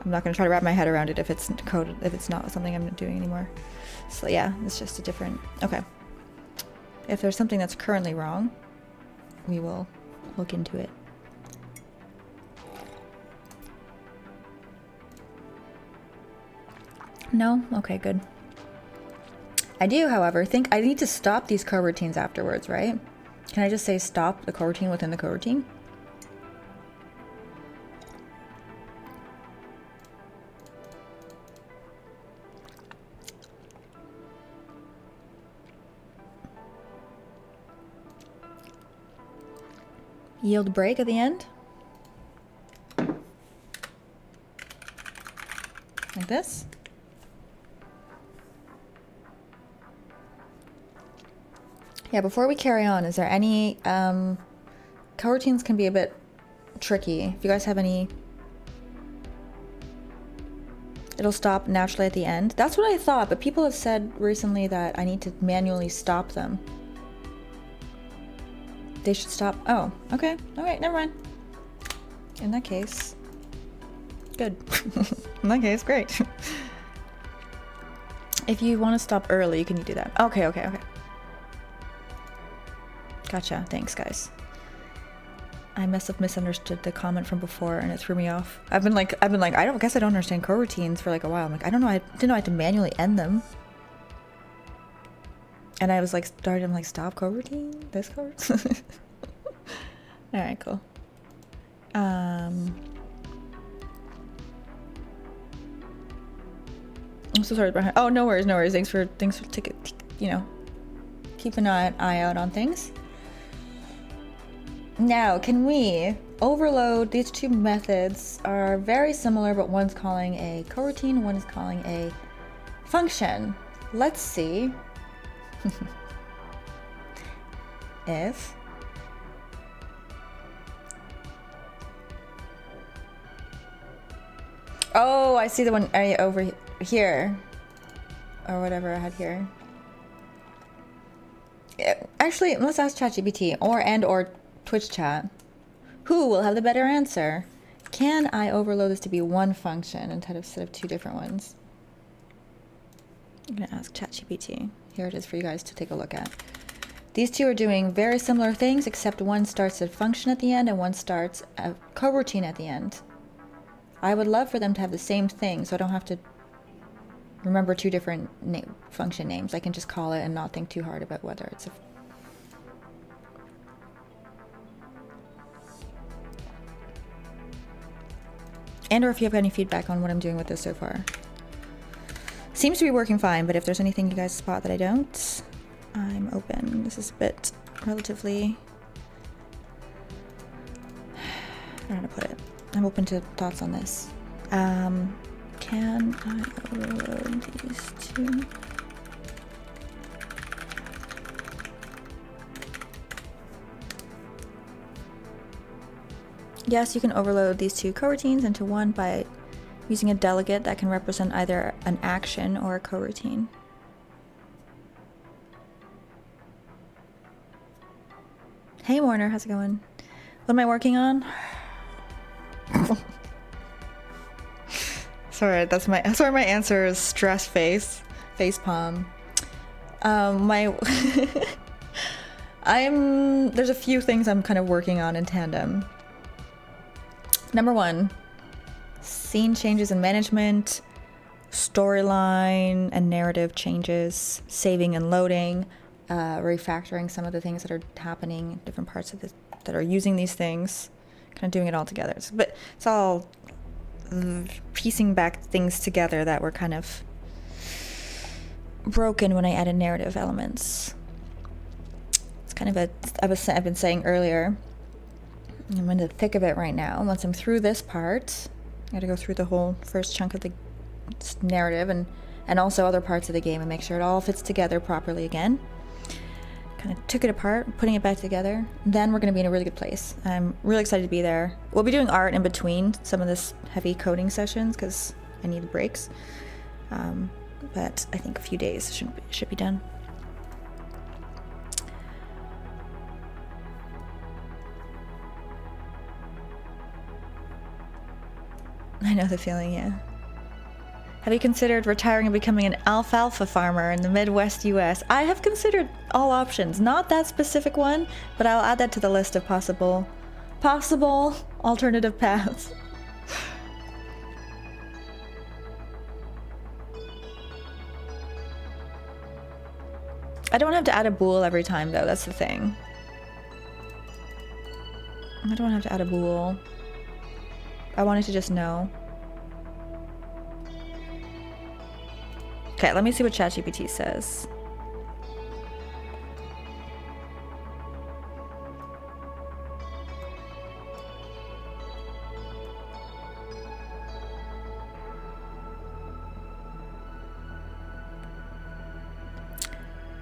I'm not going to try to wrap my head around it if it's coded, if it's not something I'm doing anymore. So yeah, it's just a different... Okay. If there's something that's currently wrong, we will look into it. No? Okay, good. I do, however, think I need to stop these coroutines afterwards, right? Can I just say stop the coroutine within the coroutine? Yield break at the end? this. Yeah, before we carry on, is there any coroutines can be a bit tricky. If you guys have any, it'll stop naturally at the end. That's what I thought, but people have said recently that I need to manually stop them. They should stop. Oh, okay. All right, never mind. In that case, good. In that case, great. If you want to stop early, can you do that? Okay, okay, okay. Gotcha. Thanks, guys. I must have misunderstood the comment from before, and it threw me off. I've been like, I guess I don't understand coroutines for like a while. I'm like, I don't know. I didn't know I had to manually end them. And I was like, I'm like, stop coroutine. This coroutine. All right, cool. I'm so sorry behind. Oh, no worries, no worries. Thanks for keep an eye out on things. Now, can we overload? These two methods are very similar, but one's calling a coroutine, one is calling a function. Let's see if oh, I see the one over here, or whatever I had here. Actually, let's ask ChatGPT or Twitch chat. Who will have the better answer? Can I overload this to be one function instead of two different ones? I'm gonna ask ChatGPT. Here it is for you guys to take a look at. These two are doing very similar things, except one starts a function at the end and one starts a coroutine at the end. I would love for them to have the same thing, so I don't have to remember two different function names. I can just call it and not think too hard about whether it's a... And or if you have any feedback on what I'm doing with this so far. Seems to be working fine, but if there's anything you guys spot that I don't, I'm open. This is a bit relatively... I don't know how to put it. I'm open to thoughts on this. Can I overload these two? Yes, you can overload these two coroutines into one by using a delegate that can represent either an action or a coroutine. Hey Warner, how's it going? What am I working on? Sorry, my answer is stress face palm. There's a few things I'm kind of working on in tandem. Number one, scene changes in management, storyline and narrative changes, saving and loading, refactoring some of the things that are happening in different parts of that are using these things, kind of doing it all together. But it's all piecing back things together that were kind of broken when I added narrative elements. It's kind of I've been saying earlier, I'm in the thick of it right now. Once I'm through this part, I gotta go through the whole first chunk of the narrative and also other parts of the game and make sure it all fits together properly again. Kind of took it apart, putting it back together. Then we're going to be in a really good place. I'm really excited to be there. We'll be doing art in between some of this heavy coding sessions because I need breaks. But I think a few days should be done. I know the feeling, yeah. Have you considered retiring and becoming an alfalfa farmer in the Midwest US? I have considered all options, not that specific one, but I'll add that to the list of possible alternative paths. I don't have to add a bool every time though, that's the thing. I don't have to add a bool. I wanted to just know. Okay, let me see what ChatGPT says.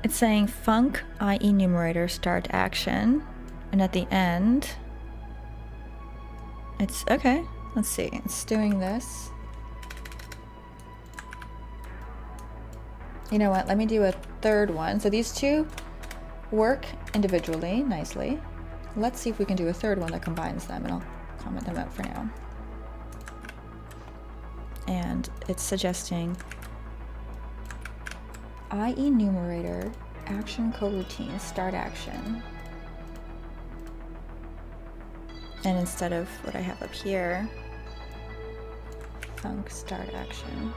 It's saying func IE numerator start action, and at the end, it's okay. Let's see. It's doing this. You know what? Let me do a third one. So these two work individually nicely. Let's see if we can do a third one that combines them, and I'll comment them out for now. And it's suggesting IE numerator action coroutine start action. And instead of what I have up here, func start action.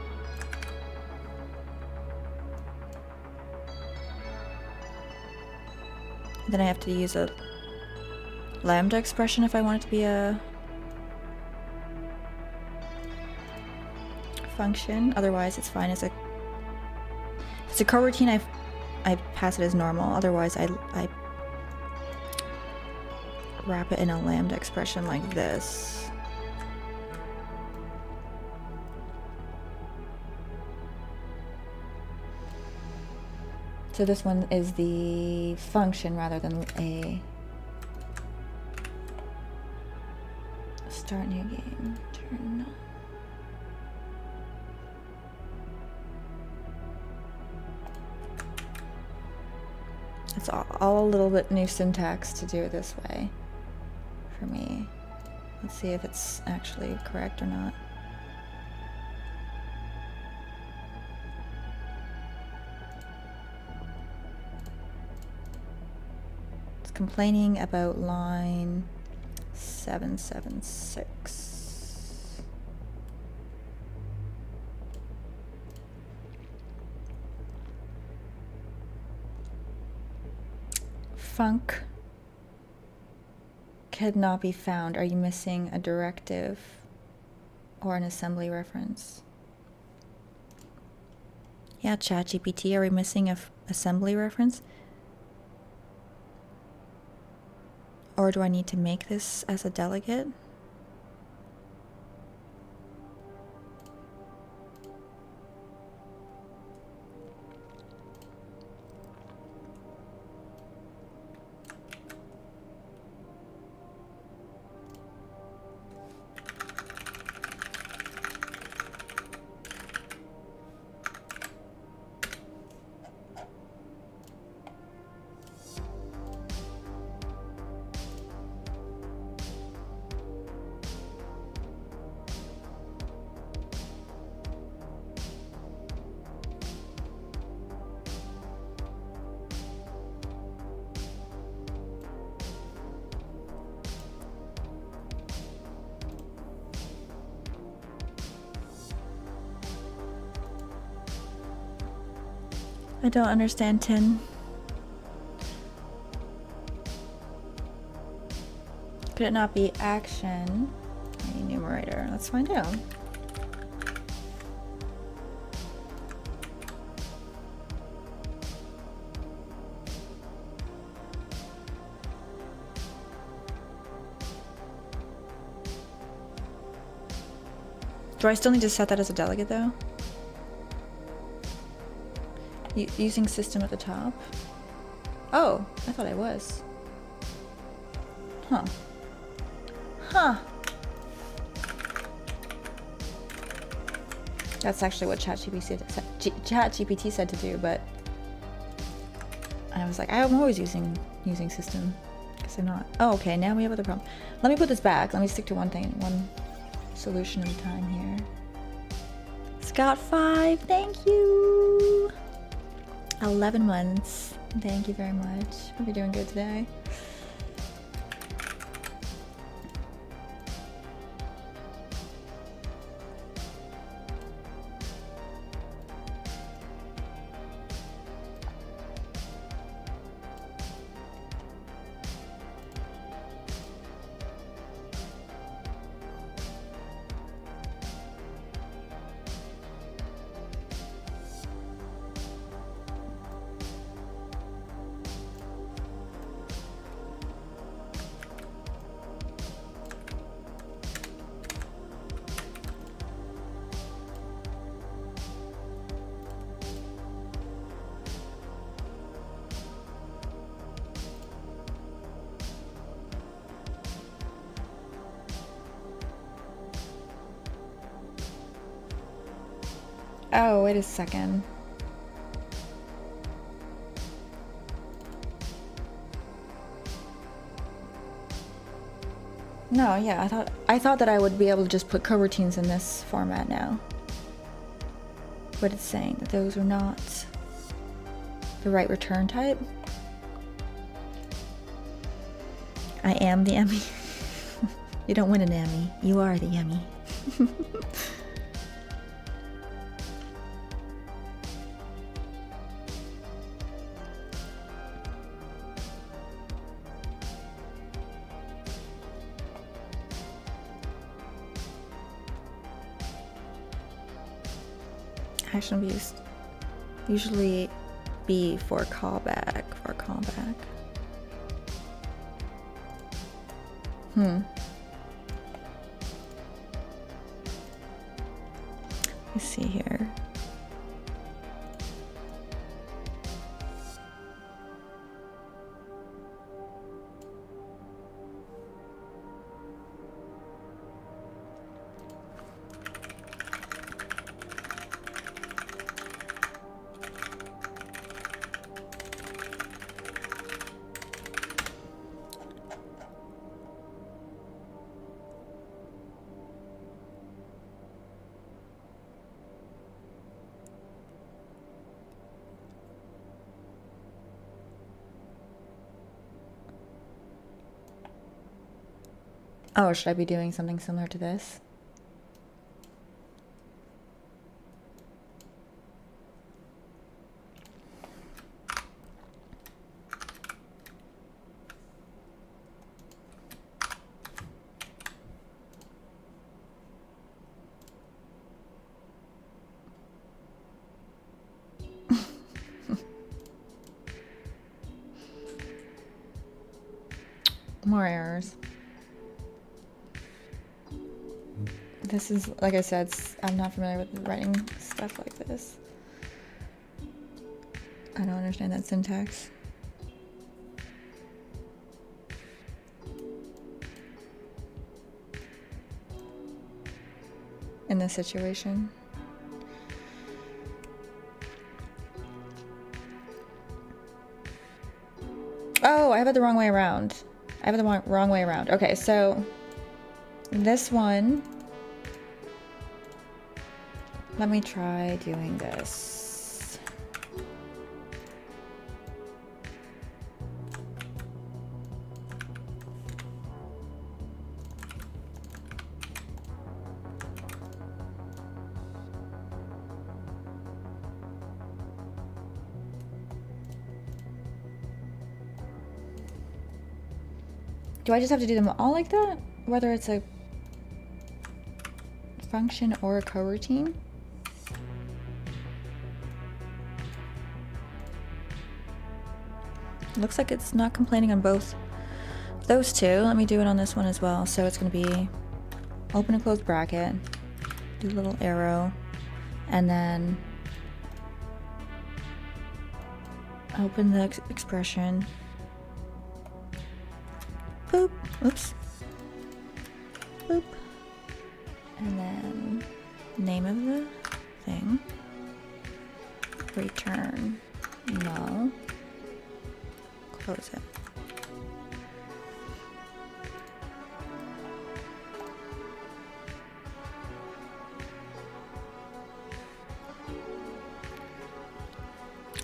Then I have to use a lambda expression if I want it to be a function. Otherwise, it's fine as a. If it's a coroutine, I pass it as normal. Otherwise, I wrap it in a lambda expression like this. So this one is the function rather than a start new game. Turn. It's all a little bit new syntax to do it this way for me. Let's see if it's actually correct or not. It's complaining about line 776. Func cannot be found. Are you missing a directive or an assembly reference? Yeah, ChatGPT, are we missing a assembly reference? Or do I need to make this as a delegate? I don't understand 10. Could it not be action enumerator? Let's find out. Do I still need to set that as a delegate though? Using system at the top? Oh, I thought I was. Huh. Huh. That's actually what ChatGPT said to do, but I was like, I'm always using system. Guess I'm not. Oh, okay, now we have other problem. Let me put this back. Let me stick to one thing, one solution at a time here. Scott 5, thank you. 11 months. Thank you very much. Hope you're doing good today. Oh, wait a second. No, yeah, I thought that I would be able to just put coroutines in this format now. But it's saying that those are not the right return type. I am the Emmy. You don't win an Emmy. You are the Emmy. Action be used. Usually B for callback. Let's see here. Oh, should I be doing something similar to this? More errors. This is, like I said, I'm not familiar with writing stuff like this. I don't understand that syntax. In this situation. Oh, I have it the wrong way around. I have it the wrong way around. Okay, so this one. Let me try doing this. Do I just have to do them all like that? Whether it's a function or a coroutine? Looks like it's not complaining on both those two. Let me do it on this one as well. So it's going to be open and close bracket, do a little arrow, and then open the expression. Boop. Oops. Boop. And then name of the thing. Return null. Close it.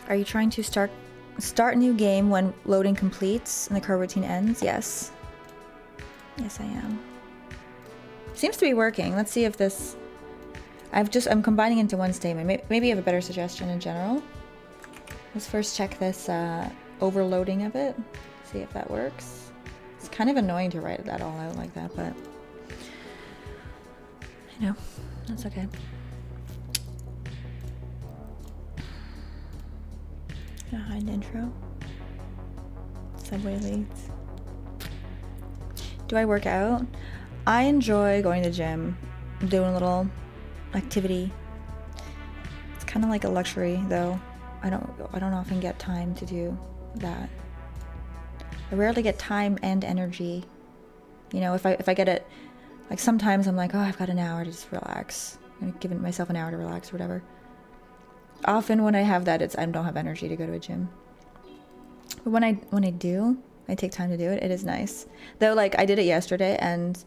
Are you trying to start new game when loading completes and the coroutine ends? Yes. Yes, I am. Seems to be working. Let's see if this... I'm combining into one statement. Maybe you have a better suggestion in general. Let's first check this overloading of it. See if that works. It's kind of annoying to write that all out like that, but... I know. That's okay. Gonna hide intro. Subway leads. Do I work out? I enjoy going to the gym, doing a little activity. It's kind of like a luxury, though. I don't often get time to do that. I rarely get time and energy. You know, if I get it, like sometimes I'm like, oh, I've got an hour to just relax. I'm gonna give myself an hour to relax or whatever. Often when I have that, it's I don't have energy to go to a gym. But when I do, I take time to do it. It is nice. Though, like I did it yesterday, and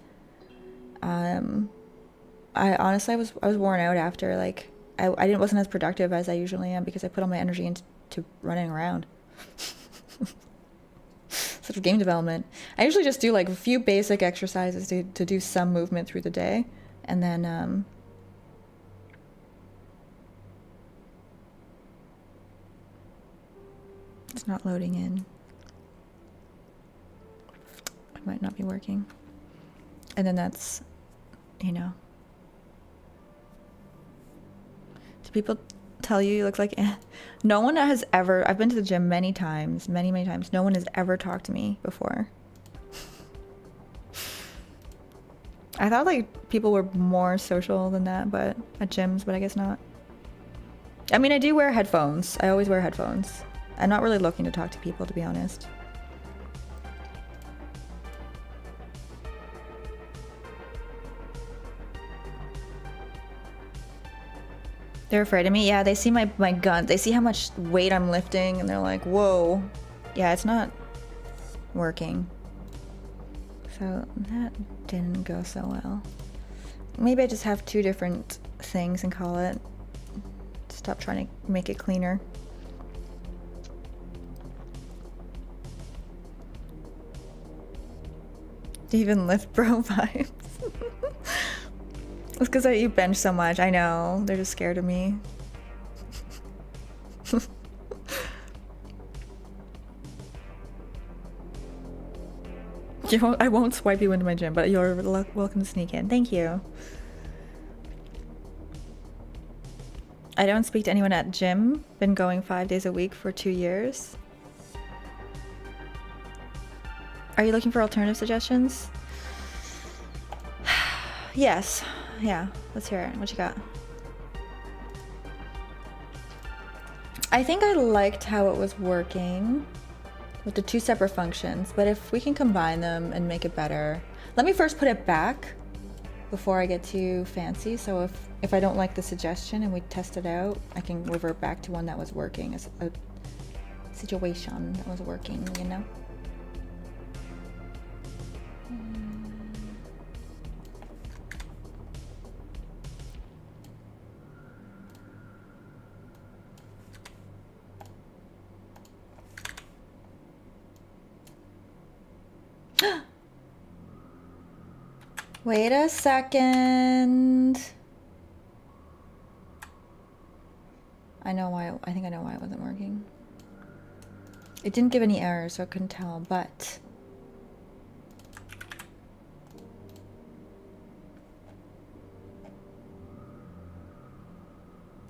I honestly I was worn out after. Like I wasn't as productive as I usually am because I put all my energy into running around. Such game development. I usually just do like a few basic exercises to do some movement through the day, and then it's not loading in. It might not be working. And then that's, you know. Do people tell you look like no one has ever, I've been to the gym many times, many times. No one has ever talked to me before. I thought like people were more social than that, but at gyms, but I guess not. I mean, I do wear headphones. I always wear headphones. I'm not really looking to talk to people, to be honest. They're afraid of me. Yeah, they see my gun. They see how much weight I'm lifting, and they're like, whoa. Yeah, it's not working. So that didn't go so well. Maybe I just have two different things and call it. Stop trying to make it cleaner. Even lift bro vibes. It's because I eat bench so much. I know. They're just scared of me. I won't swipe you into my gym, but you're welcome to sneak in. Thank you. I don't speak to anyone at gym. Been going 5 days a week for 2 years. Are you looking for alternative suggestions? Yes. Yeah, let's hear it. What you got? I think I liked how it was working with the two separate functions, but if we can combine them and make it better. Let me first put it back before I get too fancy. So if I don't like the suggestion and we test it out, I can revert back to one that was working, as a situation that was working, you know? Wait a second. I know why. I think I know why it wasn't working. It didn't give any errors, so I couldn't tell, but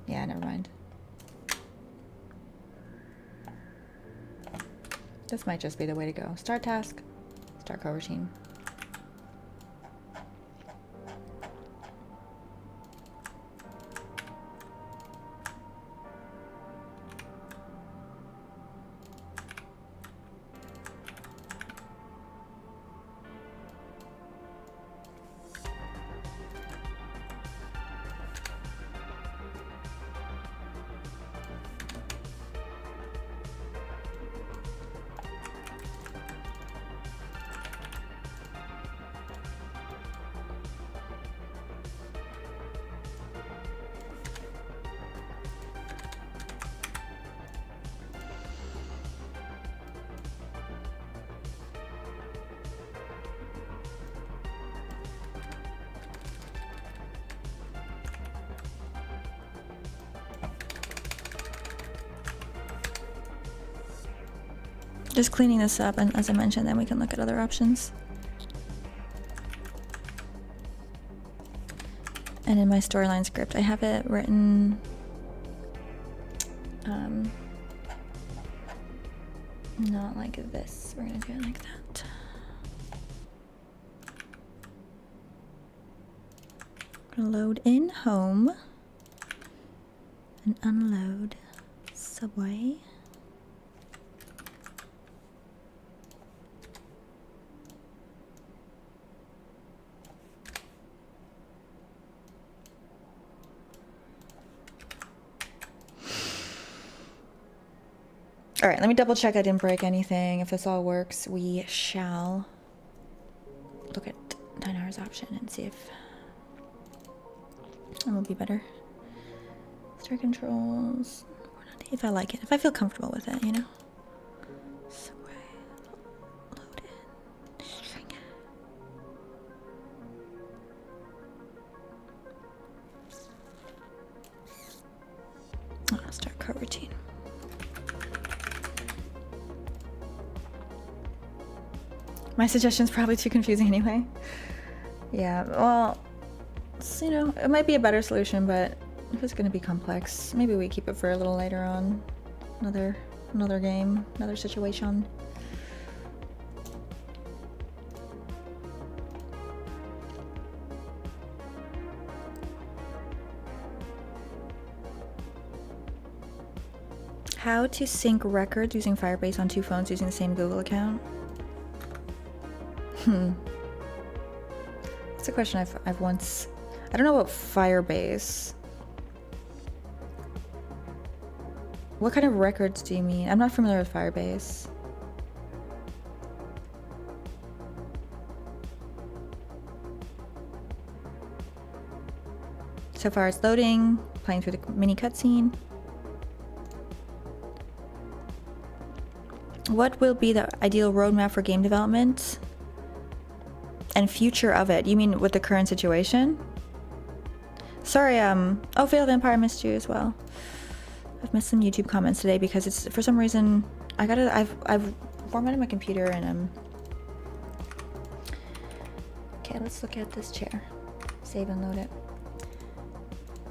yeah, never mind. This might just be the way to go. Start task, start coroutine. Just cleaning this up, and as I mentioned, then we can look at other options. And in my storyline script, I have it written not like this. We're gonna do it like that. Gonna load in home and unload subway. All right, let me double check I didn't break anything. If this all works, we shall look at 9 hours option and see if it will be better. Star controls. If I like it, if I feel comfortable with it, you know. So load in string. Start coroutine. My suggestion's probably too confusing anyway. Yeah, well, you know, it might be a better solution, but if it's gonna be complex, maybe we keep it for a little later on. Another game, another situation. How to sync records using Firebase on 2 phones using the same Google account? That's a question I've once... I don't know about Firebase. What kind of records do you mean? I'm not familiar with Firebase. So far it's loading, playing through the mini cutscene. What will be the ideal roadmap for game development and future of it? You mean with the current situation? Sorry, oh, Fatal Vampire, missed you as well. I've missed some YouTube comments today because it's, for some reason, I've formatted my computer and okay, let's look at this chair. Save and load it.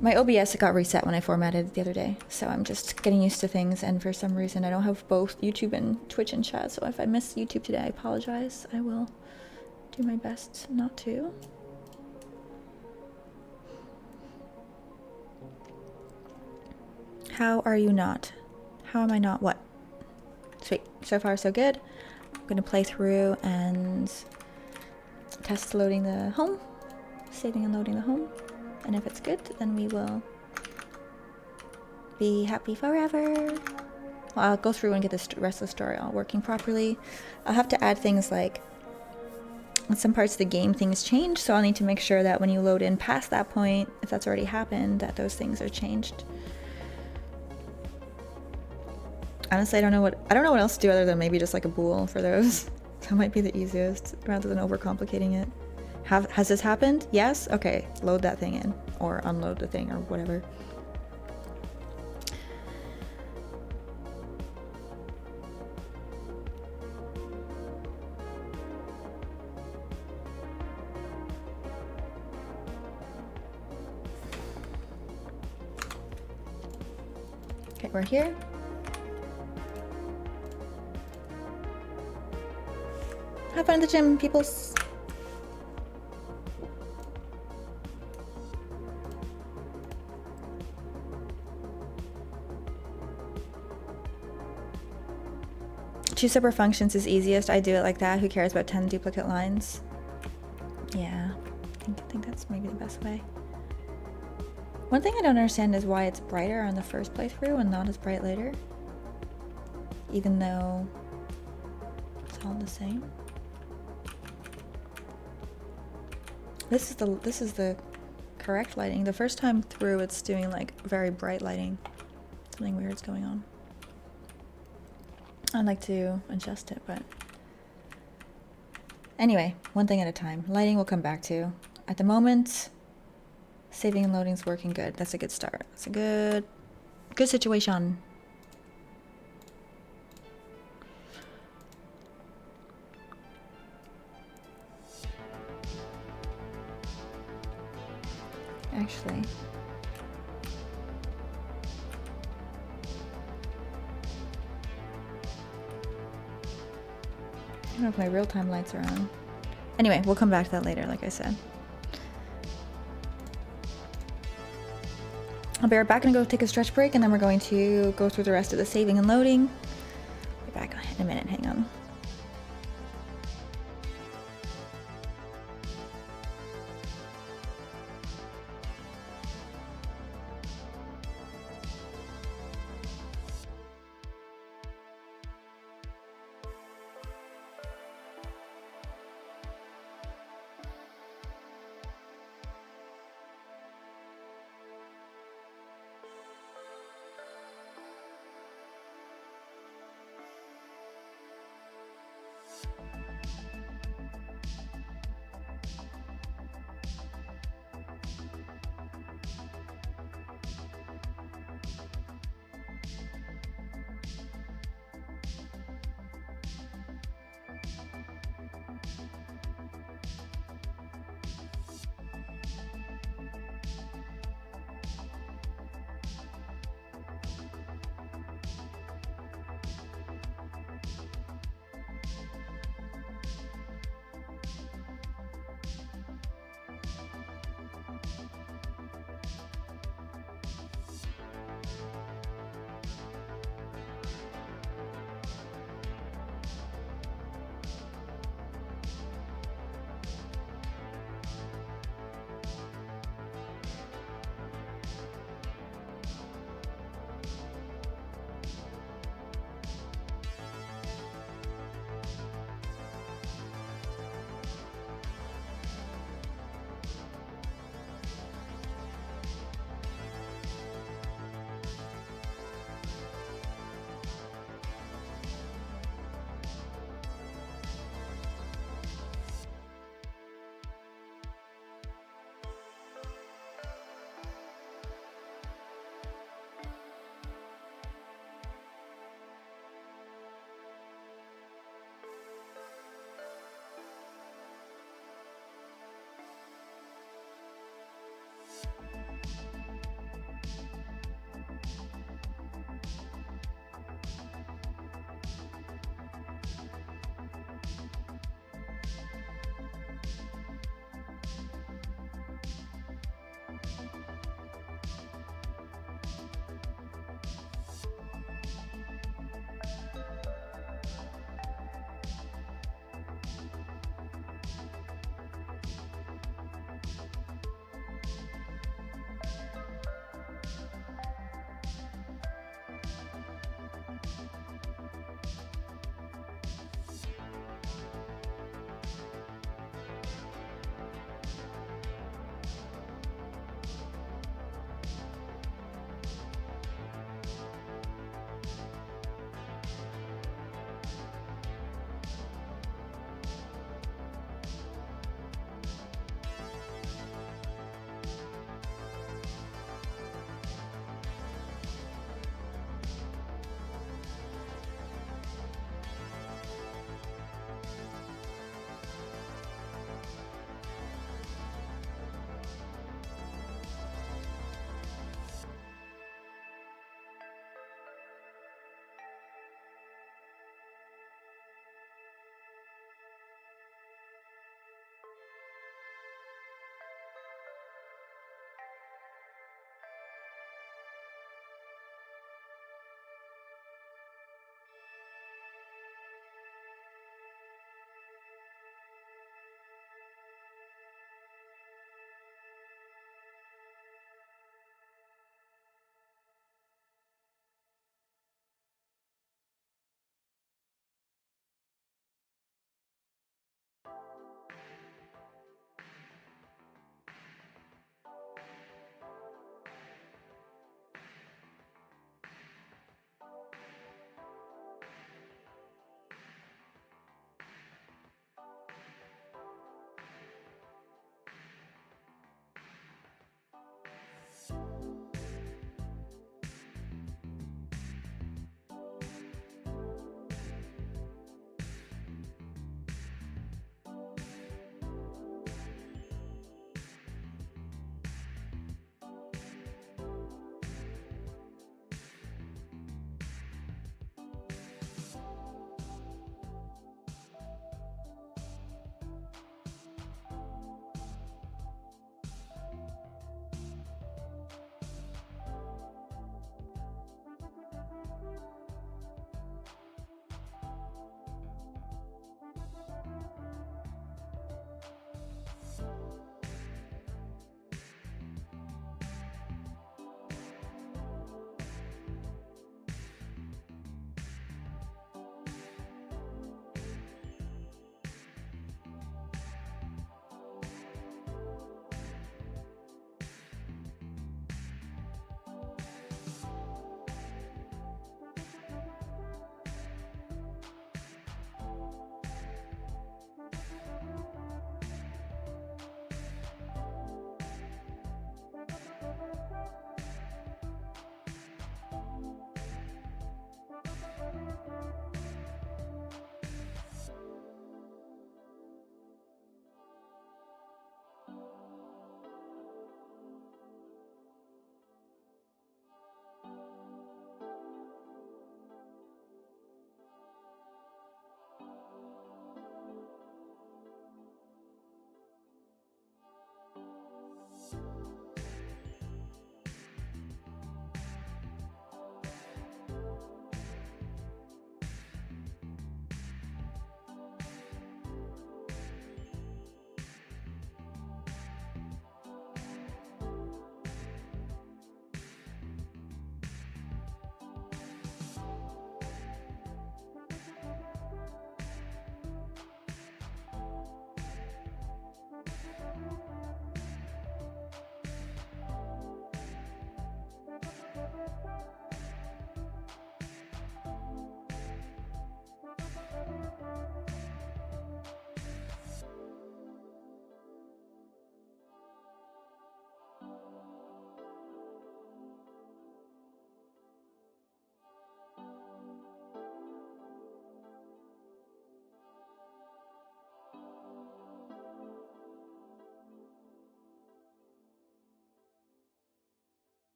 My OBS got reset when I formatted it the other day, so I'm just getting used to things, and for some reason I don't have both YouTube and Twitch and chat, so if I miss YouTube today, I apologize. I will do my best not to. How are you not? How am I not what? Sweet. So far so good. I'm gonna play through and test loading the home, saving and loading the home. And if it's good, then we will be happy forever. Well, I'll go through and get the rest of the story all working properly. I'll have to add things like, in some parts of the game things change, so I'll need to make sure that when you load in past that point, if that's already happened, that those things are changed. Honestly, I don't know what else to do other than maybe just like a bool for those. That might be the easiest, rather than overcomplicating it. Has this happened? Yes? Okay, load that thing in. Or unload the thing, or whatever. Okay, we're here. Have fun at the gym, peoples. Two separate functions is easiest. I do it like that. Who cares about 10 duplicate lines? Yeah, I think that's maybe the best way. One thing I don't understand is why it's brighter on the first playthrough and not as bright later. Even though it's all the same. This is the correct lighting. The first time through it's doing like very bright lighting. Something weird's going on. I'd like to adjust it, but anyway, one thing at a time. Lighting we'll come back to. At the moment, saving and loading is working good. That's a good start. That's a good situation. Actually, I don't know if my real-time lights are on. Anyway, we'll come back to that later, like I said. I'll be right back and go take a stretch break, and then we're going to go through the rest of the saving and loading. Be back in a minute, hang on.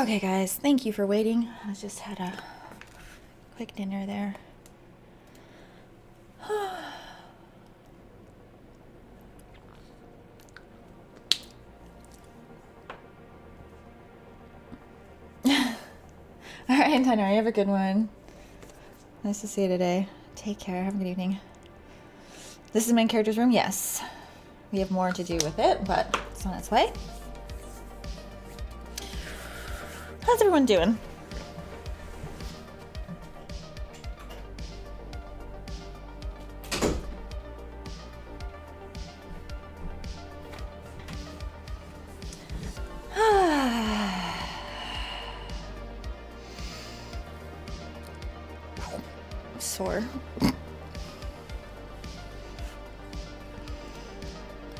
Okay, guys, thank you for waiting. I just had a quick dinner there. All right, Tanner, you have a good one. Nice to see you today. Take care. Have a good evening. This is the main character's room? Yes. We have more to do with it, but it's on its way. How's everyone doing? Sore. I'm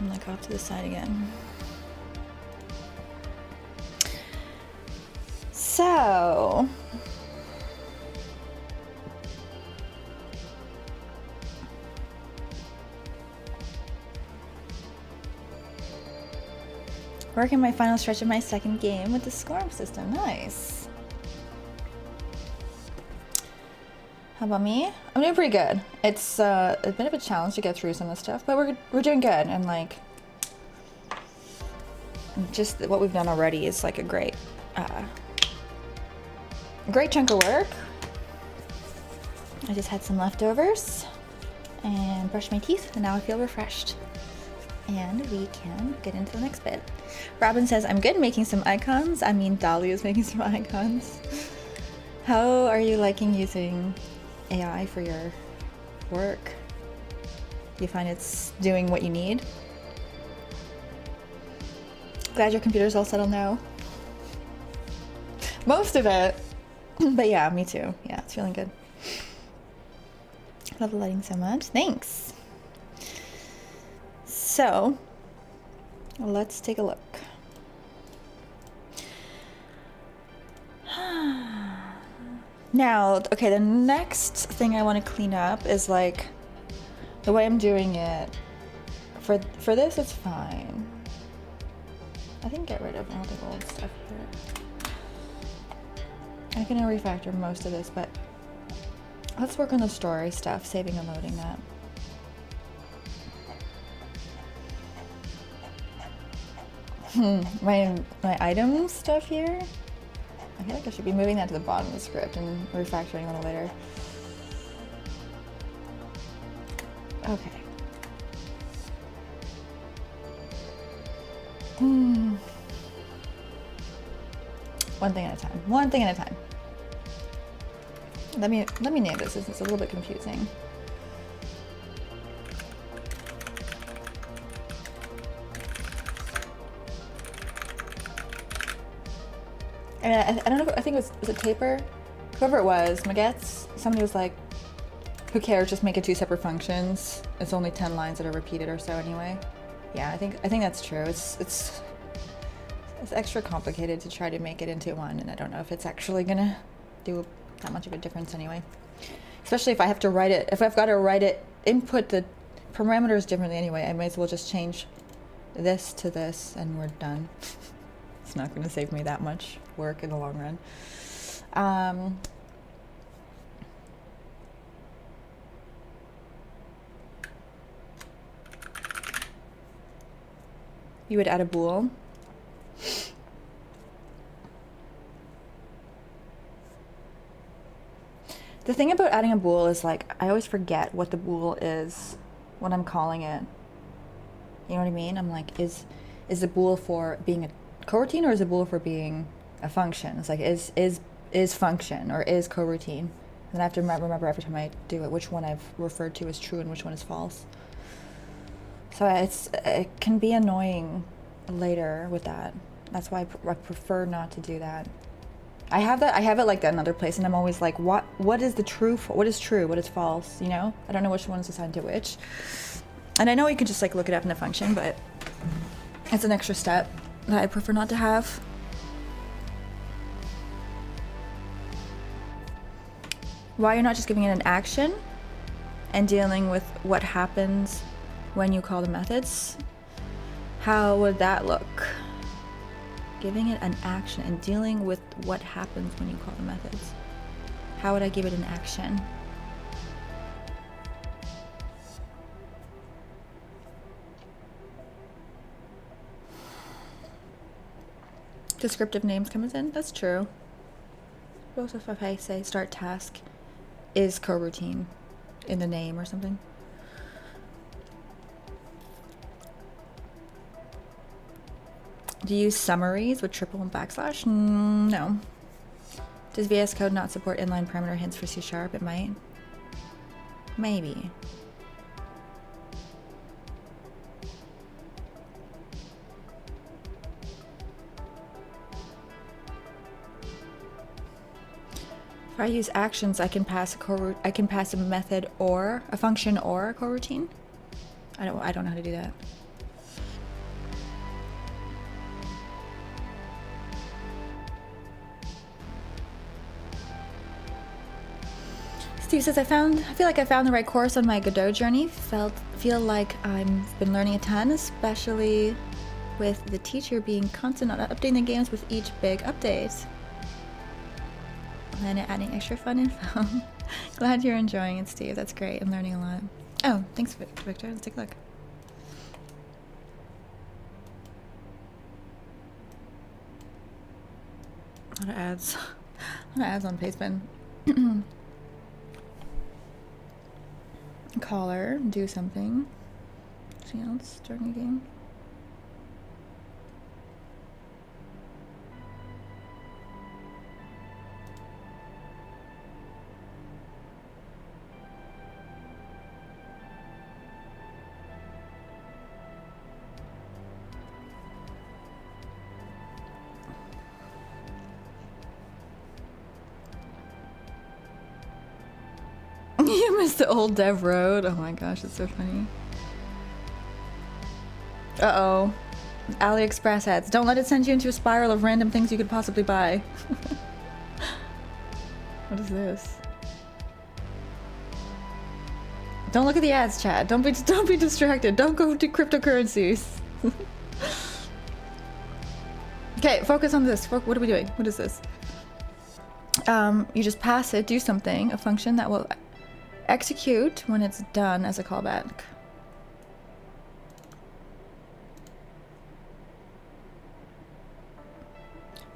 like off to the side again. So, working my final stretch of my second game with the Scorm system. Nice. How about me? I'm doing pretty good. It's a bit of a challenge to get through some of the stuff, but we're doing good. And like, just what we've done already is like a great chunk of work. I just had some leftovers and brushed my teeth, and now I feel refreshed. And we can get into the next bit. Robin says, I'm good making some icons. I mean, Dolly is making some icons. How are you liking using AI for your work? Do you find it's doing what you need? Glad your computer's all settled now. Most of it. But yeah, me too. Yeah, it's feeling good. Love the lighting so much. Thanks. So, let's take a look. Now, okay, the next thing I want to clean up is like the way I'm doing it. For this, it's fine. I think get rid of all the old stuff here. I can refactor most of this, but let's work on the story stuff, saving and loading that. My item stuff here. I feel like I should be moving that to the bottom of the script and refactoring a little later. Okay. One thing at a time. One thing at a time. Let me name this. It's a little bit confusing. And I don't know. I think was it Taper? Whoever it was, Magetz. Somebody was like, "Who cares? Just make it 2 separate functions. It's only 10 lines that are repeated or so anyway." Yeah, I think that's true. It's extra complicated to try to make it into one, and I don't know if it's actually gonna do that much of a difference anyway. Especially if I have to write it. If I've got to write it, input the parameters differently anyway, I might as well just change this to this, and we're done. It's not going to save me that much work in the long run. You would add a bool. The thing about adding a bool is like, I always forget what the bool is when I'm calling it. You know what I mean? I'm like, is the bool for being a coroutine or is the bool for being a function? It's like, is function or is coroutine? And I have to remember every time I do it, which one I've referred to as true and which one is false. So it can be annoying later with that. That's why I prefer not to do that. I have it like that in another place, and I'm always like, what is the true? What is true? What is false? You know, I don't know which one is assigned to which. And I know you can just like look it up in the function, but it's an extra step that I prefer not to have. Why you're not just giving it an action and dealing with what happens when you call the methods? How would that look? Giving it an action and dealing with what happens when you call the methods. How would I give it an action? Descriptive names comes in. That's true. What if I say start task is coroutine in the name or something? Do you use summaries with triple and backslash? No. Does VS Code not support inline parameter hints for C#? It might. Maybe. If I use actions, I can pass a method or a function or a coroutine. I don't know how to do that. Steve says, I feel like I found the right course on my Godot journey. Feel like I've been learning a ton, especially with the teacher being constant on updating the games with each big update. And adding extra fun info. Glad you're enjoying it, Steve. That's great. I'm learning a lot. Oh, thanks, Victor. Let's take a look. A lot of ads. A lot of ads on Pastebin. Caller, do something. See else during the game. You missed the old dev road. Oh my gosh, that's so funny. Uh-oh. AliExpress ads. Don't let it send you into a spiral of random things you could possibly buy. What is this? Don't look at the ads, chat. Don't be distracted. Don't go to cryptocurrencies. Okay, focus on this. What are we doing? What is this? You just pass it, do something, a function that will execute when it's done as a callback.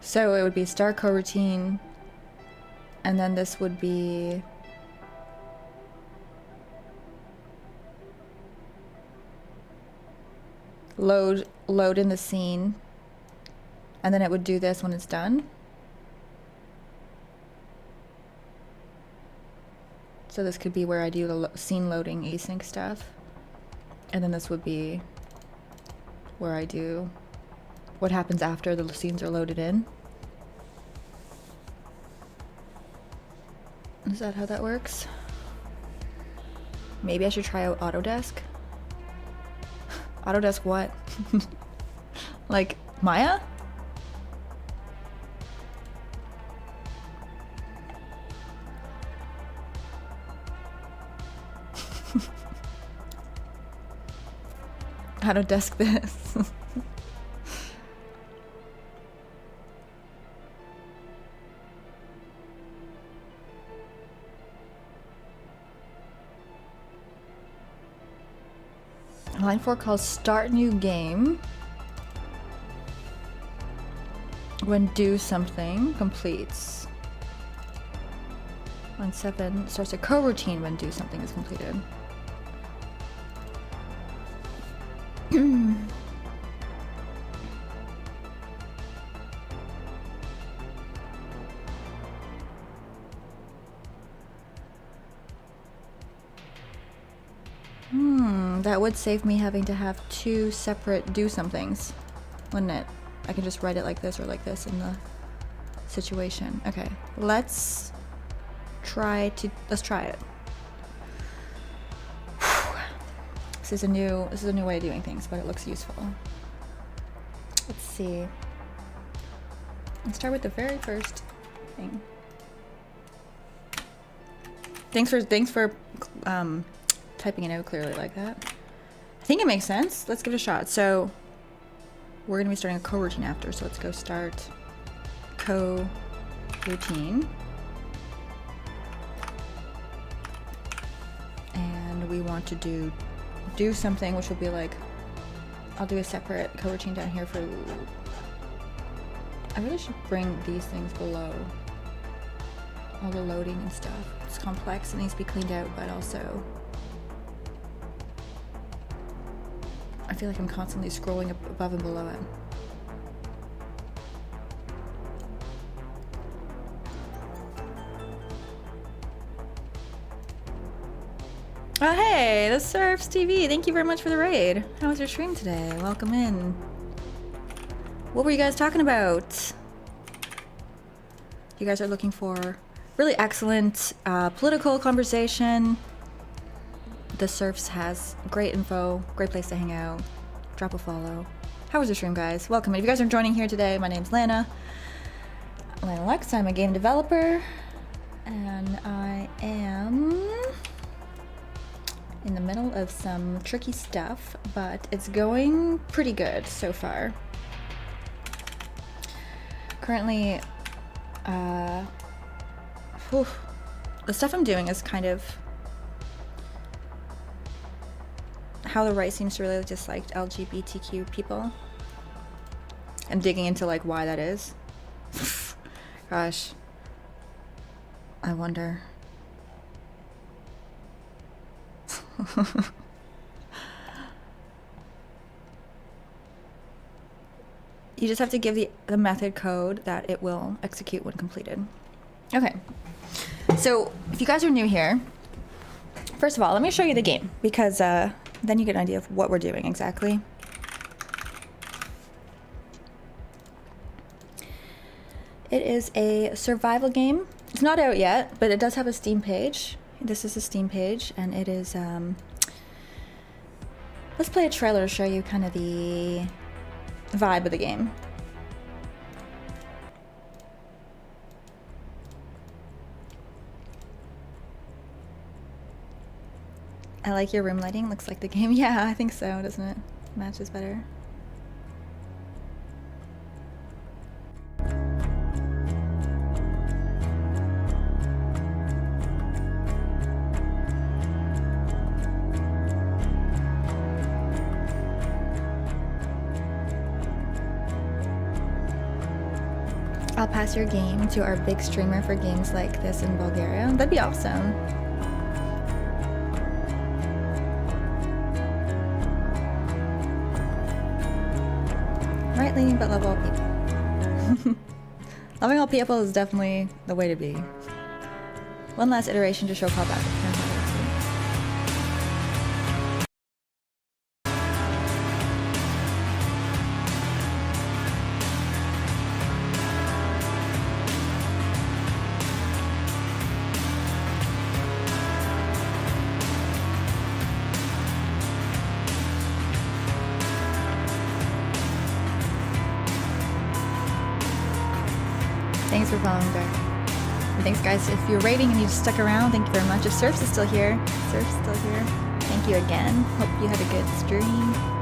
So it would be start coroutine, and then this would be load in the scene, and then it would do this when it's done. So this could be where I do the scene loading async stuff. And then this would be where I do what happens after the scenes are loaded in. Is that how that works? Maybe I should try out Autodesk. Autodesk what? Like Maya? How to desk this. Line 4 calls start new game when do something completes. Line 7 starts a coroutine when do something is completed. That would save me having to have two separate do somethings, wouldn't it? I can just write it like this or like this in the situation. Okay, let's try it. This is a new way of doing things, but it looks useful. Let's see. Let's start with the very first thing. Thanks for typing it out clearly like that. I think it makes sense. Let's give it a shot. So we're going to be starting a coroutine after, so let's go start coroutine. And we want to do something which will be like, I'll do a separate coroutine down here for, I really should bring these things below. All the loading and stuff. It's complex, it needs to be cleaned out, but also I feel like I'm constantly scrolling up above and below it. Oh hey, the Surfs TV. Thank you very much for the raid. How was your stream today? Welcome in. What were you guys talking about? You guys are looking for really excellent political conversation. The Surfs has great info, great place to hang out. Drop a follow. How was your stream, guys? Welcome. If you guys are joining here today, my name's Lana. Lana Lux. I'm a game developer, and I am in the middle of some tricky stuff, but it's going pretty good so far. Currently, the stuff I'm doing is kind of how the right seems to really dislike LGBTQ people. I'm digging into like why that is. Gosh, I wonder. You just have to give the method code that it will execute when completed. Okay, so if you guys are new here, first of all, let me show you the game, because then you get an idea of what we're doing exactly. It is a survival game. It's not out yet, but it does have a Steam page. This is a Steam page, and it is, let's play a trailer to show you kind of the vibe of the game. I like your room lighting, looks like the game. Yeah, I think so, doesn't it? Matches better. I'll pass your game to our big streamer for games like this in Bulgaria. That'd be awesome. Right leaning but love all people. Loving all people is definitely the way to be. One last iteration to show callback. Thanks for following back. And thanks guys, if you're rating and you just stuck around, thank you very much. If Surfs is still here, thank you again. Hope you had a good stream.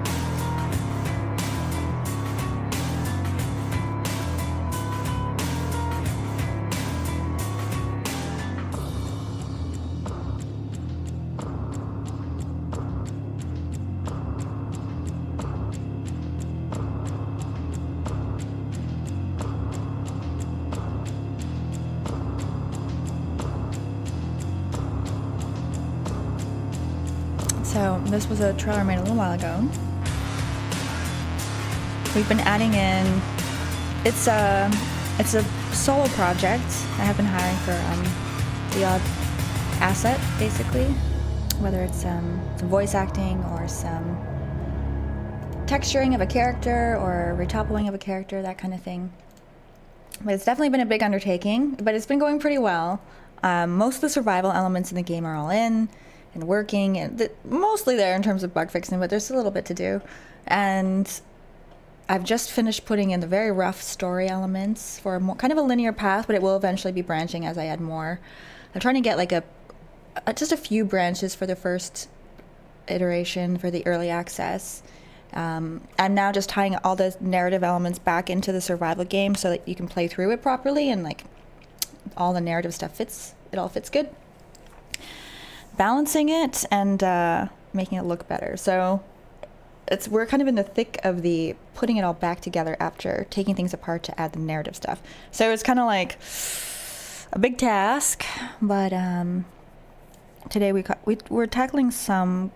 So this was a trailer I made a little while ago. We've been adding in, it's a solo project. I have been hiring for the odd asset, basically, whether it's some voice acting or some texturing of a character or retoppling of a character, that kind of thing. But it's definitely been a big undertaking, but it's been going pretty well. Most of the survival elements in the game are all in and working, and mostly there in terms of bug fixing, but there's a little bit to do. And I've just finished putting in the very rough story elements for a more, kind of a linear path, but it will eventually be branching as I add more. I'm trying to get like just a few branches for the first iteration for the early access, I'm now just tying all the narrative elements back into the survival game so that you can play through it properly, and like all the narrative stuff fits. It all fits good. Balancing it and making it look better. So we're kind of in the thick of the putting it all back together after taking things apart to add the narrative stuff. So it's kind of like a big task, but today we're tackling some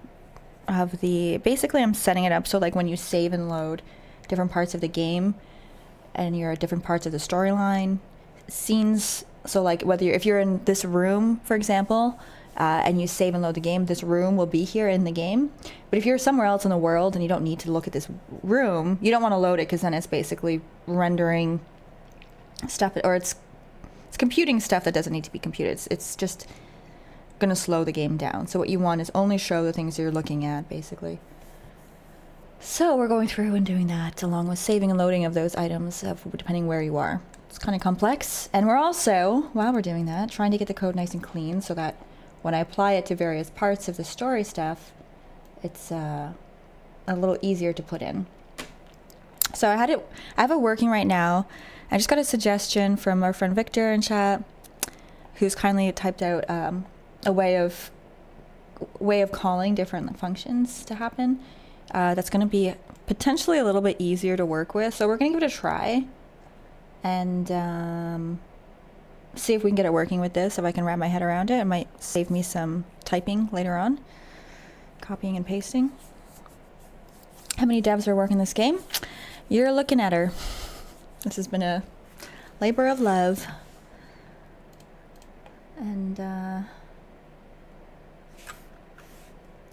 of the, basically I'm setting it up so like when you save and load different parts of the game and you're at different parts of the storyline, scenes, so like if you're in this room, for example, and you save and load the game, this room will be here in the game. But if you're somewhere else in the world and you don't need to look at this room, you don't want to load it because then it's basically rendering stuff, or it's computing stuff that doesn't need to be computed. It's just going to slow the game down. So what you want is only show the things you're looking at, basically. So we're going through and doing that along with saving and loading of those items depending where you are. It's kind of complex. And we're also, while we're doing that, trying to get the code nice and clean so that when I apply it to various parts of the story stuff, it's a little easier to put in. So I have it working right now. I just got a suggestion from our friend Victor in chat, who's kindly typed out a way of calling different functions to happen. That's going to be potentially a little bit easier to work with. So we're going to give it a try and see if we can get it working with this. If I can wrap my head around it, it might save me some typing later on, copying and pasting. How many devs are working this game? You're looking at her. This has been a labor of love. And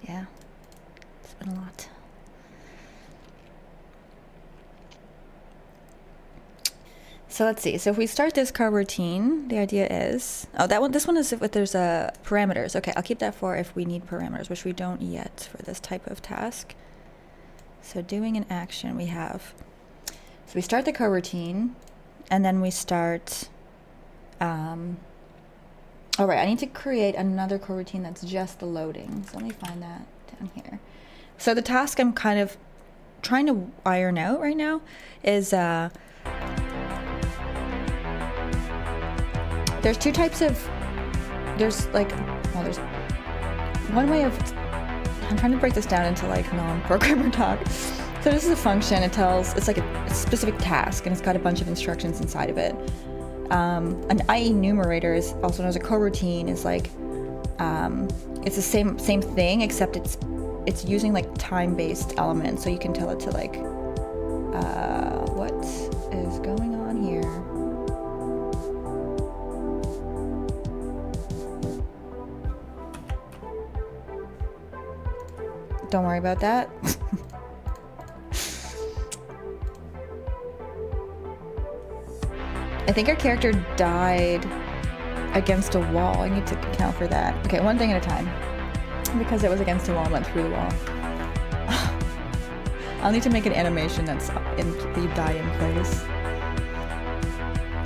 yeah, it's been a lot. So let's see. So if we start this coroutine, the idea is, this one is if there's parameters. Okay, I'll keep that for if we need parameters, which we don't yet for this type of task. So doing an action we have. So we start the coroutine, and then we start. All right, I need to create another coroutine that's just the loading. So let me find that down here. So the task I'm kind of trying to iron out right now is there's two types of, there's one way of, I'm trying to break this down into like non-programmer talk. So this is a function, it's like a specific task, and it's got a bunch of instructions inside of it. An IE numerator is also known as a coroutine, is like, it's the same thing, except it's using like time-based elements, so you can tell it to like, what is going on here? Don't worry about that. I think our character died against a wall. I need to account for that. Okay, one thing at a time. Because it was against a wall and went through the wall. I'll need to make an animation that's you die in place.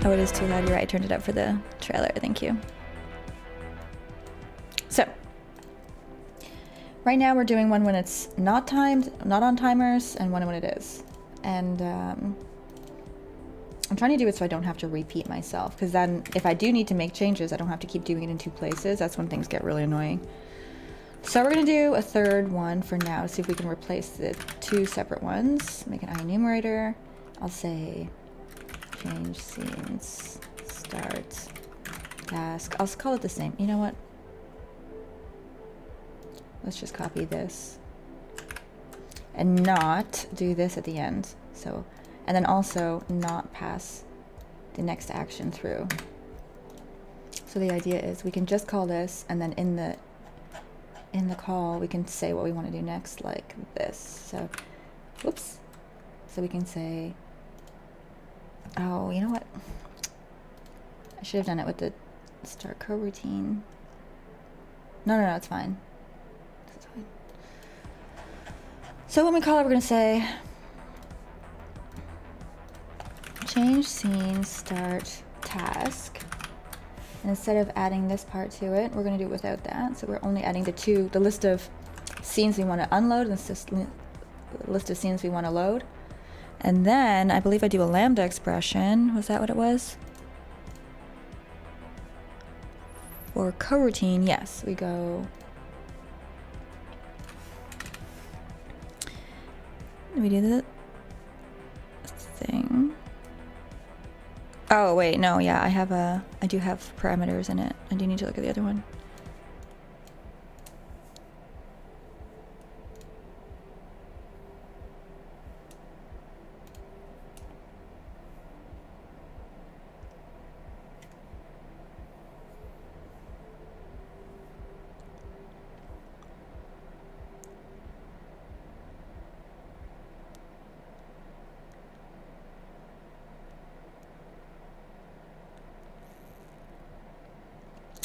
Oh, it is too loud. You're right. I turned it up for the trailer. Thank you. So, right now we're doing one when it's not timed, not on timers, and one when it is. And I'm trying to do it so I don't have to repeat myself, because then if I do need to make changes, I don't have to keep doing it in two places. That's when things get really annoying. So we're going to do a third one for now, see if we can replace the two separate ones. Make an enumerator. I'll say change scenes, start, task. I'll call it the same. You know what? Let's just copy this and not do this at the end. So, and then also not pass the next action through. So the idea is we can just call this, and then in the call we can say what we want to do next, like this. So, whoops. So we can say, oh, you know what? I should have done it with the start coroutine. No, it's fine. It's fine. So when we call it, we're gonna say change scene, start task. And instead of adding this part to it, we're going to do it without that. So we're only adding the list of scenes we want to unload and list of scenes we want to load. And then I believe I do a lambda expression. Was that what it was? For coroutine, yes, we go. We do the thing. Oh wait, no, yeah, I do have parameters in it. I do need to look at the other one.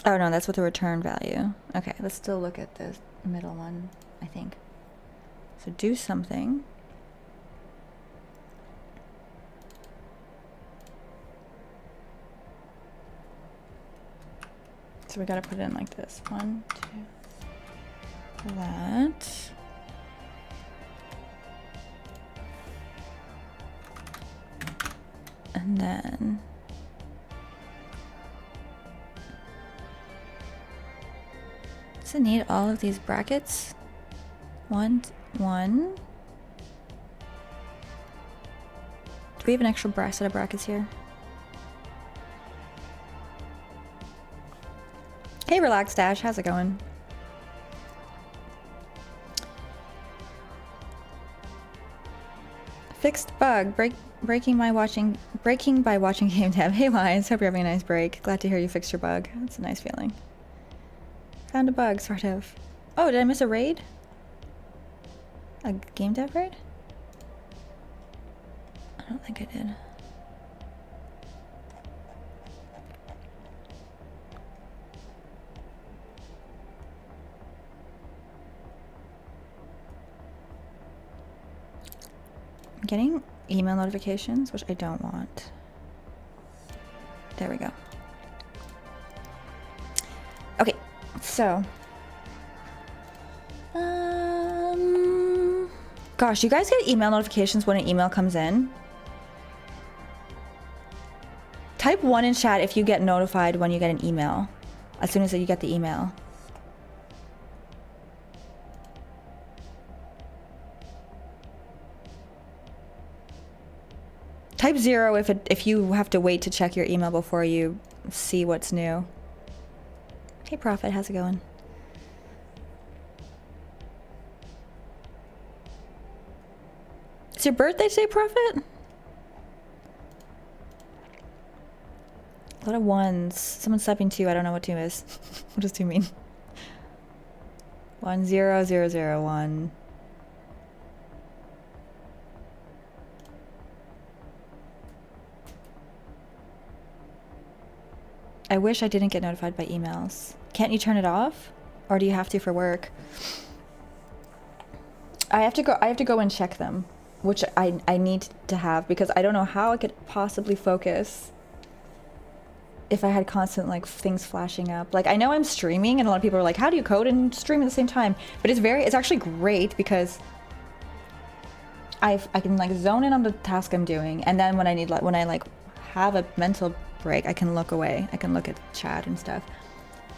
Oh no, that's with the return value. Okay, let's still look at the middle one, I think. So do something. So we gotta put it in like this. 1, 2, that. And then does it need all of these brackets? 1, 1. Do we have an extra set of brackets here? Hey, Relax Dash, how's it going? Fixed bug, breaking by watching game tab. Hey Wise, hope you're having a nice break. Glad to hear you fixed your bug. That's a nice feeling. Found a bug, sort of. Oh, did I miss a raid? A game dev raid? I don't think I did. I'm getting email notifications, which I don't want. There we go. Okay, so gosh, you guys get email notifications when an email comes in? Type 1 in chat if you get notified when you get an email, as soon as you get the email. Type 0 if you have to wait to check your email before you see what's new. Hey Prophet, how's it going? It's your birthday today, Prophet? A lot of ones. Someone's typing 2. I don't know what 2 is. What does 2 mean? 1 0 0 0 1. I wish I didn't get notified by emails. Can't you turn it off? Or do you have to for work? I have to go and check them, which I need to have, because I don't know how I could possibly focus if I had constant like things flashing up. Like, I know I'm streaming and a lot of people are like, how do you code and stream at the same time? But it's actually great because I can like zone in on the task I'm doing, and then when I have a mental break, I can look away. I can look at chat and stuff.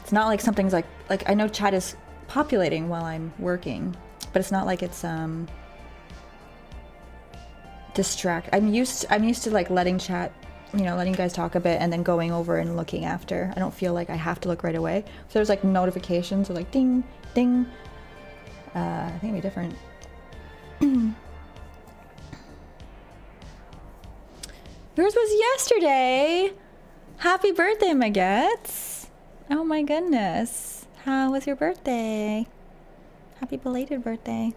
It's not like something's like I know chat is populating while I'm working, but it's not like it's I'm used to like letting chat, you know, letting you guys talk a bit and then going over and looking after. I don't feel like I have to look right away. So there's like notifications or like ding ding. I think it'd be different. Yours was yesterday. Happy birthday, Magets. Oh my goodness. How was your birthday? Happy belated birthday.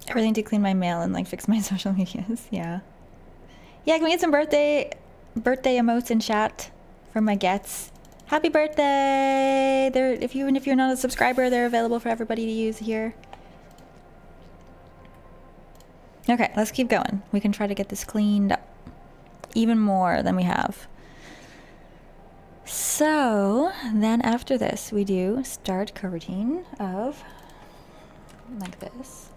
Everything to clean my mail and like fix my social medias. Yeah. Yeah, can we get some birthday emotes in chat from my gets? Happy birthday! Even if you're not a subscriber, they're available for everybody to use here. Okay, let's keep going. We can try to get this cleaned up even more than we have. So then after this, we do start coroutine of like this.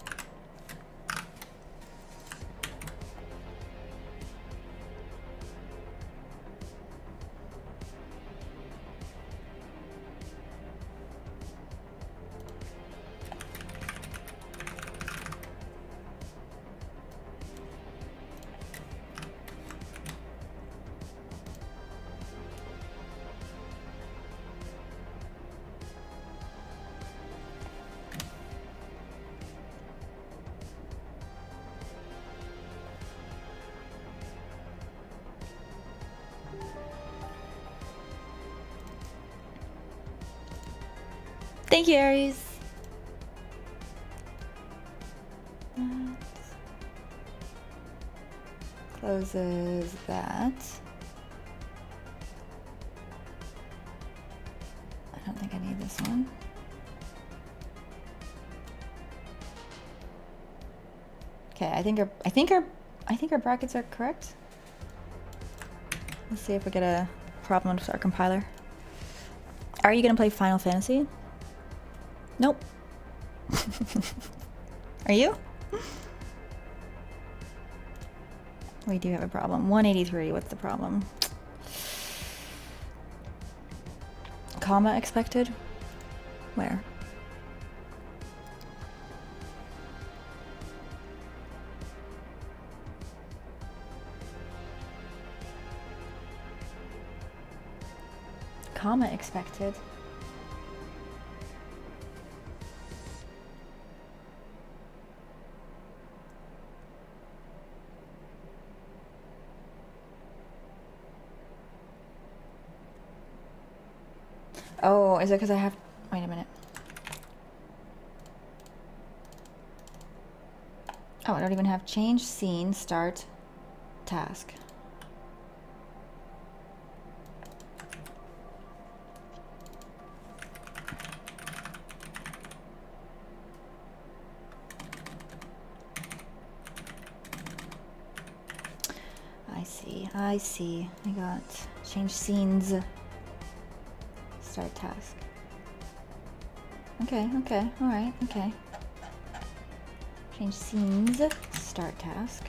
Thank you, Aries. Closes that. I don't think I need this one. Okay, I think our brackets are correct. Let's see if we get a problem with our compiler. Are you gonna play Final Fantasy? Nope. Are you? We do have a problem. 183, what's the problem? Comma expected? Where? Comma expected. Oh, is it because I have... Wait a minute. Oh, I don't even have change scene, start, task. I see. I got change scenes. Start task. Okay, alright, okay. Change scenes, start task.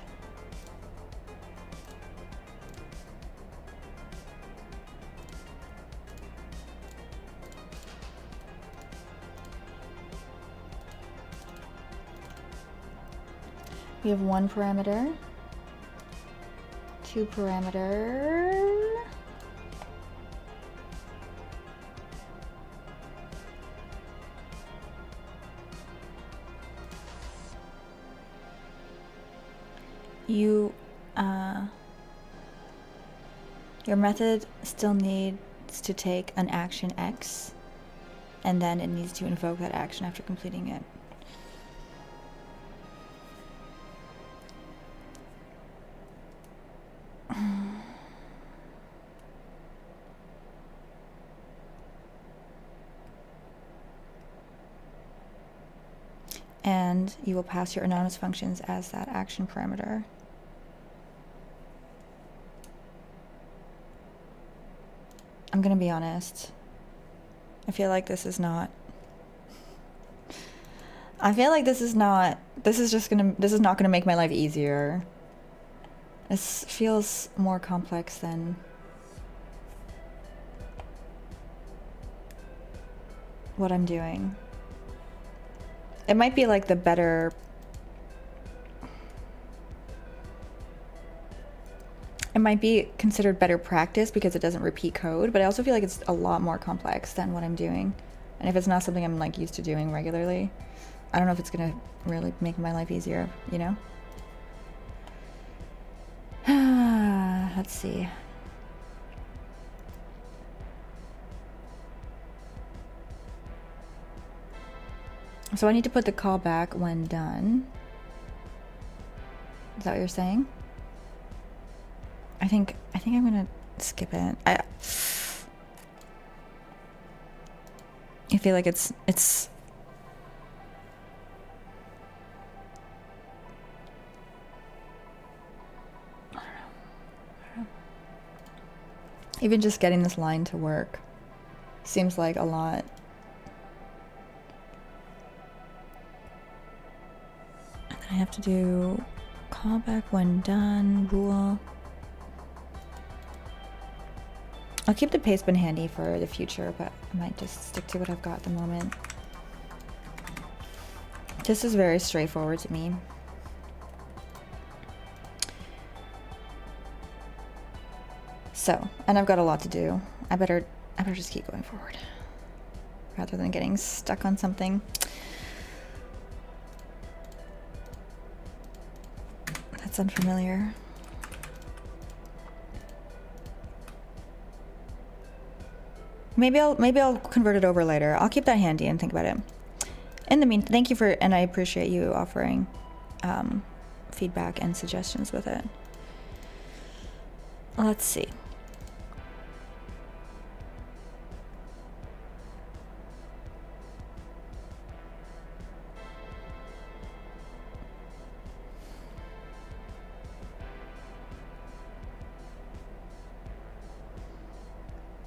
We have one parameter, two parameter. Your method still needs to take an action X, and then it needs to invoke that action after completing it. And you will pass your anonymous functions as that action parameter. I'm gonna be honest. I feel like this is not. This is not gonna make my life easier. This feels more complex than what I'm doing. It might be like the better... It might be considered better practice because it doesn't repeat code, but I also feel like it's a lot more complex than what I'm doing. And if it's not something I'm like used to doing regularly, I don't know if it's gonna really make my life easier, you know? Let's see. So I need to put the callback when done. Is that what you're saying? I think I'm gonna skip it. I feel like it's Even just getting this line to work seems like a lot. And then I have to do callback when done, rule. I'll keep the paste bin handy for the future, but I might just stick to what I've got at the moment. This is very straightforward to me. So, and I've got a lot to do. I better just keep going forward rather than getting stuck on something. That's unfamiliar. Maybe I'll convert it over later. I'll keep that handy and think about it. In the meantime, thank you for, and I appreciate you offering feedback and suggestions with it. Let's see.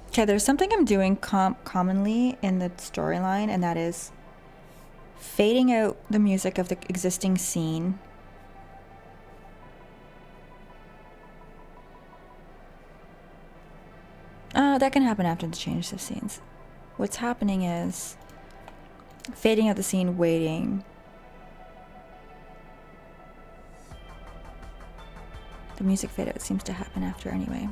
Okay, there's something I'm doing commonly in the storyline, and that is fading out the music of the existing scene. That can happen after the change of scenes. What's happening is fading out the scene, waiting. The music fade out seems to happen after anyway.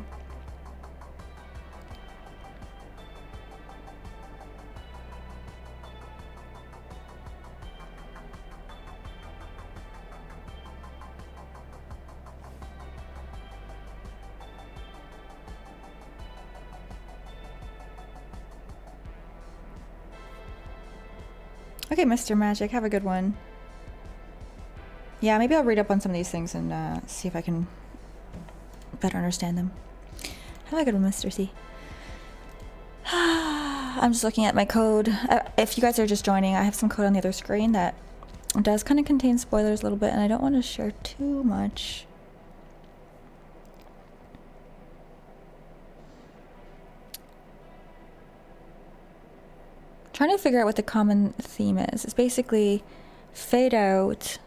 Okay, Mr. Magic, have a good one. Yeah, maybe I'll read up on some of these things and see if I can better understand them. Have a good one, Mr. C. I'm just looking at my code. If you guys are just joining, I have some code on the other screen that does kind of contain spoilers a little bit, and I don't want to share too much. Trying to figure out what the common theme is. It's basically fade out,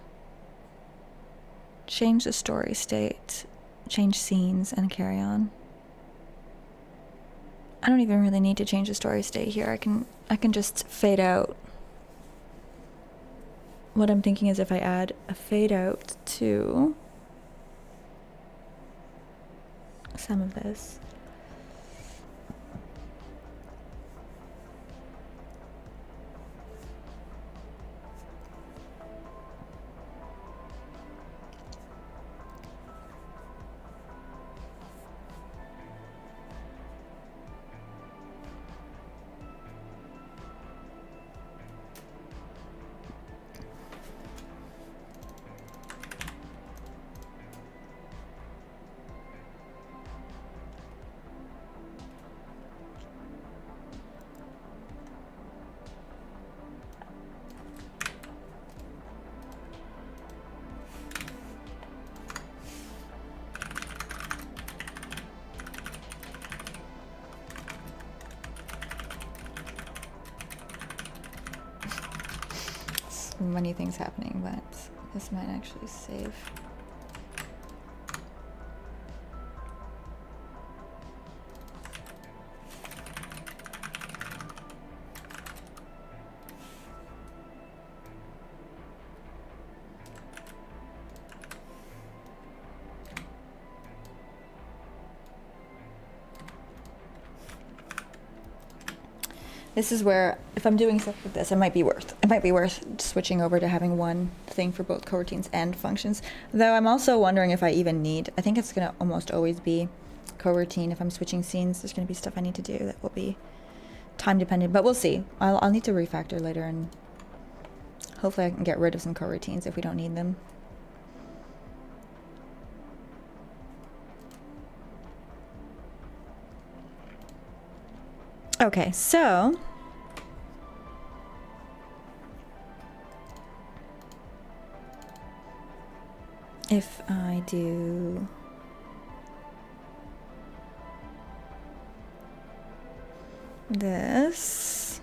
change the story state, change scenes, and carry on. I don't even really need to change the story state here. I can just fade out. What I'm thinking is if I add a fade out to some of this. Many things happening, but this might actually save. This is where, if I'm doing stuff with this, it might be worth switching over to having one thing for both coroutines and functions. Though I'm also wondering if I even need, I think it's gonna almost always be coroutine. If I'm switching scenes, there's gonna be stuff I need to do that will be time dependent, but we'll see. I'll need to refactor later, and hopefully I can get rid of some coroutines if we don't need them. Okay, so if I do this.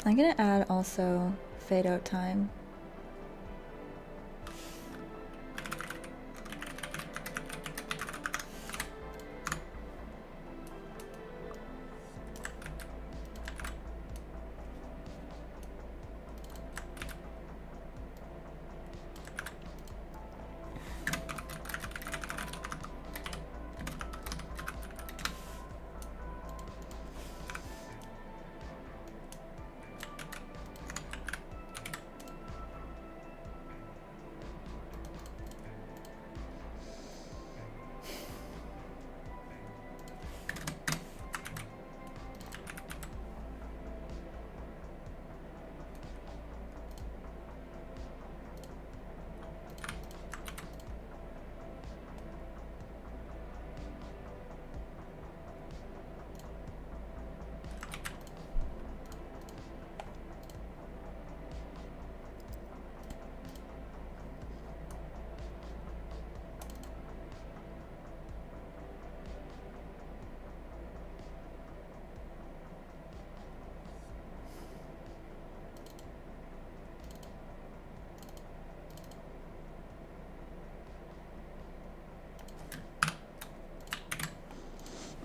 I'm gonna add also fade out time.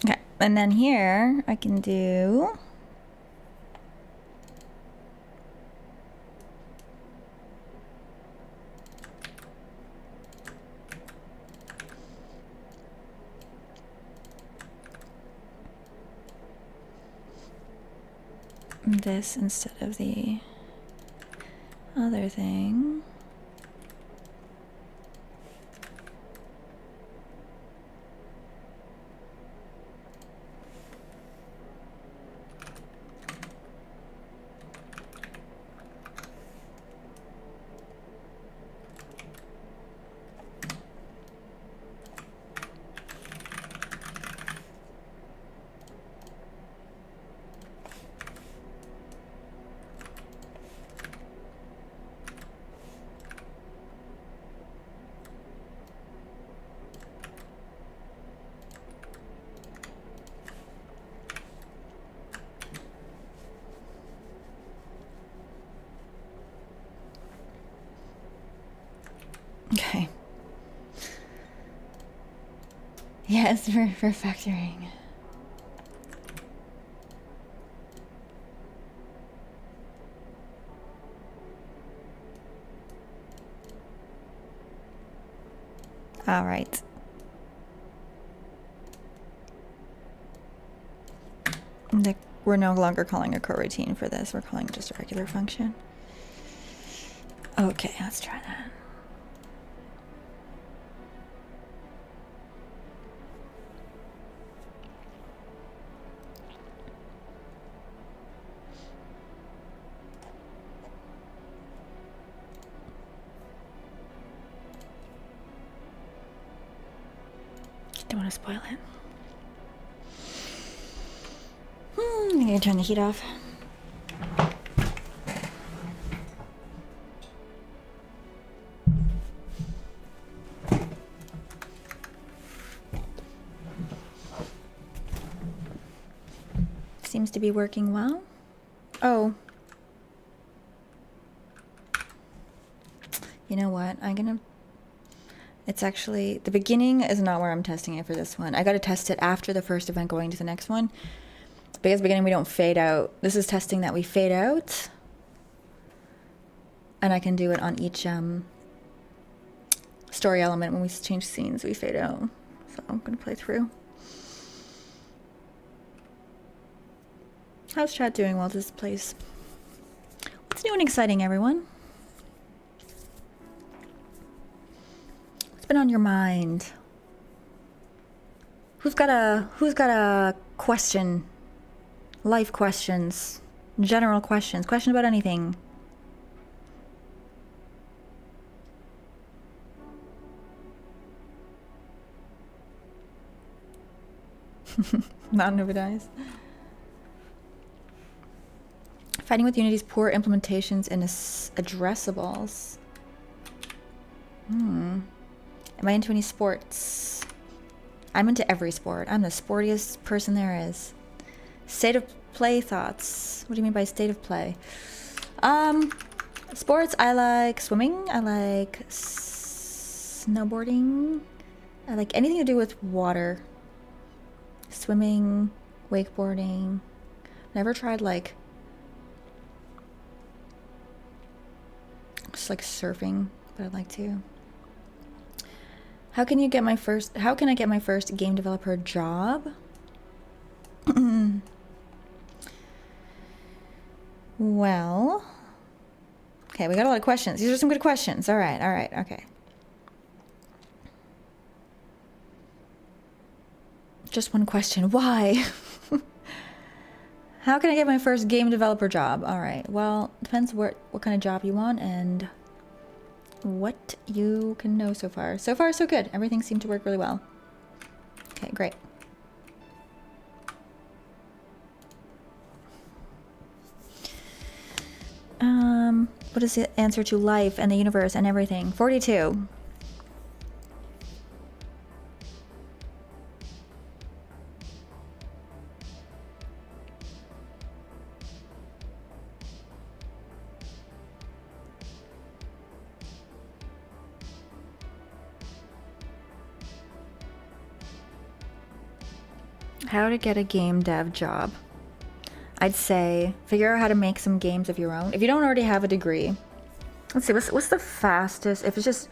Okay, and then here I can do this instead of the other thing. Okay. Yes, for factoring. All right. We're no longer calling a coroutine for this. We're calling it just a regular function. Okay, let's try that. Don't want to spoil it. I'm gonna turn the heat off. Seems to be working well. Oh. You know what? It's actually, the beginning is not where I'm testing it for this one. I got to test it after the first event going to the next one. Because beginning we don't fade out. This is testing that we fade out. And I can do it on each story element. When we change scenes, we fade out. So I'm going to play through. How's chat doing while this plays? What's new and exciting, everyone? What's been on your mind? Who's got a question? Life questions, general questions, question about anything. Not Nova dies. Fighting with Unity's poor implementations in addressables. Am I into any sports? I'm into every sport. I'm the sportiest person there is. State of play thoughts. What do you mean by state of play? Sports, I like swimming. I like snowboarding. I like anything to do with water. Swimming, wakeboarding. Never tried like just like surfing, but I'd like to. How can I get my first game developer job? Well, okay, we got a lot of questions. These are some good questions. All right, okay. Just one question. Why? How can I get my first game developer job? All right. Well, depends what kind of job you want and what you can know so far. So far, so good. Everything seemed to work really well. Okay, great. What is the answer to life and the universe and everything? 42. How to get a game dev job. I'd say figure out how to make some games of your own. If you don't already have a degree, let's see, what's the fastest? If it's just,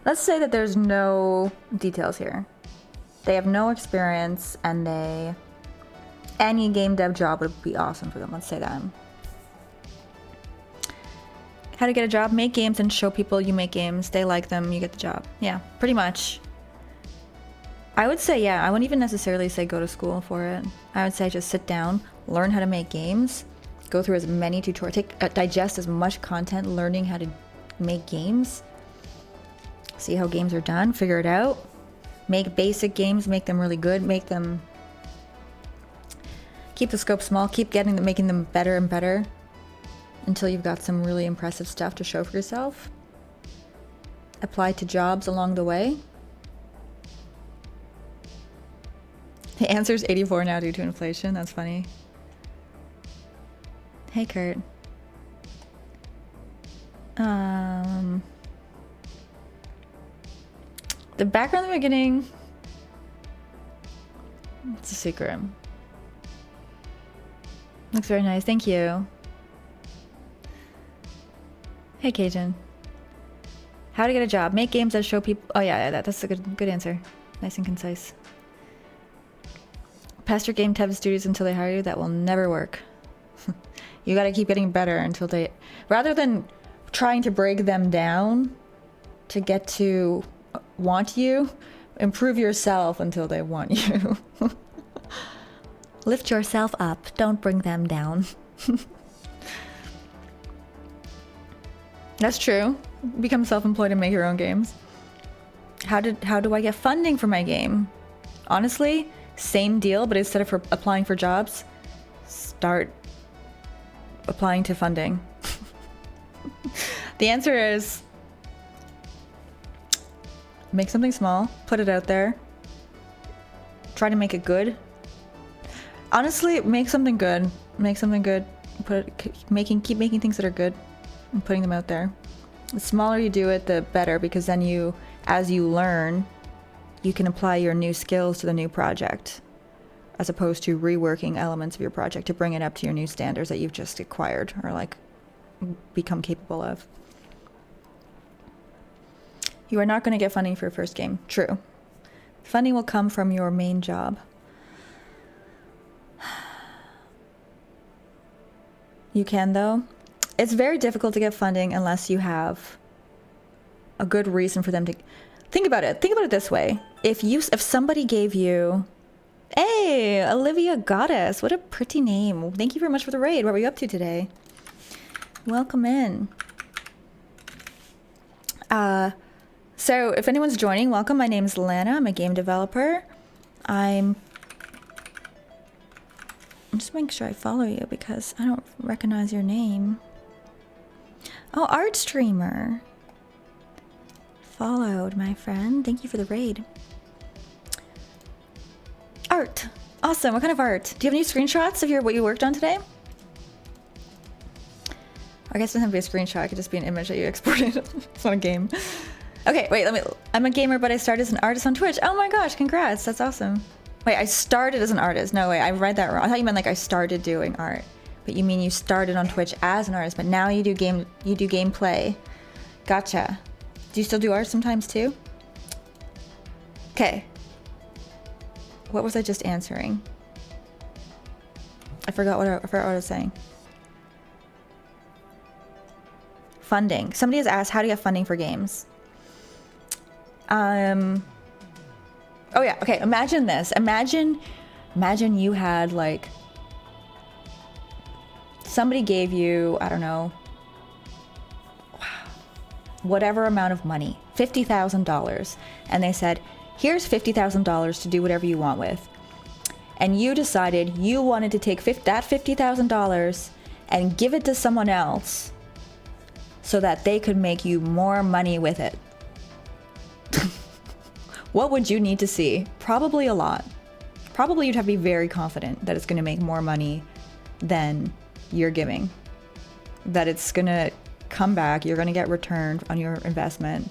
let's say that there's no details here. They have no experience and any game dev job would be awesome for them. Let's say that. How to get a job, make games and show people you make games. They like them, you get the job. Yeah, pretty much. I would say, yeah, I wouldn't even necessarily say go to school for it. I would say just sit down, learn how to make games, go through as many tutorials, digest as much content, learning how to make games, see how games are done, figure it out, make basic games, make them really good, keep the scope small, keep making them better and better until you've got some really impressive stuff to show for yourself. Apply to jobs along the way. The answer is 84 now due to inflation. That's funny. Hey, Kurt. The background in the beginning, it's a secret. Looks very nice. Thank you. Hey, Cajun. How to get a job. Make games that show people... Oh, yeah, that's a good answer. Nice and concise. Past your game dev studios until they hire you. That will never work. You gotta keep getting better until they... Rather than trying to break them down to get to want you, improve yourself until they want you. Lift yourself up. Don't bring them down. That's true. Become self-employed and make your own games. How do I get funding for my game? Honestly, same deal, but instead of applying for jobs, start applying to funding. The answer is make something small, put it out there, try to make it good. Honestly, make something good. Make something good. Keep making things that are good and putting them out there. The smaller you do it, the better, because then as you learn, you can apply your new skills to the new project, as opposed to reworking elements of your project to bring it up to your new standards that you've just acquired or like become capable of. You are not going to get funding for your first game. True. Funding will come from your main job. You can, though. It's very difficult to get funding unless you have a good reason for them to... Think about it. Think about it this way. If somebody gave you... Hey, Olivia Goddess. What a pretty name. Thank you very much for the raid. What were you up to today? Welcome in. So if anyone's joining, welcome. My name's Lana. I'm a game developer. I'm just making sure I follow you because I don't recognize your name. Oh, Art Streamer. Followed, my friend. Thank you for the raid. Art, Awesome. What kind of art? Do you have any screenshots of what you worked on today? I guess it doesn't have to be a screenshot. It could just be an image that you exported. It's not a game. Okay, wait, I'm a gamer, but I started as an artist on Twitch. Oh my gosh, congrats. That's awesome. Wait, I started as an artist. No, wait, I read that wrong. I thought you meant like I started doing art. But you mean you started on Twitch as an artist, but now you do gameplay. Gotcha. Do you still do art sometimes too? Okay. What was I just answering? I forgot what I was saying. Funding. Somebody has asked, how do you have funding for games? Oh yeah, okay, imagine this. Imagine you had like, somebody gave you, I don't know, whatever amount of money, $50,000. And they said, here's $50,000 to do whatever you want with. And you decided you wanted to take that $50,000 and give it to someone else so that they could make you more money with it. What would you need to see? Probably a lot. Probably you'd have to be very confident that it's going to make more money than you're giving. That it's going to come back, you're going to get returned on your investment.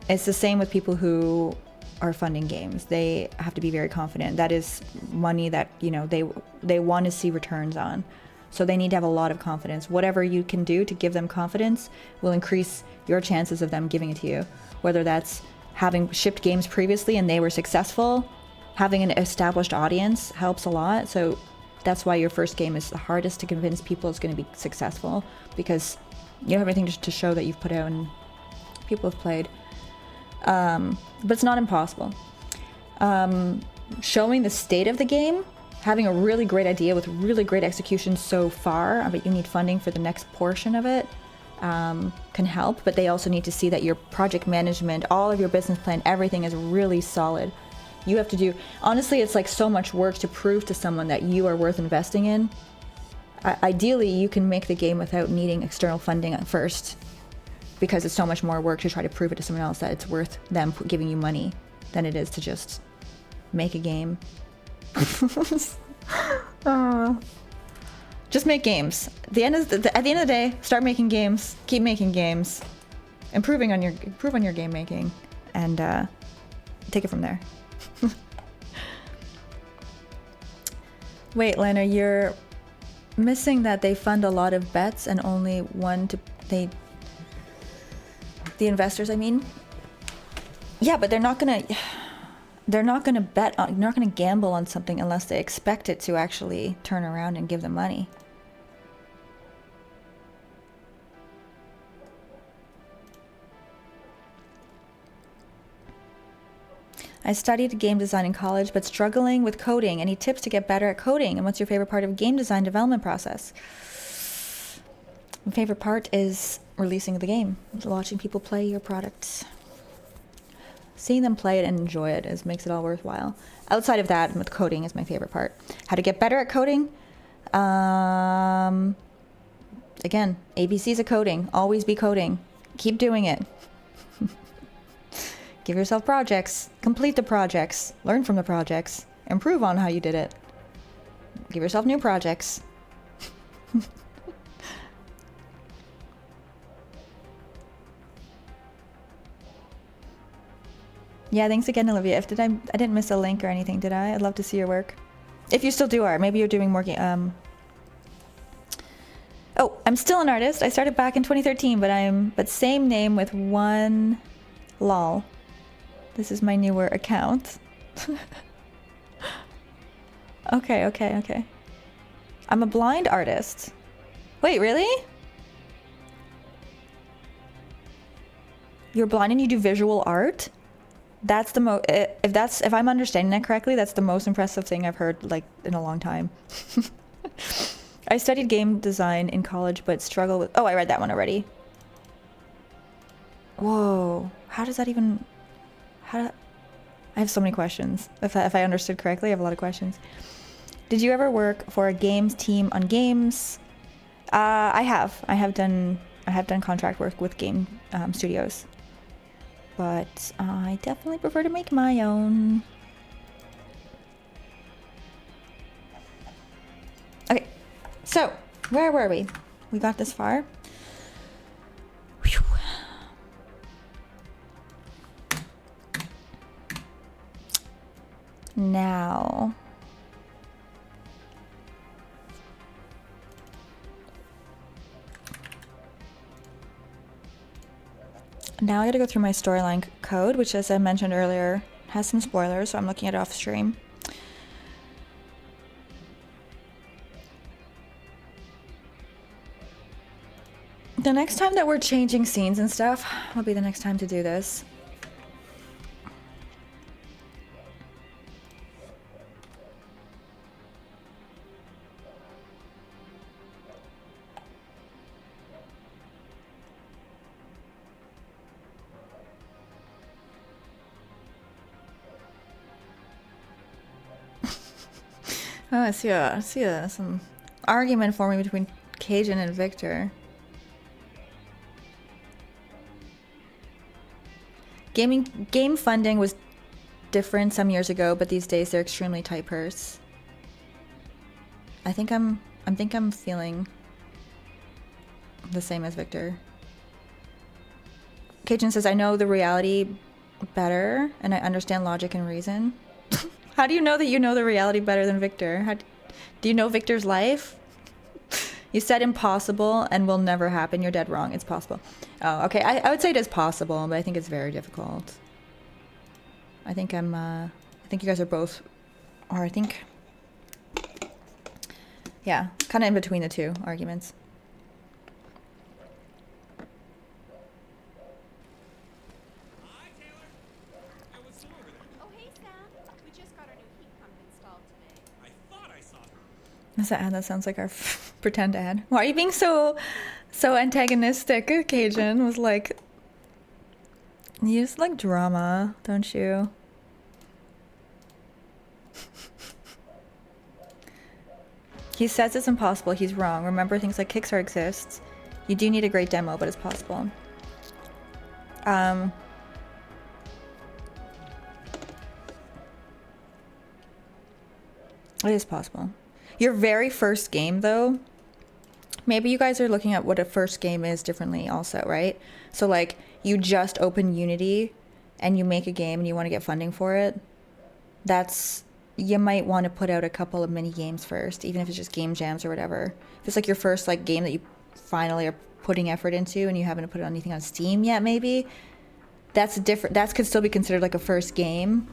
It's the same with people who are funding games. They have to be very confident. That is money that, you know, they want to see returns on. So they need to have a lot of confidence. Whatever you can do to give them confidence will increase your chances of them giving it to you. Whether that's having shipped games previously and they were successful, having an established audience helps a lot. So that's why your first game is the hardest to convince people is going to be successful, because you have everything to show that you've put out and people have played. But it's not impossible. Showing the state of the game, having a really great idea with really great execution so far, but you need funding for the next portion of it, can help. But they also need to see that your project management, all of your business plan, everything is really solid. You have to do, honestly, it's like so much work to prove to someone that you are worth investing in. Ideally, you can make the game without needing external funding at first, because it's so much more work to try to prove it to someone else that it's worth them giving you money than it is to just make a game. Just make games. At the end of the day, start making games. Keep making games. Improve on your game making, and take it from there. Wait, Lena, you're missing that they fund a lot of bets and only one to the investors, I mean. Yeah, but they're not gonna bet on, they're not gonna gamble on something unless they expect it to actually turn around and give them money. I studied game design in college, but struggling with coding. Any tips to get better at coding? And what's your favorite part of game design development process? My favorite part is releasing the game, watching people play your product. Seeing them play it and enjoy it makes it all worthwhile. Outside of that, with coding is my favorite part. How to get better at coding? Again, ABCs of coding. Always be coding. Keep doing it. Give yourself projects. Complete the projects. Learn from the projects. Improve on how you did it. Give yourself new projects. Yeah, thanks again, Olivia. I didn't miss a link or anything, did I? I'd love to see your work. If you still do art, maybe you're doing more Oh, I'm still an artist. I started back in 2013, but same name with one lol. This is my newer account. Okay. I'm a blind artist. Wait, really? You're blind and you do visual art? That's the if I'm understanding that correctly, that's the most impressive thing I've heard like in a long time. I studied game design in college, but struggle with, I read that one already. Whoa, how does that even, I have so many questions. If I understood correctly, I have a lot of questions. Did you ever work for a games team on games? I have done contract work with game studios. But I definitely prefer to make my own. So, where were we? We got this far. Whew. Now, I gotta go through my storyline code, which, as I mentioned earlier, has some spoilers, so I'm looking at it off stream. The next time that we're changing scenes and stuff will be the next time to do this. Oh, I see some argument forming between Cajun and Victor. Game funding was different some years ago, but these days they're extremely tight purse. I think I'm feeling the same as Victor. Cajun says, I know the reality better and I understand logic and reason. How do you know that you know the reality better than Victor? Do you know Victor's life? You said impossible and will never happen. You're dead wrong. It's possible. Oh, okay. I would say it is possible, but I think it's very difficult. I think you guys are both, or I think, yeah, kind of in between the two arguments. Hi, Taylor. Hey, what's new over there? Oh, hey, Sam. We just got our new heat pump installed today. I thought I saw her. That's an ad that sounds like our pretend ad. Why are you being so antagonistic? Cajun was like, you just like drama, don't you? He says it's impossible. He's wrong. Remember, things like Kickstarter exists. You do need a great demo, but it's possible. It is possible. Your very first game, though, maybe you guys are looking at what a first game is differently also, right? So, like, you just open Unity and you make a game and you want to get funding for it. You might want to put out a couple of mini games first, even if it's just game jams or whatever. If it's like your first like game that you finally are putting effort into and you haven't put anything on Steam yet, maybe that could still be considered like a first game.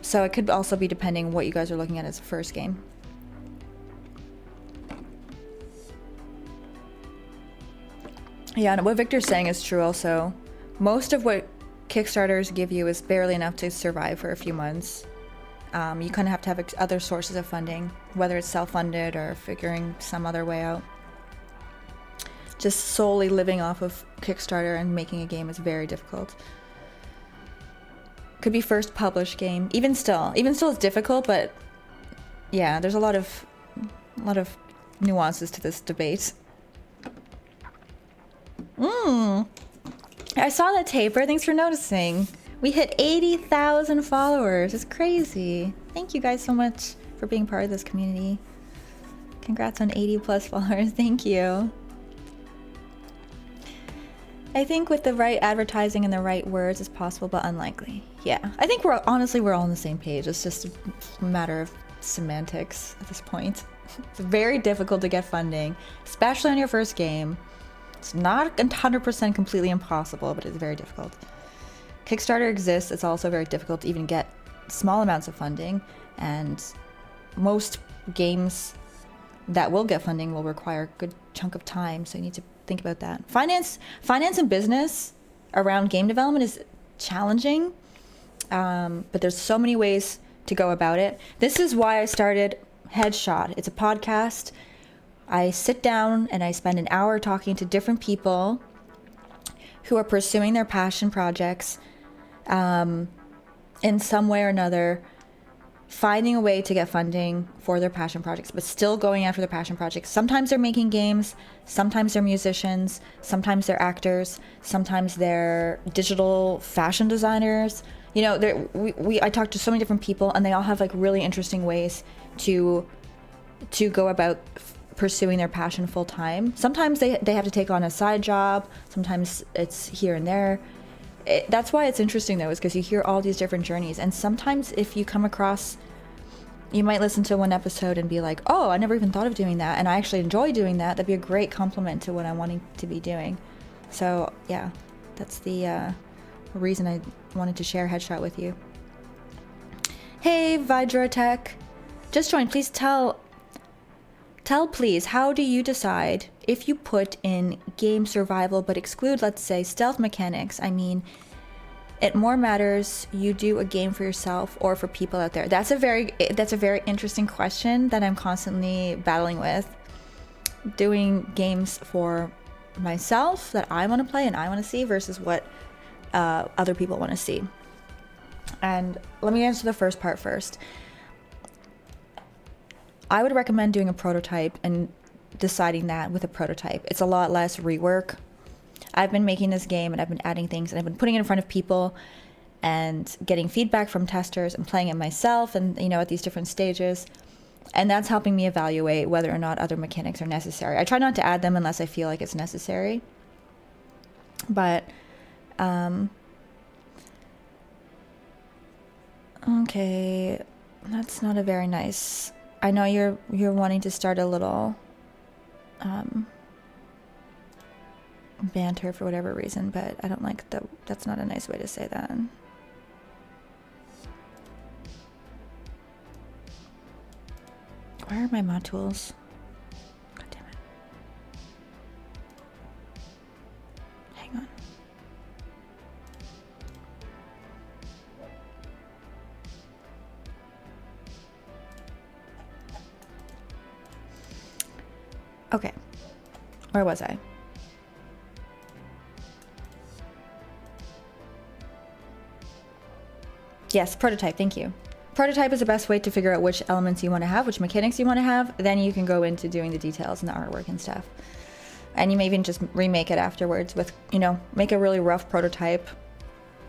So it could also be depending what you guys are looking at as a first game. Yeah, and what Victor's saying is true also. Most of what Kickstarters give you is barely enough to survive for a few months. You kind of have to have other sources of funding, whether it's self-funded or figuring some other way out. Just solely living off of Kickstarter and making a game is very difficult. Could be first published game. Even still it's difficult, but yeah, there's a lot of nuances to this debate. I saw that taper. Thanks for noticing. We hit 80,000 followers. It's crazy. Thank you guys so much for being part of this community. Congrats on 80 plus followers. Thank you. I think with the right advertising and the right words, it's possible, but unlikely. Yeah, I think we're all on the same page. It's just a matter of semantics at this point. It's very difficult to get funding, especially on your first game. It's not 100% completely impossible, but it's very difficult. Kickstarter exists. It's also very difficult to even get small amounts of funding, and most games that will get funding will require a good chunk of time, so you need to think about that. Finance and business around game development is challenging, but there's so many ways to go about it. This is why I started Headshot. It's a podcast. I sit down and I spend an hour talking to different people who are pursuing their passion projects in some way or another, finding a way to get funding for their passion projects, but still going after their passion projects. Sometimes they're making games, sometimes they're musicians, sometimes they're actors, sometimes they're digital fashion designers. You know, I talked to so many different people, and they all have like really interesting ways to go about pursuing their passion full time. Sometimes they have to take on a side job. Sometimes it's here and there. That's why it's interesting though, is because you hear all these different journeys. And sometimes if you come across, you might listen to one episode and be like, oh, I never even thought of doing that, and I actually enjoy doing that. That'd be a great compliment to what I'm wanting to be doing. So yeah, that's the reason I wanted to share Headshot with you. Hey, Vidrotech. Just joined. Please tell please, how do you decide if you put in game survival but exclude, let's say, stealth mechanics? I mean, it more matters you do a game for yourself or for people out there. That's a very interesting question that I'm constantly battling with. Doing games for myself that I want to play and I want to see versus what other people want to see. And let me answer the first part first. I would recommend doing a prototype and deciding that with a prototype. It's a lot less rework. I've been making this game and I've been adding things and I've been putting it in front of people and getting feedback from testers and playing it myself and, you know, at these different stages. And that's helping me evaluate whether or not other mechanics are necessary. I try not to add them unless I feel like it's necessary. But, okay, that's not a very nice... I know you're wanting to start a little banter for whatever reason, but I don't like that. That's not a nice way to say that. Where are my mod tools? God damn it. Hang on. Okay, where was I? Yes, prototype, thank you. Prototype is the best way to figure out which elements you want to have, which mechanics you want to have. Then you can go into doing the details and the artwork and stuff. And you may even just remake it afterwards with, you know, make a really rough prototype.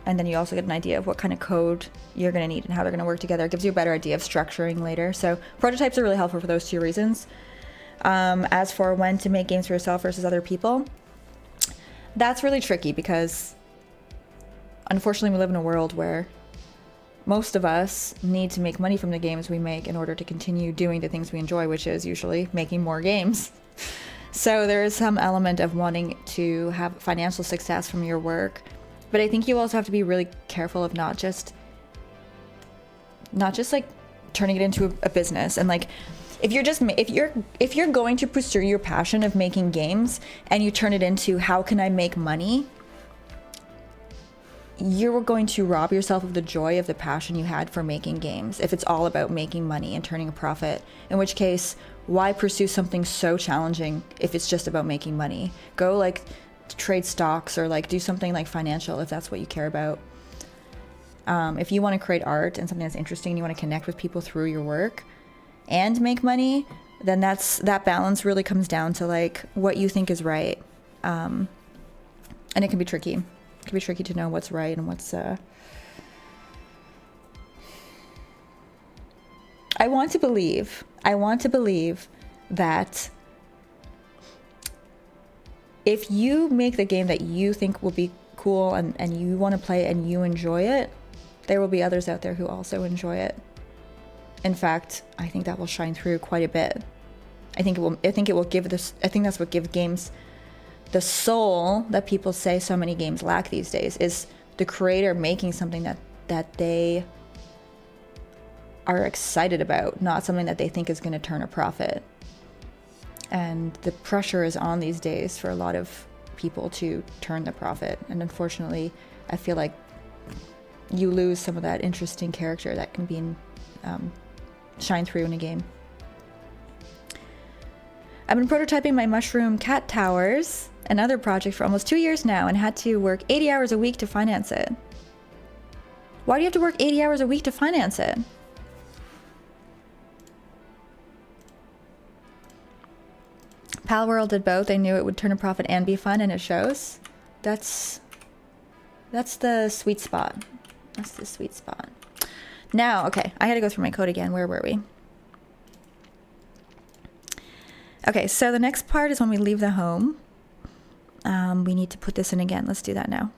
And then you also get an idea of what kind of code you're going to need and how they're going to work together. It gives you a better idea of structuring later. So prototypes are really helpful for those two reasons. As for when to make games for yourself versus other people, that's really tricky because unfortunately we live in a world where most of us need to make money from the games we make in order to continue doing the things we enjoy, which is usually making more games. So there is some element of wanting to have financial success from your work, but I think you also have to be really careful of not just like turning it into a business. And like if you're going to pursue your passion of making games and you turn it into how can I make money, you're going to rob yourself of the joy of the passion you had for making games if it's all about making money and turning a profit. In which case, why pursue something so challenging if it's just about making money? Go like trade stocks or like do something like financial if that's what you care about. If you want to create art and something that's interesting and you want to connect with people through your work and make money, then that balance really comes down to like what you think is right. And it can be tricky. It can be tricky to know what's right and what's I want to believe that if you make the game that you think will be cool and you want to play and you enjoy it, there will be others out there who also enjoy it. In fact, I think that will shine through quite a bit. I think that's what gives games the soul that people say so many games lack these days, is the creator making something that they are excited about, not something that they think is going to turn a profit. And the pressure is on these days for a lot of people to turn the profit. And unfortunately, I feel like you lose some of that interesting character that can be shine through in a game. I've been prototyping my Mushroom Cat Towers, another project, for almost 2 years now and had to work 80 hours a week to finance it. Why do you have to work 80 hours a week to finance it? Palworld did both. They knew it would turn a profit and be fun, and it shows. That's the sweet spot. That's the sweet spot. Now, okay, I had to go through my code again. Where were we? Okay, so the next part is when we leave the home. We need to put this in again. Let's do that now.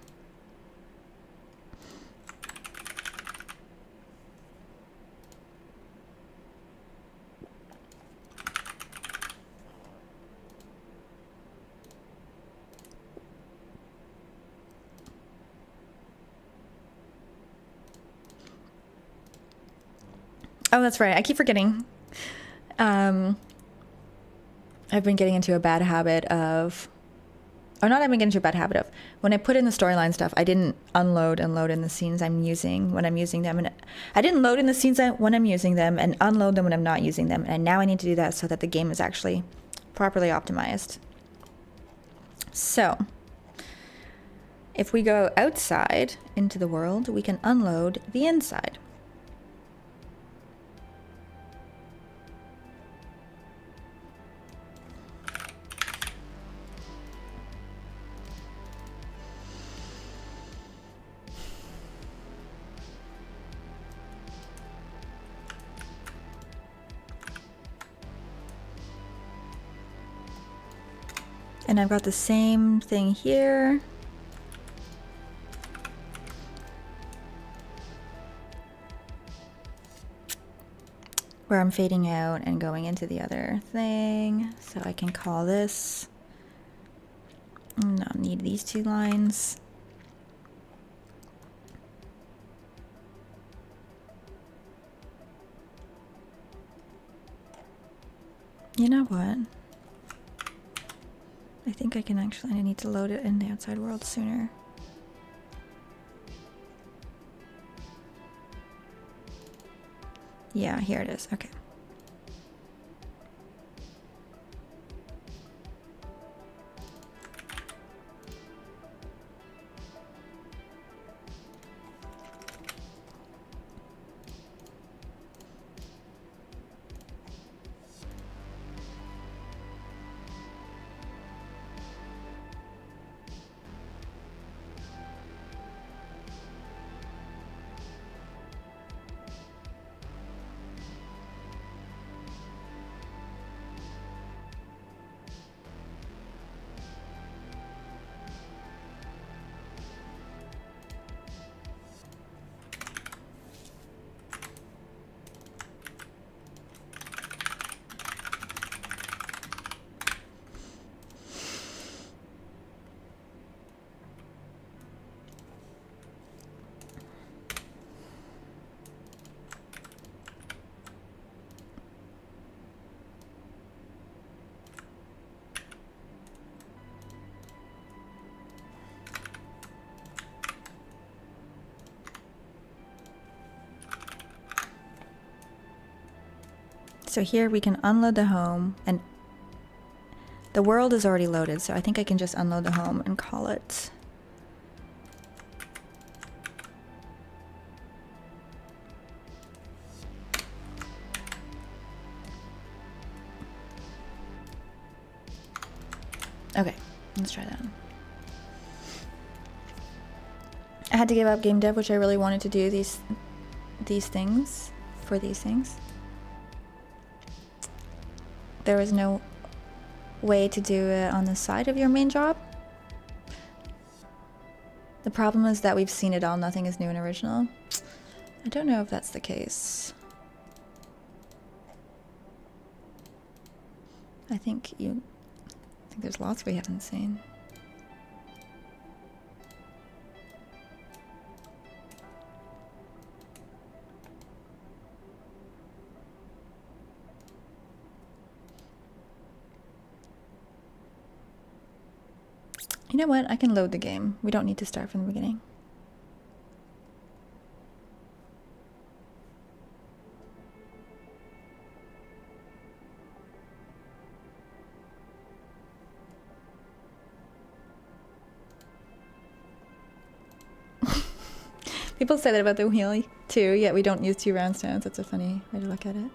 Oh, that's right. I keep forgetting. I've been getting into a bad habit of, or not I've been getting into a bad habit of, when I put in the storyline stuff, I didn't unload and load in the scenes I'm using when I'm using them. And I didn't load in the scenes when I'm using them and unload them when I'm not using them. And now I need to do that so that the game is actually properly optimized. So if we go outside into the world, we can unload the inside. And I've got the same thing here. Where I'm fading out and going into the other thing. So I can call this. Not need these two lines. You know what? I think I can actually, I need to load it in the outside world sooner. Yeah, here it is. Okay. So here we can unload the home, and the world is already loaded, so I think I can just unload the home and call it. Okay, let's try that. I had to give up game dev, which I really wanted to do these things for these things. There was no way to do it on the side of your main job. The problem is that we've seen it all. Nothing is new and original. I don't know if that's the case. I think there's lots we haven't seen. You know what? I can load the game. We don't need to start from the beginning. People say that about the wheel too, yet we don't use 2 round stones. That's a funny way to look at it.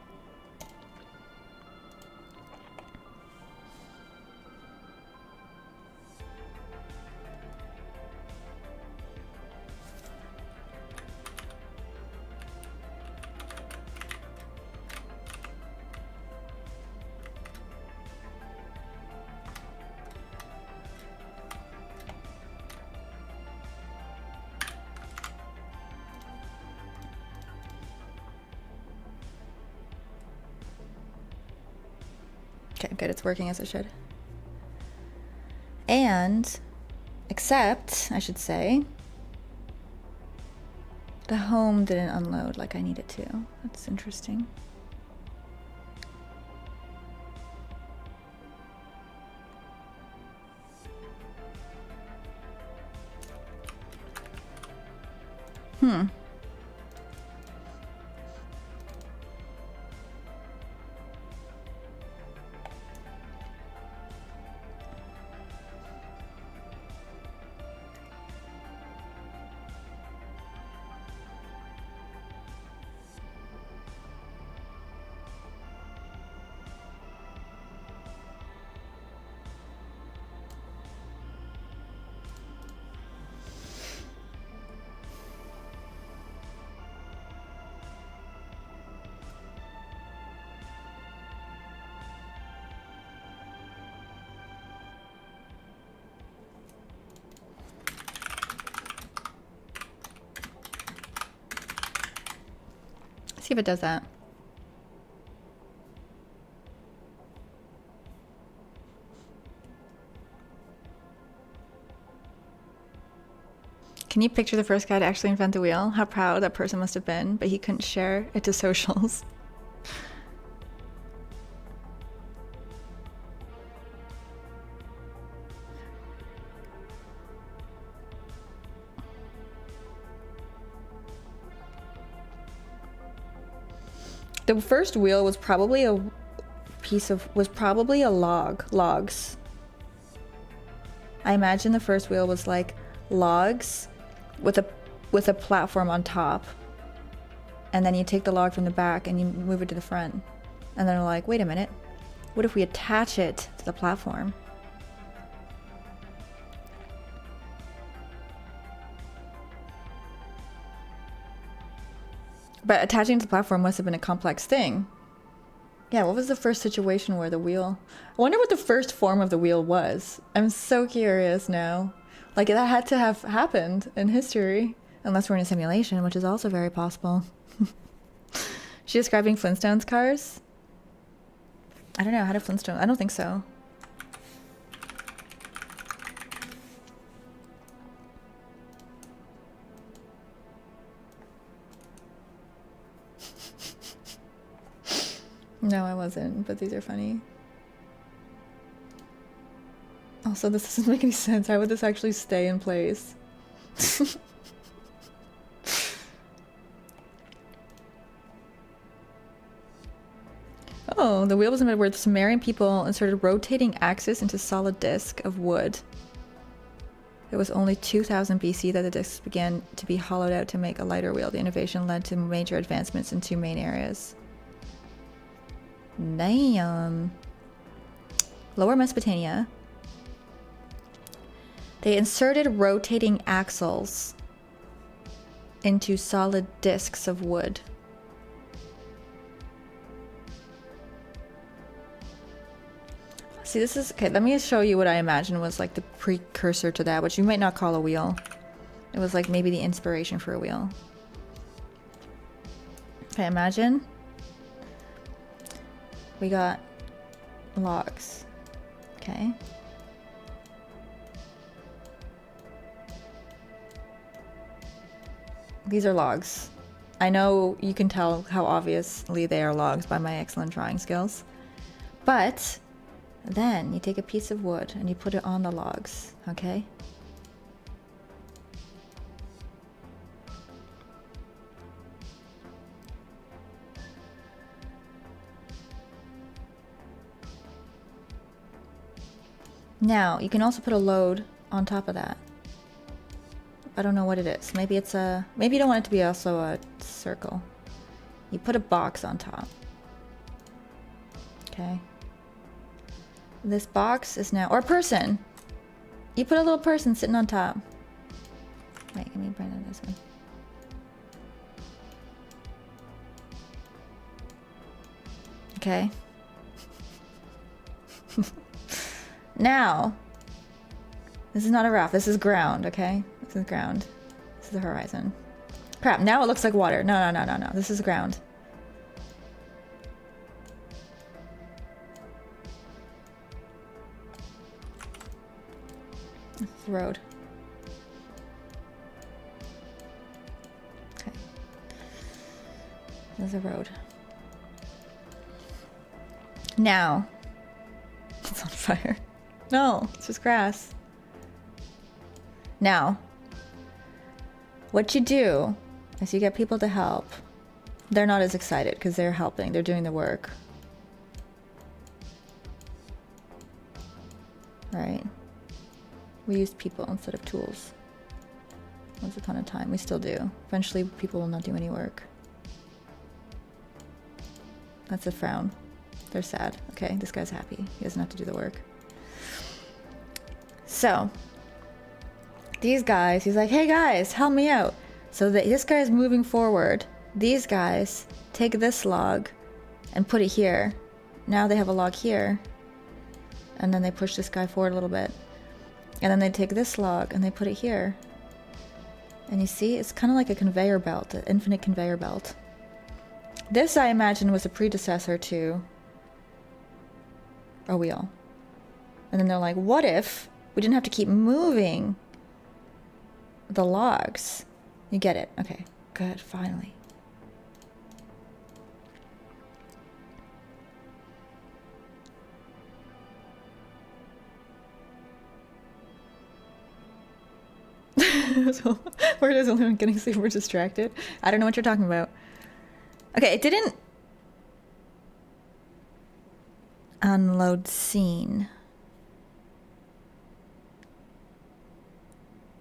Okay, good. It's working as it should. And, except, I should say, the home didn't unload like I need it to. That's interesting. Hmm. See if it does that. Can you picture the first guy to actually invent the wheel? How proud that person must have been, but he couldn't share it to socials. The first wheel was probably a logs. I imagine the first wheel was like logs with a platform on top. And then you take the log from the back and you move it to the front. And then they're like, wait a minute, what if we attach it to the platform? But attaching to the platform must have been a complex thing. Yeah, what was the first situation where the wheel... I wonder what the first form of the wheel was. I'm so curious now. Like, that had to have happened in history. Unless we're in a simulation, which is also very possible. She describing Flintstones cars? I don't know, how did Flintstone... I don't think so. No, I wasn't, but these are funny. Also, this doesn't make any sense. How would this actually stay in place? Oh, the wheel was invented where the Sumerian people inserted rotating axis into solid disc of wood. It was only 2000 BC that the discs began to be hollowed out to make a lighter wheel. The innovation led to major advancements in two main areas. Damn. Lower Mesopotamia. They inserted rotating axles into solid discs of wood. See, this is... Okay, let me show you what I imagine was like the precursor to that, which you might not call a wheel. It was like maybe the inspiration for a wheel. Okay, imagine... We got logs, okay? These are logs. I know you can tell how obviously they are logs by my excellent drawing skills. But then you take a piece of wood and you put it on the logs, okay? Now, you can also put a load on top of that. I don't know what it is. Maybe it's a... Maybe you don't want it to be also a circle. You put a box on top. Okay. This box is now... Or a person! You put a little person sitting on top. Wait, let me bring it this way. Okay. Now, this is not a raft, this is ground, okay? This is ground. This is the horizon. Crap, now it looks like water. No, this is ground. the road? Okay. There's a road. Now. It's on fire. No, it's just grass. Now. What you do is you get people to help. They're not as excited because they're helping. They're doing the work. Right? We used people instead of tools. Once upon a time. We still do. Eventually, people will not do any work. That's a frown. They're sad. Okay, this guy's happy. He doesn't have to do the work. So, these guys, he's like, hey guys, help me out. So this guy's moving forward. These guys take this log and put it here. Now they have a log here. And then they push this guy forward a little bit. And then they take this log and they put it here. And you see, it's kind of like a conveyor belt, an infinite conveyor belt. This, I imagine, was a predecessor to a wheel. And then they're like, what if we didn't have to keep moving the logs? You get it. Okay, good, finally. So, where is everyone getting super distracted? I don't know what you're talking about. Okay, it didn't unload scene.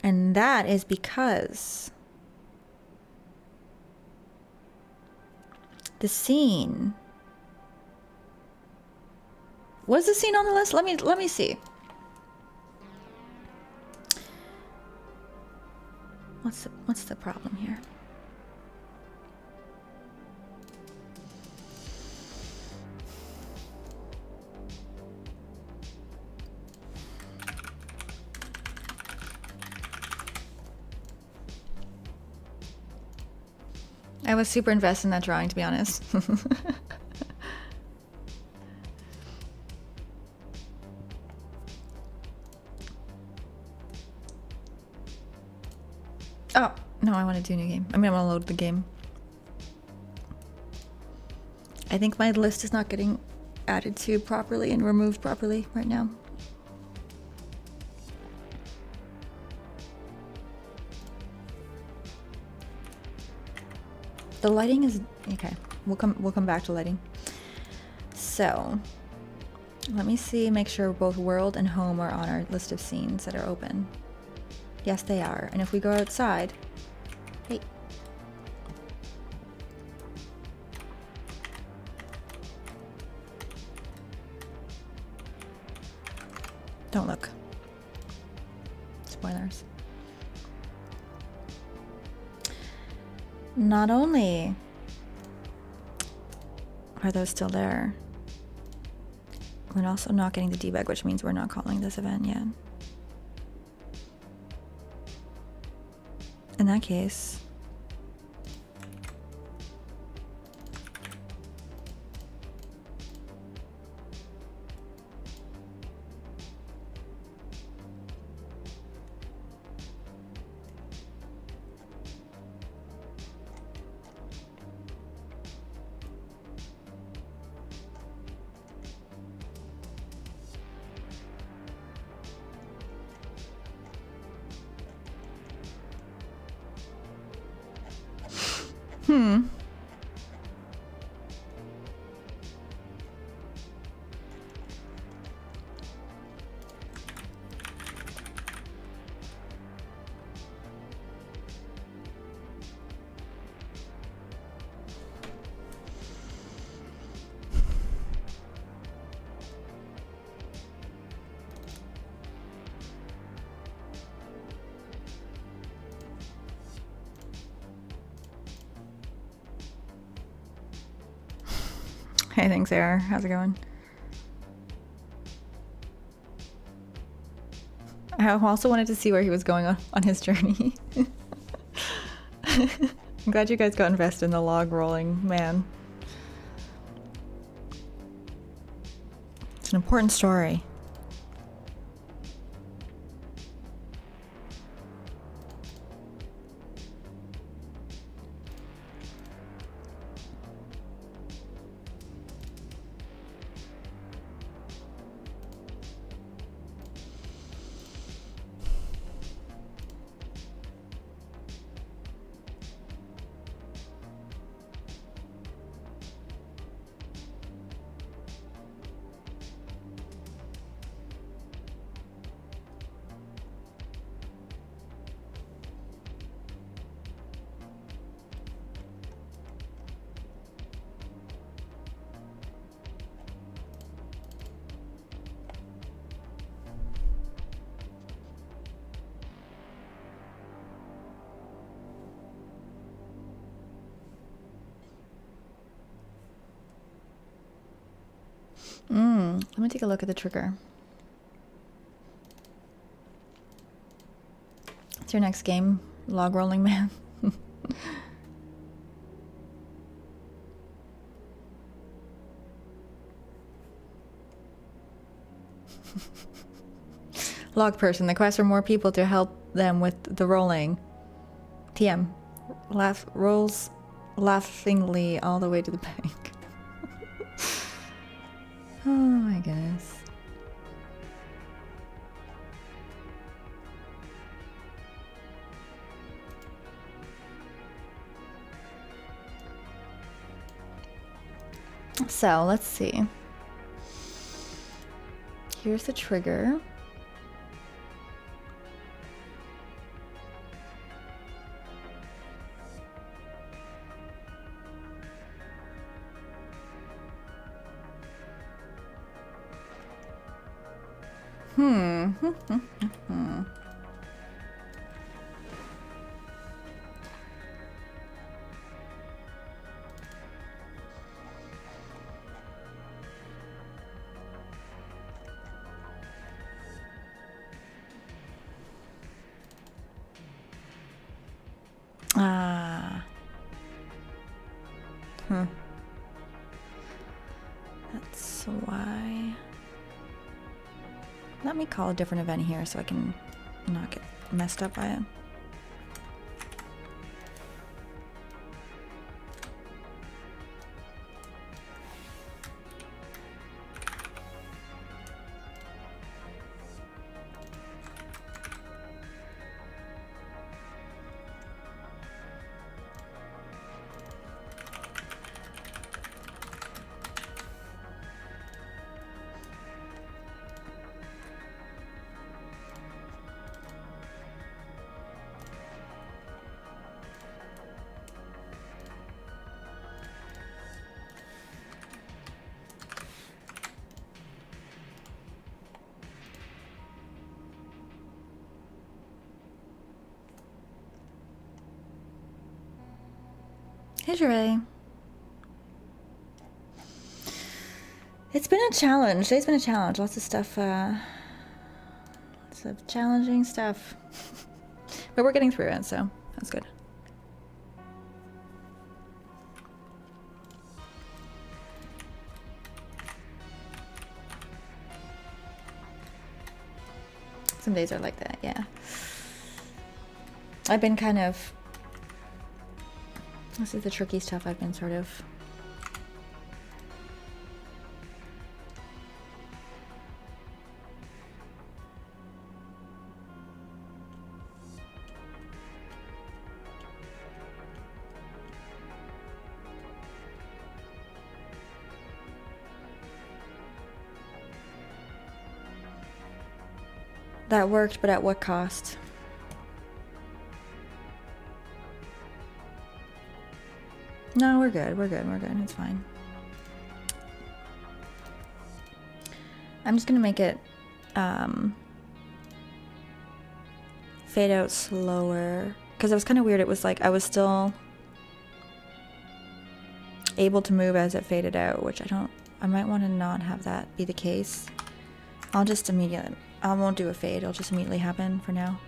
And that is because the scene. Was the scene on the list? Let me see. What's the problem here? I was super invested in that drawing, to be honest. Oh, no, I want to do a new game. I mean, I'm gonna load the game. I think my list is not getting added to properly and removed properly right now. The lighting is okay. We'll come back to lighting. So, let me see, make sure both world and home are on our list of scenes that are open. Yes, they are. And if we go outside, hey. Don't look. Spoilers. Not only are those still there, we're also not getting the debug, which means we're not calling this event yet. In that case, hey, thanks, Sarah. How's it going? I also wanted to see where he was going on his journey. I'm glad you guys got invested in the log rolling, man. It's an important story. Let me take a look at the trigger. What's your next game? Log Rolling Man? Log person. The quest for more people to help them with the rolling. TM. Rolls laughingly all the way to the bank. Oh my goodness. So let's see. Here's the trigger. That's why. Let me call a different event here so I can not get messed up by it. Hey, Jure. It's been a challenge. Today's been a challenge. Lots of stuff, lots of challenging stuff. But we're getting through it, so that's good. Some days are like that, yeah. I've been kind of... This is the tricky stuff I've been sort of... That worked, but at what cost? No, we're good. We're good. We're good. It's fine. I'm just gonna make it fade out slower because it was kind of weird. It was like I was still able to move as it faded out, which I might want to not have that be the case. I'll just I won't do a fade. It'll just immediately happen for now.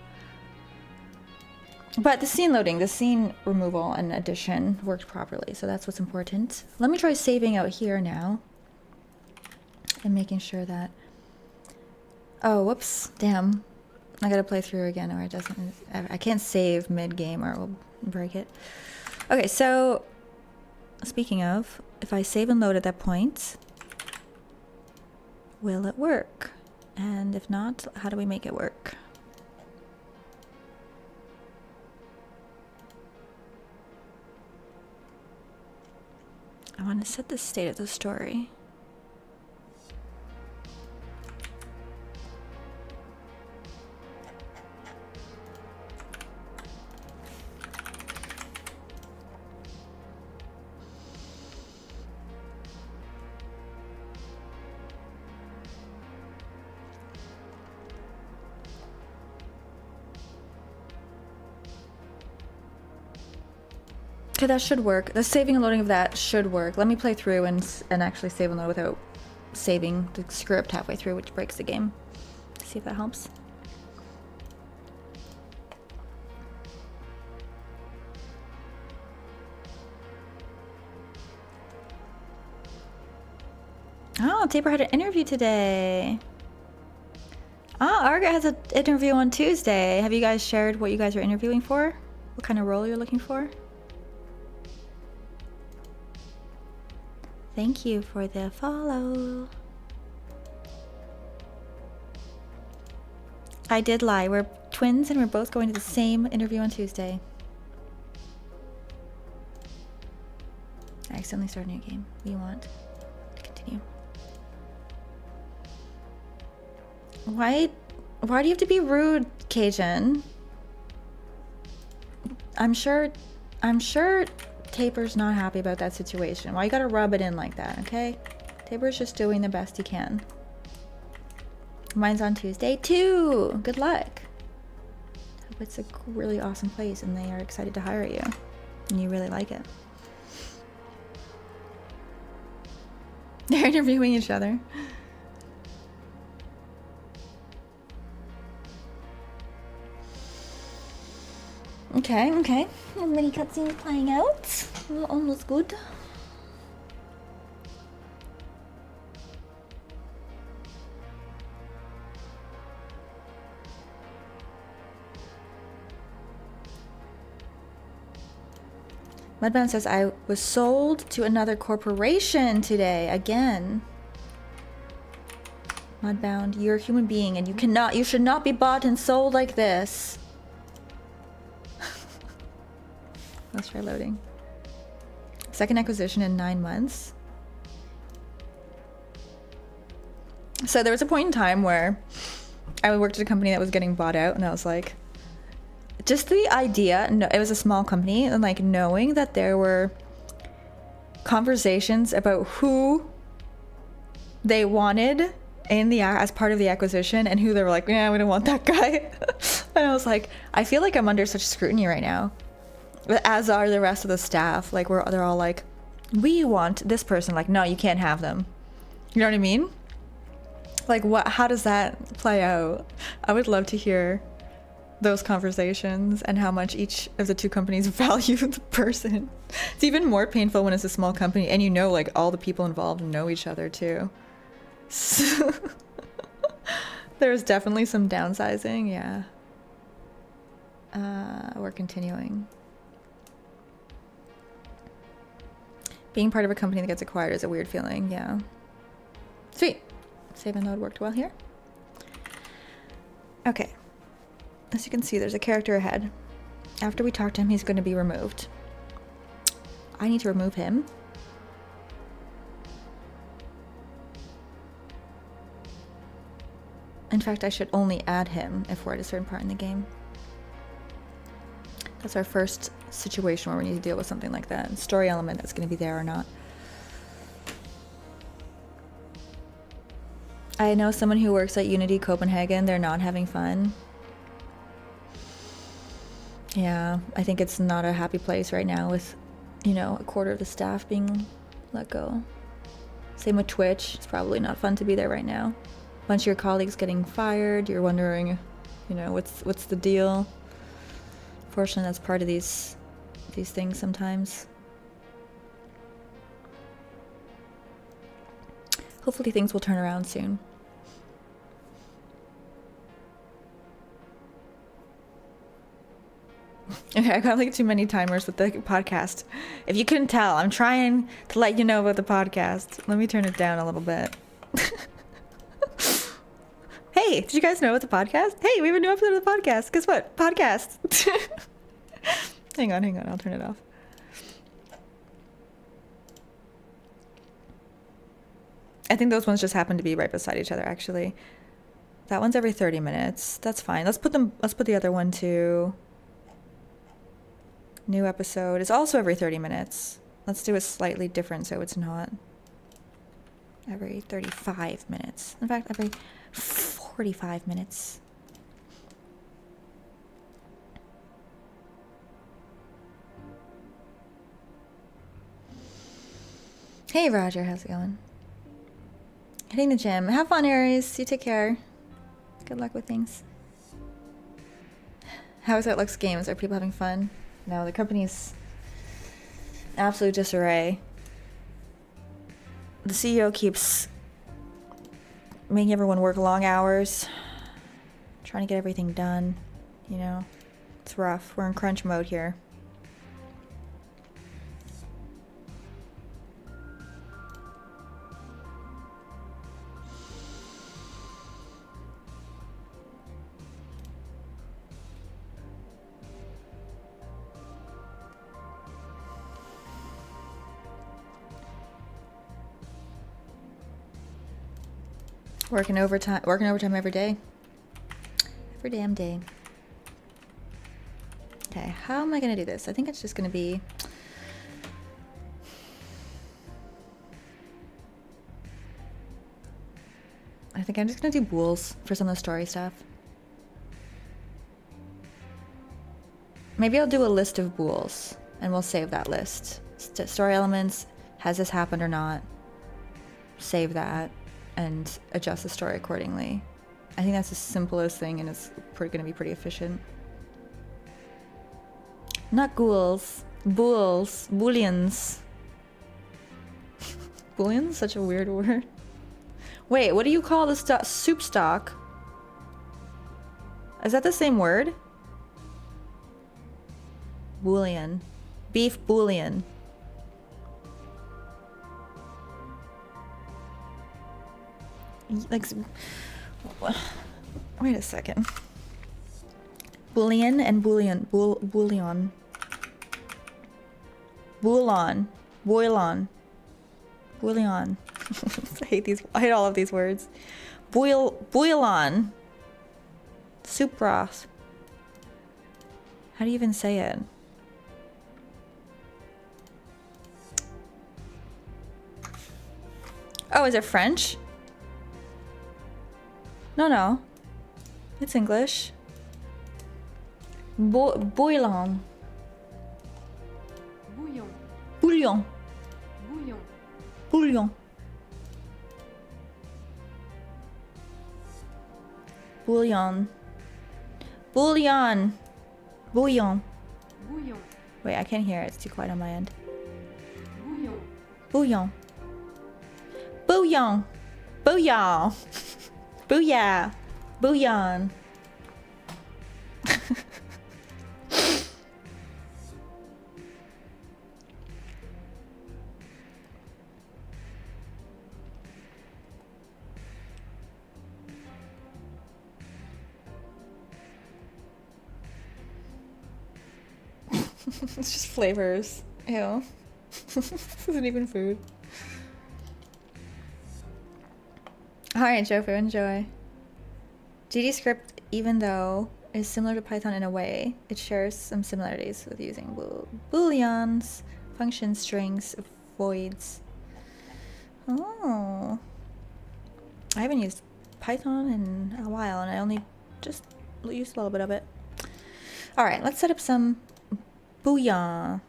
But the scene loading, the scene removal and addition worked properly, so that's what's important. Let me try saving out here now. And making sure that... Oh, whoops. Damn. I gotta play through again or it doesn't... I can't save mid-game or it will break it. Okay, so... Speaking of, if I save and load at that point... Will it work? And if not, how do we make it work? I want to set the state of the story. Okay, that should work. The saving and loading of that should work. Let me play through and actually save and load without saving the script halfway through, which breaks the game. See if that helps. Oh, Tabor had an interview today. Oh, Arga has an interview on Tuesday. Have you guys shared what you guys are interviewing for? What kind of role you're looking for? Thank you for the follow. I did lie. We're twins and we're both going to the same interview on Tuesday. I accidentally started a new game. We want to continue. Why do you have to be rude, Cajun? I'm sure Tabor's not happy about that situation. Why you gotta rub it in like that, okay? Tabor's just doing the best he can. Mine's on Tuesday too. Good luck. Hope it's a really awesome place and they are excited to hire you. And you really like it. They're interviewing each other. Okay, okay. Little mini cutscenes playing out. Almost good. Mudbound says, I was sold to another corporation today. Again. Mudbound, you're a human being and you should not be bought and sold like this. Let's try loading. Second acquisition in 9 months. So there was a point in time where I worked at a company that was getting bought out and I was like, just the idea, no, it was a small company, and like knowing that there were conversations about who they wanted in the as part of the acquisition and who they were like, yeah, we don't want that guy. And I was like, I feel like I'm under such scrutiny right now, as are the rest of the staff. Like they're all like, we want this person. Like, no, you can't have them. You know what I mean? Like, how does that play out? I would love to hear those conversations and how much each of the two companies value the person. It's even more painful when it's a small company and you know, like, all the people involved know each other too. So there's definitely some downsizing, yeah. We're continuing. Being part of a company that gets acquired is a weird feeling, yeah. Sweet. Save and load worked well here. Okay. As you can see, there's a character ahead. After we talk to him, he's going to be removed. I need to remove him. In fact, I should only add him if we're at a certain part in the game. That's our first situation where we need to deal with something like that. Story element that's going to be there or not. I know someone who works at Unity Copenhagen. They're not having fun. Yeah, I think it's not a happy place right now with, you know, a quarter of the staff being let go. Same with Twitch. It's probably not fun to be there right now. A bunch of your colleagues getting fired. You're wondering, you know, what's the deal? Fortunately, that's part of these things sometimes. Hopefully things will turn around soon. Okay, I got like too many timers with the podcast. If you couldn't tell, I'm trying to let you know about the podcast. Let me turn it down a little bit. Hey, did you guys know about the podcast? Hey, we have a new episode of the podcast. Guess what? Podcast. Hang on, I'll turn it off. I think those ones just happen to be right beside each other, actually. That one's every 30 minutes. That's fine. Let's put the other one to new episode. It's also every 30 minutes. Let's do it slightly different so it's not every 35 minutes. In fact, every 45 minutes. Hey Roger, how's it going? Hitting the gym. Have fun, Aries. You take care. Good luck with things. How is Outlook's games? Are people having fun? No, the company's absolute disarray. The CEO keeps making everyone work long hours, trying to get everything done. You know, it's rough. We're in crunch mode here. Working overtime every day. Every damn day. Okay, how am I gonna do this? I think it's just gonna be... I think I'm just gonna do bools for some of the story stuff. Maybe I'll do a list of bools and we'll save that list. Story elements, has this happened or not? Save that and adjust the story accordingly. I think that's the simplest thing and it's gonna be pretty efficient. Not ghouls, bools, booleans. Booleans? Such a weird word. Wait, what do you call the soup stock? Is that the same word? Bouillon. Beef bouillon. Like, wait a second. Bouillon and bouillon. Bouillon. Bouillon. Bouillon. Bouillon. I hate all of these words. Bouillon. Soup broth. How do you even say it? Oh, is it French? No. It's English. Bouillon. Bouillon. Bouillon. Bouillon. Bouillon. Bouillon. Bouillon. Bouillon. Bouillon. Wait, I can't hear it. It's too quiet on my end. Bouillon. Bouillon. Bouillon. Bouillon. Booyah. Bouillon. It's just flavors. Ew. This isn't even food. Alright, Jofu, enjoy. GDScript, even though is similar to Python in a way, it shares some similarities with using booleans, function strings, voids. Oh. I haven't used Python in a while, and I only just used a little bit of it. Alright, let's set up some booyahs.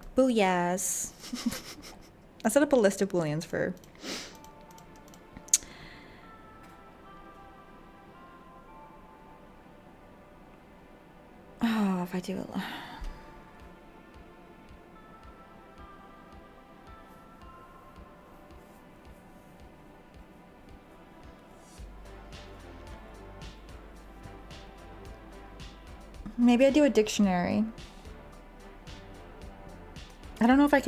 I set up a list of booleans for... Oh, if I do it... Maybe I do a dictionary. I don't know if I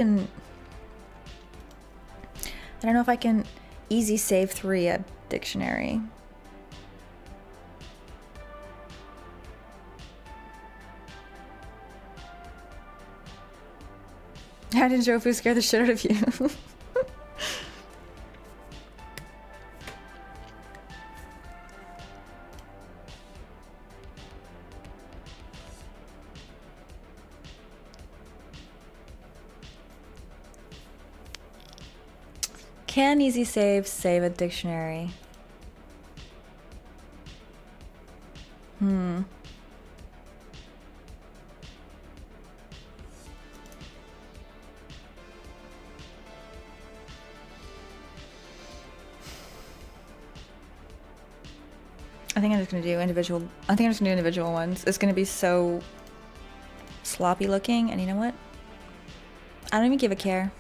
can easy save 3 a dictionary. How did Jofu scare the shit out of you? Can easy save a dictionary? I think I'm just gonna do individual. I think I'm just gonna do individual ones. It's gonna be so sloppy looking, and you know what? I don't even give a care.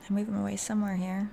I move him away somewhere here.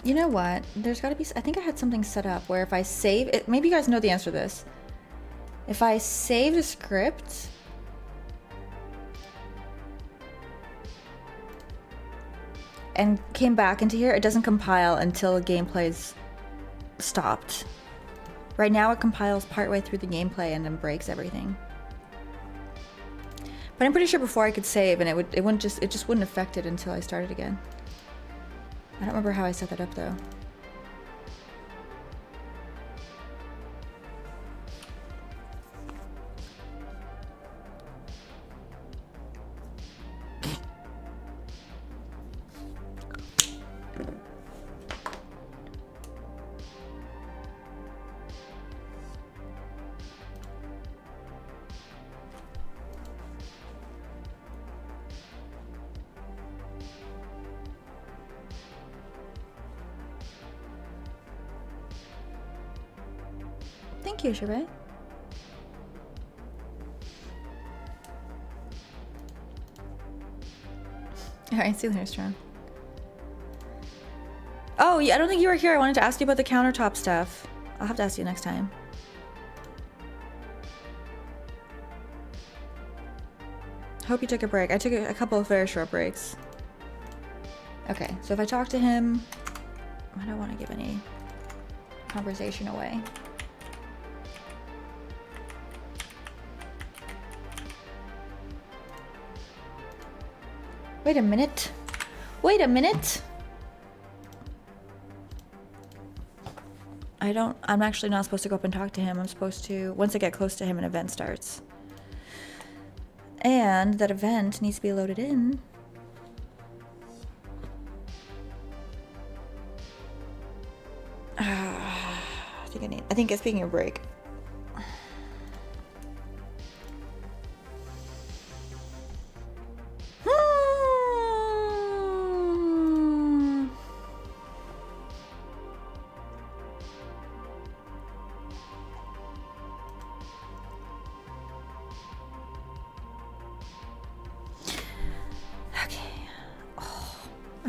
You know what? There's got to be. I think I had something set up where if I save it, maybe you guys know the answer to this. If I save the script and came back into here, it doesn't compile until the gameplay's stopped. Right now, it compiles partway through the gameplay and then breaks everything. But I'm pretty sure before I could save, and it just wouldn't affect it until I started again. I don't remember how I set that up though. Thank you, Shabbat. Alright, see you later, Strong. Oh, yeah, I don't think you were here. I wanted to ask you about the countertop stuff. I'll have to ask you next time. Hope you took a break. I took a couple of very short breaks. Okay, so if I talk to him, I don't want to give any conversation away. Wait a minute. Wait a minute. I'm actually not supposed to go up and talk to him. I'm supposed to, once I get close to him, an event starts. And that event needs to be loaded in. I think speaking of break.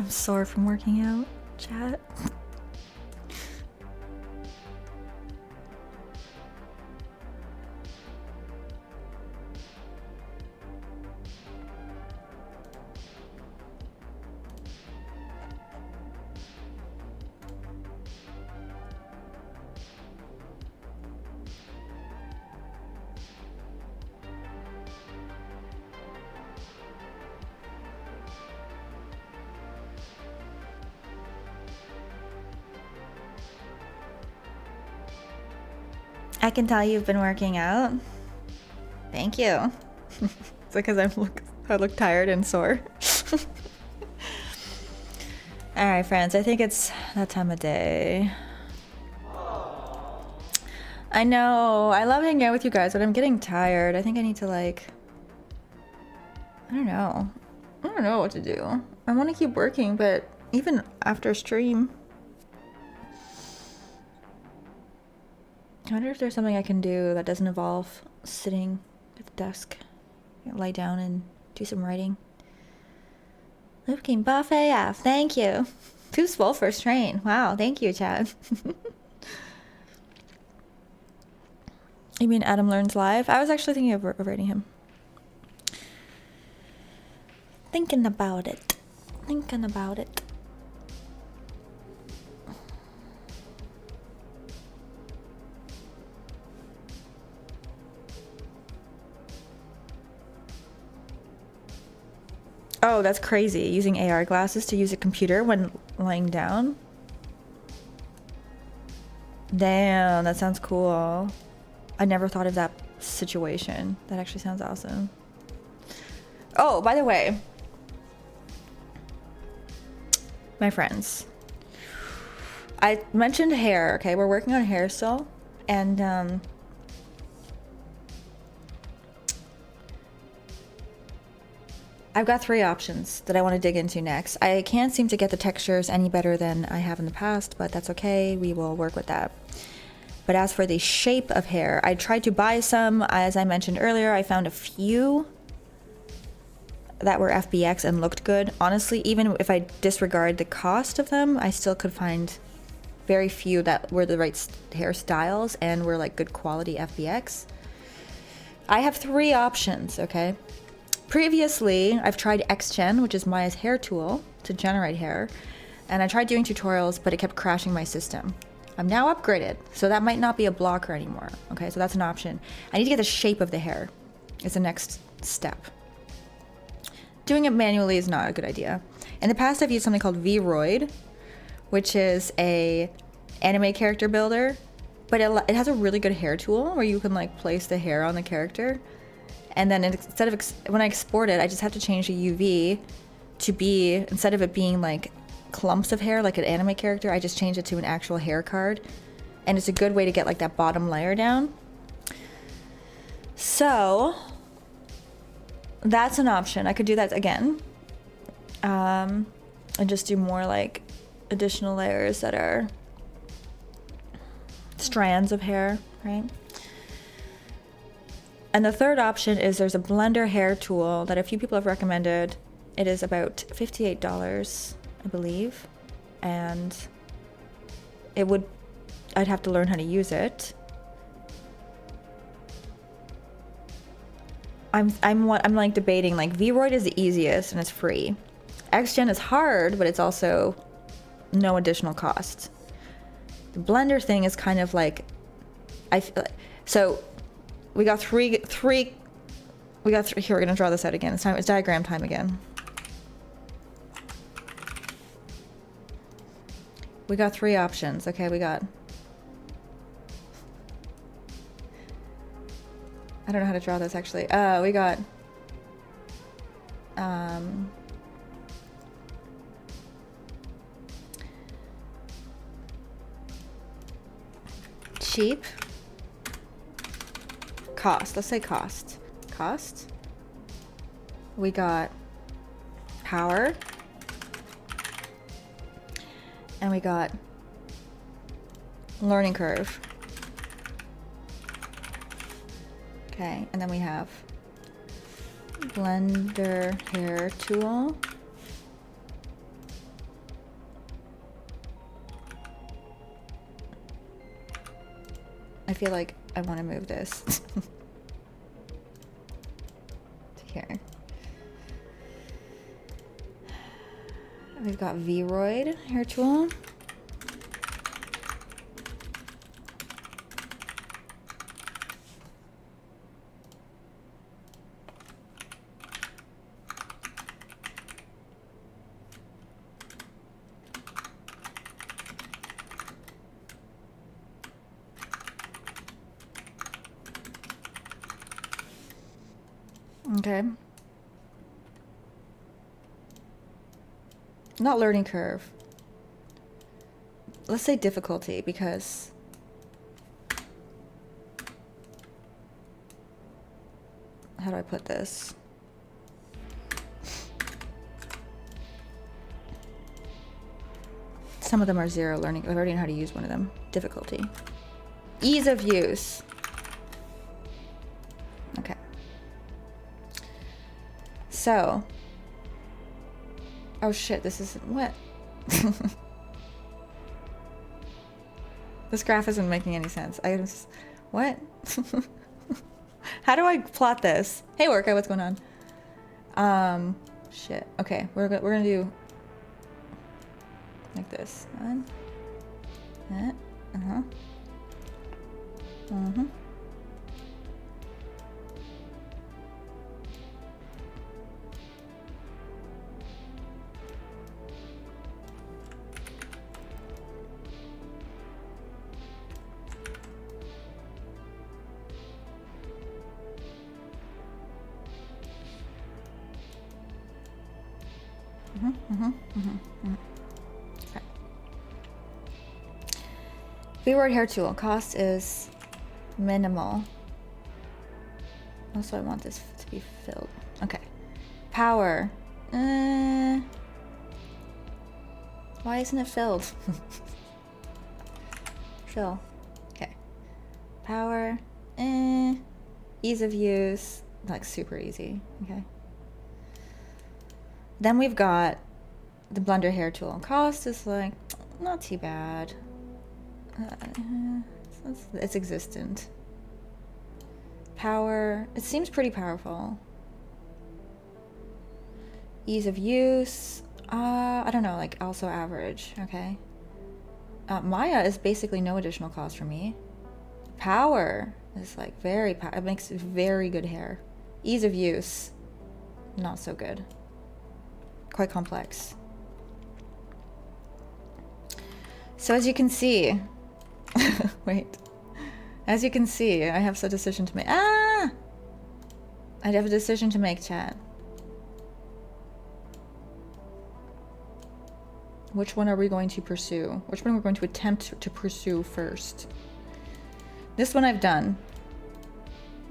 I'm sore from working out, chat. I can tell you've been working out. Thank you. It's because I look tired and sore. All right, friends. I think it's that time of day. I know. I love hanging out with you guys, but I'm getting tired. I think I need to like. I don't know. I don't know what to do. I want to keep working, but even after stream. I wonder if there's something I can do that doesn't involve sitting at the desk. Lie down and do some writing. Looking buff AF. Thank you. Too swole for strain. Wow. Thank you, Chad. You mean Adam Learns Live? I was actually thinking of writing him. Thinking about it. Thinking about it. Oh, that's crazy. Using AR glasses to use a computer when lying down. Damn, that sounds cool. I never thought of that situation. That actually sounds awesome. Oh, by the way, my friends, I mentioned hair, okay? We're working on hair still. And, I've got 3 options that I want to dig into next. I can't seem to get the textures any better than I have in the past, but that's okay. We will work with that. But as for the shape of hair, I tried to buy some. As I mentioned earlier, I found a few that were FBX and looked good. Honestly, even if I disregard the cost of them, I still could find very few that were the right hairstyles and were like good quality FBX. I have 3 options, okay? Previously, I've tried XGen, which is Maya's hair tool to generate hair, and I tried doing tutorials, but it kept crashing my system. I'm now upgraded, so that might not be a blocker anymore. Okay, so that's an option. I need to get the shape of the hair. It's the next step. Doing it manually is not a good idea. In the past, I've used something called Vroid, which is a anime character builder, but it has a really good hair tool where you can like place the hair on the character. And then instead of, when I export it, I just have to change the UV to be, instead of it being like clumps of hair like an anime character, I just change it to an actual hair card. And it's a good way to get like that bottom layer down. So that's an option. I could do that again. And just do more like additional layers that are strands of hair, right? And the third option is there's a blender hair tool that a few people have recommended. It is about $58, I believe. And I'd have to learn how to use it. I'm like debating, like Vroid is the easiest and it's free. XGen is hard, but it's also no additional cost. The blender thing is kind of like, so we got three. Here, we're gonna draw this out again. It's diagram time again. We got 3 options. Okay, we got. I don't know how to draw this actually. We got. Cheap. Cost. Let's say cost. Cost. We got power. And we got learning curve. Okay, and then we have blender hair tool. I feel like I want to move this to here. We've got Vroid hair tool. Okay. Not learning curve. Let's say difficulty because how do I put this? Some of them are 0 learning. I already know how to use one of them. Difficulty. Ease of use. Okay. So. Oh shit, this isn't what? This graph isn't making any sense. I just, what? How do I plot this? Hey Orca, what's going on? Shit. Okay, we're gonna do like this. Uh-huh. Okay. Vroid hair tool cost is minimal. Also, I want this to be filled. Okay. Power. Why isn't it filled? Fill. Okay. Power. Ease of use. Like super easy. Okay. Then we've got the blender hair tool. Cost is like not too bad. It's existent. Power. It seems pretty powerful. Ease of use. I don't know. Like also average. Okay. Maya is basically no additional cost for me. Power is like very. It makes very good hair. Ease of use. Not so good. Quite complex. So as you can see, wait. As you can see, I have a decision to make. I have a decision to make, chat. Which one are we going to pursue? Which one are we going to attempt to pursue first? This one I've done.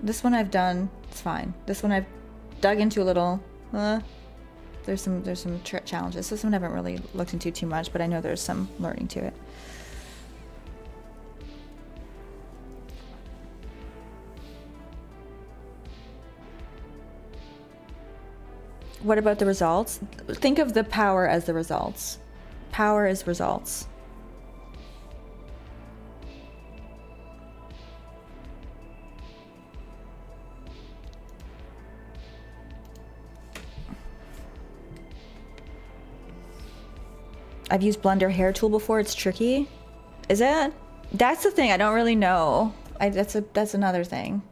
This one I've done. It's fine. This one I've dug into a little. There's some challenges. This one I haven't really looked into too much, but I know there's some learning to it. What about the results? Think of the power as the results. Power is results. I've used blender hair tool before. It's tricky. Is it? That's the thing. I don't really know. That's another thing.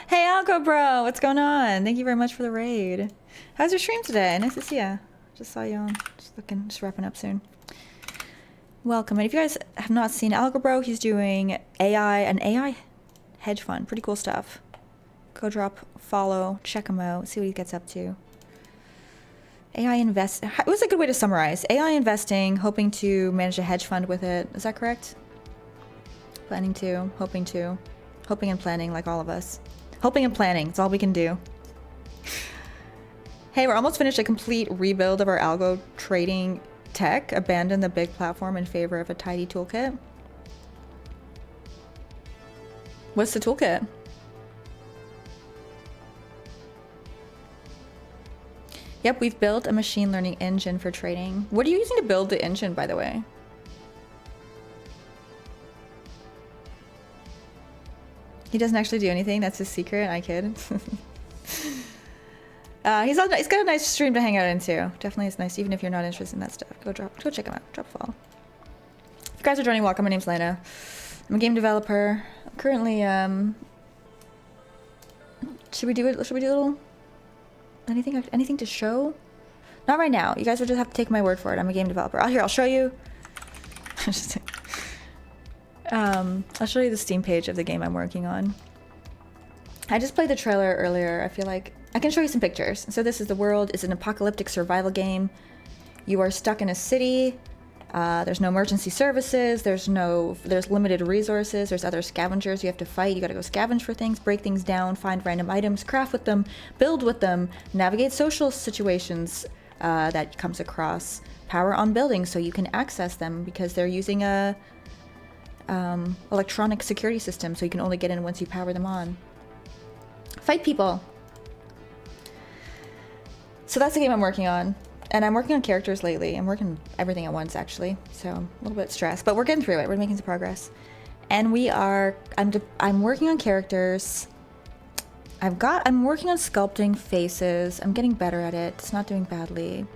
Hey Alco Bro, what's going on? Thank you very much for the raid. How's your stream today? Nice to see ya. Just saw you on. Just wrapping up soon. Welcome. And if you guys have not seen Alco Bro, he's doing an AI hedge fund. Pretty cool stuff. Go drop, follow, check him out, see what he gets up to. AI invest. What's a good way to summarize? AI investing, hoping to manage a hedge fund with it. Is that correct? Planning to, hoping and planning, like all of us. Hoping and planning. It's all we can do. Hey, we're almost finished a complete rebuild of our algo trading tech. Abandon the big platform in favor of a tidy toolkit. What's the toolkit? Yep, we've built a machine learning engine for trading. What are you using to build the engine, by the way? He doesn't actually do anything. That's his secret. I kid. He's got a nice stream to hang out into. Definitely is nice, even if you're not interested in that stuff. Go check him out. Drop a follow. If you guys are joining, welcome. My name's Lena. I'm a game developer. I'm currently should we do it? Should we do a little anything to show? Not right now. You guys will just have to take my word for it. I'm a game developer. I'll show you. I'll show you the Steam page of the game I'm working on. I just played the trailer earlier. I feel like I can show you some pictures. So this is the world. It's an apocalyptic survival game. You are stuck in a city. There's no emergency services. There's limited resources. There's other scavengers you have to fight. You gotta go scavenge for things, break things down, find random items, craft with them, build with them, navigate social situations that comes across, power on buildings so you can access them because they're using a electronic security system, so you can only get in once you power them on. Fight people. So that's the game I'm working on. And I'm working on characters lately. I'm working everything at once, actually. So I'm a little bit stressed, but we're getting through it. We're making some progress. And I'm working on characters. I'm working on sculpting faces. I'm getting better at it. It's not doing badly.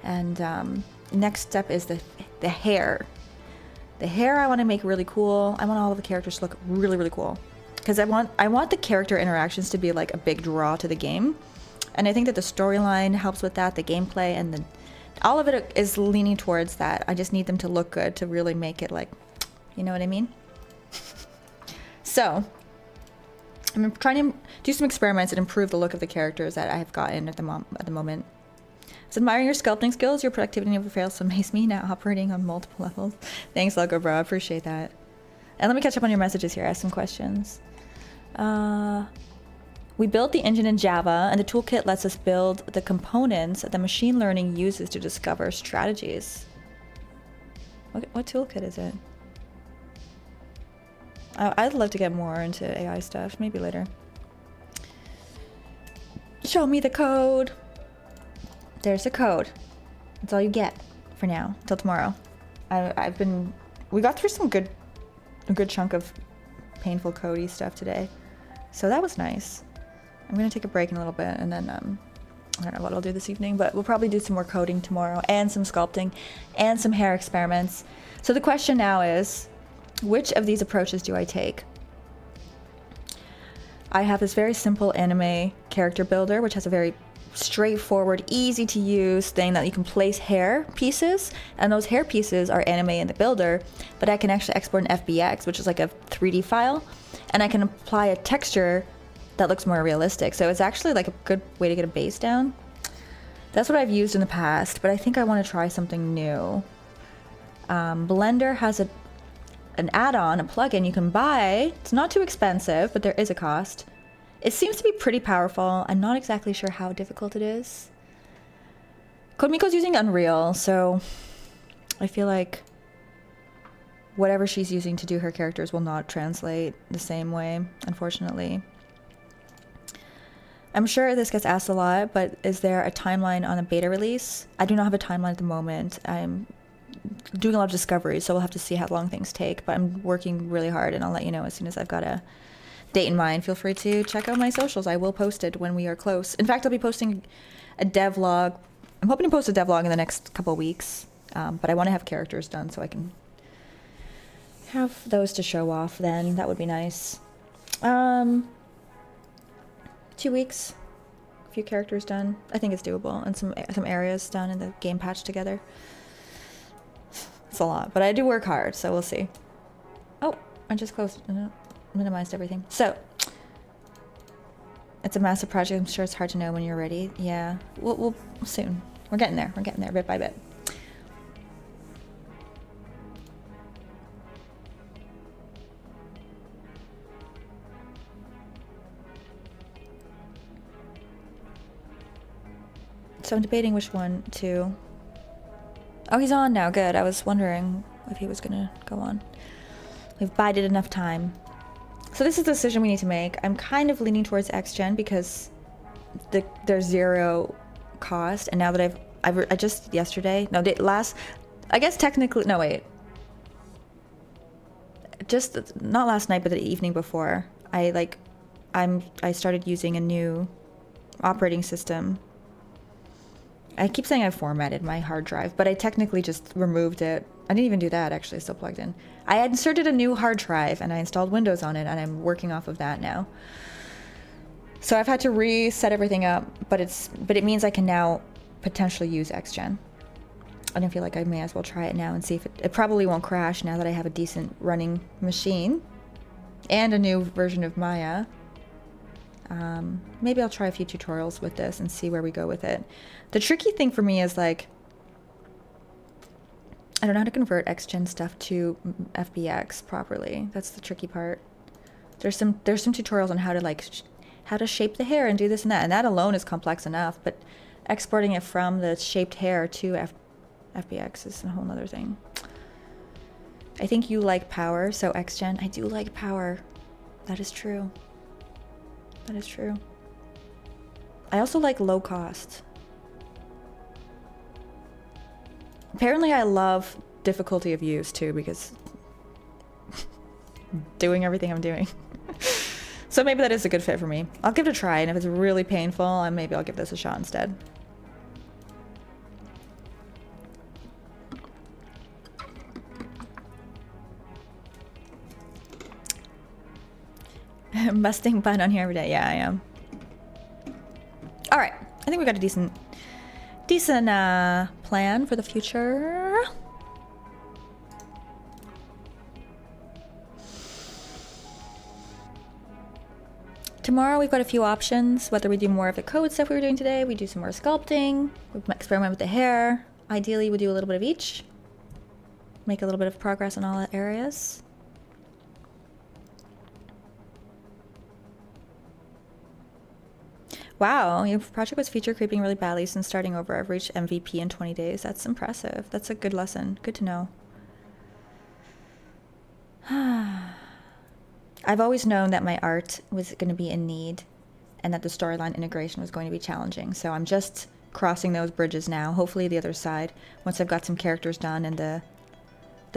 And next step is the hair. The hair I want to make really cool. I want all of the characters to look really, really cool. Because I want the character interactions to be like a big draw to the game. And I think that the storyline helps with that, the gameplay, and all of it is leaning towards that. I just need them to look good to really make it like, you know what I mean? So, I'm trying to do some experiments and improve the look of the characters that I have gotten at the moment. So admiring your sculpting skills, your productivity never fails to amaze me, now operating on multiple levels. Thanks, Logo Bro, I appreciate that. And let me catch up on your messages here, ask some questions. We built the engine in Java, and the toolkit lets us build the components that the machine learning uses to discover strategies. What toolkit is it? I'd love to get more into AI stuff, maybe later. Show me the code. There's the code. That's all you get for now, till tomorrow. We got through a good chunk of painful codey stuff today. So that was nice. I'm gonna take a break in a little bit and then I don't know what I'll do this evening, but we'll probably do some more coding tomorrow and some sculpting and some hair experiments. So the question now is, which of these approaches do I take? I have this very simple anime character builder, which has a very straightforward, easy to use thing that you can place hair pieces, and those hair pieces are anime in the builder, but I can actually export an FBX, which is like a 3D file, and I can apply a texture that looks more realistic. So it's actually like a good way to get a base down. That's what I've used in the past, but I think I want to try something new. Blender has an add-on, a plugin you can buy. It's not too expensive, but there is a cost. It seems to be pretty powerful. I'm not exactly sure how difficult it is. Kodmiko's using Unreal, so I feel like whatever she's using to do her characters will not translate the same way, unfortunately. I'm sure this gets asked a lot, but is there a timeline on a beta release? I do not have a timeline at the moment. I'm doing a lot of discovery, so we'll have to see how long things take, but I'm working really hard, and I'll let you know as soon as I've got a date in mind. Feel free to check out my socials. I will post it when we are close. In fact, I'll be posting a devlog. I'm hoping to post a devlog in the next couple of weeks, but I want to have characters done so I can have those to show off then. That would be nice. 2 weeks, a few characters done. I think it's doable, and some areas done in the game patch together. It's a lot, but I do work hard, so we'll see. Oh, I just closed, minimized everything. So, it's a massive project. I'm sure it's hard to know when you're ready. Yeah, we'll soon. We're getting there. We're getting there bit by bit. So I'm debating which one to... Oh, he's on now. Good. I was wondering if he was gonna go on. We've bided enough time. So this is the decision we need to make. I'm kind of leaning towards X-Gen because there's zero cost, and now that I just yesterday, no, last, I guess technically, no wait, just not last night, but the evening before, I started using a new operating system. I keep saying I formatted my hard drive, but I technically just removed it. I didn't even do that, actually. It's still plugged in. I had inserted a new hard drive and I installed Windows on it, and I'm working off of that now. So I've had to reset everything up, but it means I can now potentially use XGen. And I feel like I may as well try it now and see if it probably won't crash now that I have a decent running machine and a new version of Maya. Maybe I'll try a few tutorials with this and see where we go with it. The tricky thing for me is like, I don't know how to convert XGen stuff to FBX properly. That's the tricky part. There's some tutorials on how to like how to shape the hair and do this and that alone is complex enough, but exporting it from the shaped hair to FBX is a whole nother thing. I think you like power, so XGen. I do like power. That is true. That is true. I also like low cost. Apparently I love difficulty of use too, because doing everything I'm doing. So maybe that is a good fit for me. I'll give it a try, and if it's really painful, maybe I'll give this a shot instead. Busting bun on here every day. Yeah, I am. All right, I think we got a decent plan for the future. Tomorrow we've got a few options, whether we do more of the code stuff we were doing today, we do some more sculpting, we experiment with the hair. Ideally we do a little bit of each. Make a little bit of progress in all the areas. Wow, your project was feature creeping really badly since starting over. I've reached MVP in 20 days. That's impressive. That's a good lesson. Good to know. I've always known that my art was going to be in need and that the storyline integration was going to be challenging. So I'm just crossing those bridges now. Hopefully the other side, once I've got some characters done and the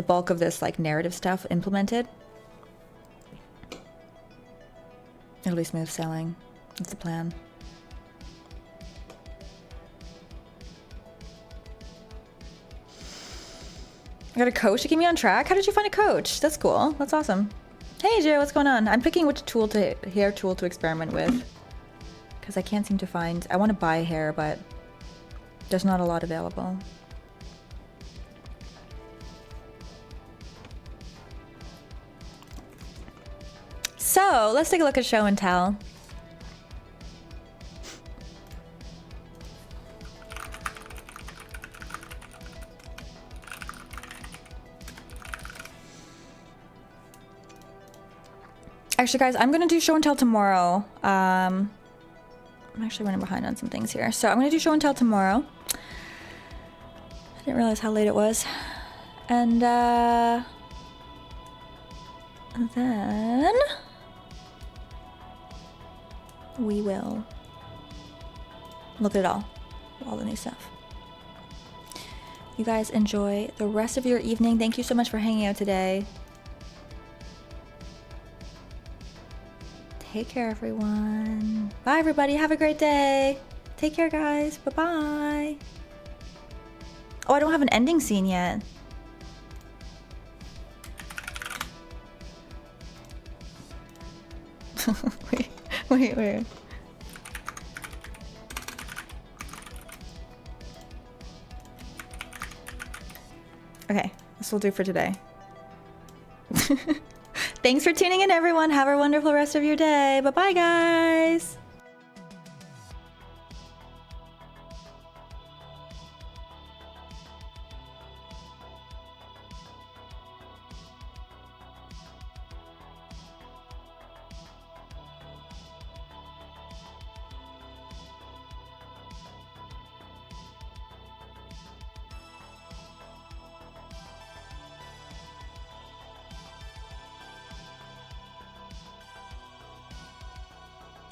bulk of this like narrative stuff implemented, it'll be smooth sailing. That's the plan. I got a coach to keep me on track? How did you find a coach? That's cool. That's awesome. Hey Joe, what's going on? I'm picking which hair tool to experiment with, because I can't seem to find. I want to buy hair, but there's not a lot available. So let's take a look at show and tell. Actually, guys, I'm gonna do show and tell tomorrow. I'm actually running behind on some things here, so I'm gonna do show and tell tomorrow. I didn't realize how late it was, and then we will look at it all the new stuff. You guys enjoy the rest of your evening. Thank you so much for hanging out today. Take care, everyone. Bye, everybody. Have a great day. Take care, guys. Bye-bye. Oh, I don't have an ending scene yet. wait. Okay, this will do for today. Thanks for tuning in, everyone. Have a wonderful rest of your day. Bye-bye, guys.